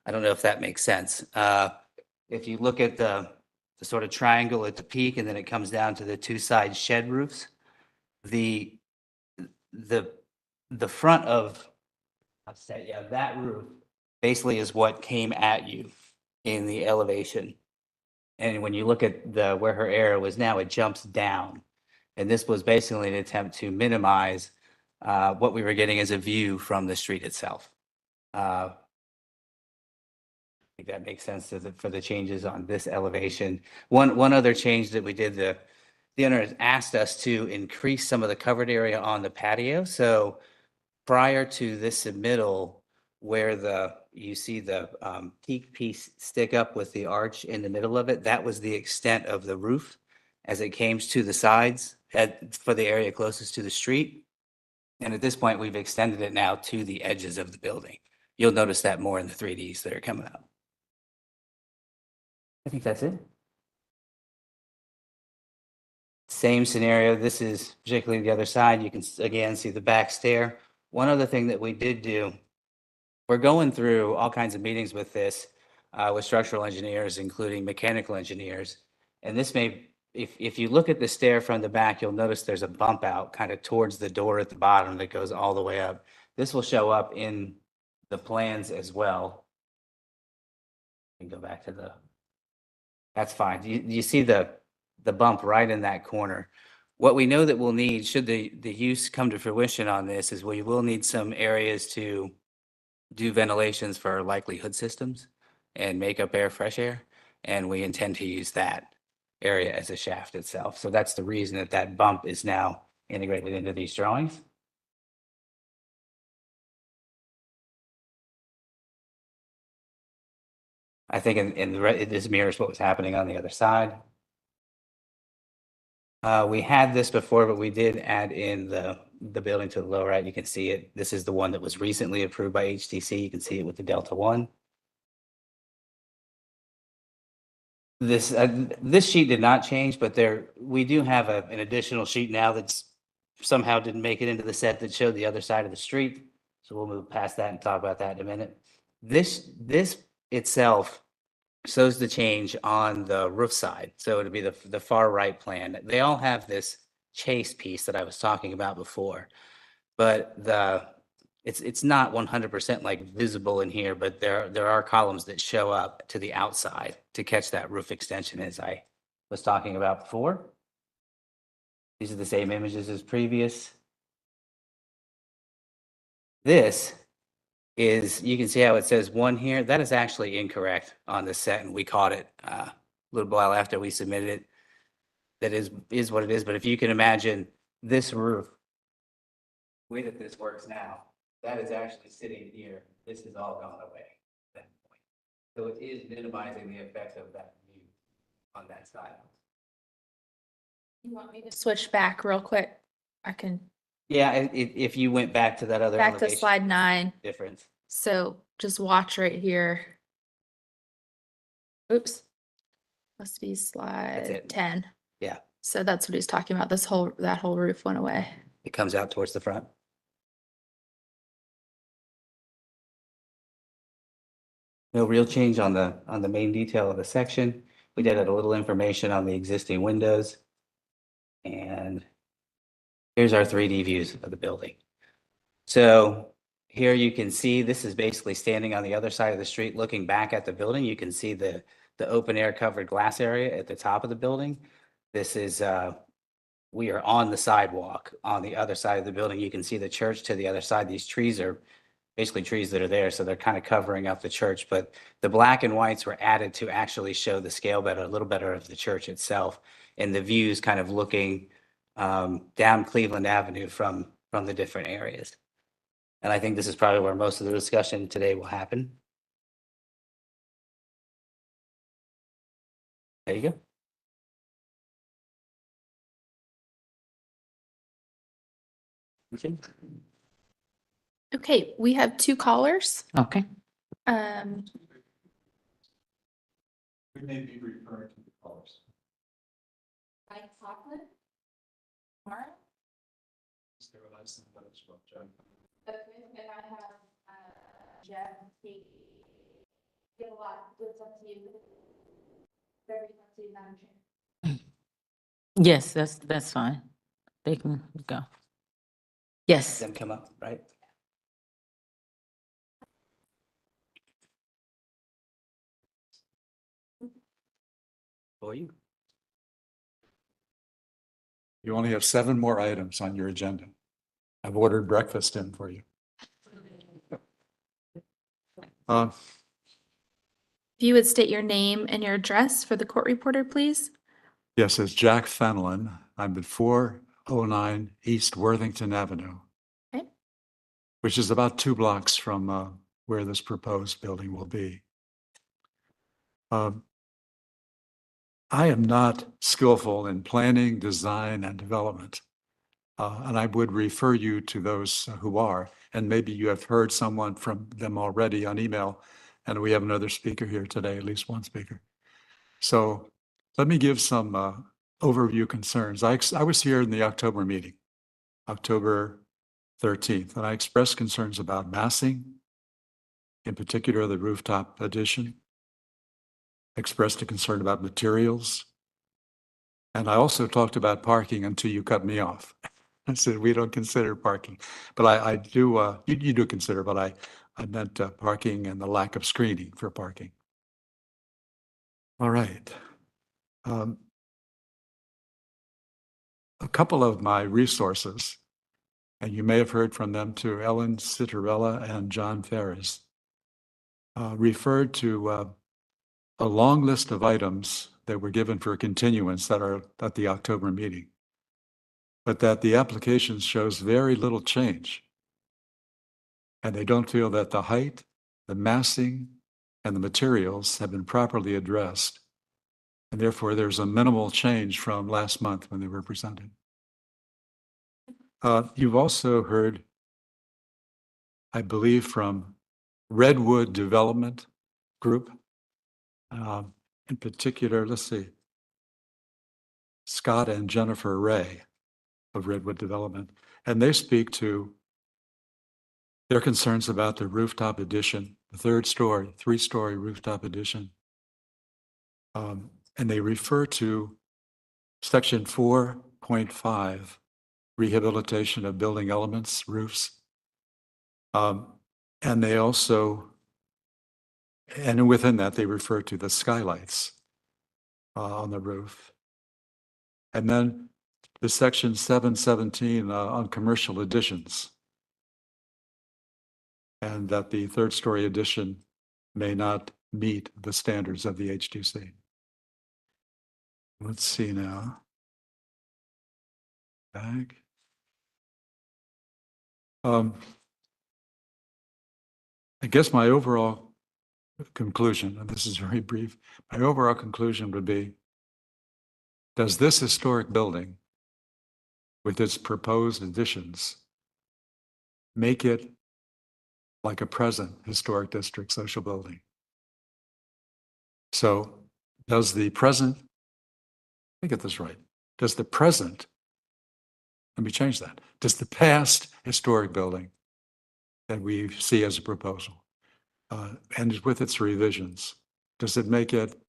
I don't know if that makes sense. If you look at the sort of triangle at the peak, and then it comes down to the two side shed roofs, the front of, I'll say, yeah, that roof basically is what came at you in the elevation. And when you look at where her arrow is now, it jumps down. And this was basically an attempt to minimize what we were getting as a view from the street itself. I think that makes sense for the changes on this elevation. One other change that we did, the owner has asked us to increase some of the covered area on the patio. So prior to this submittal, where you see the peak piece stick up with the arch in the middle of it, that was the extent of the roof as it came to the sides for the area closest to the street. And at this point, we've extended it now to the edges of the building. You'll notice that more in the 3Ds that are coming up. I think that's it. Same scenario. This is particularly the other side. You can again see the back stair. One other thing that we did do, we're going through all kinds of meetings with this, with structural engineers, including mechanical engineers. And this may, if you look at the stair from the back, you'll notice there's a bump out kind of towards the door at the bottom that goes all the way up. This will show up in the plans as well. And go back to the, that's fine. You see the bump right in that corner. What we know that we'll need, should the use come to fruition on this, is we will need some areas to do ventilations for likely hood systems and make up air, fresh air. And we intend to use that area as a shaft itself. So that's the reason that that bump is now integrated into these drawings. I think this mirrors what was happening on the other side. We had this before, but we did add in the building to the lower right. You can see it. This is the one that was recently approved by HTC. You can see it with the Delta One. This sheet did not change, but we do have an additional sheet now that's somehow didn't make it into the set that showed the other side of the street. So we'll move past that and talk about that in a minute. This itself shows the change on the roof side. So it'll be the far right plan. They all have this chase piece that I was talking about before, but it's not 100% like visible in here, but there are columns that show up to the outside to catch that roof extension as I was talking about before. These are the same images as previous. This is, you can see how it says 1 here. That is actually incorrect on the set, and we caught it a little while after we submitted it. That is what it is. But if you can imagine this roof, the way that this works now, that is actually sitting here. This is all gone away at that point. So it is minimizing the effect of that view on that side. You want me to switch back real quick? I can. Yeah, if you went back to that other Back to elevation slide 9. difference. So just watch right here. Oops. Must be slide it. 10. Yeah, So that's what he's talking about. That whole roof went away. it comes out towards the front. No real change on the main detail of the section. We did add a little information on the existing windows. And here's our 3D views of the building. So here you can see, this is basically standing on the other side of the street, looking back at the building. You can see the open air covered glass area at the top of the building. This is, we are on the sidewalk on the other side of the building. You can see the church to the other side. These trees are basically trees that are there, so they're kind of covering up the church. But the black and whites were added to actually show the scale better, a little better of the church itself, and the views kind of looking down Cleveland Avenue from the different areas. And I think this is probably where most of the discussion today will happen. There you go. Okay. Okay, we have 2 callers. Okay. We may be referring to the callers. Mike Coughlin. Mara. Sterilize them, but it's well done. Okay, and I have Jeff. He did a lot. It's up to you. Very up to you, Madam Chair. Yes, that's fine. They can go. Yes. Them come up, right? For you. You only have 7 more items on your agenda. I've ordered breakfast in for you. If you would state your name and your address for the court reporter, please. Yes, it's Jack Fenelon. I'm at 409 East Worthington Avenue, Okay. which is about 2 blocks from where this proposed building will be. I am not skillful in planning, design, and development. And I would refer you to those who are, and maybe you have heard someone from them already on email, and we have another speaker here today, at least one speaker. So let me give some overview concerns. I was here in the October meeting, October 13th, and I expressed concerns about massing, in particular the rooftop addition. Expressed a concern about materials. And I also talked about parking until you cut me off. I said, we don't consider parking, but I do, you do consider, but I meant parking and the lack of screening for parking. All right. A couple of my resources, and you may have heard from them too, Ellen Citarella and John Ferris, referred to a long list of items that were given for continuance that are at the October meeting, but that the application shows very little change. And they don't feel that the height, the massing, and the materials have been properly addressed. And therefore, there's a minimal change from last month when they were presented. You've also heard, I believe, from Redwood Development Group. In particular, let's see, Scott and Jennifer Ray of Redwood Development, and they speak to their concerns about the rooftop addition, the three-story rooftop addition. And they refer to section 4.5, rehabilitation of building elements, roofs. And they also, and within that, they refer to the skylights on the roof. And then the section 717 on commercial additions. And that the third-story addition may not meet the standards of the HDC. Let's see now. Back. I guess my overall conclusion, and this is very brief, my overall conclusion would be, does this historic building, with its proposed additions, make it like a present historic district social building? So does the present, let me get this right, does the present, let me change that, does the past historic building that we see as a proposal, and with its revisions, does it make it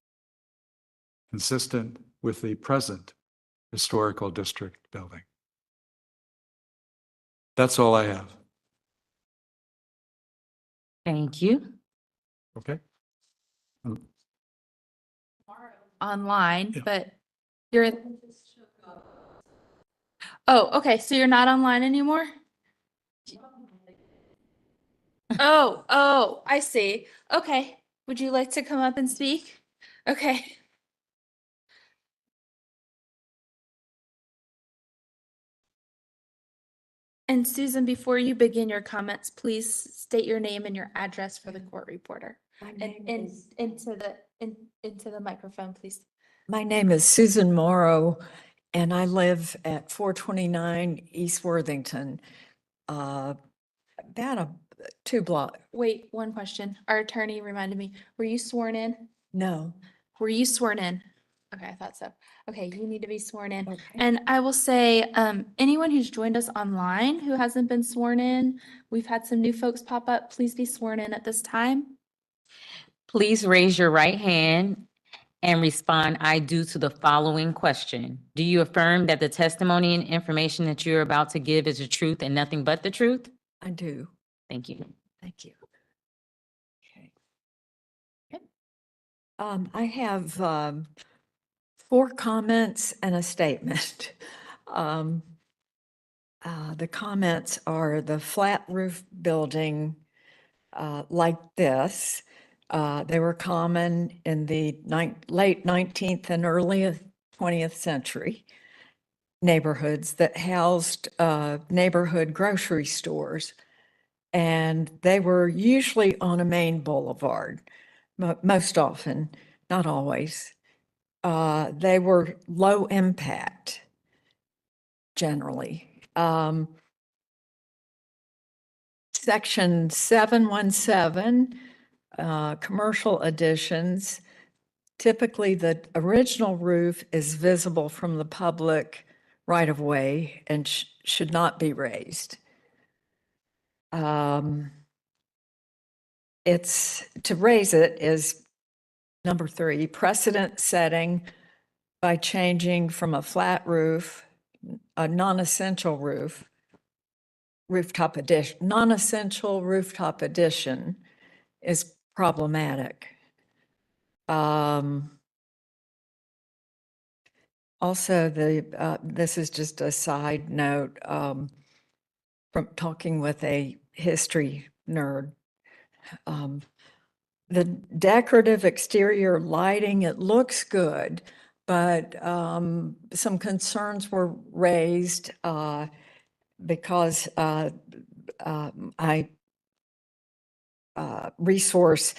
consistent with the present historical district building? That's all I have. Thank you. Okay. Online, but you're. Oh, okay. So you're not online anymore? Oh, I see. Okay. Would you like to come up and speak? Okay. And Susan, before you begin your comments, please state your name and your address for the court reporter. And into the microphone, please. My name is Susan Morrow, and I live at 429 East Worthington, about a 2 block. Wait, one question. Our attorney reminded me, were you sworn in? No. Were you sworn in? Okay, I thought so. Okay, you need to be sworn in. Okay. And I will say, anyone who's joined us online who hasn't been sworn in, we've had some new folks pop up. Please be sworn in at this time. Please raise your right hand and respond, I do, to the following question. Do you affirm that the testimony and information that you're about to give is the truth and nothing but the truth? I do. Thank you. Thank you. Okay. I have 4 comments and a statement. The comments are the flat roof building like this. They were common in the late 19th and early 20th century neighborhoods that housed neighborhood grocery stores. And they were usually on a main boulevard, most often, not always. They were low impact, generally. Section 717, commercial additions, typically the original roof is visible from the public right of way and should not be raised. It's, to raise it is number 3, precedent setting by changing from a flat roof, a non-essential rooftop addition, non-essential rooftop addition is problematic. Also, this is just a side note from talking with a history nerd. The decorative exterior lighting, it looks good, but some concerns were raised because resource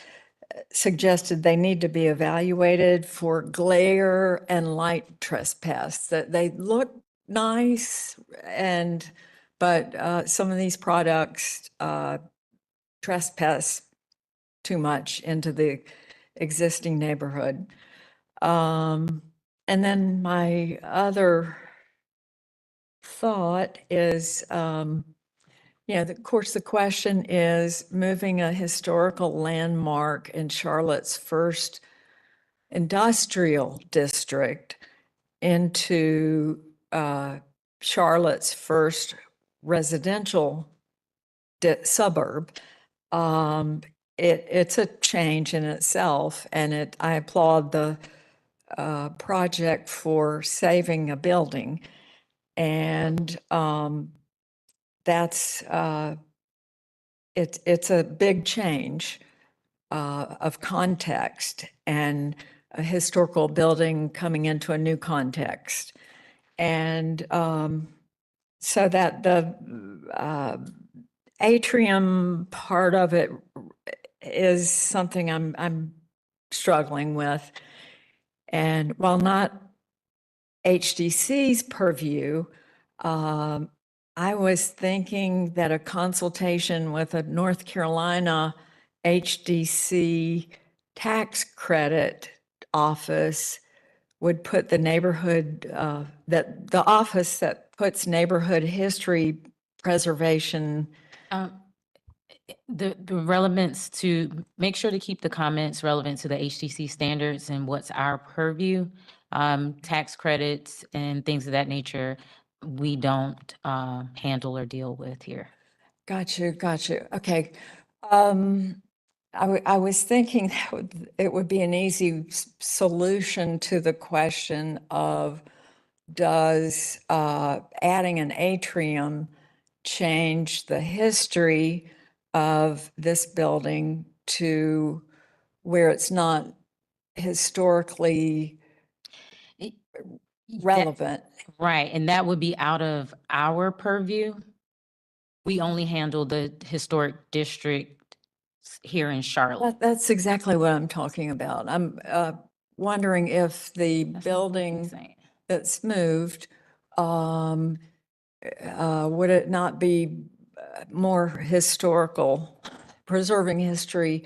suggested they need to be evaluated for glare and light trespass, that they look nice but some of these products trespass too much into the existing neighborhood. And then my other thought is, of course, the question is moving a historical landmark in Charlotte's first industrial district into Charlotte's first residential suburb. It's a change in itself, and I applaud the project for saving a building. And that's it's a big change of context and a historical building coming into a new context. And so that the atrium part of it is something I'm struggling with. And while not HDC's purview, I was thinking that a consultation with a North Carolina HDC tax credit office would put the neighborhood, that the office that puts neighborhood history preservation. The relevance, to make sure to keep the comments relevant to the HTC standards and what's our purview. Tax credits and things of that nature, we don't handle or deal with here. Got you. Okay. I was thinking that it would be an easy solution to the question of, does adding an atrium change the history of this building to where it's not historically relevant? Right, and that would be out of our purview. We only handle the historic district here in Charlotte. That's exactly what I'm talking about. I'm wondering if the building that's moved, would it not be more historical, preserving history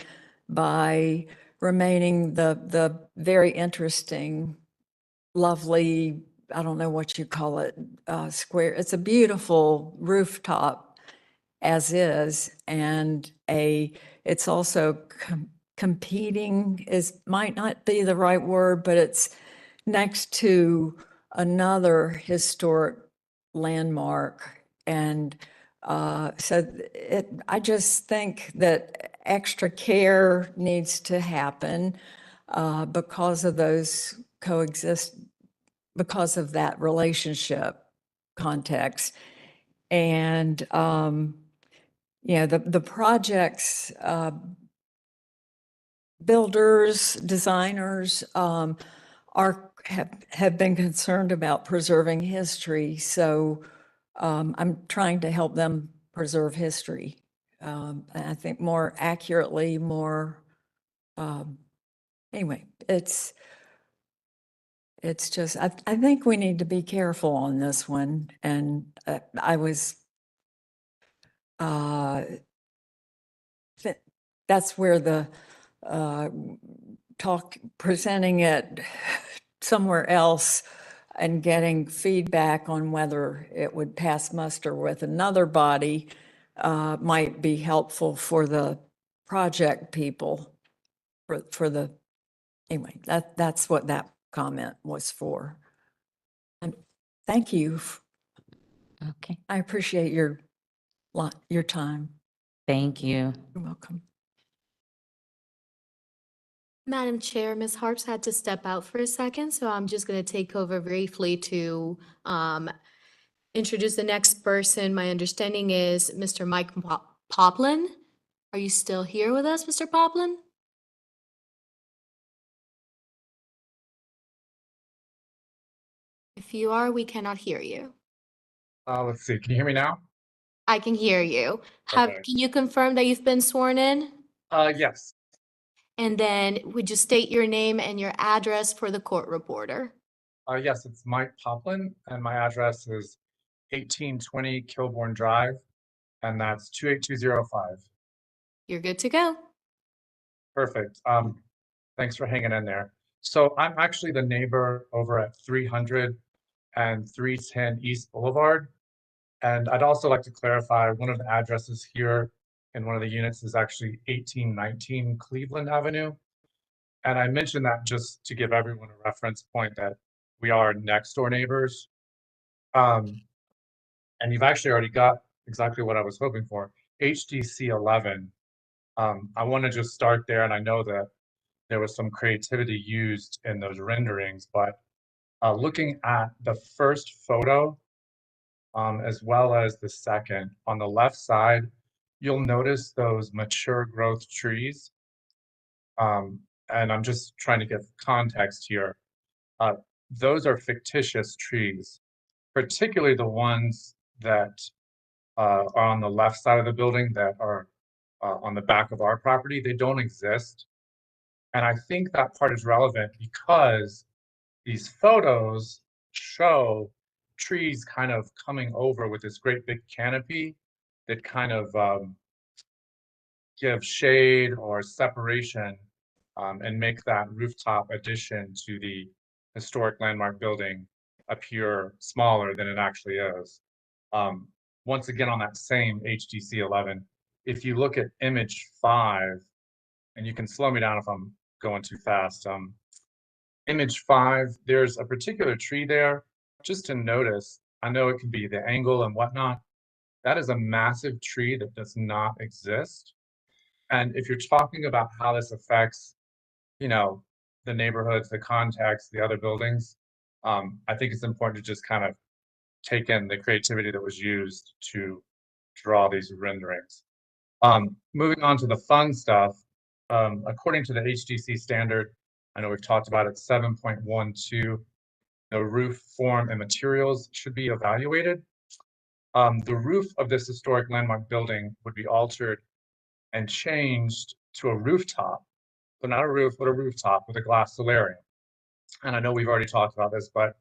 by remaining the very interesting, lovely, I don't know what you call it, square. It's a beautiful rooftop as is, and it's also competing might not be the right word, but it's next to another historic landmark. And so I just think that extra care needs to happen because of those because of that relationship context. And the projects, builders, designers have been concerned about preserving history. So I'm trying to help them preserve history. I think more accurately, anyway, it's just, I think we need to be careful on this one. And I was, that's where the presenting it somewhere else and getting feedback on whether it would pass muster with another body might be helpful for the project people, anyway, that's what that comment was for. And thank you. Okay, I appreciate your time. thank you. You're welcome. Madam Chair, Ms. Harps had to step out for a second, so I'm just going to take over briefly to introduce the next person. My understanding is Mr. Mike Poplin. Are you still here with us, Mr. Poplin? If you are, we cannot hear you. Let's see. Can you hear me now? I can hear you. Okay. Can you confirm that you've been sworn in? Yes. And then would you state your name and your address for the court reporter? Yes, it's Mike Poplin, and my address is 1820 Kilbourne Drive, and that's 28205. You're good to go. Perfect. Thanks for hanging in there. So I'm actually the neighbor over at 300 and 310 East Boulevard. And I'd also like to clarify, one of the addresses here in one of the units is actually 1819 Cleveland Avenue. And I mentioned that just to give everyone a reference point that we are next door neighbors. And you've actually already got exactly what I was hoping for, HDC 11. I want to just start there, and I know that there was some creativity used in those renderings, but looking at the first photo, as well as the second, on the left side, you'll notice those mature growth trees. And I'm just trying to give context here. Those are fictitious trees, particularly the ones that are on the left side of the building that are on the back of our property. They don't exist. And I think that part is relevant because these photos show trees kind of coming over with this great big canopy that kind of give shade or separation and make that rooftop addition to the historic landmark building appear smaller than it actually is. Once again, on that same HDC 11, if you look at image 5, and you can slow me down if I'm going too fast. Image 5, there's a particular tree there, just to notice. I know it can be the angle and whatnot. That is a massive tree that does not exist. And if you're talking about how this affects, you know, the neighborhoods, the context, the other buildings, I think it's important to just kind of take in the creativity that was used to draw these renderings. Moving on to the fun stuff, according to the HDC standard, I know we've talked about it, 7.12, the roof form and materials should be evaluated. The roof of this historic landmark building would be altered and changed to a rooftop. So not a roof, but a rooftop with a glass solarium. And I know we've already talked about this, but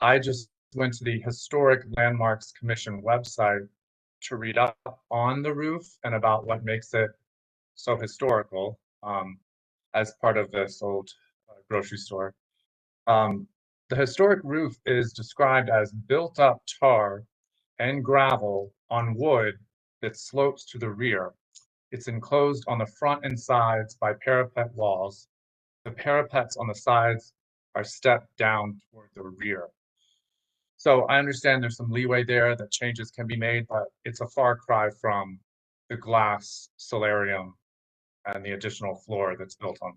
I just went to the Historic Landmarks Commission website to read up on the roof and about what makes it so historical as part of this old grocery store. The historic roof is described as built up tar and gravel on wood that slopes to the rear. It's enclosed on the front and sides by parapet walls. The parapets on the sides are stepped down toward the rear. So I understand there's some leeway there that changes can be made, but it's a far cry from the glass solarium and the additional floor that's built on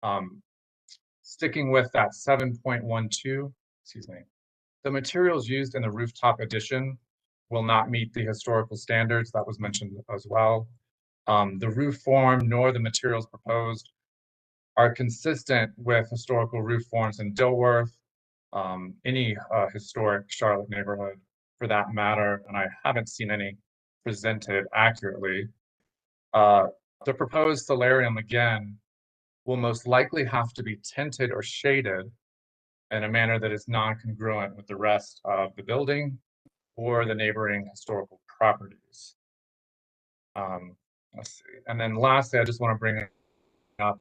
top. Sticking with that 7.12, excuse me, the materials used in the rooftop addition will not meet the historical standards that was mentioned as well. The roof form nor the materials proposed are consistent with historical roof forms in Dilworth, any historic Charlotte neighborhood for that matter, and I haven't seen any presented accurately. The proposed solarium, again, will most likely have to be tinted or shaded in a manner that is non-congruent with the rest of the building or the neighboring historical properties. Let's see. And then lastly, I just want to bring up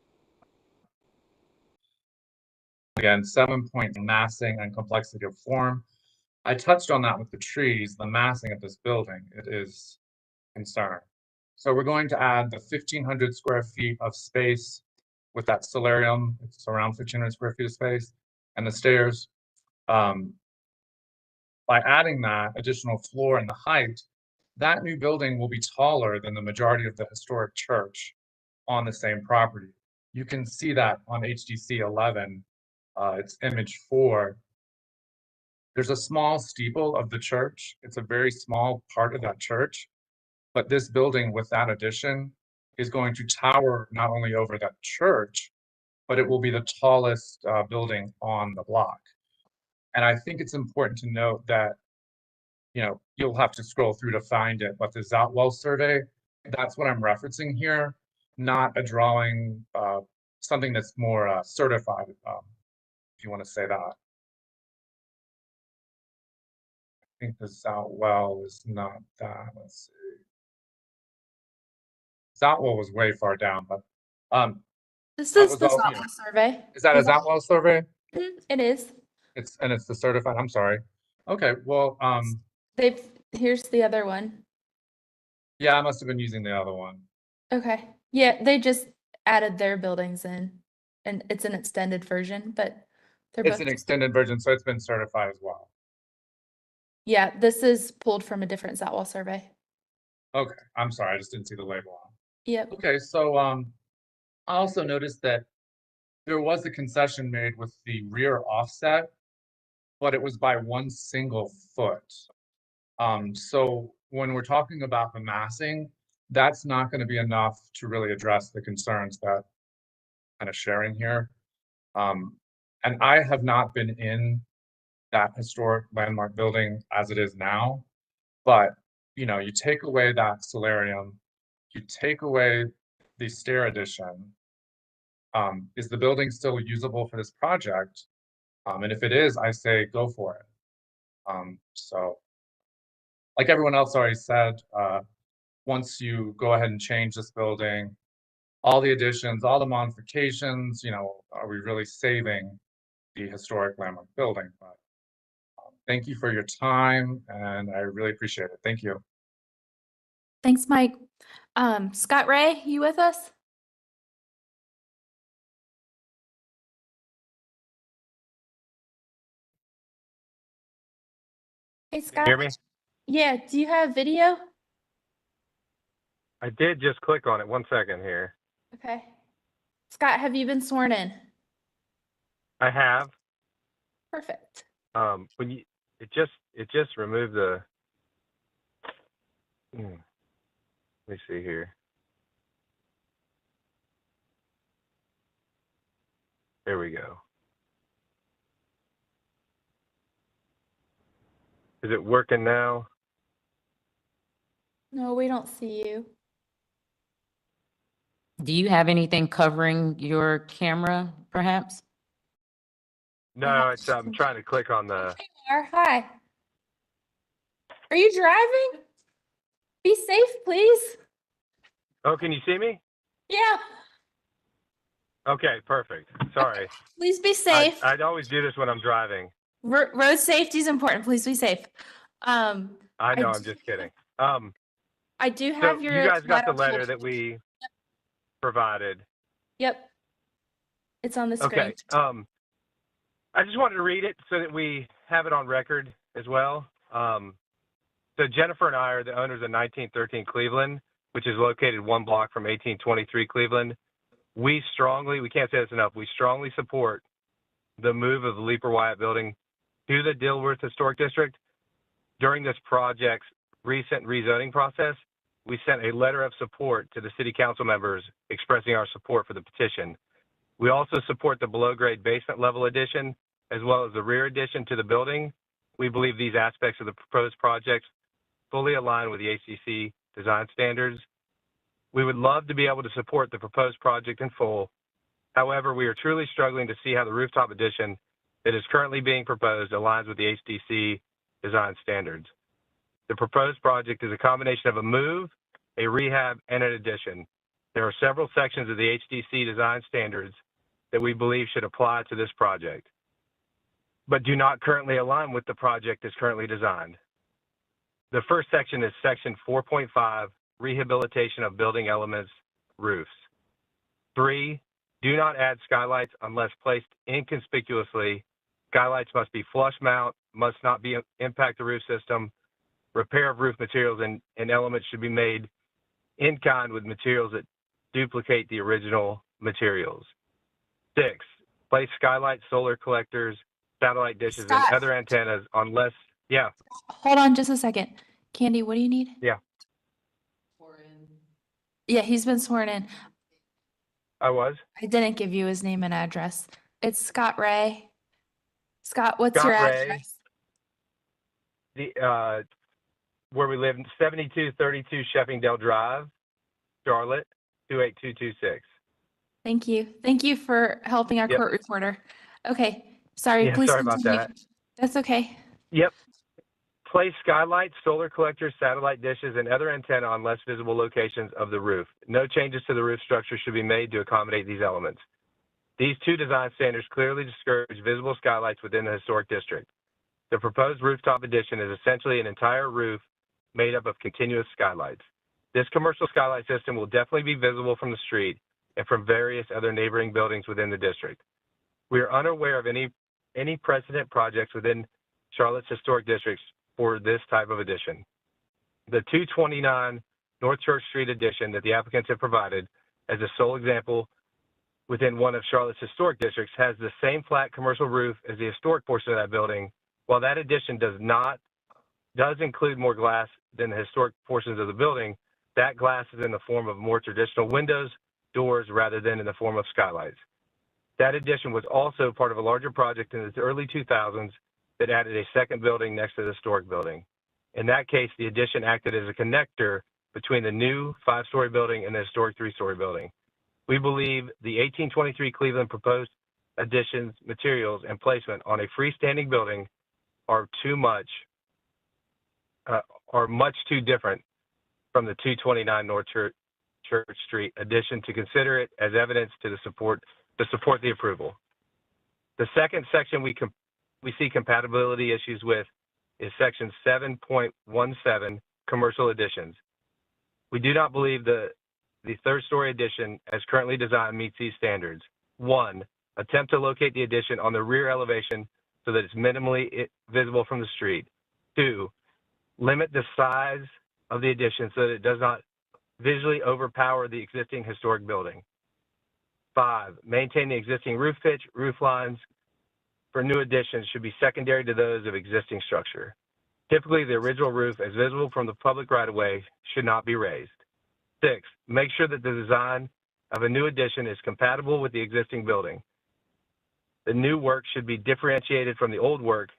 Again, 7-point massing and complexity of form. I touched on that with the trees, the massing of this building. It is concern. So we're going to add the 1,500 square feet of space with that solarium. It's around 1,500 square feet of space, and the stairs. By adding that additional floor and the height, that new building will be taller than the majority of the historic church on the same property. You can see that on HDC 11, it's image 4. There's a small steeple of the church. It's a very small part of that church, but this building with that addition is going to tower not only over that church, but it will be the tallest building on the block. And I think it's important to note that, you know, you'll have to scroll through to find it, but the Zoutwell survey, that's what I'm referencing here, not a drawing, something that's more certified, if you want to say that. I think the Zoutwell is not that. Let's see. Zoutwell was way far down, but This that is was the all, you know. Zoutwell survey. Is that a Zoutwell survey? It is. It's the certified. I'm sorry. Okay, well, Here's the other one. yeah, I must have been using the other one. Okay. Yeah, they just added their buildings in, and it's an extended version, but they're It's both. an extended version, so it's been certified as well. Yeah, this is pulled from a different Zoutwell survey. Okay, I'm sorry, I just didn't see the label on. Yep. Okay, so I also noticed that there was a concession made with the rear offset, but it was by 1 single foot. So when we're talking about the massing, that's not going to be enough to really address the concerns that I'm kind of sharing here. And I have not been in that historic landmark building as it is now, but you know, you take away that solarium, you take away the stair addition. Is the building still usable for this project? And if it is, I say go for it. So like everyone else already said, once you go ahead and change this building, all the additions, all the modifications, you know, are we really saving the historic landmark building? But thank you for your time, and I really appreciate it. Thank you. Thanks, Mike. Scott Ray, you with us? Hey, Scott. Hear me? Yeah, do you have video? I did just click on it. 1 second here. Okay. Scott, have you been sworn in? I have. Perfect. When you it just removed the. Let me see here. There we go. Is it working now? No, we don't see you. Do you have anything covering your camera, perhaps? No, it's I'm trying to click on the. Hi. Are you driving? Be safe, please. Oh, can you see me? Yeah, Okay, perfect. Sorry. please be safe. I'd always do this when I'm driving. Road safety is important. Please be safe. I know, I'm just kidding. I do So have your. you guys got the collateral letter that we provided. Yep. It's on the screen. Okay. I just wanted to read it so that we have it on record as well. So Jennifer and I are the owners of 1913 Cleveland, which is located 1 block from 1823 Cleveland. We can't say this enough, we strongly support the move of the Leeper Wyatt building to the Dilworth Historic District. During this project's recent rezoning process, we sent a letter of support to the city council members expressing our support for the petition. We also support the below-grade basement level addition, as well as the rear addition to the building. We believe these aspects of the proposed projects fully align with the HDC design standards. We would love to be able to support the proposed project in full. However, we are truly struggling to see how the rooftop addition that is currently being proposed aligns with the HDC design standards. The proposed project is a combination of a move, a rehab, and an addition. There are several sections of the HDC design standards that we believe should apply to this project, but do not currently align with the project as currently designed. The first section is section 4.5, rehabilitation of building elements, roofs. 3, do not add skylights unless placed inconspicuously. Skylights must be flush mount, must not impact the roof system. Repair of roof materials and elements should be made in kind with materials that duplicate the original materials. 6, place skylights, solar collectors, satellite dishes, and Scott. other antennas on less, yeah, Hold on just a second. Candy, what do you need? yeah, Yeah, he's been sworn in. I was. I didn't give you his name and address. It's Scott Ray. Scott, what's your Scott Ray. address? Where we live, 7232 Sheffingdale Drive, Charlotte, 28226. Thank you. Thank you for helping our Yep. court reporter. Okay, sorry, Yeah, please sorry about continue. that. That's okay. Yep. Place skylights, solar collectors, satellite dishes, and other antenna on less visible locations of the roof. No changes to the roof structure should be made to accommodate these elements. These two design standards clearly discourage visible skylights within the historic district. The proposed rooftop addition is essentially an entire roof made up of continuous skylights. This commercial skylight system will definitely be visible from the street and from various other neighboring buildings within the district. We are unaware of any precedent projects within Charlotte's historic districts for this type of addition. The 229 North Church Street addition that the applicants have provided as a sole example within one of Charlotte's historic districts has the same flat commercial roof as the historic portion of that building. While that addition does include more glass than the historic portions of the building, that glass is in the form of more traditional windows, doors, rather than in the form of skylights. That addition was also part of a larger project in the early 2000s that added a second building next to the historic building. In that case, the addition acted as a connector between the new 5-story building and the historic 3-story building. We believe the 1823 Cleveland proposed additions, materials, and placement on a freestanding building are much too different from the 229 North Church Street addition to consider it as evidence to support the approval. The second section we see compatibility issues with is section 7.17, commercial additions. We do not believe the third-story addition as currently designed meets these standards. 1, attempt to locate the addition on the rear elevation so that it's minimally visible from the street. 2, limit the size of the addition so that it does not visually overpower the existing historic building. 5, maintain the existing roof pitch, roof lines for new additions should be secondary to those of existing structure. Typically, the original roof, as visible from the public right-of-way, should not be raised. 6, make sure that the design of a new addition is compatible with the existing building. The new work should be differentiated from the old work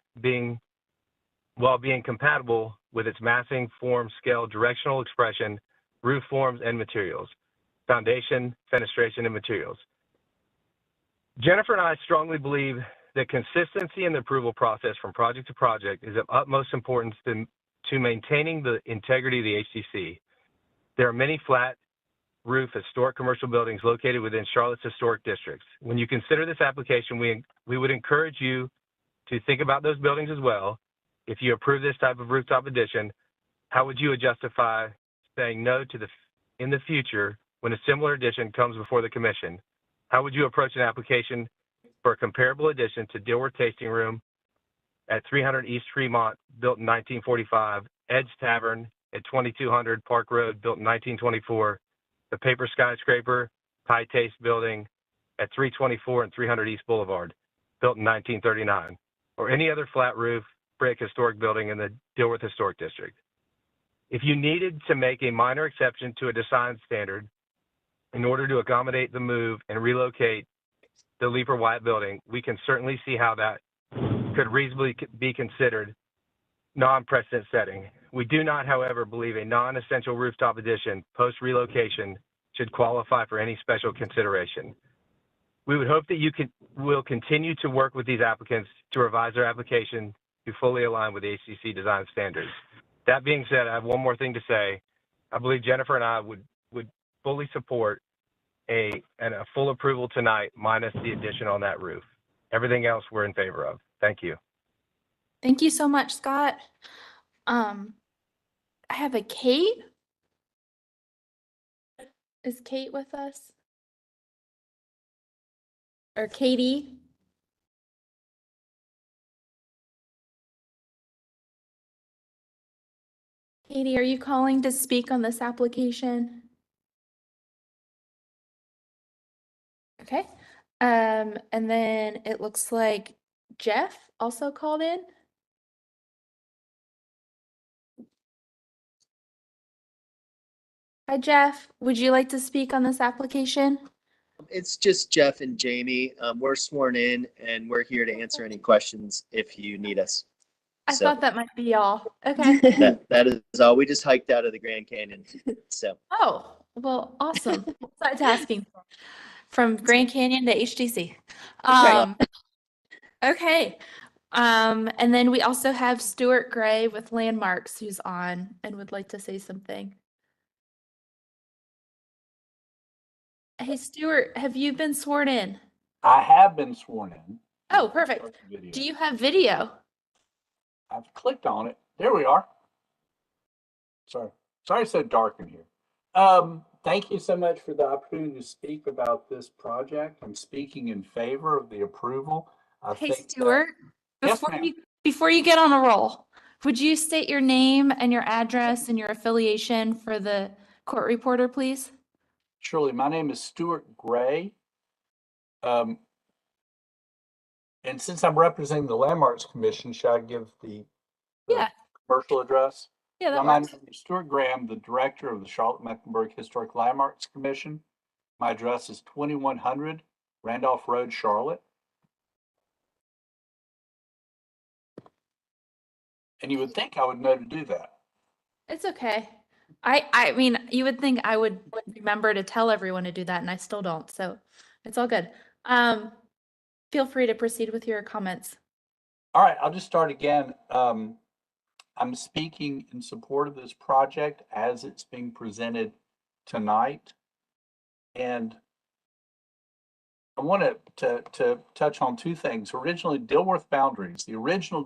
while being compatible with its massing, form, scale, directional expression, roof forms, and materials, foundation, fenestration, and materials. Jennifer and I strongly believe that consistency in the approval process from project to project is of utmost importance to maintaining the integrity of the HDC. There are many flat roof historic commercial buildings located within Charlotte's historic districts. When you consider this application, we would encourage you to think about those buildings as well. If you approve this type of rooftop addition, how would you justify saying no to in the future when a similar addition comes before the commission? How would you approach an application for a comparable addition to Dilworth Tasting Room at 300 East Fremont, built in 1945, Ed's Tavern at 2200 Park Road, built in 1924, the Paper Skyscraper Pie Taste Building at 324 and 300 East Boulevard, built in 1939, or any other flat roof brick historic building in the Dilworth Historic District. If you needed to make a minor exception to a design standard in order to accommodate the move and relocate the Leeper Wyatt building, we can certainly see how that could reasonably be considered non-precedent setting. We do not, however, believe a non-essential rooftop addition post-relocation should qualify for any special consideration. We would hope that you will continue to work with these applicants to revise their application to fully align with the HDC design standards. That being said, I have one more thing to say. I believe Jennifer and I would fully support a full approval tonight minus the addition on that roof. Everything else we're in favor of. Thank you. Thank you so much, Scott. I have a Kate. Is Kate with us? Or Katie? Katie, are you calling to speak on this application? Okay. And then it looks like Jeff also called in. Hi, Jeff. Would you like to speak on this application? It's just Jeff and Jamie. We're sworn in and we're here to answer any questions if you need us. I So thought that might be all. Okay. that is all. We just hiked out of the Grand Canyon. So Oh, well, awesome. Multitasking from Grand Canyon to HTC. Okay. And then we also have Stuart Gray with Landmarks who's on and would like to say something. Hey, Stuart, have you been sworn in? I have been sworn in. Oh, perfect. Do you have video? I've clicked on it. There we are. Sorry it's so dark in here. Thank you so much for the opportunity to speak about this project. I'm speaking in favor of the approval. Hey, Stuart, Yes, before you get on a roll, would you state your name and your address and your affiliation for the court reporter, please? Surely, my name is Stuart Gray. And since I'm representing the Landmarks Commission, should I give the commercial address? Yeah, that My works. name is Stuart Graham, the director of the Charlotte-Mecklenburg Historic Landmarks Commission. My address is 2100 Randolph Road, Charlotte. And you would think I would know to do that. It's okay. I mean, you would think I would remember to tell everyone to do that, and I still don't, so it's all good. Feel free to proceed with your comments. All right, I'll just start again. I'm speaking in support of this project as it's being presented tonight. And I wanted to touch on two things. Originally, Dilworth boundaries, the original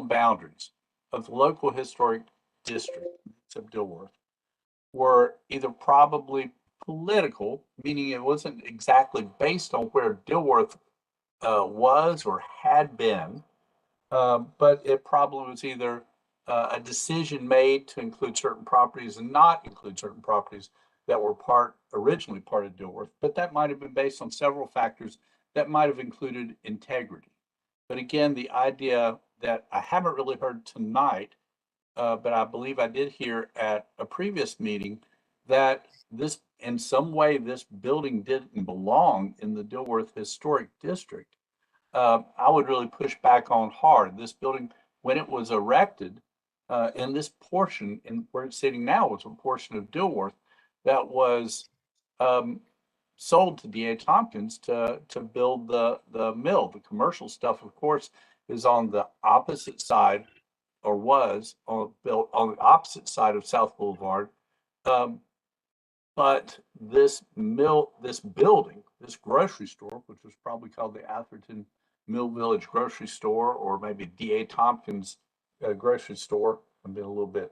boundaries of the local historic district of Dilworth were either probably political, meaning it wasn't exactly based on where Dilworth was or had been, but it probably was either a decision made to include certain properties and not include certain properties that were originally part of Dilworth, but that might have been based on several factors that might have included integrity. But again, the idea that I haven't really heard tonight, but I believe I did hear at a previous meeting, that this, in some way, this building didn't belong in the Dilworth Historic District. I would really push back on hard. This building, when it was erected, in this portion, in where it's sitting now, was a portion of Dilworth that was sold to D.A. Tompkins to build the mill. The commercial stuff, of course, is on the opposite side, or was built on the opposite side of South Boulevard. But this building, this grocery store, which was probably called the Atherton Mill Village Grocery Store, or maybe D.A. Tompkins grocery store, I'm being a little bit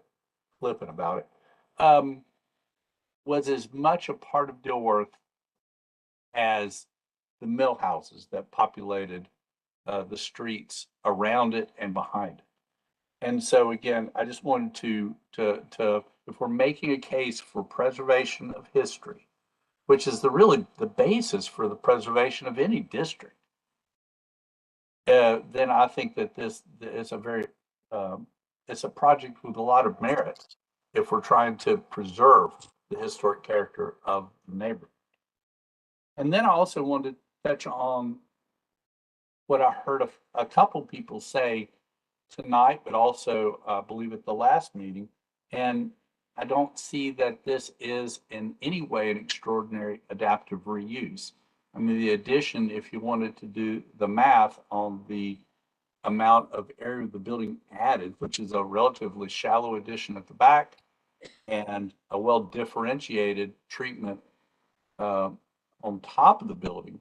flippant about it, was as much a part of Dilworth as the mill houses that populated the streets around it and behind it. And so again, I just wanted to if we're making a case for preservation of history, which is really the basis for the preservation of any district, then I think that this is it's a project with a lot of merit if we're trying to preserve the historic character of the neighborhood. And then I also wanted to touch on what I heard a couple people say tonight, but also I believe at the last meeting. And I don't see that this is in any way an extraordinary adaptive reuse. I mean, the addition, if you wanted to do the math on the amount of area the building added, which is a relatively shallow addition at the back and a well differentiated treatment on top of the building.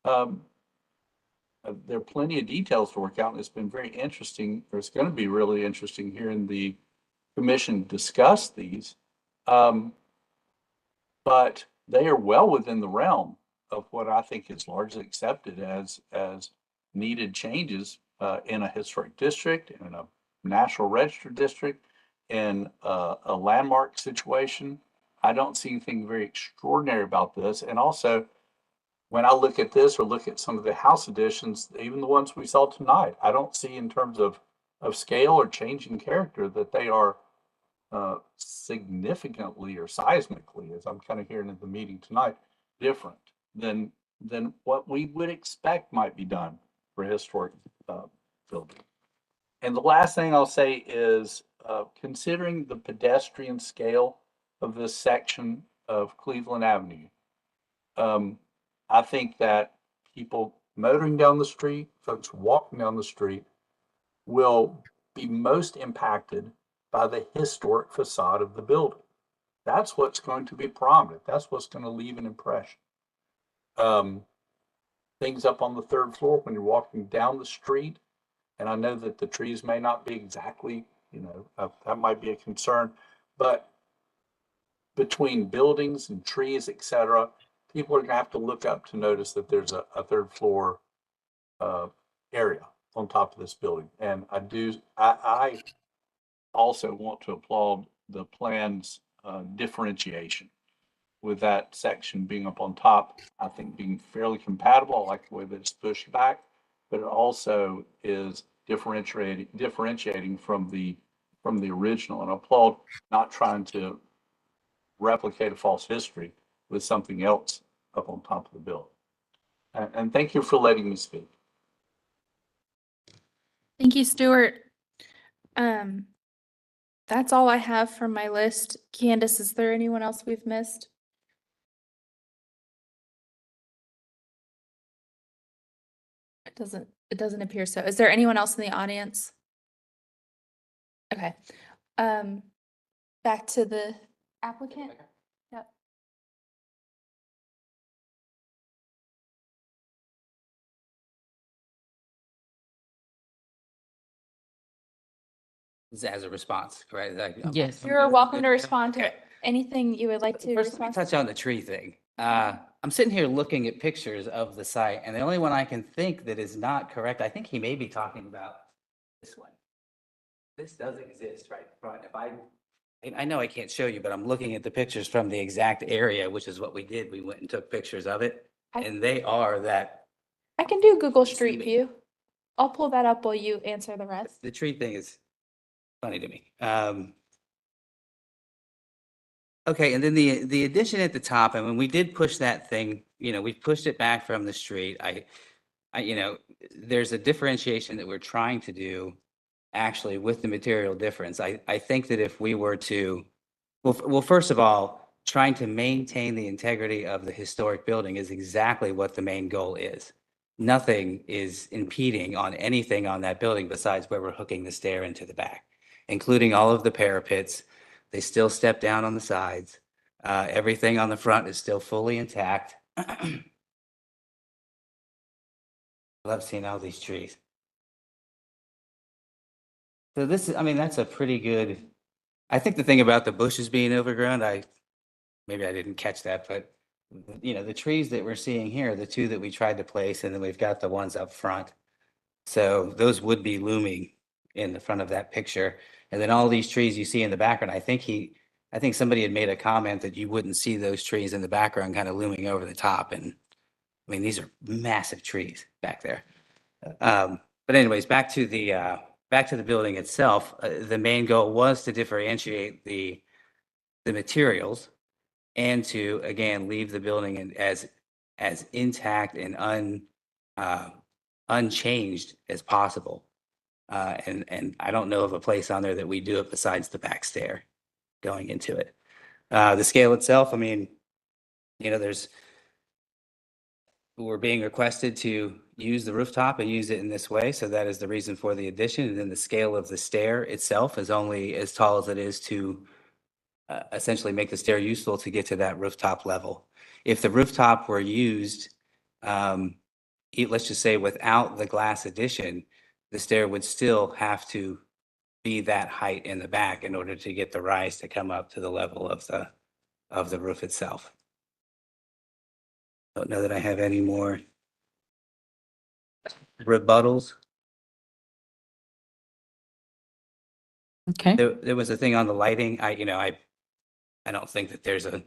There are plenty of details to work out, and it's been very interesting, or it's going to be really interesting hearing the commission discuss these. But they are well within the realm of what I think is largely accepted as needed changes in a historic district, in a National Register district, in a landmark situation. I don't see anything very extraordinary about this. And also, when I look at this or look at some of the house additions, even the ones we saw tonight, I don't see in terms of scale or change in character that they are significantly or seismically, as I'm kind of hearing in the meeting tonight, different than what we would expect might be done for a historic building. And the last thing I'll say is considering the pedestrian scale of this section of Cleveland Avenue, I think that people motoring down the street, folks walking down the street, will be most impacted by the historic facade of the building. That's what's going to be prominent. That's what's going to leave an impression. Things up on the third floor when you're walking down the street, and I know that the trees may not be exactly, that might be a concern, but between buildings and trees, etc., people are going to have to look up to notice that there's a third floor area on top of this building. And I also want to applaud the plan's differentiation with that section being up on top. I think being fairly compatible. I like the way that it's pushed back, but it also is differentiating from the original. And I applaud not trying to replicate a false history with something else up on top of the building. And thank you for letting me speak. Thank you, Stuart. That's all I have from my list. Candace, is there anyone else we've missed? It doesn't appear so. Is there anyone else in the audience? Okay. Back to the applicant. Yep. As a response, right? Yes. You're welcome to respond to anything you would like to First, let me respond. touch on the tree thing. I'm sitting here looking at pictures of the site, and the only one I can think that is not correct, I think he may be talking about this one. This does exist right in front. I know I can't show you, but I'm looking at the pictures from the exact area, which is what we did. We went and took pictures of it, and they are that. I can do Google Street View. I'll pull that up while you answer the rest. The tree thing is funny to me. Okay, and then the addition at the top, and when we did push that thing, we pushed it back from the street. There's a differentiation that we're trying to do actually with the material difference. I think that if we were to, well, first of all, trying to maintain the integrity of the historic building is exactly what the main goal is. Nothing is impeding on anything on that building besides where we're hooking the stair into the back, including all of the parapets. They still step down on the sides. Everything on the front is still fully intact. I love seeing all these trees. So this is, that's a pretty good, I think the thing about the bushes being overgrown, maybe I didn't catch that, but the trees that we're seeing here, the two that we tried to place, and then we've got the ones up front. So those would be looming in the front of that picture. And then all these trees you see in the background, I think somebody had made a comment that you wouldn't see those trees in the background kind of looming over the top. And these are massive trees back there. But anyways, back to the building itself. The main goal was to differentiate the materials and to, again, leave the building as intact and unchanged as possible. And I don't know of a place on there that we do it besides the back stair going into it. The scale itself, we're being requested to use the rooftop and use it in this way. So that is the reason for the addition. And then the scale of the stair itself is only as tall as it is to essentially make the stair useful to get to that rooftop level. If the rooftop were used, let's just say without the glass addition, the stair would still have to be that height in the back in order to get the rise to come up to the level of the roof itself. Don't know that I have any more rebuttals. Okay. There was a thing on the lighting. I don't think that there's a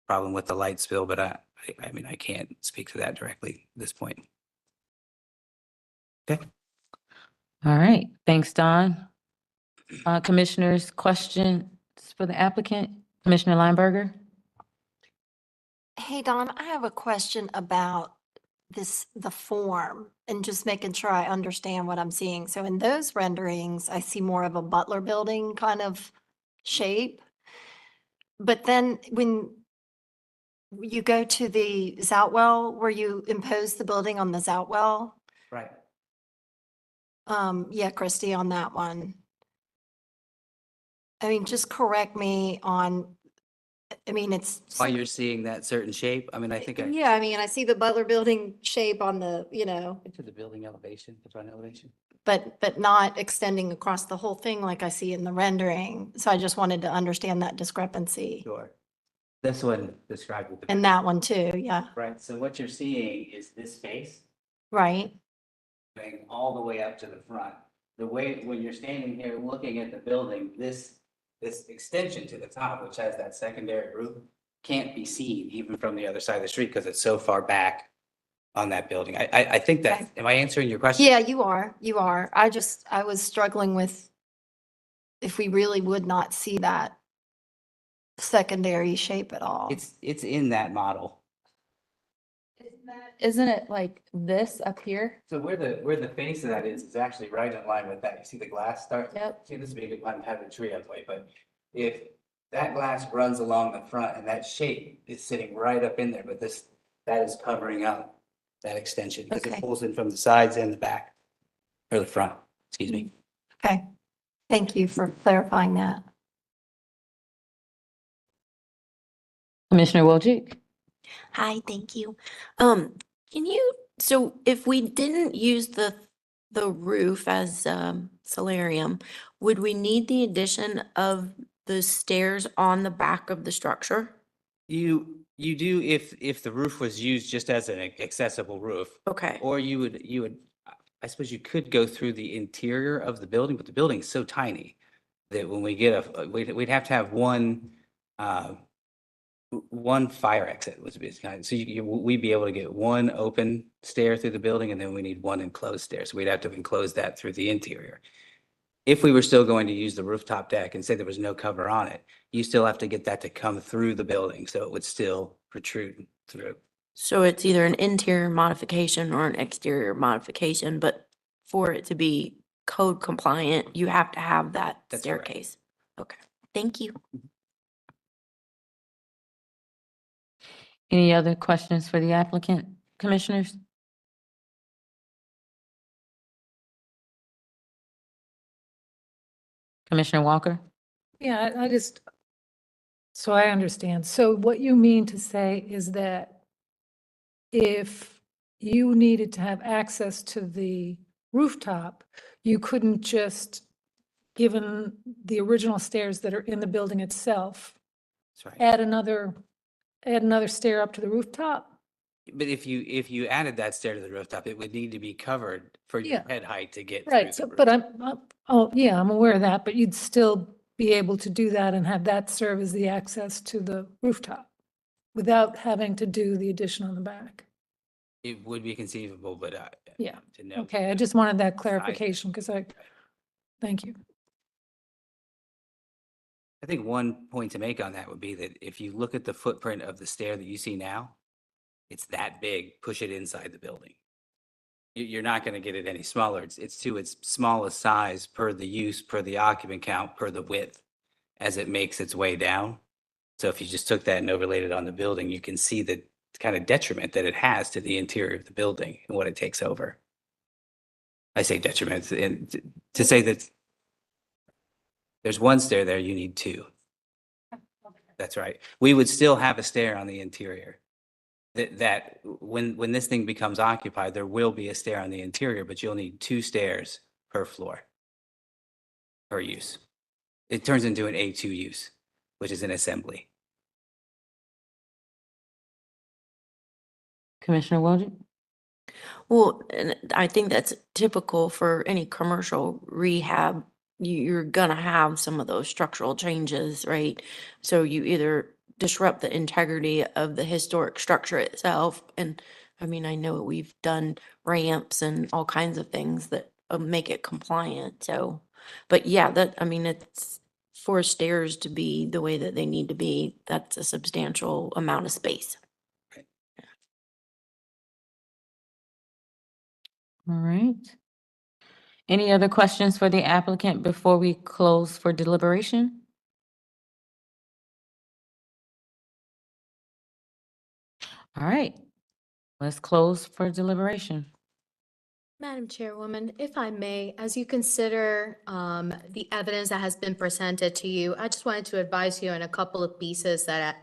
problem with the light spill, but I mean, I can't speak to that directly at this point. Okay. All right. Thanks, Don. Commissioners, questions for the applicant? Commissioner Lineberger? Hey, Don, I have a question about the form and just making sure I understand what I'm seeing. So in those renderings, I see more of a Butler building kind of shape. But then when you go to the Zoutwell, where you impose the building on the Zoutwell, Right. yeah, Christie, on that one. I mean, just correct me on, I mean, it's. Why you're seeing that certain shape? I mean, I think Yeah, I mean, I see the Butler building shape on the, to the building elevation, the front elevation. but not extending across the whole thing like I see in the rendering. So I just wanted to understand that discrepancy. Sure. This one described with the. And that one too, yeah, Right, so what you're seeing is this space right. going all the way up to the front. The way, when you're standing here looking at the building, this extension to the top, which has that secondary roof, can't be seen even from the other side of the street because it's so far back on that building. I think that, am I answering your question? Yeah, you are. I was struggling with if we really would not see that secondary shape at all. It's in that model. Isn't it like this up here? So where the face of that is actually right in line with that. You see the glass start? Yep. See, this would be a good one to have a tree up way, but if that glass runs along the front and that shape is sitting right up in there, but that is covering up that extension because Okay. it pulls in from the sides and the back, or the front, excuse me. Okay. Thank you for clarifying that. Commissioner Wojcik? Hi, thank you. So if we didn't use the roof as solarium, would we need the addition of the stairs on the back of the structure? You do if the roof was used just as an accessible roof. Okay. Or you would, I suppose you could go through the interior of the building, but the building is so tiny that when we get we'd have to have one fire exit was be kind. So we'd be able to get one open stair through the building and then we need one enclosed stair. So we'd have to enclose that through the interior. If we were still going to use the rooftop deck and say there was no cover on it, you still have to get that to come through the building. So it would still protrude through. So it's either an interior modification or an exterior modification, but for it to be code compliant, you have to have that That's correct. staircase. Okay, thank you. Any other questions for the applicant, commissioners? Commissioner Walker? Yeah, I just, so I understand. So what you mean to say is that if you needed to have access to the rooftop, you couldn't just, given the original stairs that are in the building itself, That's right. add another stair up to the rooftop? But if you added that stair to the rooftop, it would need to be covered for your Yeah. head height to get through Right, the so, roof. but oh, yeah, I'm aware of that, but you'd still be able to do that and have that serve as the access to the rooftop without having to do the addition on the back. It would be conceivable, but Yeah. to know. Okay, I just wanted that clarification because thank you. I think one point to make on that would be that if you look at the footprint of the stair that you see now, it's that big, push it inside the building. You're not going to get it any smaller. It's to its smallest size per the use, per the occupant count, per the width as it makes its way down. So if you just took that and overlaid it on the building, you can see the kind of detriment that it has to the interior of the building and what it takes over. I say detriment and to say that there's one stair there, you need two. That's right. We would still have a stair on the interior. that when this thing becomes occupied, there will be a stair on the interior, but you'll need 2 stairs per floor per use. It turns into an A2 use, which is an assembly. Commissioner Wojcik? Well, and I think that's typical for any commercial rehab. You're gonna have some of those structural changes, right? So you either disrupt the integrity of the historic structure itself. And I mean, I know we've done ramps and all kinds of things that make it compliant. So, but yeah, I mean, it's for stairs to be the way that they need to be. That's a substantial amount of space. All right. Any other questions for the applicant before we close for deliberation? All right, let's close for deliberation. Madam Chairwoman, if I may, as you consider the evidence that has been presented to you, I just wanted to advise you on a couple of pieces that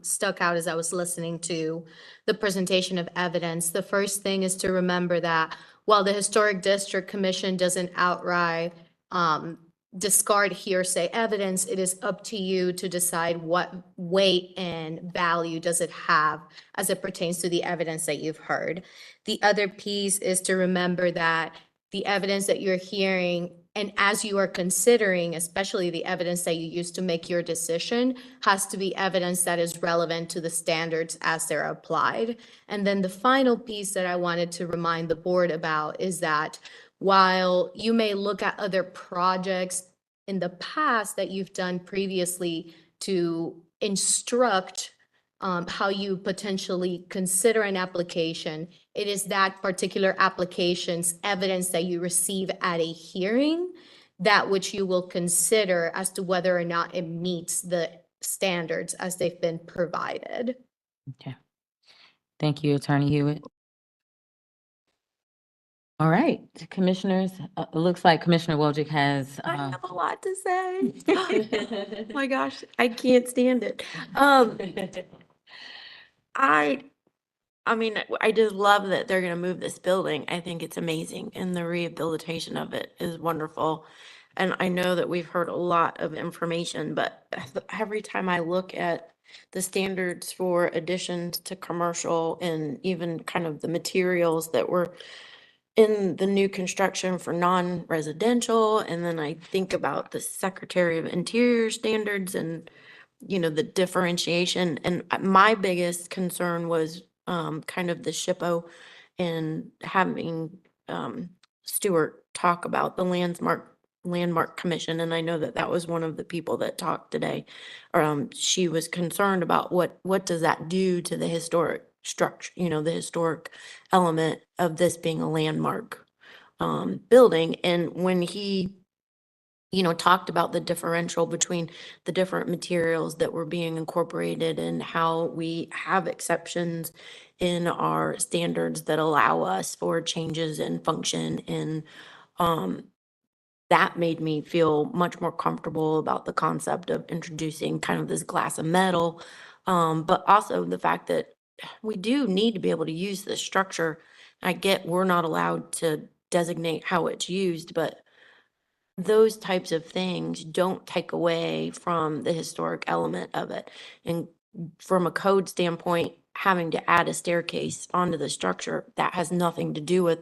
stuck out as I was listening to the presentation of evidence. The first thing is to remember that while the Historic District Commission doesn't outright discard hearsay evidence, it is up to you to decide what weight and value does it have as it pertains to the evidence that you've heard. The other piece is to remember that the evidence that you're hearing, and as you are considering, especially the evidence that you use to make your decision, has to be evidence that is relevant to the standards as they're applied. And then the final piece that I wanted to remind the board about is that while you may look at other projects in the past that you've done previously to instruct how you potentially consider an application, it is that particular application's evidence that you receive at a hearing that which you will consider as to whether or not it meets the standards as they've been provided. Okay. Thank you, Attorney Hewitt. All right, commissioners, it looks like Commissioner Wojcik has. I have a lot to say. Oh my gosh, I can't stand it. I mean, I just love that they're gonna move this building. I think it's amazing, and the rehabilitation of it is wonderful. And I know that we've heard a lot of information, but every time I look at the standards for additions to commercial and even kind of the materials that were in the new construction for non-residential, and then I think about the Secretary of Interior standards and, you know, the differentiation. And my biggest concern was kind of the SHPO and having Stuart talk about the Landmark Commission. And I know that that was one of the people that talked today. She was concerned about what does that do to the historic structure, you know, the historic element of this being a landmark building. And when he, you know, talked about the differential between the different materials that were being incorporated and how we have exceptions in our standards that allow us for changes in function, and that made me feel much more comfortable about the concept of introducing kind of this glass and metal. But also the fact that we do need to be able to use this structure. I get we're not allowed to designate how it's used, but those types of things don't take away from the historic element of it. And from a code standpoint, having to add a staircase onto the structure, that has nothing to do with,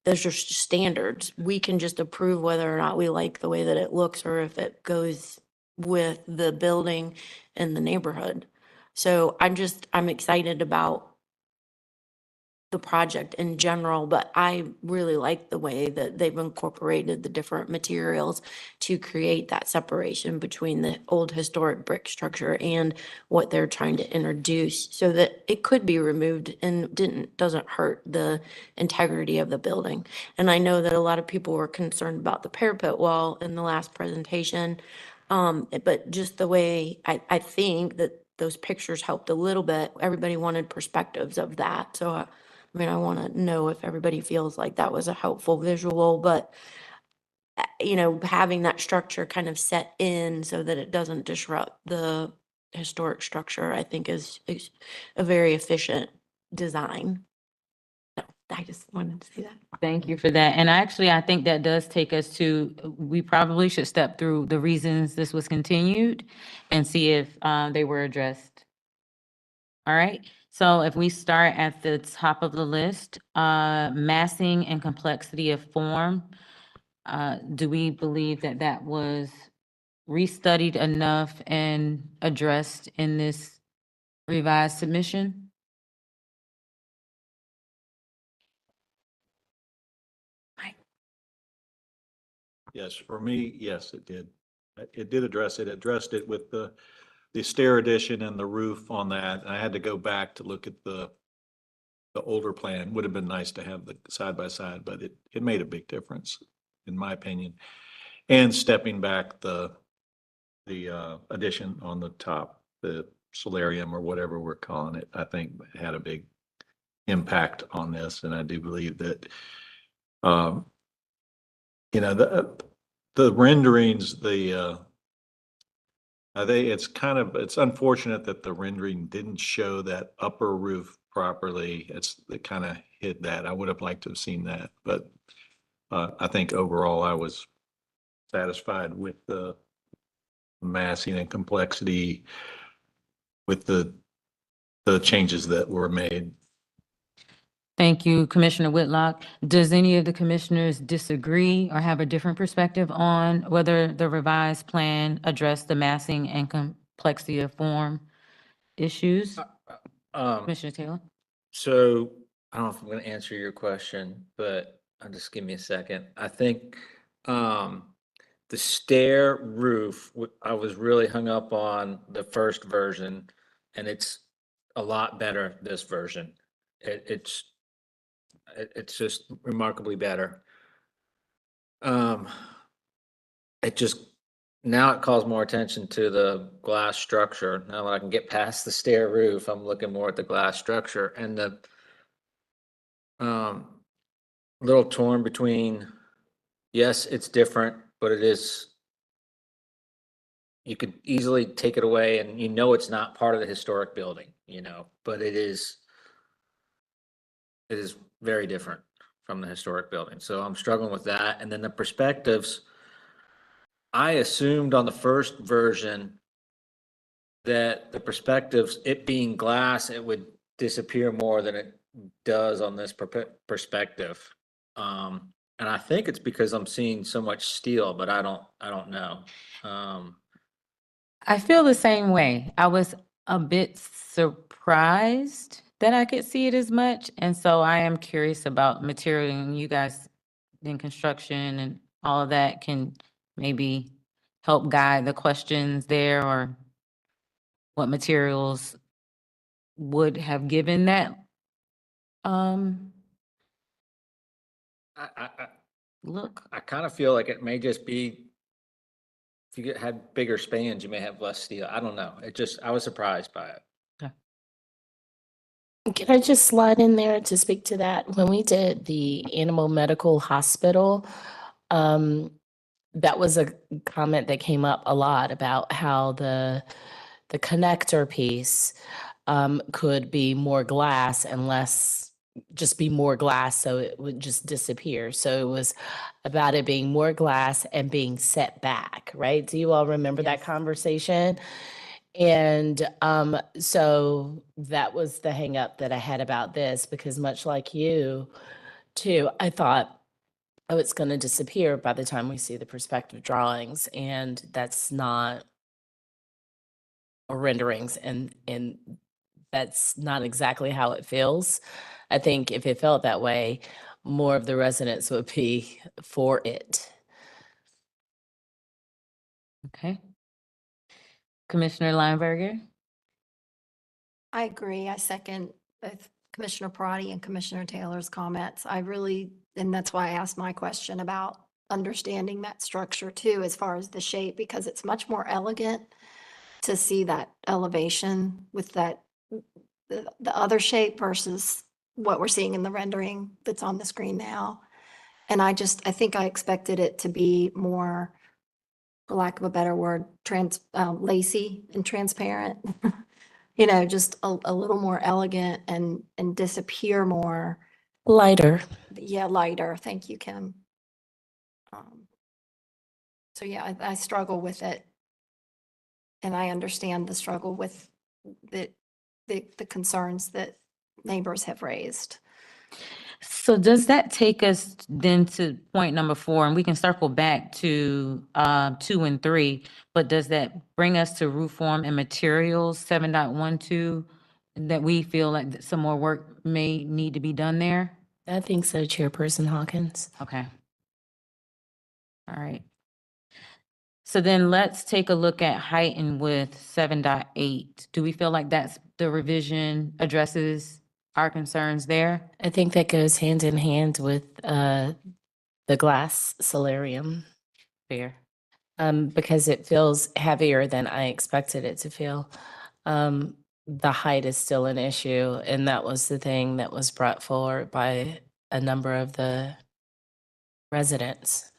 those are standards. We can just approve whether or not we like the way that it looks or if it goes with the building and the neighborhood. So I'm excited about the project in general, but I really like the way that they've incorporated the different materials to create that separation between the old historic brick structure and what they're trying to introduce, so that it could be removed and doesn't hurt the integrity of the building. And I know that a lot of people were concerned about the parapet wall in the last presentation, but just the way I think that those pictures helped a little bit. Everybody wanted perspectives of that. So, I mean, I want to know if everybody feels like that was a helpful visual, but, you know, having that structure kind of set in so that it doesn't disrupt the historic structure, I think is a very efficient design. So I just wanted to say that. Thank you for that. And actually, I think that does take us to, we probably should step through the reasons this was continued and see if they were addressed. All right, so if we start at the top of the list, massing and complexity of form, do we believe that that was restudied enough and addressed in this revised submission? Yes, for me, yes, it did. It did address it. It addressed it with the stair addition and the roof on that. I had to go back to look at the older plan. Would have been nice to have the side by side, but it made a big difference, in my opinion. And stepping back the addition on the top, the solarium or whatever we're calling it, I think had a big impact on this. And I do believe that, you know, the renderings, it's unfortunate that the rendering didn't show that upper roof properly. It kind of hid that. I would have liked to have seen that, but I think overall I was satisfied with the massing and complexity with the changes that were made. Thank you, Commissioner Whitlock. Does any of the commissioners disagree or have a different perspective on whether the revised plan addressed the massing and complexity of form issues? Commissioner Taylor? So I don't know if I'm going to answer your question, but just give me a second. I think the stair roof, I was really hung up on the first version, and it's a lot better this version. It's just remarkably better. It just, now it calls more attention to the glass structure. Now that I can get past the stair roof, I'm looking more at the glass structure, and the little torn between, yes, it's different, but it is, you could easily take it away and you know it's not part of the historic building, you know, but it is very different from the historic building. So I'm struggling with that. And then the perspectives, I assumed on the first version that the perspectives, it being glass, it would disappear more than it does on this perspective. And I think it's because I'm seeing so much steel, but I don't know. I feel the same way. I was a bit surprised that I could see it as much. And so I am curious about material, and you guys in construction and all of that can maybe help guide the questions there, or what materials would have given that look. I kind of feel like it may just be, if you had bigger spans, you may have less steel. I don't know. I was surprised by it. Can I just slide in there to speak to that? When we did the animal medical hospital, that was a comment that came up a lot about how the connector piece could be more glass and less, just be more glass, so it would just disappear. So it was about it being more glass and being set back, right? Do you all remember that conversation? And so that was the hang up that I had about this, because much like you too, I thought, oh, it's going to disappear by the time we see the perspective drawings, and that's not, or renderings, and that's not exactly how it feels. I think if it felt that way, more of the residents would be for it. Okay. Commissioner Lineberger? I agree. I second both Commissioner Parati and Commissioner Taylor's comments. And that's why I asked my question about understanding that structure too, as far as the shape, because it's much more elegant to see that elevation with that, the other shape versus what we're seeing in the rendering that's on the screen now. And I think I expected it to be more for lack of a better word, lacy and transparent. You know, just a little more elegant and disappear more. Lighter. Yeah, lighter. Thank you, Kim. So yeah, I struggle with it. And I understand the struggle with the concerns that neighbors have raised. So does that take us then to point number 4, and we can circle back to 2 and 3, but does that bring us to roof form and materials 7.12, that we feel like some more work may need to be done there? I think so, Chairperson Hawkins. Okay. All right. So then let's take a look at height and width 7.8. Do we feel like that's the revision addresses our concerns there? I think that goes hand in hand with the glass solarium. Fair. Because it feels heavier than I expected it to feel. The height is still an issue, and that was the thing that was brought forward by a number of the residents.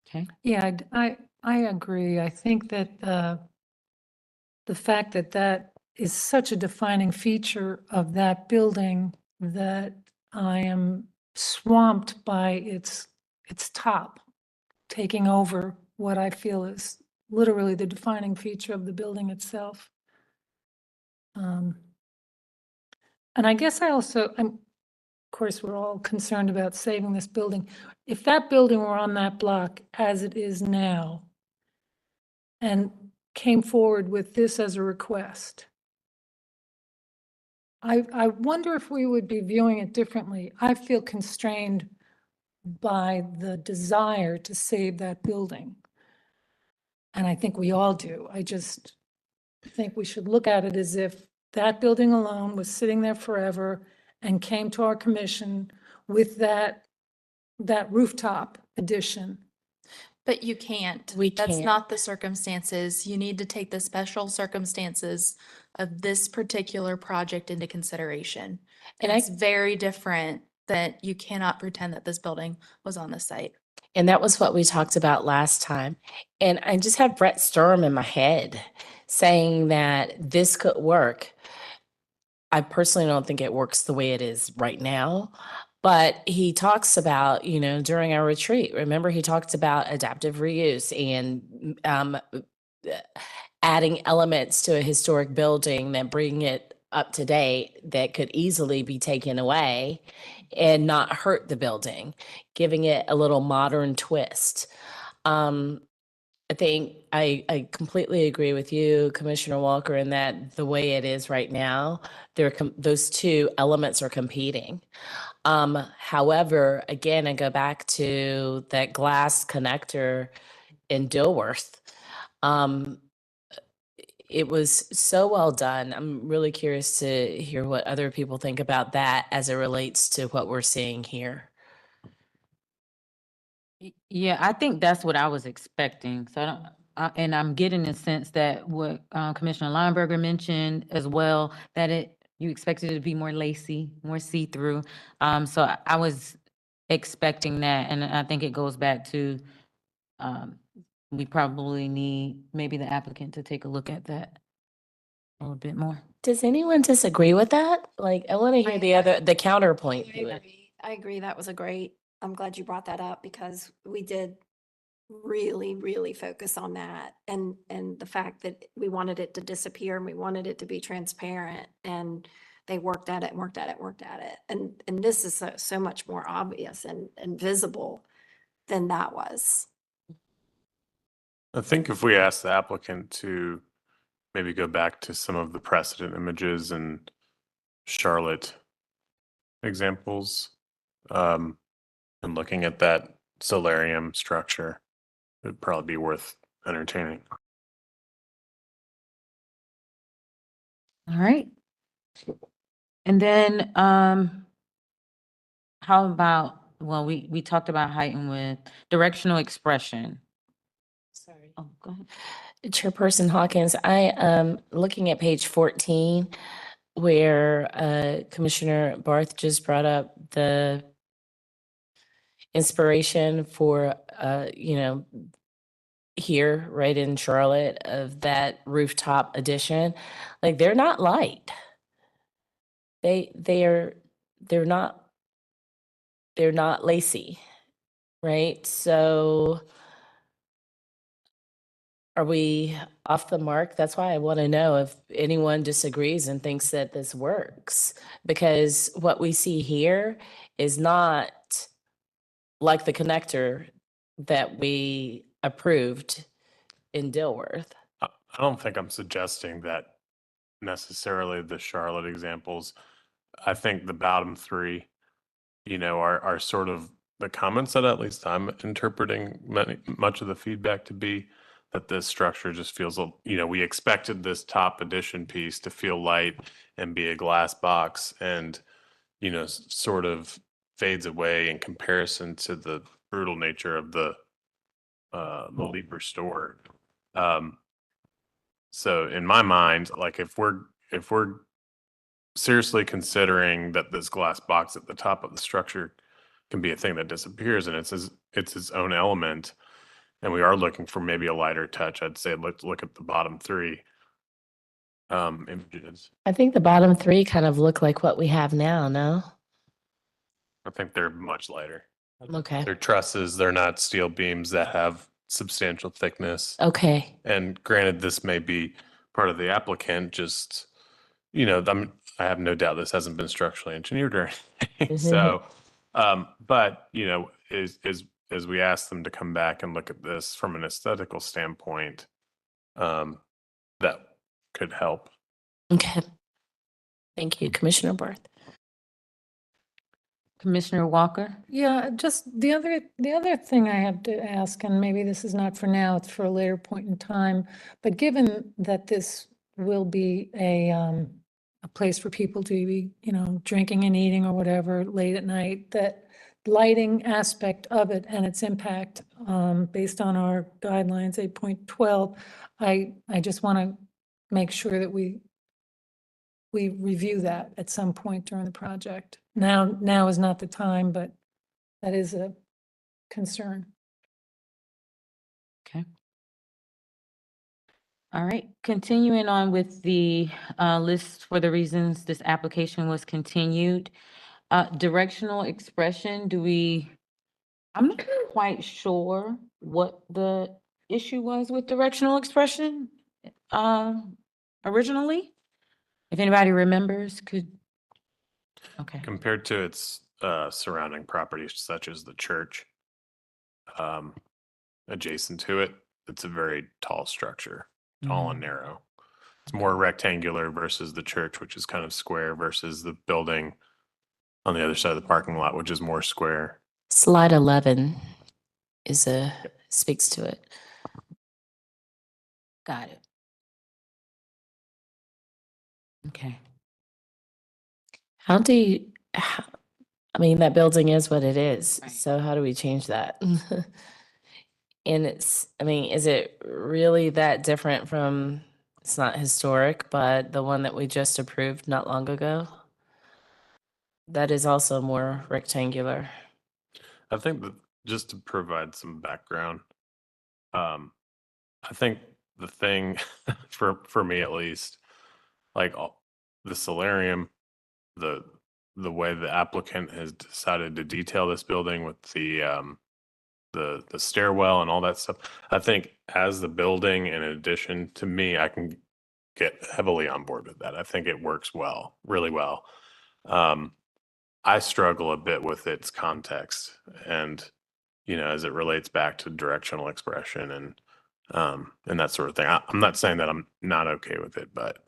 Okay. Yeah, I agree. I think that the fact that that is such a defining feature of that building that I am swamped by its top, taking over what I feel is literally the defining feature of the building itself. And I guess of course, we're all concerned about saving this building. If that building were on that block as it is now and came forward with this as a request, I wonder if we would be viewing it differently. I feel constrained by the desire to save that building. And I think we all do. I just think we should look at it as if that building alone was sitting there forever and came to our commission with that rooftop addition. But you can't. We That's can't. not the circumstances. You need to take the special circumstances of this particular project into consideration. And And it's very different that you cannot pretend that this building was on the site. And that was what we talked about last time. And I just have Brett Sturm in my head saying that this could work. I personally don't think it works the way it is right now, but he talks about, during our retreat, remember he talked about adaptive reuse and adding elements to a historic building that bring it up to date that could easily be taken away and not hurt the building, giving it a little modern twist. I think I completely agree with you, Commissioner Walker, in that the way it is right now, those two elements are competing. However, again, I go back to that glass connector in Dilworth. It was so well done. I'm really curious to hear what other people think about that as it relates to what we're seeing here. Yeah, I think that's what I was expecting. So and I'm getting the sense that what Commissioner Lineberger mentioned as well, that you expected it to be more lacy, more see-through. So I was expecting that, and I think it goes back to we probably need maybe the applicant to take a look at that a little bit more. Does anyone disagree with that? Like, I want to hear the counterpoint to it. I agree. That was I'm glad you brought that up because we did really, really focus on that and the fact that we wanted it to disappear and we wanted it to be transparent, and they worked at it and worked at it, worked at it. And this is so much more obvious and visible than that was. I think if we ask the applicant to maybe go back to some of the precedent images and Charlotte examples, and looking at that solarium structure, it'd probably be worth entertaining. All right. And then how about, well, we talked about height and width, directional expression. Sorry. Oh, go ahead. Chairperson Hawkins, I am looking at page 14 where Commissioner Barth just brought up the inspiration for, here, right in Charlotte, of that rooftop addition, like they're not light. They're not lacy, right? So are we off the mark? That's why I want to know if anyone disagrees and thinks that this works. Because what we see here is not like the connector that we approved in Dilworth. I don't think I'm suggesting that necessarily the Charlotte examples. I think the bottom three, are sort of the comments that at least I'm interpreting much of the feedback to be that this structure just feels, we expected this top addition piece to feel light and be a glass box and, sort of fades away in comparison to the brutal nature of the Leaper store. So in my mind, like if we're seriously considering that this glass box at the top of the structure can be a thing that disappears and it's its own element, and we are looking for maybe a lighter touch, I'd say let's look at the bottom three images. I think the bottom three kind of look like what we have now, no? I think they're much lighter. Okay. They're trusses, they're not steel beams that have substantial thickness. Okay. And granted, this may be part of the applicant, just, I have no doubt this hasn't been structurally engineered or anything. So, but, as we ask them to come back and look at this from an aesthetical standpoint, that could help. Okay. Thank you, Commissioner Barth. Commissioner Walker? Yeah, just the other thing I have to ask, and maybe this is not for now, it's for a later point in time, but given that this will be a place for people to be, drinking and eating or whatever late at night, that lighting aspect of it and its impact, based on our guidelines 8.12, I just want to make sure that we review that at some point during the project. Now is not the time, but that is a concern. Okay. All right, continuing on with the list for the reasons this application was continued. Directional expression, I'm not quite sure what the issue was with directional expression originally. If anybody remembers, okay. Compared to its surrounding properties such as the church, adjacent to it, it's a very tall structure, tall and narrow. It's more rectangular versus the church, which is kind of square, versus the building on the other side of the parking lot, which is more square. Slide 11 speaks to it. Got it. Okay. That building is what it is. Right. So how do we change that? And is it really that different from, it's not historic, but the one that we just approved not long ago? That is also more rectangular. I think that just to provide some background, I think the thing for me at least, like the solarium, the way the applicant has decided to detail this building with the stairwell and all that stuff, I think as the building, in addition to me, I can get heavily on board with that. I think it works well, really well. I struggle a bit with its context and, as it relates back to directional expression and that sort of thing. I'm not saying that I'm not okay with it, but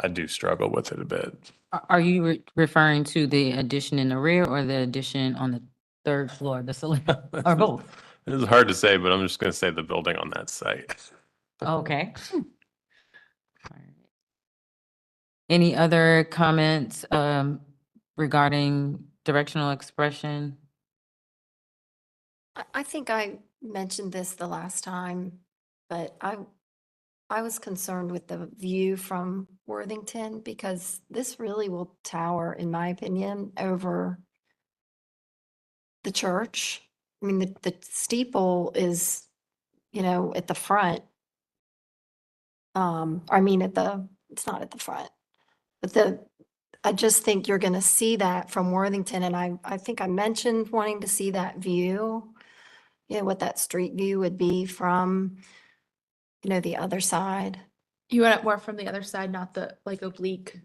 I do struggle with it a bit. Are you referring to the addition in the rear or the addition on the third floor, the salon, or both? It's hard to say, but I'm just going to say the building on that site. Okay. Any other comments regarding directional expression? I think I mentioned this the last time, but I was concerned with the view from Worthington because this really will tower, in my opinion, over the church. The steeple is at the front. It's not at the front, but I just think you're gonna see that from Worthington, and I think I mentioned wanting to see that view. What that street view would be from, the other side. You want it more from the other side, not the like oblique.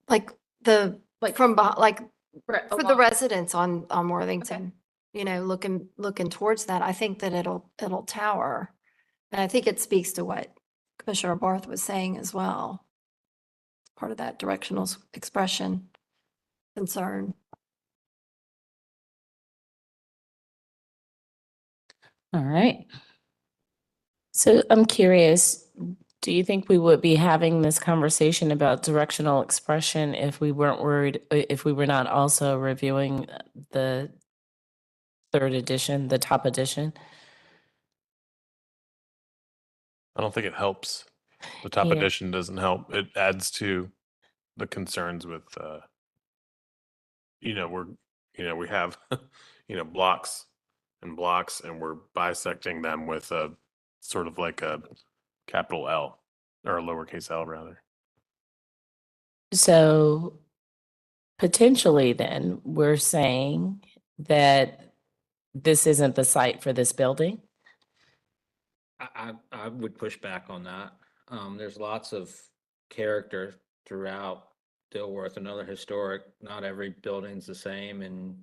Like Like from like for for the residents on Worthington, looking towards that, I think that it'll tower. And I think it speaks to what Commissioner Barth was saying as well. Part of that directional expression concern. All right. So I'm curious, do you think we would be having this conversation about directional expression if we weren't worried, if we were not also reviewing the third edition, the top edition? I don't think it helps. The top Yeah. edition doesn't help. It adds to the concerns with, we have, blocks and blocks, and we're bisecting them with a sort of like a capital L or a lowercase L rather. So potentially then, we're saying that this isn't the site for this building? I would push back on that. There's lots of character throughout Dilworth, another historic, not every building's the same, and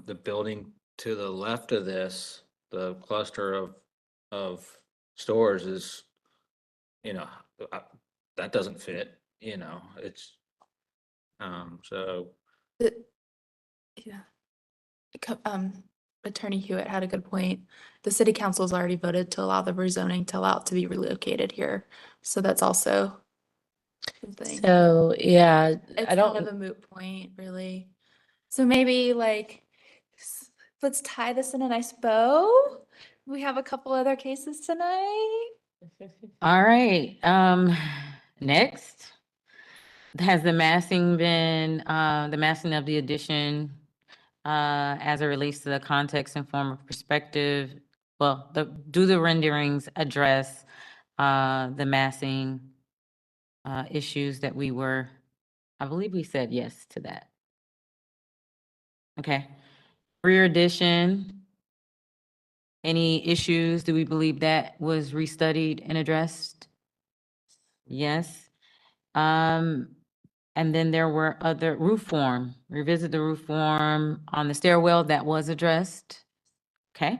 the building to the left of this, the cluster of stores is, that doesn't fit, it's, so. Yeah. Attorney Hewitt had a good point. The city council's already voted to allow the rezoning to allow it to be relocated here. So that's also something. So, yeah, It's I kind of don't, a moot point, really. So maybe let's tie this in a nice bow. We have a couple other cases tonight. All right. Next. Has the massing been, the massing of the addition, as it relates to the context and form of perspective? Well, do the renderings address, the massing, issues that I believe we said yes to that. Okay. Rear addition, any issues? Do we believe that was restudied and addressed? Yes. And then there were other roof form, revisit the roof form on the stairwell that was addressed. Okay.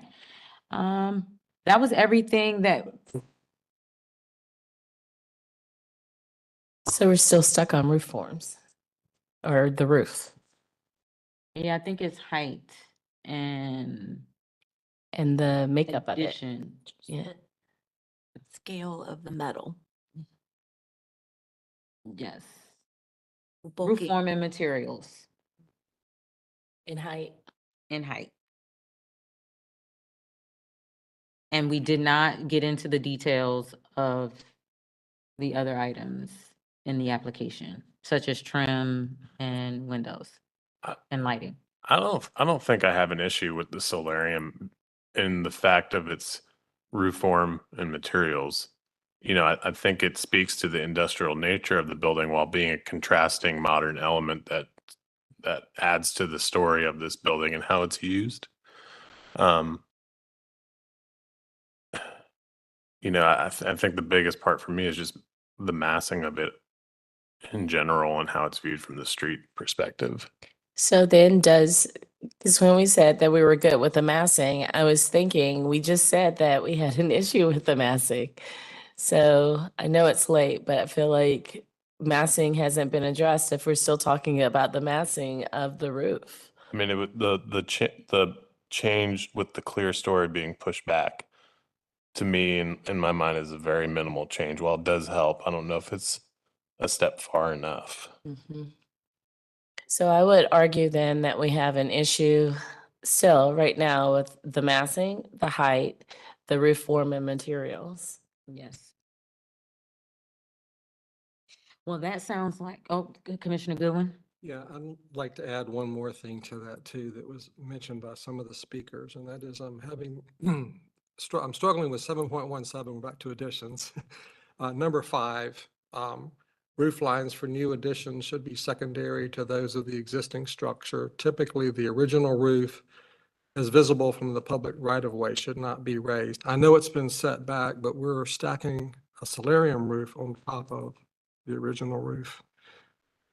That was everything that, so we're still stuck on roof forms or the roof yeah, I think it's height and and the makeup of it. addition. Yeah. Scale of the metal. Yes. Roof Bulky. form and materials In height. and height. And we did not get into the details of the other items in the application, such as trim and windows and lighting. I don't think I have an issue with the solarium in the fact of its roof form and materials. I think it speaks to the industrial nature of the building while being a contrasting modern element that adds to the story of this building and how it's used. I think the biggest part for me is just the massing of it in general and how it's viewed from the street perspective. So then because when we said that we were good with the massing, I was thinking, we just said that we had an issue with the massing. So I know it's late, but I feel like massing hasn't been addressed if we're still talking about the massing of the roof. I mean, the change with the clear story being pushed back, to me, in my mind, is a very minimal change. While it does help, I don't know if it's a step far enough. So I would argue then that we have an issue still right now with the massing, the height, the roof form and materials. Yes. Well, that sounds like, Commissioner Goodwin? Yeah, I'd like to add one more thing to that too, that was mentioned by some of the speakers, and that is I'm having I'm struggling with 7.17, back to additions. Number 5, roof lines for new additions should be secondary to those of the existing structure. Typically, the original roof is visible from the public right-of-way, should not be raised. I know it's been set back, but we're stacking a solarium roof on top of the original roof.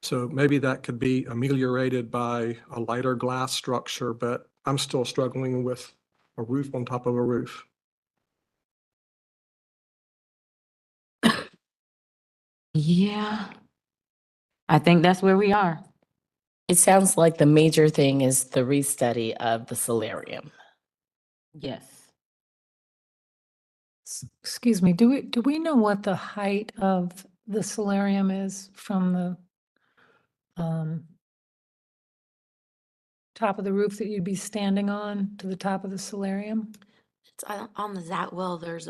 So maybe that could be ameliorated by a lighter glass structure, but I'm still struggling with a roof on top of a roof. Yeah, I think that's where we are. It sounds like the major thing is the restudy of the solarium. Yes. Excuse me, do we know what the height of the solarium is from the top of the roof that you'd be standing on to the top of the solarium? It's on the Zatwell, there's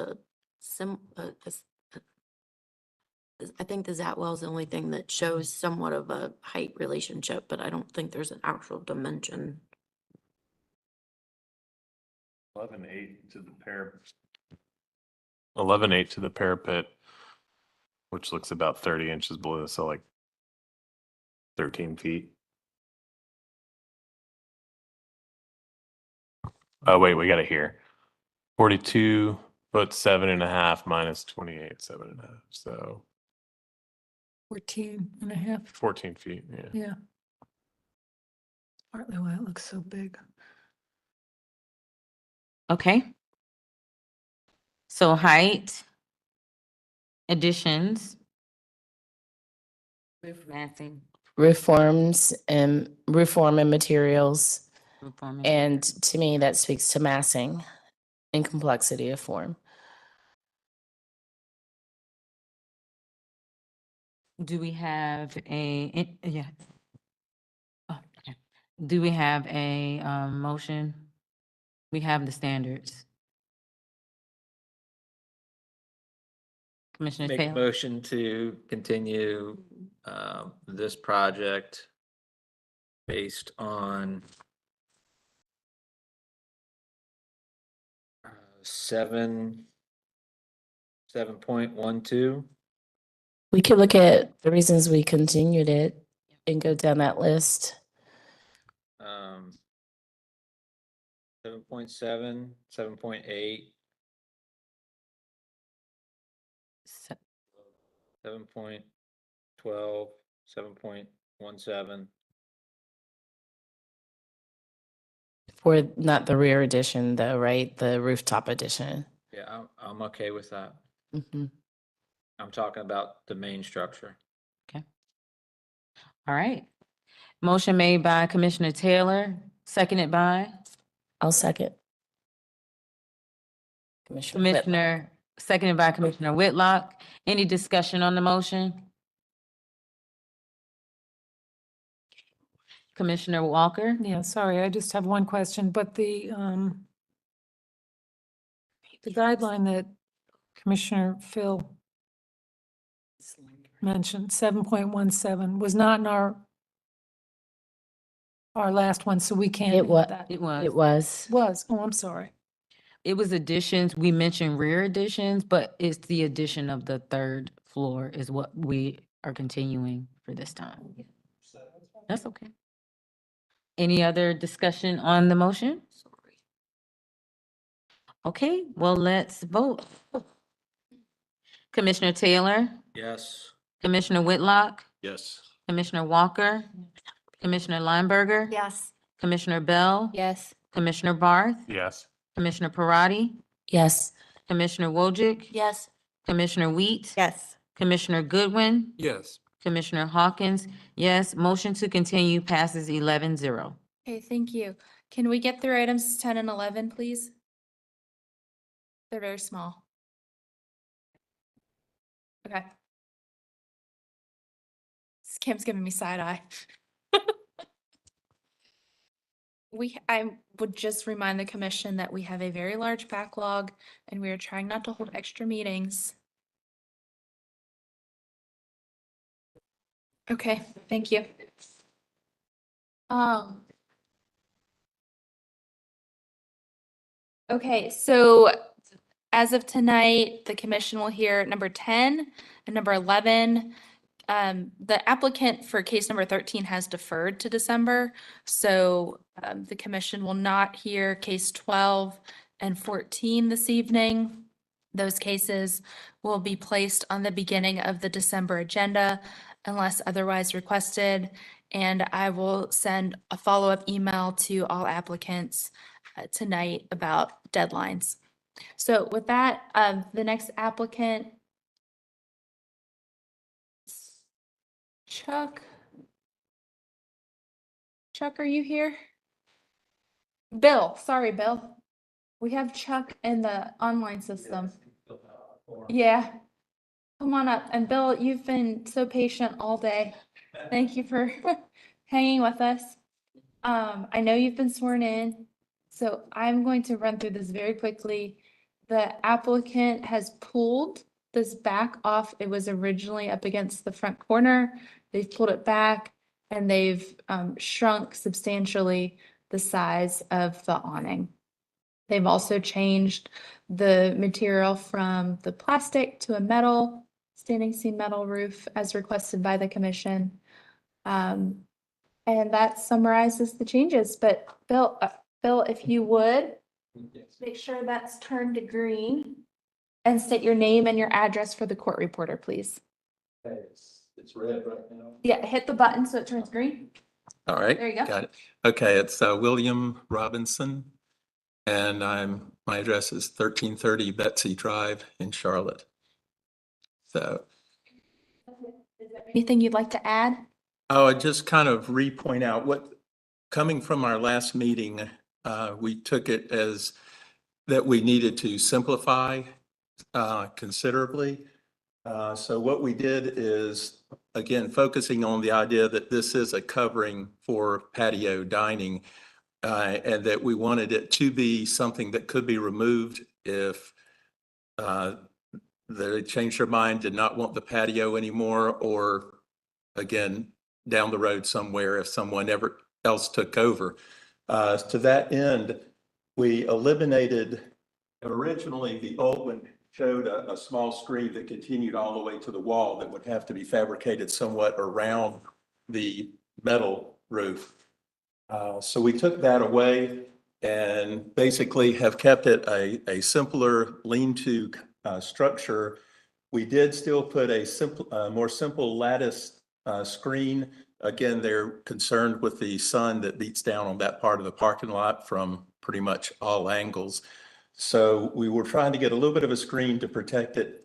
I think the Zatwell is the only thing that shows somewhat of a height relationship, but I don't think there's an actual dimension. 11.8 to the parapet. 11.8 to the parapet, which looks about 30 inches below, so like 13 feet. Oh, wait, we got it here. 42 foot 7.5 minus 28, 7.5. So 14 and a half. 14 feet. Yeah. Yeah. Partly why it looks so big. Okay. So height, additions. Roof massing. Reform and materials. Reform And to me, that speaks to massing and complexity of form. Do we have yeah. Oh, okay. Do we have a motion? We have the standards. Commissioner Make a Taylor? motion to continue this project based on 7.12. We could look at the reasons we continued it and go down that list. 7.7, 7.8, 7.12, 7.17. For not the rear addition though, right? The rooftop addition. Yeah, I'm okay with that. Mm-hmm. I'm talking about the main structure. Okay. All right. Motion made by Commissioner Taylor, seconded by I'll second. Commissioner Whitlock. Seconded by Commissioner Whitlock. Any discussion on the motion? Commissioner Walker? Yeah, sorry, I just have one question, but the guideline that Commissioner Phil mentioned, 7.17, was not in our last one, so we can't add that. It was. It was. Was, oh, I'm sorry. It was additions. We mentioned rear additions, but it's the addition of the third floor is what we are continuing for this time. That's okay. Any other discussion on the motion? Okay, well, let's vote. Commissioner Taylor, Yes. Commissioner Whitlock, Yes. Commissioner Walker, Commissioner Lineberger, Yes. Commissioner Bell, Yes. Commissioner Barth, Yes. Commissioner Parati, Yes. Commissioner Wojcik, Yes. Commissioner Wheat, Yes. Commissioner Goodwin, Yes. Commissioner Hawkins, yes. Motion to continue passes 11-0. Okay, thank you. Can we get through items 10 and 11, please? They're very small. Okay. Kim's giving me side eye. I would just remind the commission that we have a very large backlog and we are trying not to hold extra meetings. Okay, thank you. Okay, so as of tonight, the commission will hear number 10 and number 11. The applicant for case number 13 has deferred to December, so the commission will not hear case 12 and 14 this evening. Those cases will be placed on the beginning of the December agenda unless otherwise requested, and I will send a follow-up email to all applicants tonight about deadlines. So with that, the next applicant, Chuck, are you here? Bill, sorry, Bill. We have Chuck in the online system. Yeah. Come on up. And Bill, you've been so patient all day. Thank you for hanging with us. I know you've been sworn in, so I'm going to run through this very quickly. The applicant has pulled this back off. It was originally up against the front corner. They've pulled it back and they've shrunk substantially the size of the awning. They've also changed the material from the plastic to a metal, standing seam metal roof as requested by the commission. And that summarizes the changes. But Bill, if you would, make sure that's turned to green and state your name and your address for the court reporter, please. It's red right now. Yeah, hit the button so it turns green. All right. There you go. Got it. Okay, it's William Robinson, and my address is 1330 Betsy Drive in Charlotte. So. Anything you'd like to add? Oh, I just kind of re-point out coming from our last meeting, we took it as that we needed to simplify considerably. So what we did is, again, focusing on the idea that this is a covering for patio dining, and that we wanted it to be something that could be removed if they changed their mind, did not want the patio anymore, or again, down the road somewhere if someone else took over. To that end, we eliminated, originally the old one showed a small screen that continued all the way to the wall that would have to be fabricated somewhat around the metal roof. So we took that away and basically have kept it a simpler lean-to structure. We did still put a more simple lattice screen. Again, they're concerned with the sun that beats down on that part of the parking lot from pretty much all angles. So we were trying to get a little bit of a screen to protect it.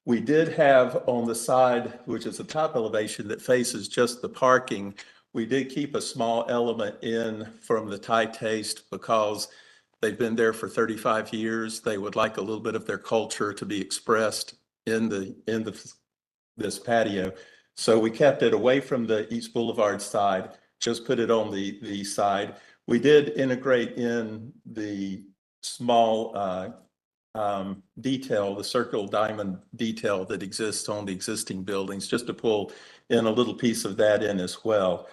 We did have on the side, which is the top elevation that faces just the parking, we did keep a small element in from the Thai Taste because they've been there for 35 years. They would like a little bit of their culture to be expressed in this patio. So we kept it away from the East Boulevard side, just put it on the side. We did integrate in the small detail, the circle diamond detail that exists on the existing buildings, just to pull in a little piece of that in as well.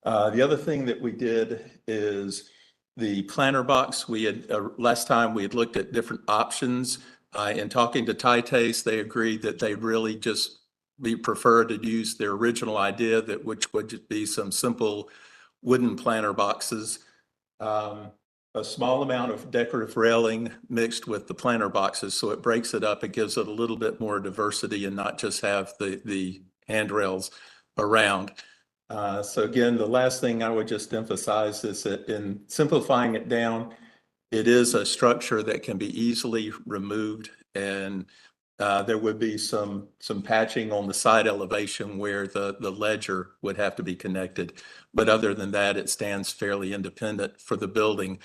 The other thing that we did is the planter box. We had last time we had looked at different options. In talking to Thai Taste, they agreed that they really just prefer to use their original idea, which would be some simple wooden planter boxes. A small amount of decorative railing mixed with the planter boxes, so it breaks it up. It gives it a little bit more diversity and not just have the handrails around. So again, the last thing I would just emphasize is that in simplifying it down, it is a structure that can be easily removed, and there would be some patching on the side elevation where the ledger would have to be connected. But other than that, it stands fairly independent for the building.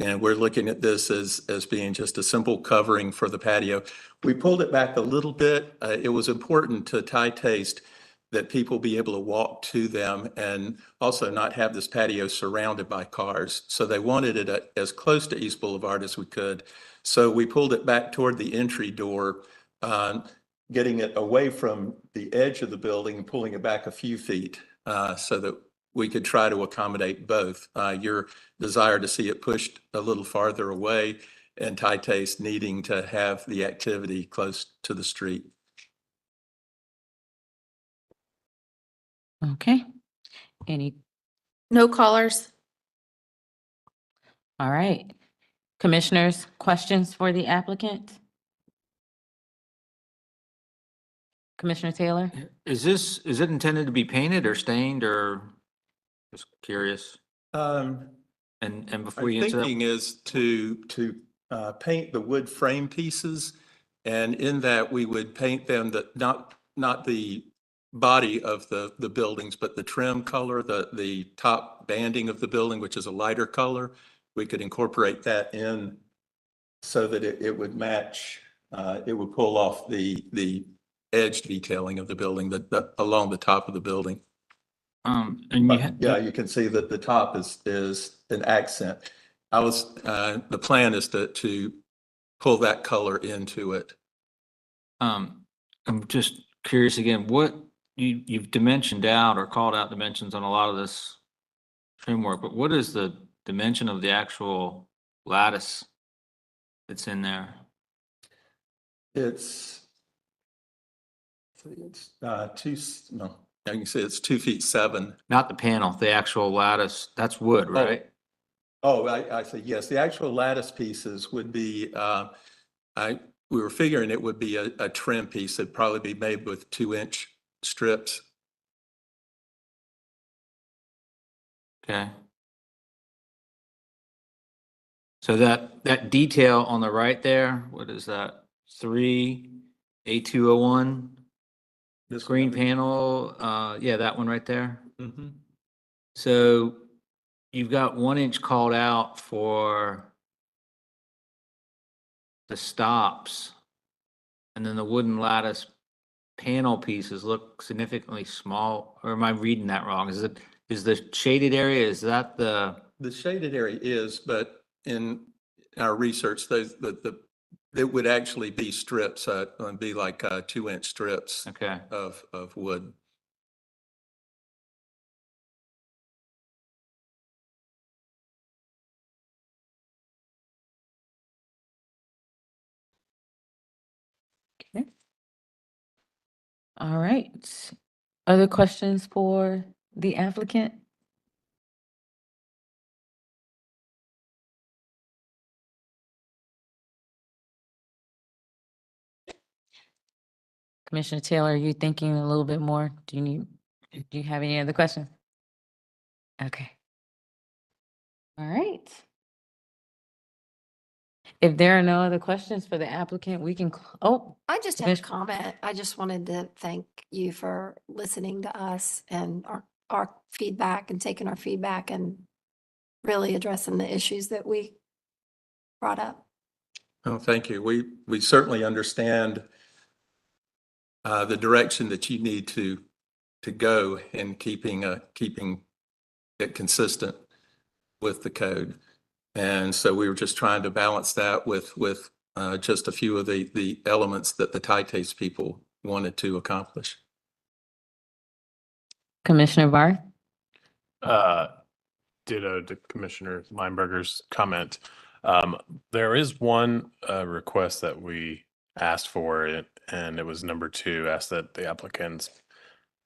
And we're looking at this as being just a simple covering for the patio. We pulled it back a little bit. It was important to Thai Taste that people be able to walk to them and also not have this patio surrounded by cars. So they wanted it as close to East Boulevard as we could. So we pulled it back toward the entry door, getting it away from the edge of the building and pulling it back a few feet so that we could try to accommodate both. Your desire to see it pushed a little farther away and Thai Taste needing to have the activity close to the street. Okay. Any, No callers. all right. Commissioners, questions for the applicant? Commissioner Taylor? Is it intended to be painted or stained or just curious? And before Our you answer that, thinking is to paint the wood frame pieces, and in that we would paint them not the body of the buildings, but the trim color, the top banding of the building, which is a lighter color. We could incorporate that in so that it would match. It would pull off the edge detailing of the building along the top of the building. and Yeah, you can see that the top is an accent. The plan is to pull that color into it. I'm just curious again, what you've dimensioned out or called out dimensions on a lot of this framework, but what is the dimension of the actual lattice that's in there? It's no, you can see it's 2'7". Not the panel, the actual lattice. That's wood, right? Oh, I see. Yes, the actual lattice pieces would be, we were figuring it would be a trim piece. It'd probably be made with 2-inch strips. Okay. So that detail on the right there, what is that? 3 A201? This green panel, yeah, that one right there. Mm-hmm. So you've got 1 inch called out for the stops, and then the wooden lattice panel pieces look significantly small, or am I reading that wrong? Is the shaded area, is that the shaded area is, but in our research, it would actually be strips, it'd be like 2-inch strips of wood. Okay. All right. Other questions for the applicant? Commissioner Taylor, are you thinking a little bit more? Do you have any other questions? Okay. All right. If there are no other questions for the applicant, we can, I just have a Commissioner- comment. I just wanted to thank you for listening to us and our feedback and taking our feedback and really addressing the issues that we brought up. Oh, thank you. We certainly understand the direction that you need to go in keeping it consistent with the code. And so we were just trying to balance that with just a few of the elements that the Thai Taste people wanted to accomplish. Commissioner Barth? Ditto to Commissioner Lineberger's comment. There is one request that we asked for, and it was number 2, asked that the applicants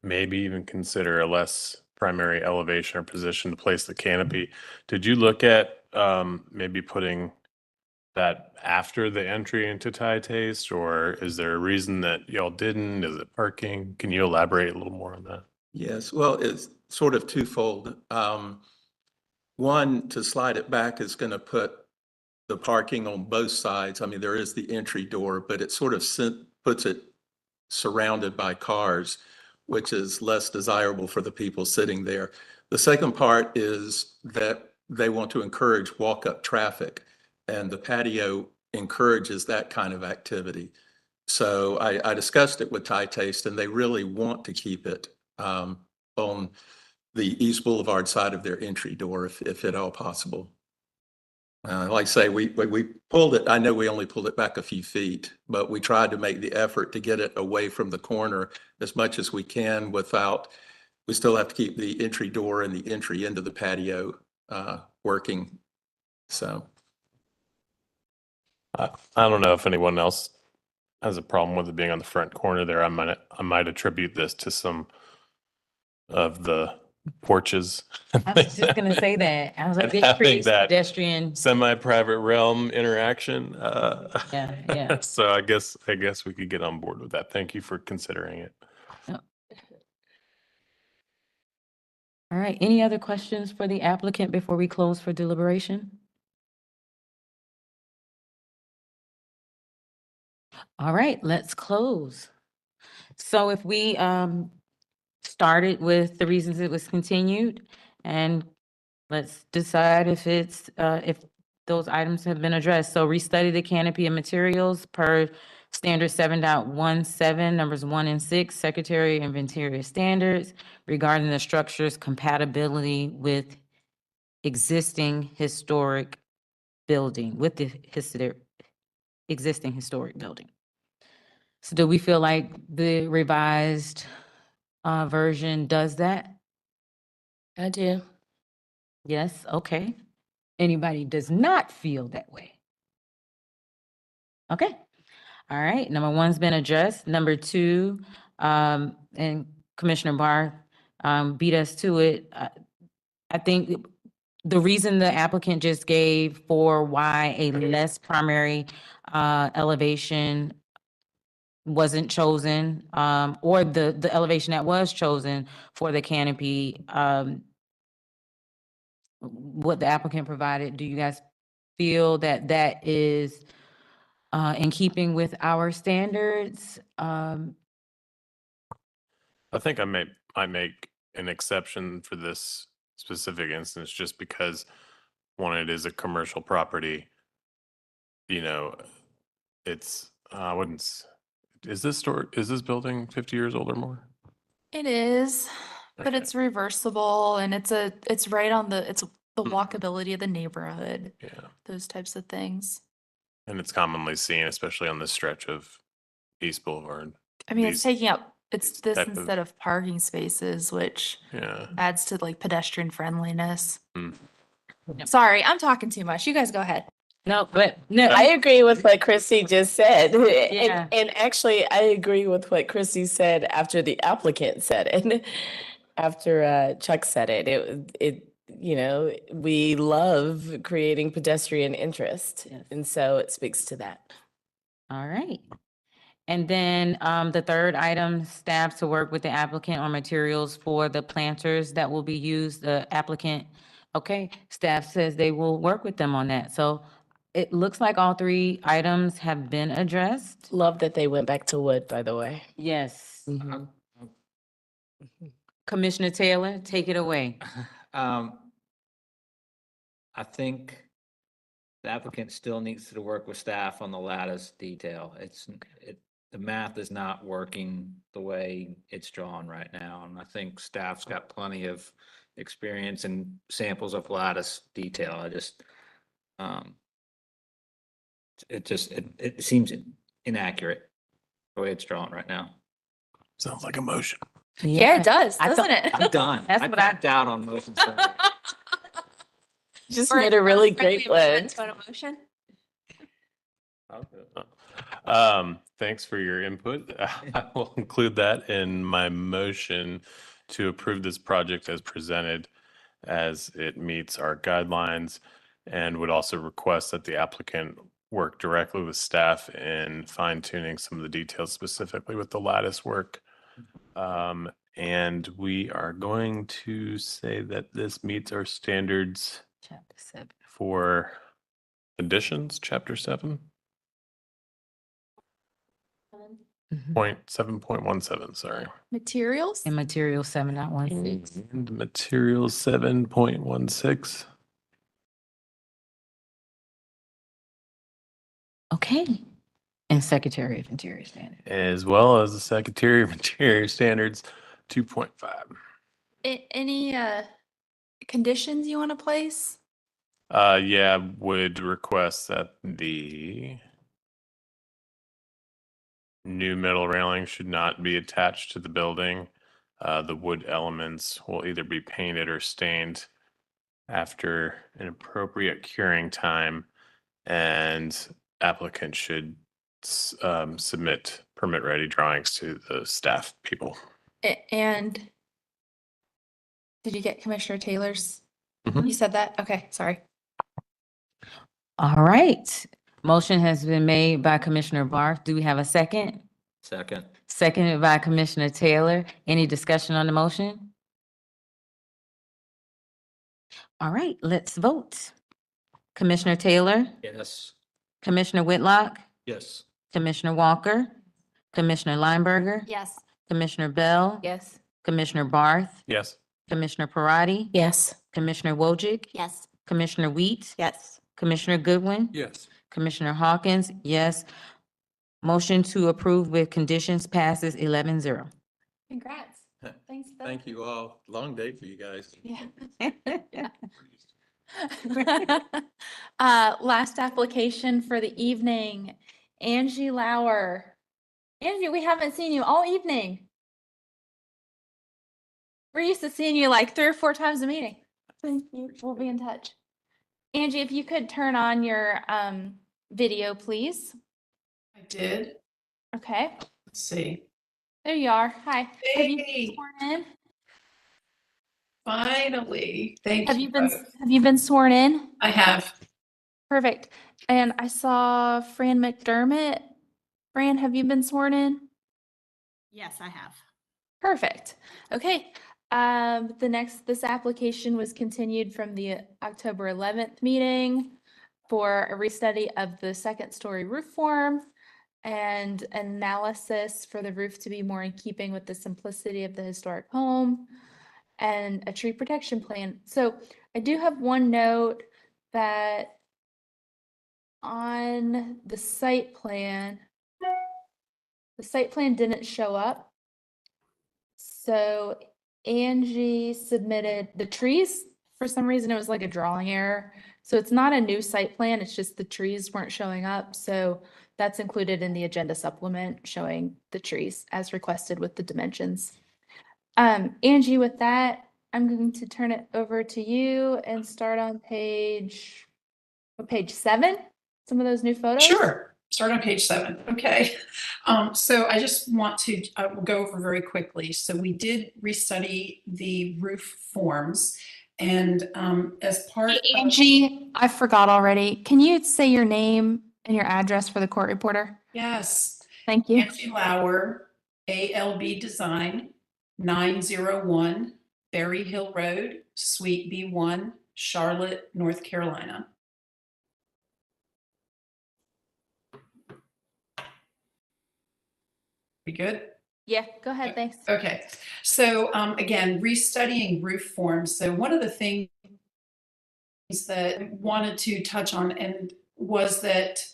maybe even consider a less primary elevation or position to place the canopy. Did you look at maybe putting that after the entry into Thai Taste, or is there a reason that y'all didn't? Is it parking? Can you elaborate a little more on that? Yes, well, it's sort of twofold. One, to slide it back is going to put the parking on both sides. I mean, there is the entry door, but it sort of puts it surrounded by cars, which is less desirable for the people sitting there. The second part is that they want to encourage walk-up traffic, and the patio encourages that kind of activity. So I discussed it with Thai Taste, and they really want to keep it on the East Boulevard side of their entry door, if at all possible. Like I say, we pulled it. I know we only pulled it back a few feet, but we tried to make the effort to get it away from the corner as much as we can without, we still have to keep the entry door and the entry into the patio working. So. I don't know if anyone else has a problem with it being on the front corner there. I might attribute this to some of the porches. I was just gonna say that. I was like, And it having creates that pedestrian. semi-private realm interaction. Yeah, yeah. So I guess we could get on board with that. Thank you for considering it. Yep. All right, any other questions for the applicant before we close for deliberation? All right, let's close. So if we started with the reasons it was continued, and let's decide if it's if those items have been addressed. So restudy the canopy and materials per standard 7.17, numbers 1 and 6, Secretary of Interior standards regarding the structure's compatibility with existing historic building, with the existing historic building. So do we feel like the revised version does that? I do. Yes, okay. Anybody does not feel that way? Okay. All right, number 1's been addressed. Number 2, and Commissioner Barr beat us to it. I think the reason the applicant just gave for why a less primary elevation wasn't chosen, or the elevation that was chosen for the canopy, what the applicant provided, do you guys feel that that is in keeping with our standards? I think I might make an exception for this specific instance just because, one, it is a commercial property. You know, it's I wouldn't. Is this building 50 years old or more? It is, but Okay. it's reversible and it's right on it's the walkability of the neighborhood, Yeah, those types of things. and it's commonly seen, especially on this stretch of East Boulevard. I mean, it's These taking up, it's this type of- instead of parking spaces, which Yeah. adds to like pedestrian friendliness. Mm. Sorry, I'm talking too much. You guys go ahead. No, but no, I agree with what Chrissy just said. Yeah. And actually, I agree with what Chrissy said after the applicant said it. After Chuck said it, we love creating pedestrian interest. Yes. And so it speaks to that. All right. And then the third item, staff to work with the applicant on materials for the planters that will be used. The applicant, okay, staff says they will work with them on that. So it looks like all 3 items have been addressed. Love that they went back to wood, by the way. Yes. Mhm. Commissioner Taylor, take it away. I think the applicant still needs to work with staff on the lattice detail. The math is not working the way it's drawn right now. And I think staff's got plenty of experience and samples of lattice detail. It seems inaccurate the way it's drawn right now. Sounds like a motion. Yeah, it does, I doesn't thought- it? I'm done. That's I what I- backed out on motion. Just made a really great one. Motion? Thanks for your input. I will include that in my motion to approve this project as presented, as it meets our guidelines, and would also request that the applicant work directly with staff in fine tuning some of the details, specifically with the lattice work. And we are going to say that this meets our standards Chapter 7. for additions, chapter 7. Mhm. 7.17, sorry. Materials? And material 7.16. And materials 7.16. Okay. And Secretary of Interior standards. As well as the Secretary of Interior Standards 2.5. Any conditions you want to place? Yeah, would request that the new metal railing should not be attached to the building. The wood elements will either be painted or stained after an appropriate curing time. And applicant should submit permit-ready drawings to the staff people. And did you get Commissioner Taylor's? Mhm. You said that? Okay, sorry. All right. Motion has been made by Commissioner Barth. Do we have a second? Second. Seconded by Commissioner Taylor. Any discussion on the motion? All right, let's vote. Commissioner Taylor, Yes. Commissioner Whitlock, Yes. Commissioner Walker, Commissioner Lineberger, Yes. Commissioner Bell, Yes. Commissioner Barth, Yes. Commissioner Parati, Yes. Commissioner Wojcik, Yes. Commissioner Wheat, Yes. Commissioner Goodwin, Yes. Commissioner Hawkins, yes. Motion to approve with conditions passes 11-0. Congrats. Thanks, Bill. Thank you all. Long day for you guys. Yeah. Last application for the evening, Angie Lauer. Angie, we haven't seen you all evening. We're used to seeing you like 3 or 4 times a meeting. We'll be in touch. Angie, if you could turn on your video, please. I did. Okay, Let's see. there you are. Hi. Have you been Hey, sworn in? finally. Thank Have you. you been both. have you been sworn in? I have. Perfect. And I saw Fran McDermott. Fran, have you been sworn in? Yes, I have. Perfect. Okay. This application was continued from the October 11th meeting for a restudy of the second story roof form and analysis for the roof to be more in keeping with the simplicity of the historic home and a tree protection plan. So I do have one note that on the site plan didn't show up. So Angie submitted the trees. For some reason, it was like a drawing error. So it's not a new site plan, it's just the trees weren't showing up. So that's included in the agenda supplement showing the trees as requested with the dimensions. Angie, with that, I'm going to turn it over to you and start on page 7, some of those new photos. Sure. Start on page 7. Okay. So I just want to we'll go over very quickly. So we did restudy the roof forms, and as part Hey, Angie, I forgot already. Can you say your name and your address for the court reporter? Yes. Thank you. Angie Lauer, ALB Design, 901 Berry Hill Road, Suite B1, Charlotte, North Carolina. We good? Yeah, go ahead. Thanks. Okay. So again, restudying roof forms. So one of the things that I wanted to touch on and was that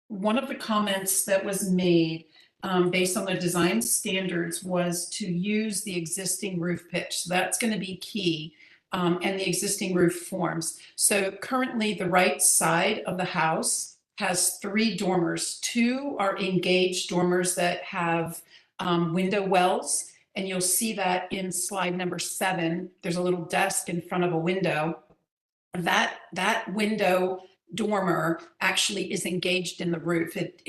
one of the comments that was made based on the design standards was to use the existing roof pitch. So that's going to be key, and the existing roof forms. So currently the right side of the house has 3 dormers. 2 are engaged dormers that have window wells, and you'll see that in slide number 7. There's a little desk in front of a window. That window dormer actually is engaged in the roof. It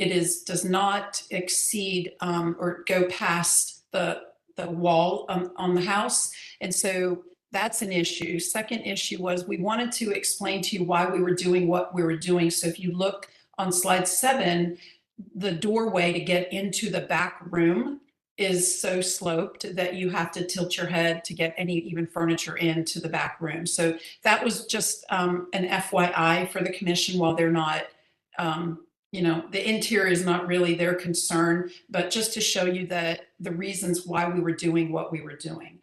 does not exceed or go past the wall on the house, and so that's an issue. Second issue was we wanted to explain to you why we were doing what we were doing. So if you look on slide 7, the doorway to get into the back room is so sloped that you have to tilt your head to get any even furniture into the back room. So that was just an FYI for the commission while they're not, the interior is not really their concern, but just to show you that the reasons why we were doing what we were doing.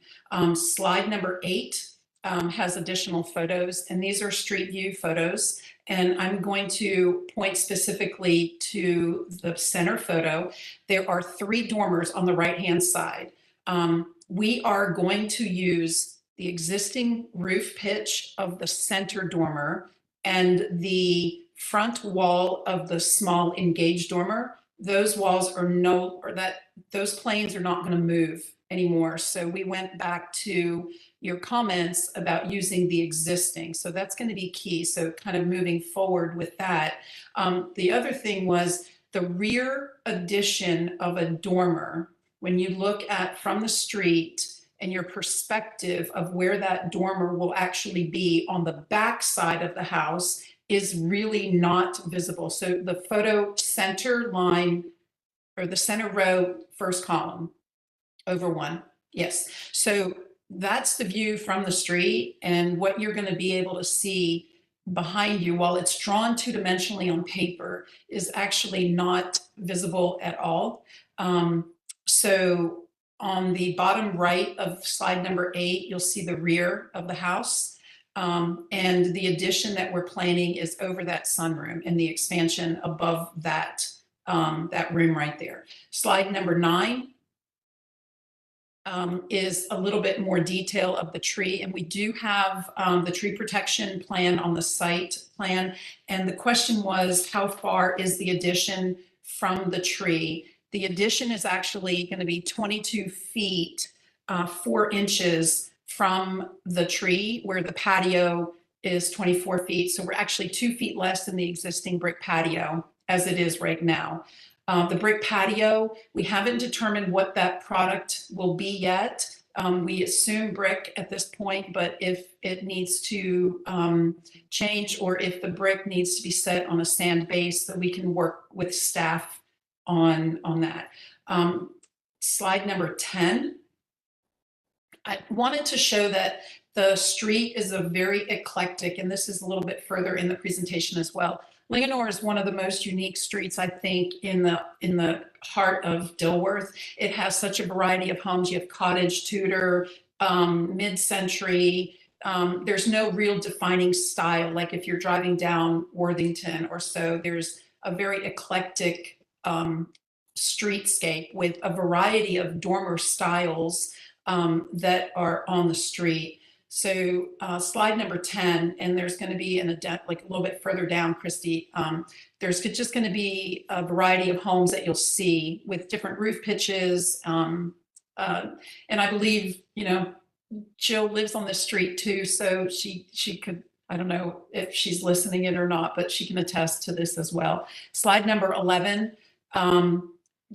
Slide number 8 has additional photos, and these are street view photos. And I'm going to point specifically to the center photo. There are 3 dormers on the right-hand side. We are going to use the existing roof pitch of the center dormer and the front wall of the small engaged dormer those walls are those planes are not going to move anymore. So we went back to your comments about using the existing. So that's going to be key. So kind of moving forward with that. The other thing was the rear addition of a dormer. When you look at from the street and your perspective of where that dormer will actually be on the back side of the house is really not visible. So the photo center line or the center row, first column over one. Yes. So that's the view from the street, and what you're going to be able to see behind you while it's drawn two-dimensionally on paper is actually not visible at all. So on the bottom right of slide number 8, you'll see the rear of the house. And the addition that we're planning is over that sunroom and the expansion above that, that room right there. Slide number 9 is a little bit more detail of the tree. And we do have the tree protection plan on the site plan. And the question was, how far is the addition from the tree? The addition is actually going to be 22 feet, 4 inches from the tree, where the patio is 24 feet. So we're actually 2 feet less than the existing brick patio as it is right now. The brick patio, we haven't determined what that product will be yet. We assume brick at this point, but if it needs to change, or if the brick needs to be set on a sand base, that we can work with staff on that. Slide number 10. I wanted to show that the street is a very eclectic, and this is a little bit further in the presentation as well. Linganore is one of the most unique streets, I think, in the heart of Dilworth. It has such a variety of homes. You have cottage, Tudor, mid-century. There's no real defining style. Like if you're driving down Worthington or so, there's a very eclectic streetscape with a variety of dormer styles that are on the street. So slide number 10, and there's going to be like a little bit further down, Christy, there's just going to be a variety of homes that you'll see with different roof pitches. And I believe, you know, Jill lives on this street too, so she could, I don't know if she's listening in or not, but she can attest to this as well. Slide number 11.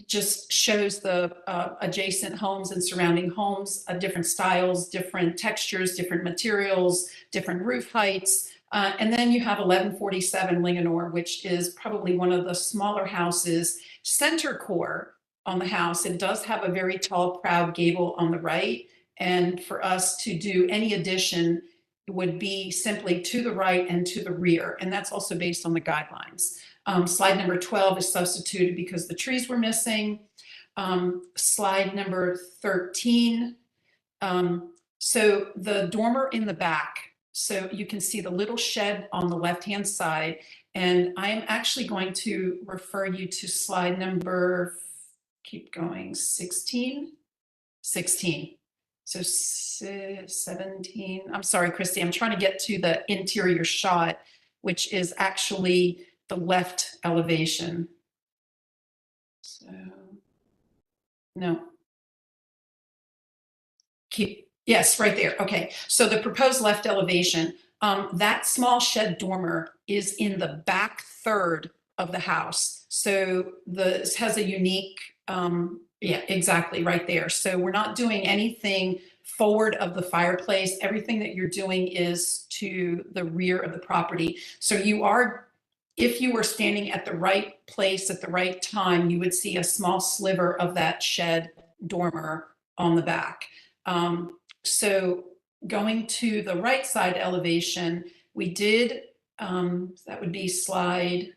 Just shows the adjacent homes and surrounding homes, different styles, different textures, different materials, different roof heights. And then you have 1147 Linganore, which is probably one of the smaller houses. Center core on the house, it does have a very tall, proud gable on the right. And for us to do any addition would be simply to the right and to the rear. And that's also based on the guidelines. Slide number 12 is substituted because the trees were missing. Slide number 13. So the dormer in the back. So you can see the little shed on the left-hand side. And I am actually going to refer you to slide number, keep going, 16. So 17. I'm sorry, Christy, I'm trying to get to the interior shot, which is actually the left elevation. So, no. Yes, right there. Okay, so the proposed left elevation, that small shed dormer is in the back third of the house. So this has a unique, yeah, exactly right there. So we're not doing anything forward of the fireplace. Everything that you're doing is to the rear of the property. So you are, if you were standing at the right place at the right time, you would see a small sliver of that shed dormer on the back. So going to the right side elevation, we did, that would be slide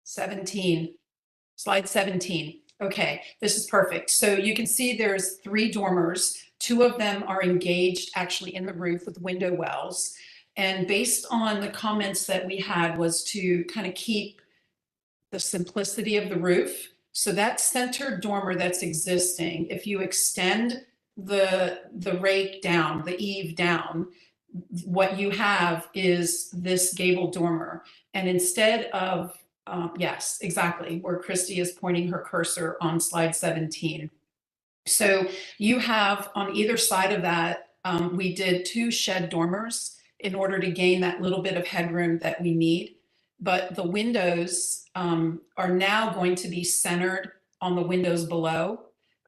17, slide 17. Okay, this is perfect. So you can see there's 3 dormers. 2 of them are engaged actually in the roof with window wells. And based on the comments that we had was to kind of keep the simplicity of the roof. So that center dormer that's existing, if you extend the rake down, the eave down, what you have is this gable dormer. And instead of, yes, exactly, where Christy is pointing her cursor on slide 17. So you have on either side of that, we did 2 shed dormers in order to gain that little bit of headroom that we need. But the windows are now going to be centered on the windows below.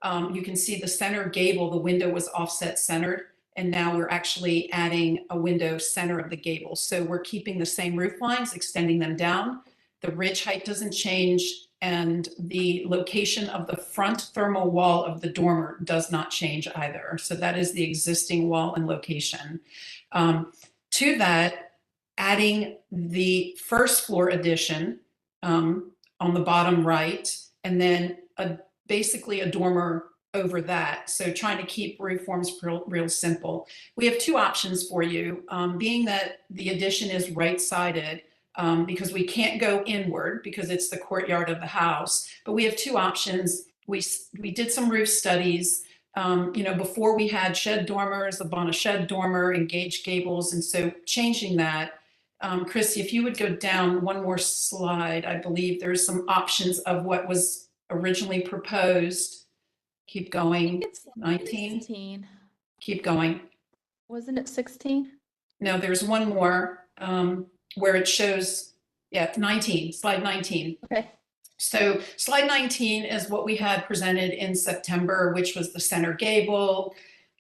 You can see the center gable, the window was offset centered, and now we're actually adding a window center of the gable. So we're keeping the same roof lines, extending them down. The ridge height doesn't change, and the location of the front thermal wall of the dormer does not change either. So that is the existing wall and location. To that, adding the first floor addition on the bottom right, and then basically a dormer over that. So trying to keep roof forms real simple. We have 2 options for you, being that the addition is right-sided, because we can't go inward because it's the courtyard of the house. But we have 2 options. We did some roof studies. Before we had shed dormers, the Bonner shed dormer, engaged gables, and so changing that. Christy, if you would go down one more slide, I believe there's some options of what was originally proposed. Keep going. 19. 16. Keep going. Wasn't it 16? No, there's one more where it shows, 19, slide 19. Okay. So slide 19 is what we had presented in September, which was the center gable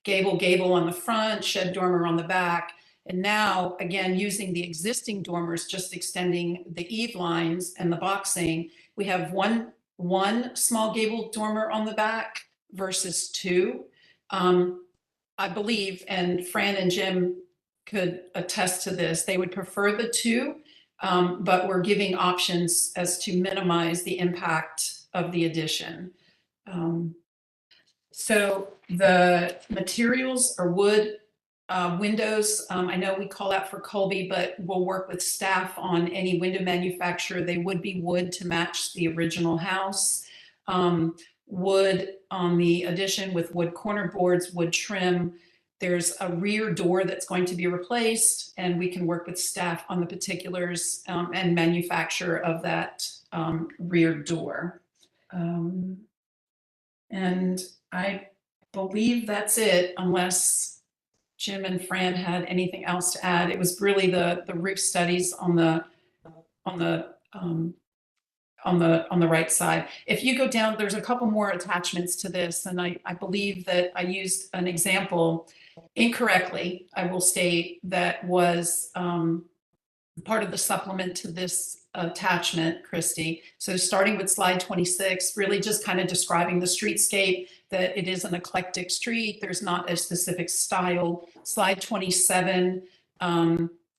on the front, shed dormer on the back. And now, again, using the existing dormers, just extending the eave lines and the boxing, we have one small gable dormer on the back versus 2. I believe, and Fran and Jim could attest to this, they would prefer the 2, but we're giving options as to minimize the impact of the addition. So the materials are wood, windows. I know we call out for Colby, but we'll work with staff on any window manufacturer. They would be wood to match the original house. Wood on the addition with wood corner boards, wood trim. There's a rear door that's going to be replaced, and we can work with staff on the particulars and manufacture of that rear door. And I believe that's it, unless Jim and Fran had anything else to add. It was really the roof studies on the right side. If you go down, there's a couple more attachments to this, and I believe that I used an example incorrectly, I will state, that was part of the supplement to this attachment, Christy. So starting with slide 26, really just kind of describing the streetscape, that it is an eclectic street. There's not a specific style. Slide 27,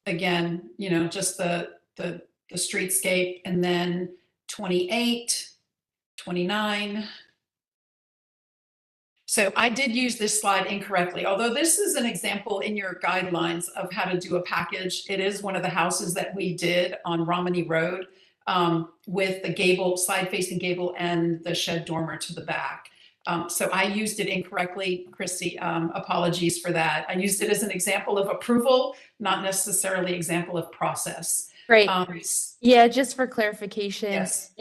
again, just the streetscape, and then 28, 29. So I did use this slide incorrectly. Although this is an example in your guidelines of how to do a package, it is one of the houses that we did on Romney Road with the gable, side facing gable, and the shed dormer to the back. So I used it incorrectly, Christy, apologies for that. I used it as an example of approval, not necessarily example of process. Great. Yeah, just for clarification, Yes.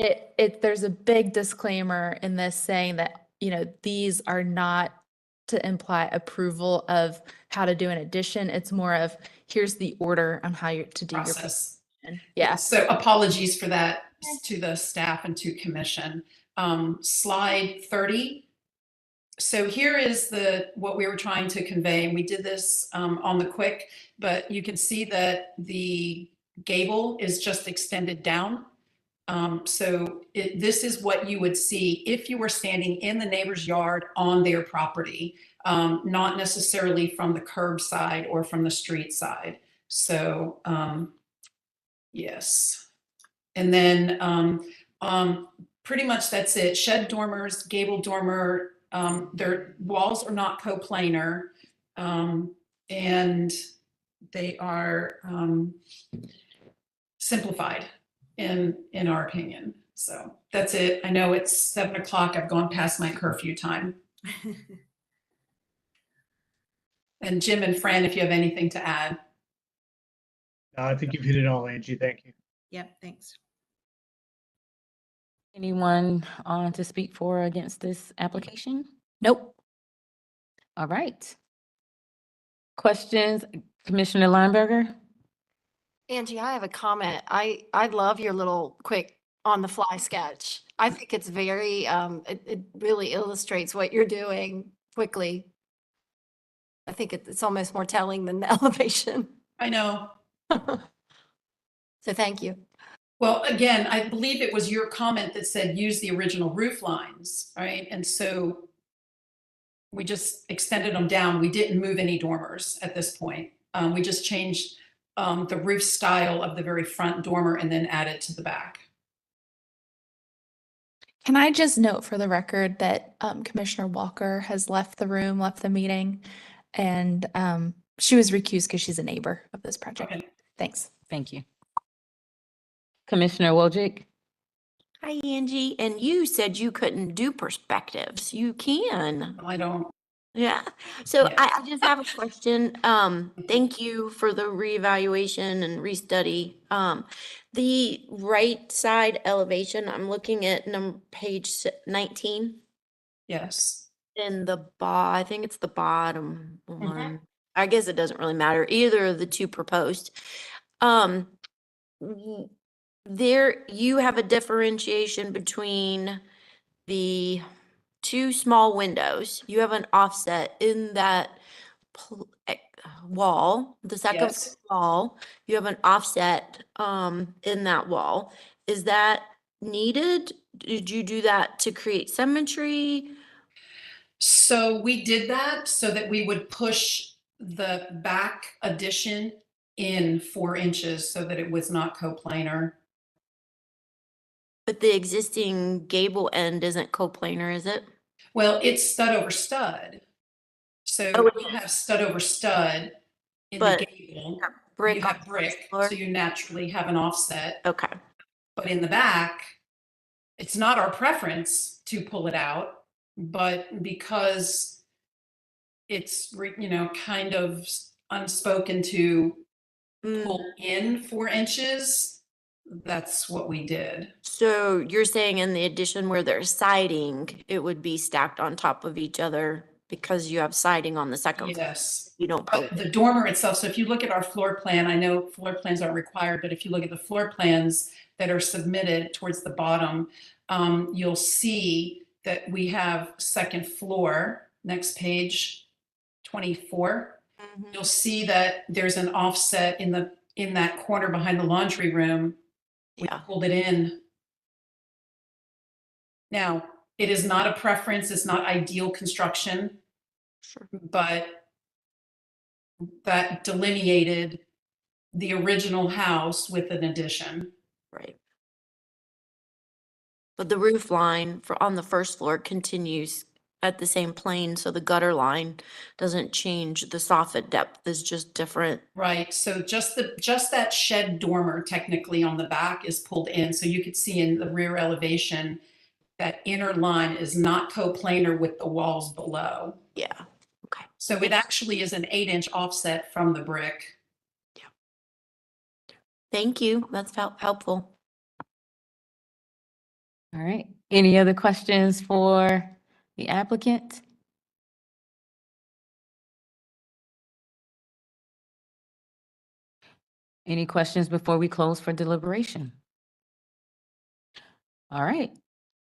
there's a big disclaimer in this saying that, these are not to imply approval of how to do an addition. It's more of, here's the order on how you're to do Process. your presentation. Yeah. So apologies for that to the staff and to commission. Slide 30. So here is what we were trying to convey, and we did this on the quick, but you can see that the gable is just extended down. So this is what you would see if you were standing in the neighbor's yard on their property, not necessarily from the curb side or from the street side. So yes. And then pretty much that's it. Shed dormers, gable dormer, their walls are not coplanar, and they are simplified in our opinion. So that's it. I know it's 7 o'clock. I've gone past my curfew time. And Jim and Fran, if you have anything to add. I think you've hit it all, Angie. Thank you. Yep, thanks. Anyone on to speak for or against this application? Nope. All right. Questions, Commissioner Lineberger? Angie, I have a comment. I love your little quick on the fly sketch. I think it's very, it really illustrates what you're doing quickly. I think it's almost more telling than the elevation. I know. So thank you. Well, again, I believe it was your comment that said use the original roof lines, right? And so we just extended them down. We didn't move any dormers at this point. We just changed the roof style of the very front dormer and then added to the back. Can I just note for the record that Commissioner Walker has left the room, left the meeting, and she was recused because she's a neighbor of this project. Okay. Thanks. Thank you. Commissioner Wojcik? Hi, Angie. And you said you couldn't do perspectives. You can. I don't. Yeah. So Yeah. I just have a question. Thank you for the reevaluation and restudy. The right side elevation, I'm looking at page 19 Yes. in the I think it's the bottom one. I guess it doesn't really matter. Either of the two proposed. There you have a differentiation between the two small windows. You have an offset in that wall, the second Yes. wall. You have an offset in that wall. Is that needed? Did you do that to create symmetry? So we did that so that we would push the back addition in 4 inches so that it was not coplanar. But the existing gable end isn't coplanar, is it? Well, it's stud over stud. So Oh, it you have stud over stud in the But gable. brick You on have the brick, floor? so you naturally have an offset. Okay. But in the back, it's not our preference to pull it out, but because it's, kind of unspoken to pull in 4 inches, that's what we did. So you're saying in the addition where there's siding, it would be stacked on top of each other because you have siding on the second floor? Yes. You don't put But the dormer itself, so if you look at our floor plan, I know floor plans aren't required, but if you look at the floor plans that are submitted towards the bottom, you'll see that we have second floor, next page, 24. You'll see that there's an offset in that corner behind the laundry room. We pulled it in. Now, it is not a preference, it's not ideal construction. Sure. But that delineated the original house with an addition. Right. But the roof line on the first floor continues at the same plane, so the gutter line doesn't change. The soffit depth is just different. Right, so just that shed dormer technically on the back is pulled in, so you could see in the rear elevation that inner line is not coplanar with the walls below. Yeah, okay. So it actually is an 8-inch offset from the brick. Thank you, that's helpful. All right. Any other questions for the applicant? Any questions before we close for deliberation? All right,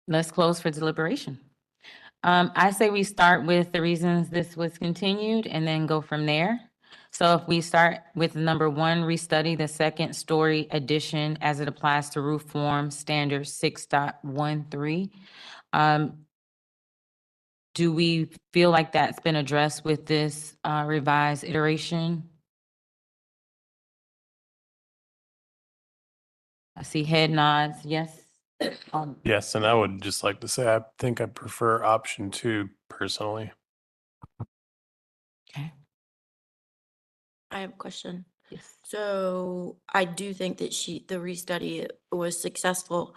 let's close for deliberation. I say we start with the reasons this was continued and then go from there. So if we start with number 1, restudy the second story addition as it applies to roof form standard 6.13. Do we feel like that's been addressed with this revised iteration? I see head nods, yes. Yes, and I would just like to say, I think I prefer option 2 personally. Okay. I have a question. Yes. So I do think that the restudy was successful.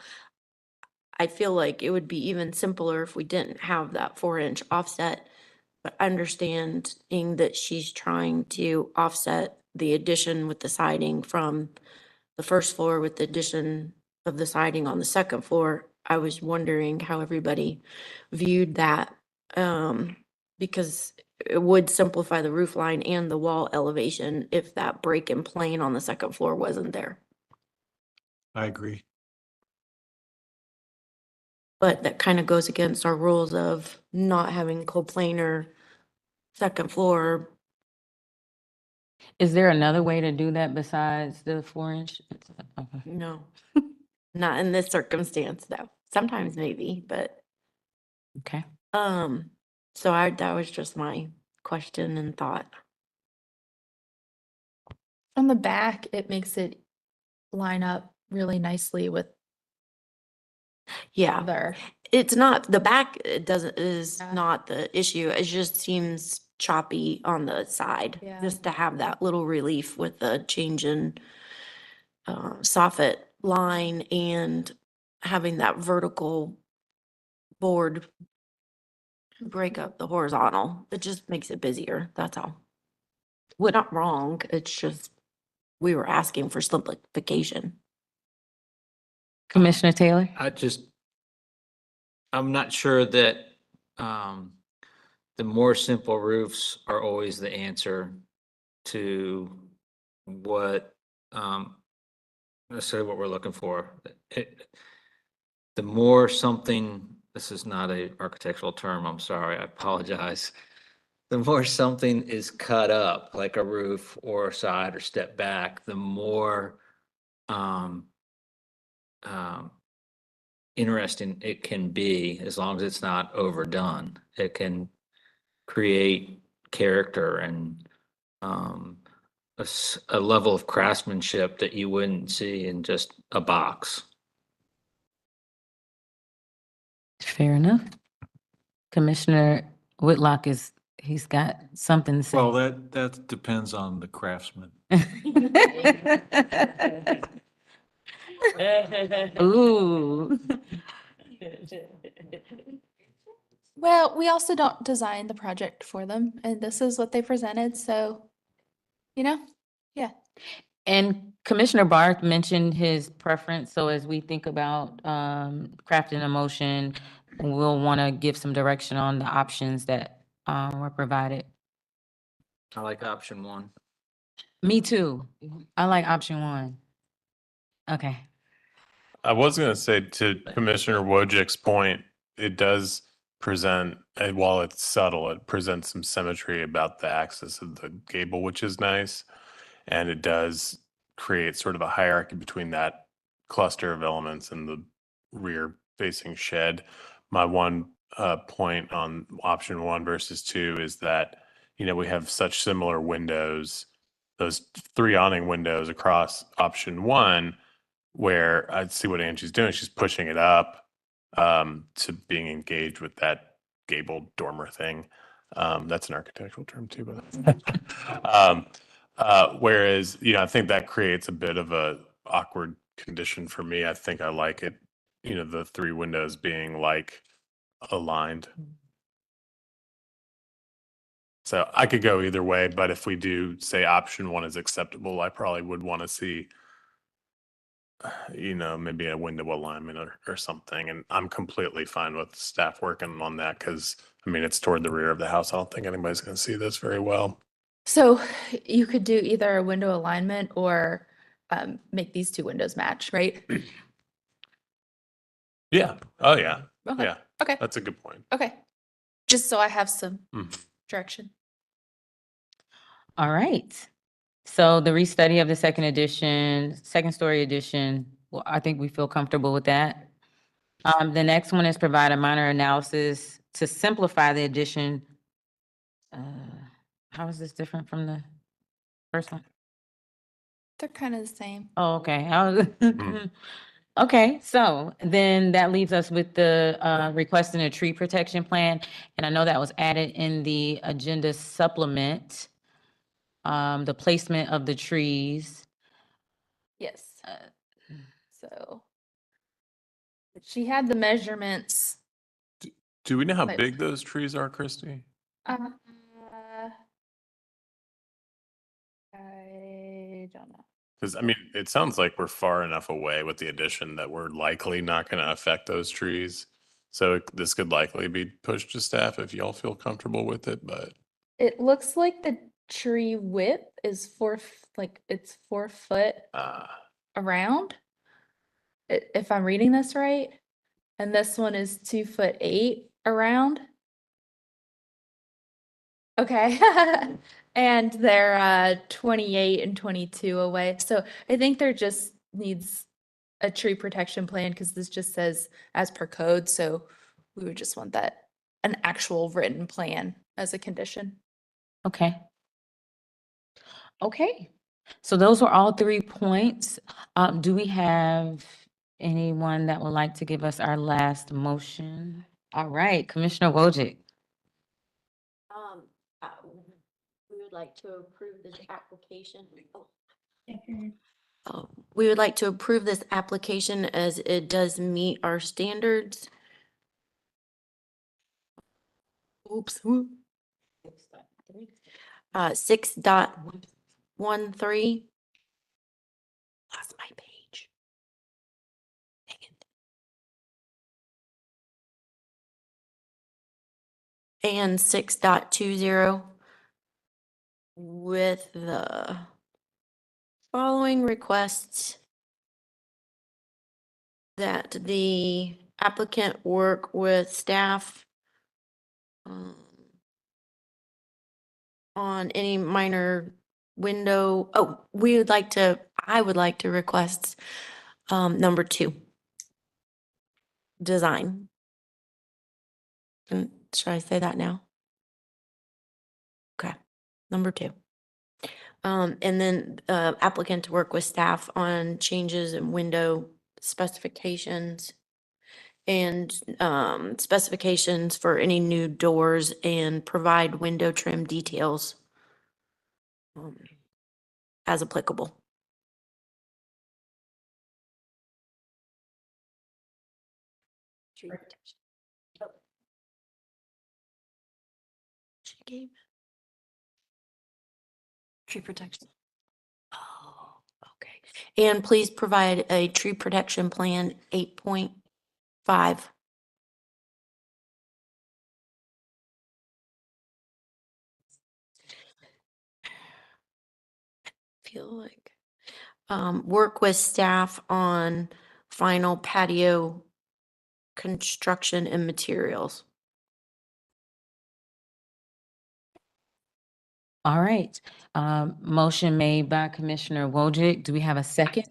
I feel like it would be even simpler if we didn't have that 4-inch offset. but understanding that she's trying to offset the addition with the siding from the first floor with the addition of the siding on the second floor, I was wondering how everybody viewed that. Because it would simplify the roof line and the wall elevation if that break in plane on the second floor wasn't there. I agree. But that kind of goes against our rules of not having coplanar second floor. Is there another way to do that besides the 4-inch? Okay. No, not in this circumstance though. Sometimes maybe, but, Okay. so that was just my question and thought. On the back, it makes it line up really nicely with Yeah, other. it's not, the back, is Yeah. not the issue. It just seems choppy on the side. Yeah. Just to have that little relief with the change in soffit line and having that vertical board break up the horizontal. It just makes it busier, that's all. We're not wrong, it's just, we were asking for simplification. Commissioner Taylor? I'm not sure that, the more simple roofs are always the answer to what, necessarily what we're looking for. The more something, this is not a architectural term, I'm sorry, I apologize. The more something is cut up, like a roof or a side or step back, the more, interesting it can be, as long as it's not overdone. It can create character and a level of craftsmanship that you wouldn't see in just a box. Fair enough. Commissioner Whitlock he's got something to say. Well, that depends on the craftsman. Ooh. Well, we also don't design the project for them, and this is what they presented, so, yeah. And Commissioner Barth mentioned his preference, so as we think about crafting a motion, we'll want to give some direction on the options that were provided. I like option 1. Me too. I like option 1. Okay. I was going to say, to Commissioner Wojcik's point, it does present, and while it's subtle, it presents some symmetry about the axis of the gable, which is nice. And it does create sort of a hierarchy between that cluster of elements and the rear facing shed. My one point on option 1 versus 2 is that, we have such similar windows, those 3 awning windows across option 1, where I see what Angie's doing. She's pushing it up to being engaged with that gabled dormer thing. That's an architectural term too, but whereas, I think that creates a bit of a awkward condition for me. I think I like it, the 3 windows being like aligned. So I could go either way, but if we do say option 1 is acceptable, I probably would want to see, maybe a window alignment or something. And I'm completely fine with staff working on that because, it's toward the rear of the house. I don't think anybody's going to see this very well. So you could do either a window alignment or make these 2 windows match, right? Yeah. Oh, yeah. Okay. Yeah. Okay. That's a good point. Okay. Just so I have some Mhm. direction. All right. So the restudy of the second story addition, well, I think we feel comfortable with that. The next one is provide a minor analysis to simplify the addition. How is this different from the first one? They're kind of the same. Oh, okay. Okay, so then that leaves us with the requesting a tree protection plan. And I know that was added in the agenda supplement. The placement of the trees. Yes. So she had the measurements. Do we know how Like- big those trees are, Christy? Uh, I don't know. Because I mean, it sounds like we're far enough away with the addition that we're likely not going to affect those trees. So this could likely be pushed to staff if y'all feel comfortable with it, but It looks like the tree width is like it's 4 foot around. If I'm reading this right, and this one is 2'8" around. Okay, and they're 28 and 22 away. So I think there just needs a tree protection plan because this just says as per code. So we would just want that an actual written plan as a condition. Okay. Okay. So those were all 3 points. Do we have anyone that would like to give us our last motion? All right, Commissioner Wojcik. We would like to approve this application. We would like to approve this application as it does meet our standards. Oops. 6.13. Lost my page. Dang it. And 6.20 with the following requests that the applicant work with staff on any minor window. Oh, I would like to request number 2, design. And should I say that now? Okay, number 2. And then applicant to work with staff on changes in window specifications and specifications for any new doors and provide window trim details as applicable. Tree protection. She gave tree protection. Oh, okay. And please provide a tree protection plan 8.5. Feel like work with staff on final patio construction and materials. All right. Motion made by Commissioner Wojcik. Do we have a second?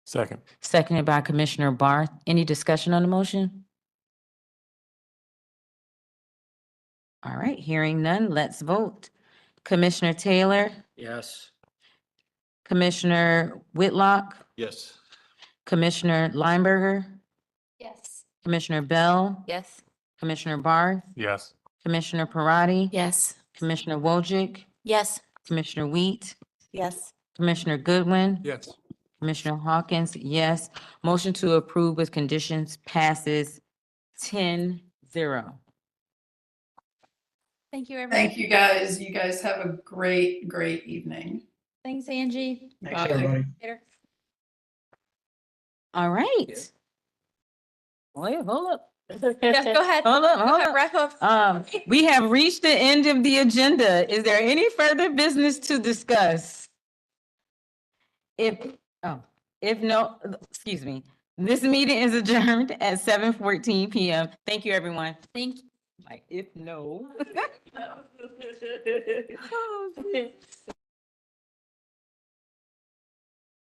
second. Seconded by Commissioner Barth. Any discussion on the motion? All right, hearing none, let's vote. Commissioner Taylor, Yes. Commissioner Whitlock, Yes. Commissioner Lineberger, Yes. Commissioner Bell, Yes. Commissioner Barth, Yes. Commissioner Parati, Yes. Commissioner Wojcik, Yes. Commissioner Wheat, Yes. Commissioner Goodwin, Yes. Commissioner Hawkins, yes. Motion to approve with conditions passes 10-0. Thank you, everyone. Thank you, guys. You guys have a great, great evening. Thanks, Angie. Thanks, Bye. everybody. Later. All right. Wait, hold up. Yeah, go ahead. Hold up, Go hold ahead, up. wrap up. We have reached the end of the agenda. Is there any further business to discuss? If no, excuse me, this meeting is adjourned at 7:14 PM. Thank you, everyone. Thank you. Like, if no.